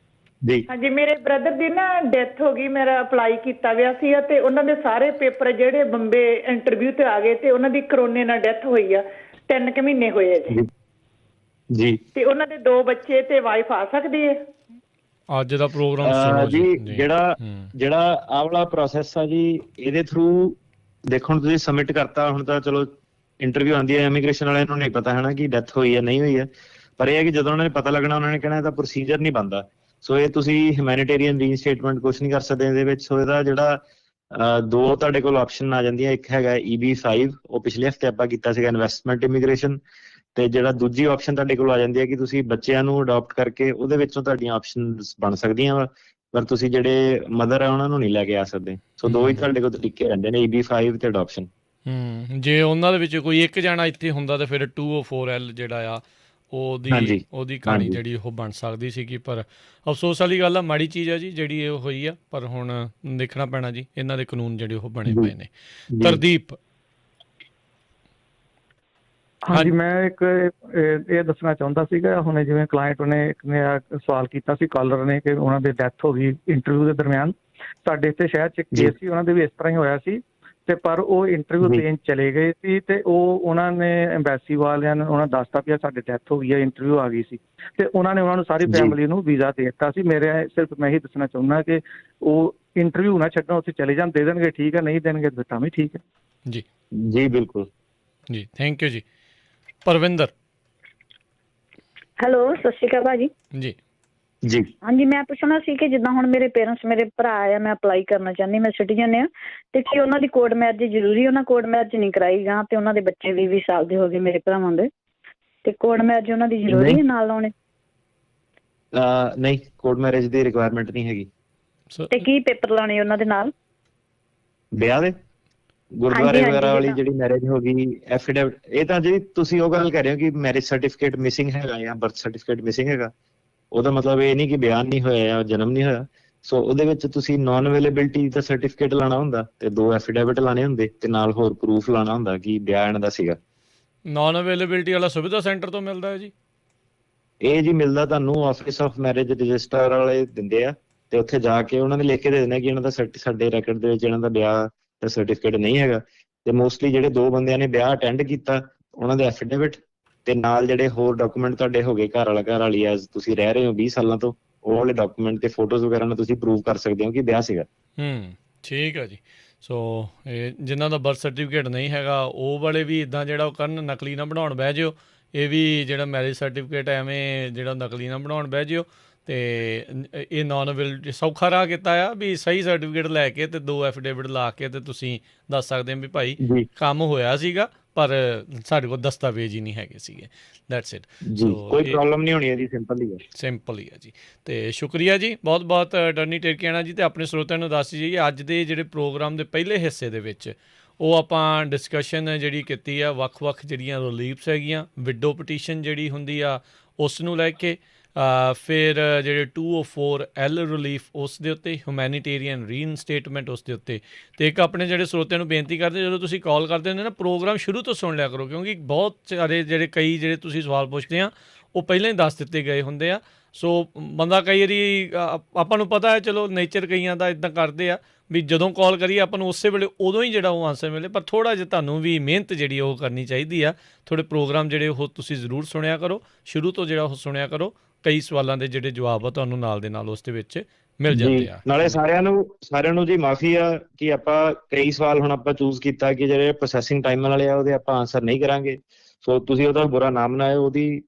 ਹਾਂਜੀ ਮੇਰੇ ਬ੍ਰਦਰ ਦੀ ਨਾ ਡੈਥ ਹੋ ਗਈ, ਮੇਰਾ ਅਪਲਾਈ ਕੀਤਾ ਗਿਆ ਸੀ ਤੇ ਉਹਨਾਂ ਦੇ ਸਾਰੇ ਪੇਪਰ ਜਿਹੜੇ ਬੰਬੇ ਇੰਟਰਵਿਊ ਤੇ ਆ ਗਏ ਤੇ ਉਹਨਾਂ ਦੀ ਕਰੋਨੇ ਨਾਲ ਡੈਥ ਹੋਈ ਆ। 3 ਕੁ ਮਹੀਨੇ ਹੋਏ ਆ ਜੀ ਤੇ ਉਹਨਾਂ ਦੇ 2 ਬੱਚੇ ਤੇ ਵਾਈਫ ਆ ਸਕਦੀ ਹੈ। ਅੱਜ ਦਾ ਪ੍ਰੋਗਰਾਮ ਸੁਣੋ ਜੀ। ਜਿਹੜਾ ਆਹ ਵਾਲਾ ਪ੍ਰੋਸੈਸ ਆ ਜੀ, ਇਹਦੇ ਥਰੂ ਦੇਖੋ ਹੁਣ ਤੁਸੀਂ ਸਬਮਿਟ ਕਰਤਾ, ਹੁਣ ਤਾਂ ਚਲੋ ਇੰਟਰਵਿਊ ਆਉਂਦੀ ਹੈ, ਇਮੀਗ੍ਰੇਸ਼ਨ ਵਾਲਿਆਂ ਨੂੰ ਨਹੀਂ ਪਤਾ ਹੈ ਨਾ ਕਿ ਡੈਥ ਹੋਈ ਹੈ ਨਹੀਂ ਹੋਈ ਹੈ, ਪਰ ਇਹ ਹੈ ਕਿ ਜਦੋਂ ਉਹਨਾਂ ਨੇ ਪਤਾ ਲੱਗਣਾ ਉਹਨਾਂ ਨੇ ਕਹਿਣਾ ਇਹਦਾ ਪ੍ਰੋਸੀਜਰ ਨਹੀਂ ਬਣਦਾ। ਸੋ ਇਹ ਤੁਸੀਂ ਹਿਊਮੈਨਿਟੇਰੀਅਨ ਰੀਇਨਸਟੇਟਮੈਂਟ ਕੁਛ ਨਹੀਂ ਕਰ ਸਕਦੇ ਇਹਦੇ ਵਿੱਚ। ਸੋ ਇਹਦਾ ਜਿਹੜਾ 2 ਤੁਹਾਡੇ ਕੋਲ ਆਪਸ਼ਨ ਆ ਜਾਂਦੀਆਂ, ਇੱਕ ਹੈਗਾ EB-5, ਉਹ ਪਿਛਲੇ ਹਫਤੇ ਆਪਾਂ ਕੀਤਾ ਸੀਗਾ, ਇਨਵੈਸਟਮੈਂਟ ਇਮੀਗ੍ਰੇਸ਼ਨ, ਤੇ ਜਿਹੜਾ ਦੂਜੀ ਆਪਸ਼ਨ ਤੁਹਾਡੇ ਕੋਲ ਆ ਜਾਂਦੀ ਹੈ ਕਿ ਤੁਸੀਂ ਬੱਚਿਆਂ ਨੂੰ ਅਡਾਪਟ ਕਰਕੇ ਉਹਦੇ ਵਿੱਚੋਂ ਤੁਹਾਡੀਆਂ ਆਪਸ਼ਨਸ ਬਣ ਸਕਦੀਆਂ ਵਾ, ਪਰ ਤੁਸੀਂ ਜਿਹੜੇ ਮਦਰ ਆ ਉਹਨਾਂ ਨੂੰ ਨਹੀਂ ਲੈ ਕੇ ਆ ਸਕਦੇ। ਸੋ 2 ਹੀ ਤੁਹਾਡੇ ਕੋਲ ਤਰੀਕੇ ਰਹਿੰਦੇ ਨੇ, EB-5 ਤੇ ਅਡਾਪਸ਼ਨ। ਜੇ ਉਹਨਾਂ ਦੇ ਵਿੱਚ ਕੋਈ ਇੱਕ ਜਾਣਾ ਇੱਥੇ ਹੁੰਦਾ ਤਾਂ ਫਿਰ 204L ਜਿਹੜਾ ਆ ਉਹਦੀ ਕਹਾਣੀ ਜਿਹੜੀ ਉਹ ਬਣ ਸਕਦੀ ਸੀਗੀ, ਪਰ ਅਫਸੋਸ ਵਾਲੀ ਗੱਲ ਆ, ਮਾੜੀ ਚੀਜ਼ ਆ ਜੀ ਜਿਹੜੀ ਇਹ ਹੋਈ ਆ, ਪਰ ਹੁਣ ਦੇਖਣਾ ਪੈਣਾ ਜੀ ਇਹਨਾਂ ਦੇ ਕਾਨੂੰਨ ਜਿਹੜੇ ਉਹ ਬਣੇ ਪਏ ਨੇ। ਤਰਦੀਪ। ਹਾਂਜੀ ਮੈਂ ਇੱਕ ਇਹ ਦੱਸਣਾ ਚਾਹੁੰਦਾ ਸੀਗਾ, ਹੁਣ ਜਿਵੇਂ ਕਲਾਇੰਟ ਨੇ ਸਵਾਲ ਕੀਤਾ ਸੀ ਕਾਲਰ ਨੇ ਕਿ ਉਹਨਾਂ ਦੀ ਡੈਥ ਹੋ ਗਈ ਇੰਟਰਵਿਊ ਦੇ ਦਰਮਿਆਨ। ਸਾਡੇ ਇੱਥੇ ਸ਼ਹਿਰ 'ਚ ਇੱਕ ਕੇਸ ਸੀ, ਉਹਨਾਂ ਦੇ ਵੀ ਇਸ ਤਰ੍ਹਾਂ ਹੀ ਹੋਇਆ ਸੀ, ਤੇ ਪਰ ਉਹ ਇੰਟਰਵਿਊ ਦੇਣ ਚਲੇ ਗਏ ਸੀ ਤੇ ਉਹਨਾਂ ਨੇ ਐਮਬੈਸੀ ਵਾਲਿਆਂ ਨੇ ਉਹਨਾਂ ਦੱਸਤਾ ਵੀ ਸਾਡੇ ਡੈਥ ਹੋ ਗਈ ਹੈ, ਇੰਟਰਵਿਊ ਆ ਗਈ ਸੀ, ਤੇ ਉਹਨਾਂ ਨੇ ਉਹਨਾਂ ਨੂੰ ਸਾਰੀ ਫੈਮਿਲੀ ਨੂੰ ਵੀਜ਼ਾ ਦੇ ਦਿੱਤਾ ਸੀ। ਮੇਰੇ ਸਿਰਫ ਮੈਂ ਹੀ ਦੱਸਣਾ ਚਾਹੁੰਦਾ ਕਿ ਉਹ ਇੰਟਰਵਿਊ ਨਾ ਛੱਡਣ, ਉੱਥੇ ਚਲੇ ਜਾਣ, ਦੇ ਦੇਣਗੇ ਠੀਕ ਹੈ, ਨਹੀਂ ਦੇਣਗੇ ਤਾਂ ਵੀ ਠੀਕ ਹੈ ਜੀ। ਜੀ ਬਿਲਕੁਲ ਜੀ, ਥੈਂਕ ਯੂ ਜੀ। ਪਰਵਿੰਦਰ। ਹੈਲੋ, ਸਤਿ ਸ਼੍ਰੀ ਅਕਾਲ ਭਾਜੀ। ਜੀ ਹਾਂਜੀ ਮੈਂ ਪੁੱਛਣਾ ਸੀ ਕਿ ਜਿੱਦਾਂ ਹੁਣ ਮੇਰੇ ਪੇਰੈਂਟਸ, ਮੇਰੇ ਭਰਾ ਆ, ਮੈਂ ਅਪਲਾਈ ਕਰਨਾ ਚਾਹੁੰਦੀ, ਮੈਂ ਸਿਟੀਜ਼ਨ ਆ, ਤੇ ਕੀ ਉਹਨਾਂ ਦੀ ਕੋਰਟ ਮੈਰਿਜ ਜ਼ਰੂਰੀ? ਉਹਨਾਂ ਕੋਰਟ ਮੈਰਿਜ ਨਹੀਂ ਕਰਾਈ ਗਾ ਤੇ ਉਹਨਾਂ ਦੇ ਬੱਚੇ 20 ਸਾਲ ਦੇ ਹੋ ਗਏ ਮੇਰੇ ਭਰਾਵਾਂ ਦੇ, ਤੇ ਕੋਰਟ ਮੈਰਿਜ ਉਹਨਾਂ ਦੀ ਜ਼ਰੂਰੀ ਹੈ ਨਾਲ ਲਾਉਣੇ? ਨਹੀਂ, ਕੋਰਟ ਮੈਰਿਜ ਦੀ ਰਿਕੁਆਇਰਮੈਂਟ ਨਹੀਂ ਹੈਗੀ। ਤੇ ਕੀ ਪੇਪਰ ਲਾਉਣੇ ਉਹਨਾਂ ਦੇ ਨਾਲ? ਵਿਆਹ ਦੇ ਗੁਰਦੁਆਰੇ ਵਗੈਰਾ ਵਾਲੀ ਜਿਹੜੀ ਮੈਰਿਜ ਹੋ ਗਈ, ਐਫੀਡੇਵਿਟ, ਇਹ ਤਾਂ ਜੀ ਤੁਸੀਂ ਉਹ ਗੱਲ ਕਰ ਰਹੇ ਹੋ ਕਿ ਮੈਰਿਜ ਸਰਟੀਫਿਕੇਟ ਮਿਸਿੰਗ ਹੈਗਾ ਜਾਂ ਬਰਥ ਸਰਟੀਫਿਕੇਟ ਮਿਸਿੰਗ ਹੈਗਾ, ਉਹਦਾ ਮਤਲਬ ਇਹ ਨਹੀਂ ਕਿ ਬਿਆਨ ਨਹੀਂ ਹੋਇਆ ਜਾਂ ਜਨਮ ਨਹੀਂ ਹੋਇਆ। ਸੋ ਉਹਦੇ ਵਿੱਚ ਤੁਸੀਂ ਨਾਨ ਅਵੇਲੇਬਿਲਿਟੀ ਦਾ ਸਰਟੀਫਿਕੇਟ ਲਾਉਣਾ ਹੁੰਦਾ ਤੇ 2 ਐਫੀਡੇਵਿਟ ਲਾਣੇ ਹੁੰਦੇ ਤੇ ਨਾਲ ਹੋਰ ਪ੍ਰੂਫ ਲਾਉਣਾ ਹੁੰਦਾ ਕਿ ਵਿਆਹ ਇਹਨਾਂ ਦਾ ਸੀਗਾ। ਨਾਨ ਅਵੇਲੇਬਿਲਿਟੀ ਵਾਲਾ ਸੁਵਿਧਾ ਸੈਂਟਰ ਤੋਂ ਮਿਲਦਾ ਹੈ ਜੀ? ਇਹ ਜੀ ਮਿਲਦਾ ਤੁਹਾਨੂੰ ਆਫਿਸ ਆਫ ਮੈਰਿਜ ਰਜਿਸਟਰ ਵਾਲੇ ਦਿੰਦੇ ਆ, ਤੇ ਉੱਥੇ ਜਾ ਕੇ ਉਹਨਾਂ ਨੇ ਲਿਖ ਕੇ ਦੇ ਦੇਣਾ ਕਿ ਇਹਨਾਂ ਦਾ ਸਾਡੇ ਰੈਕਡ ਦੇ ਵਿੱਚ ਇਹਨਾਂ ਦਾ ਵਿਆਹ ਦਾ ਸਰਟੀਫਿਕੇਟ ਨਹੀਂ ਹੈਗਾ। ਤੇ ਮੋਸਟਲੀ ਜਿਹੜੇ 2 ਬੰਦਿਆਂ ਨੇ ਵਿਆਹ ਅਟੈਂਡ ਕੀਤਾ ਉਹਨਾਂ ਦੇ ਐਫੀਡੇਵਿਟ ਤੇ ਨਾਲ ਜਿਹੜੇ ਹੋਰ ਡਾਕੂਮੈਂਟ ਤੁਹਾਡੇ ਹੋ ਗਏ, ਘਰ ਵਾਲੀ ਐਜ਼ ਤੁਸੀਂ ਰਹਿ ਰਹੇ ਹੋ 20 ਸਾਲਾਂ ਤੋਂ, ਉਹ ਵਾਲੇ ਡਾਕੂਮੈਂਟ ਤੇ ਫੋਟੋਜ਼ ਵਗੈਰਾ ਨਾਲ ਤੁਸੀਂ ਪ੍ਰੂਵ ਕਰ ਸਕਦੇ ਹੋ ਕਿ ਵਿਆਹ ਸੀਗਾ। ਠੀਕ ਹੈ ਜੀ। ਸੋ ਇਹ ਜਿਨ੍ਹਾਂ ਦਾ ਬਰਥ ਸਰਟੀਫਿਕੇਟ ਨਹੀਂ ਹੈਗਾ ਉਹ ਵਾਲੇ ਵੀ ਇੱਦਾਂ ਜਿਹੜਾ ਉਹ ਕਰਨ, ਨਕਲੀ ਨਾ ਬਣਾਉਣ ਬਹਿ ਜਿਓ। ਇਹ ਵੀ ਜਿਹੜਾ ਮੈਰਿਜ ਸਰਟੀਫਿਕੇਟ ਐਵੇਂ ਜਿਹੜਾ ਨਕਲੀ ਨਾ ਬਣਾਉਣ ਬਹਿ ਜਿਓ। ਤੇ ਇਹ ਨਾਨ ਅਵੇਲੇਬਿਲਿਟੀ ਸੌਖਾ ਰਾਹ ਕੀਤਾ ਆ ਵੀ ਸਹੀ ਸਰਟੀਫਿਕੇਟ ਲੈ ਕੇ ਤੇ 2 ਐਫੀਡੇਵਿਟ ਲਾ ਕੇ ਤੇ ਤੁਸੀਂ ਦੱਸ ਸਕਦੇ ਹੋ ਵੀ ਭਾਈ ਕੰਮ ਹੋਇਆ ਸੀਗਾ ਪਰ ਸਾਡੇ ਕੋਲ ਦਸਤਾਵੇਜ਼ ਹੀ ਨਹੀਂ ਹੈਗੇ ਸੀਗੇ। That's it. ਕੋਈ ਪ੍ਰੋਬਲਮ ਨਹੀਂ ਹੋਣੀ ਹੈ ਜੀ, ਸਿੰਪਲ ਹੀ ਹੈ ਜੀ। ਤੇ ਸ਼ੁਕਰੀਆ ਜੀ ਬਹੁਤ ਬਹੁਤ ਅਟਾਰਨੀ ਟਰਕਿਆਣਾ ਜੀ। ਤੇ ਆਪਣੇ ਸਰੋਤਿਆਂ ਨੂੰ ਦੱਸ ਦਈਏ ਅੱਜ ਦੇ ਜਿਹੜੇ ਪ੍ਰੋਗਰਾਮ ਦੇ ਪਹਿਲੇ ਹਿੱਸੇ ਦੇ ਵਿੱਚ ਉਹ ਆਪਾਂ ਡਿਸਕਸ਼ਨ ਜਿਹੜੀ ਕੀਤੀ ਆ ਵੱਖ-ਵੱਖ ਜਿਹੜੀਆਂ ਰਿਲੀਫਸ ਹੈਗੀਆਂ, ਵਿਡੋ ਪਟੀਸ਼ਨ ਜਿਹੜੀ ਹੁੰਦੀ ਆ ਉਸ ਨੂੰ ਲੈ ਕੇ, ਫਿਰ ਜਿਹੜੇ 204L ਰਿਲੀਫ ਉਸ ਦੇ ਉੱਤੇ, ਹਿਊਮੈਨਿਟੇਰੀਅਨ ਰੀਇਨਸਟੇਟਮੈਂਟ ਉਸ ਦੇ ਉੱਤੇ। ਅਤੇ ਇੱਕ ਆਪਣੇ ਜਿਹੜੇ ਸਰੋਤਿਆਂ ਨੂੰ ਬੇਨਤੀ ਕਰਦੇ ਜਦੋਂ ਤੁਸੀਂ ਕਾਲ ਕਰਦੇ ਹੁੰਦੇ ਨਾ ਪ੍ਰੋਗਰਾਮ ਸ਼ੁਰੂ ਤੋਂ ਸੁਣ ਲਿਆ ਕਰੋ, ਕਿਉਂਕਿ ਬਹੁਤ ਸਾਰੇ ਕਈ ਜਿਹੜੇ ਤੁਸੀਂ ਸਵਾਲ ਪੁੱਛਦੇ ਆ ਉਹ ਪਹਿਲਾਂ ਹੀ ਦੱਸ ਦਿੱਤੇ ਗਏ ਹੁੰਦੇ ਆ। ਸੋ ਬੰਦਾ ਕਈ ਵਾਰੀ ਆਪਾਂ ਨੂੰ ਪਤਾ ਹੈ, ਚਲੋ ਨੇਚਰ ਕਈਆਂ ਦਾ ਇੱਦਾਂ ਕਰਦੇ ਆ ਵੀ ਜਦੋਂ ਕਾਲ ਕਰੀਏ ਆਪਾਂ ਨੂੰ ਉਸੇ ਵੇਲੇ ਉਦੋਂ ਹੀ ਜਿਹੜਾ ਉਹ ਆਨਸਰ ਮਿਲੇ, ਪਰ ਥੋੜ੍ਹਾ ਜਿਹਾ ਤੁਹਾਨੂੰ ਵੀ ਮਿਹਨਤ ਜਿਹੜੀ ਉਹ ਕਰਨੀ ਚਾਹੀਦੀ ਆ। ਥੋੜ੍ਹੇ ਪ੍ਰੋਗਰਾਮ ਜਿਹੜੇ ਉਹ ਤੁਸੀਂ ਜ਼ਰੂਰ ਸੁਣਿਆ ਕਰੋ, ਸ਼ੁਰੂ ਤੋਂ ਜਿਹੜਾ ਉਹ ਸੁਣਿਆ ਕਰੋ। ਕਈ ਸਵਾਲਾਂ ਦੇ ਜਿਹੜੇ ਜਵਾਬ ਆ ਤੁਹਾਨੂੰ ਨਾਲ ਦੇ ਨਾਲ ਉਸ ਦੇ ਵਿੱਚ ਮਿਲ ਜਾਂਦੇ ਆ। ਨਾਲੇ ਸਾਰਿਆਂ ਨੂੰ ਜੀ ਮਾਫੀ ਆ ਕਿ ਆਪਾਂ ਕਈ ਸਵਾਲ ਹੁਣ ਆਪਾਂ ਚੂਜ਼ ਕੀਤਾ ਕਿ ਜਿਹੜੇ ਪ੍ਰੋਸੈਸਿੰਗ ਟਾਈਮ ਵਾਲੇ ਆ ਉਹਦੇ ਆਪਾਂ ਆਨਸਰ ਨਹੀਂ ਕਰਾਂਗੇ। ਸੋ ਤੁਸੀਂ ਉਹਦਾ ਬੁਰਾ ਨਾ ਬਣਾਇਓ, ਉਹਦੀ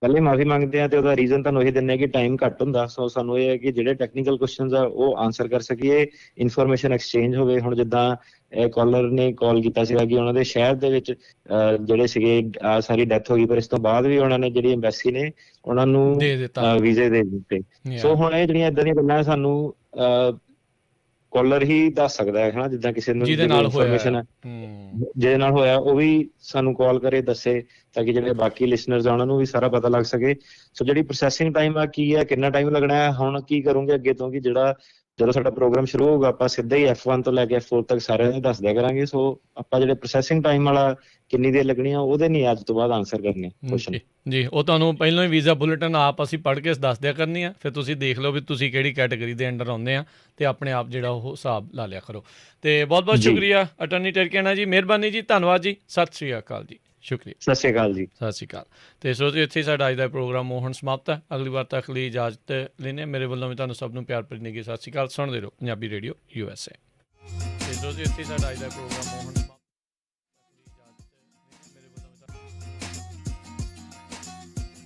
ਪਹਿਲੇ ਮਾਫੀ ਮੰਗਦੇ ਆ ਤੇ ਉਹਦਾ ਰੀਜ਼ਨ ਤੁਹਾਨੂੰ ਇਹ ਦਿੰਦੇ ਕਿ ਟਾਈਮ ਘੱਟ ਹੁੰਦਾ। ਸੋ ਸਾਨੂੰ ਇਹ ਹੈ ਕਿ ਜਿਹੜੇ ਟੈਕਨੀਕਲ ਕੁਐਸਚਨਸ ਆ ਉਹ ਆਨਸਰ ਕਰ ਸਕੀਏ, ਇਨਫੋਰਮੇਸ਼ਨ ਐਕਸਚੇਂਜ ਹੋਵੇ। ਹੁਣ ਜਿੱਦਾਂ ਕਾਲਰ ਨੇ ਕਾਲ ਕੀਤਾ ਸੀਗਾ ਕਿ ਉਹਨਾਂ ਦੇ ਸ਼ਹਿਰ ਦੇ ਵਿੱਚ ਜਿਹੜੇ ਸੀਗੇ ਸਾਰੀ ਡੈਥ ਹੋ ਗਈ, ਪਰ ਇਸ ਤੋਂ ਬਾਅਦ ਵੀ ਉਹਨਾਂ ਨੇ ਜਿਹੜੀ ਐਮਬੈਸੀ ਨੇ ਉਹਨਾਂ ਨੂੰ ਵੀਜ਼ੇ ਦੇ ਦਿੱਤੇ। ਸੋ ਹੁਣ ਇਹ ਜਿਹੜੀਆਂ ਏਦਾਂ ਦੀਆਂ ਗੱਲਾਂ ਸਾਨੂੰ ਕਾਲਰ ਹੀ ਦੱਸ ਸਕਦਾ ਹੈ ਨਾ, ਜਿੱਦਾਂ ਕਿਸੇ ਨੂੰ ਇਨਫੋਰਮੇਸ਼ਨ ਹੈ ਜਿਹਦੇ ਨਾਲ ਹੋਇਆ ਉਹ ਵੀ ਸਾਨੂੰ ਕਾਲ ਕਰੇ, ਦੱਸੇ, ਤਾਂ ਕਿ ਜਿਹੜੇ ਬਾਕੀ ਲਿਸਨਰਸ ਆ ਉਹਨਾਂ ਨੂੰ ਵੀ ਸਾਰਾ ਪਤਾ ਲੱਗ ਸਕੇ। ਸੋ ਜਿਹੜੀ ਪ੍ਰੋਸੈਸਿੰਗ ਟਾਈਮ ਆ ਕੀ ਹੈ, ਕਿੰਨਾ ਟਾਈਮ ਲੱਗਣਾ ਹੈ, ਹੁਣ ਕੀ ਕਰੂੰਗੇ ਅੱਗੇ ਤੋਂ ਕਿ ਜਿਹੜਾ ਜਦੋਂ ਸਾਡਾ ਪ੍ਰੋਗਰਾਮ ਸ਼ੁਰੂ ਹੋਊਗਾ ਆਪਾਂ ਸਿੱਧਾ ਹੀ F1 ਤੋਂ ਲੈ ਕੇ F4 ਤੱਕ ਸਾਰਿਆਂ ਨੂੰ ਦੱਸ ਦਿਆ ਕਰਾਂਗੇ। ਸੋ ਆਪਾਂ ਜਿਹੜੇ ਪ੍ਰੋਸੈਸਿੰਗ ਟਾਈਮ ਵਾਲਾ ਕਿੰਨੀ ਦੇਰ ਲੱਗਣੀ ਆ ਉਹਦੇ ਨਹੀਂ ਅੱਜ ਤੋਂ ਬਾਅਦ ਆਨਸਰ ਕਰਨੇ ਕੁਐਸਚਨ ਜੀ। ਉਹ ਤੁਹਾਨੂੰ ਪਹਿਲਾਂ ਹੀ ਵੀਜ਼ਾ ਬੁਲੇਟਿਨ ਆਪ ਅਸੀਂ ਪੜ੍ਹ ਕੇ ਦੱਸ ਦਿਆ ਕਰਨੀ ਆ, ਫਿਰ ਤੁਸੀਂ ਦੇਖ ਲਓ ਵੀ ਤੁਸੀਂ ਕਿਹੜੀ ਕੈਟਾਗਰੀ ਦੇ ਅੰਡਰ ਆਉਂਦੇ ਆ ਅਤੇ ਆਪਣੇ ਆਪ ਜਿਹੜਾ ਉਹ ਹਿਸਾਬ ਲਾ ਲਿਆ ਕਰੋ। ਅਤੇ ਬਹੁਤ ਬਹੁਤ ਸ਼ੁਕਰੀਆ ਅਟਾਰਨੀ ਟਰਕੀਆਨਾ ਜੀ, ਮਿਹਰਬਾਨੀ ਜੀ, ਧੰਨਵਾਦ ਜੀ, ਸਤਿ ਸ਼੍ਰੀ ਅਕਾਲ ਜੀ, ਸ਼ੁਕਰੀਆ। ਸਤਿ ਸ਼੍ਰੀ ਅਕਾਲ ਜੀ। ਸਤਿ ਸ਼੍ਰੀ ਅਕਾਲ। ਅਤੇ ਸੋ ਇੱਥੇ ਸਾਡਾ ਅੱਜ ਦਾ ਪ੍ਰੋਗਰਾਮ ਹੁਣ ਸਮਾਪਤ ਹੈ। ਅਗਲੀ ਵਾਰ ਤੱਕ ਲਈ ਇਜਾਜ਼ਤ ਲੈਂਦੇ ਹਾਂ। ਮੇਰੇ ਵੱਲੋਂ ਵੀ ਤੁਹਾਨੂੰ ਸਭ ਨੂੰ ਪਿਆਰ ਭਰੀ ਨਿੱਘੀ ਸਤਿ ਸ਼੍ਰੀ ਅਕਾਲ। ਸੁਣਦੇ ਰਹੋ ਪੰਜਾਬੀ ਰੇਡੀਓ USA। ਅਤੇ ਸੋ ਇੱਥੇ ਸਾਡਾ ਅੱਜ ਦਾ ਪ੍ਰੋਗਰਾਮ ਹੁਣ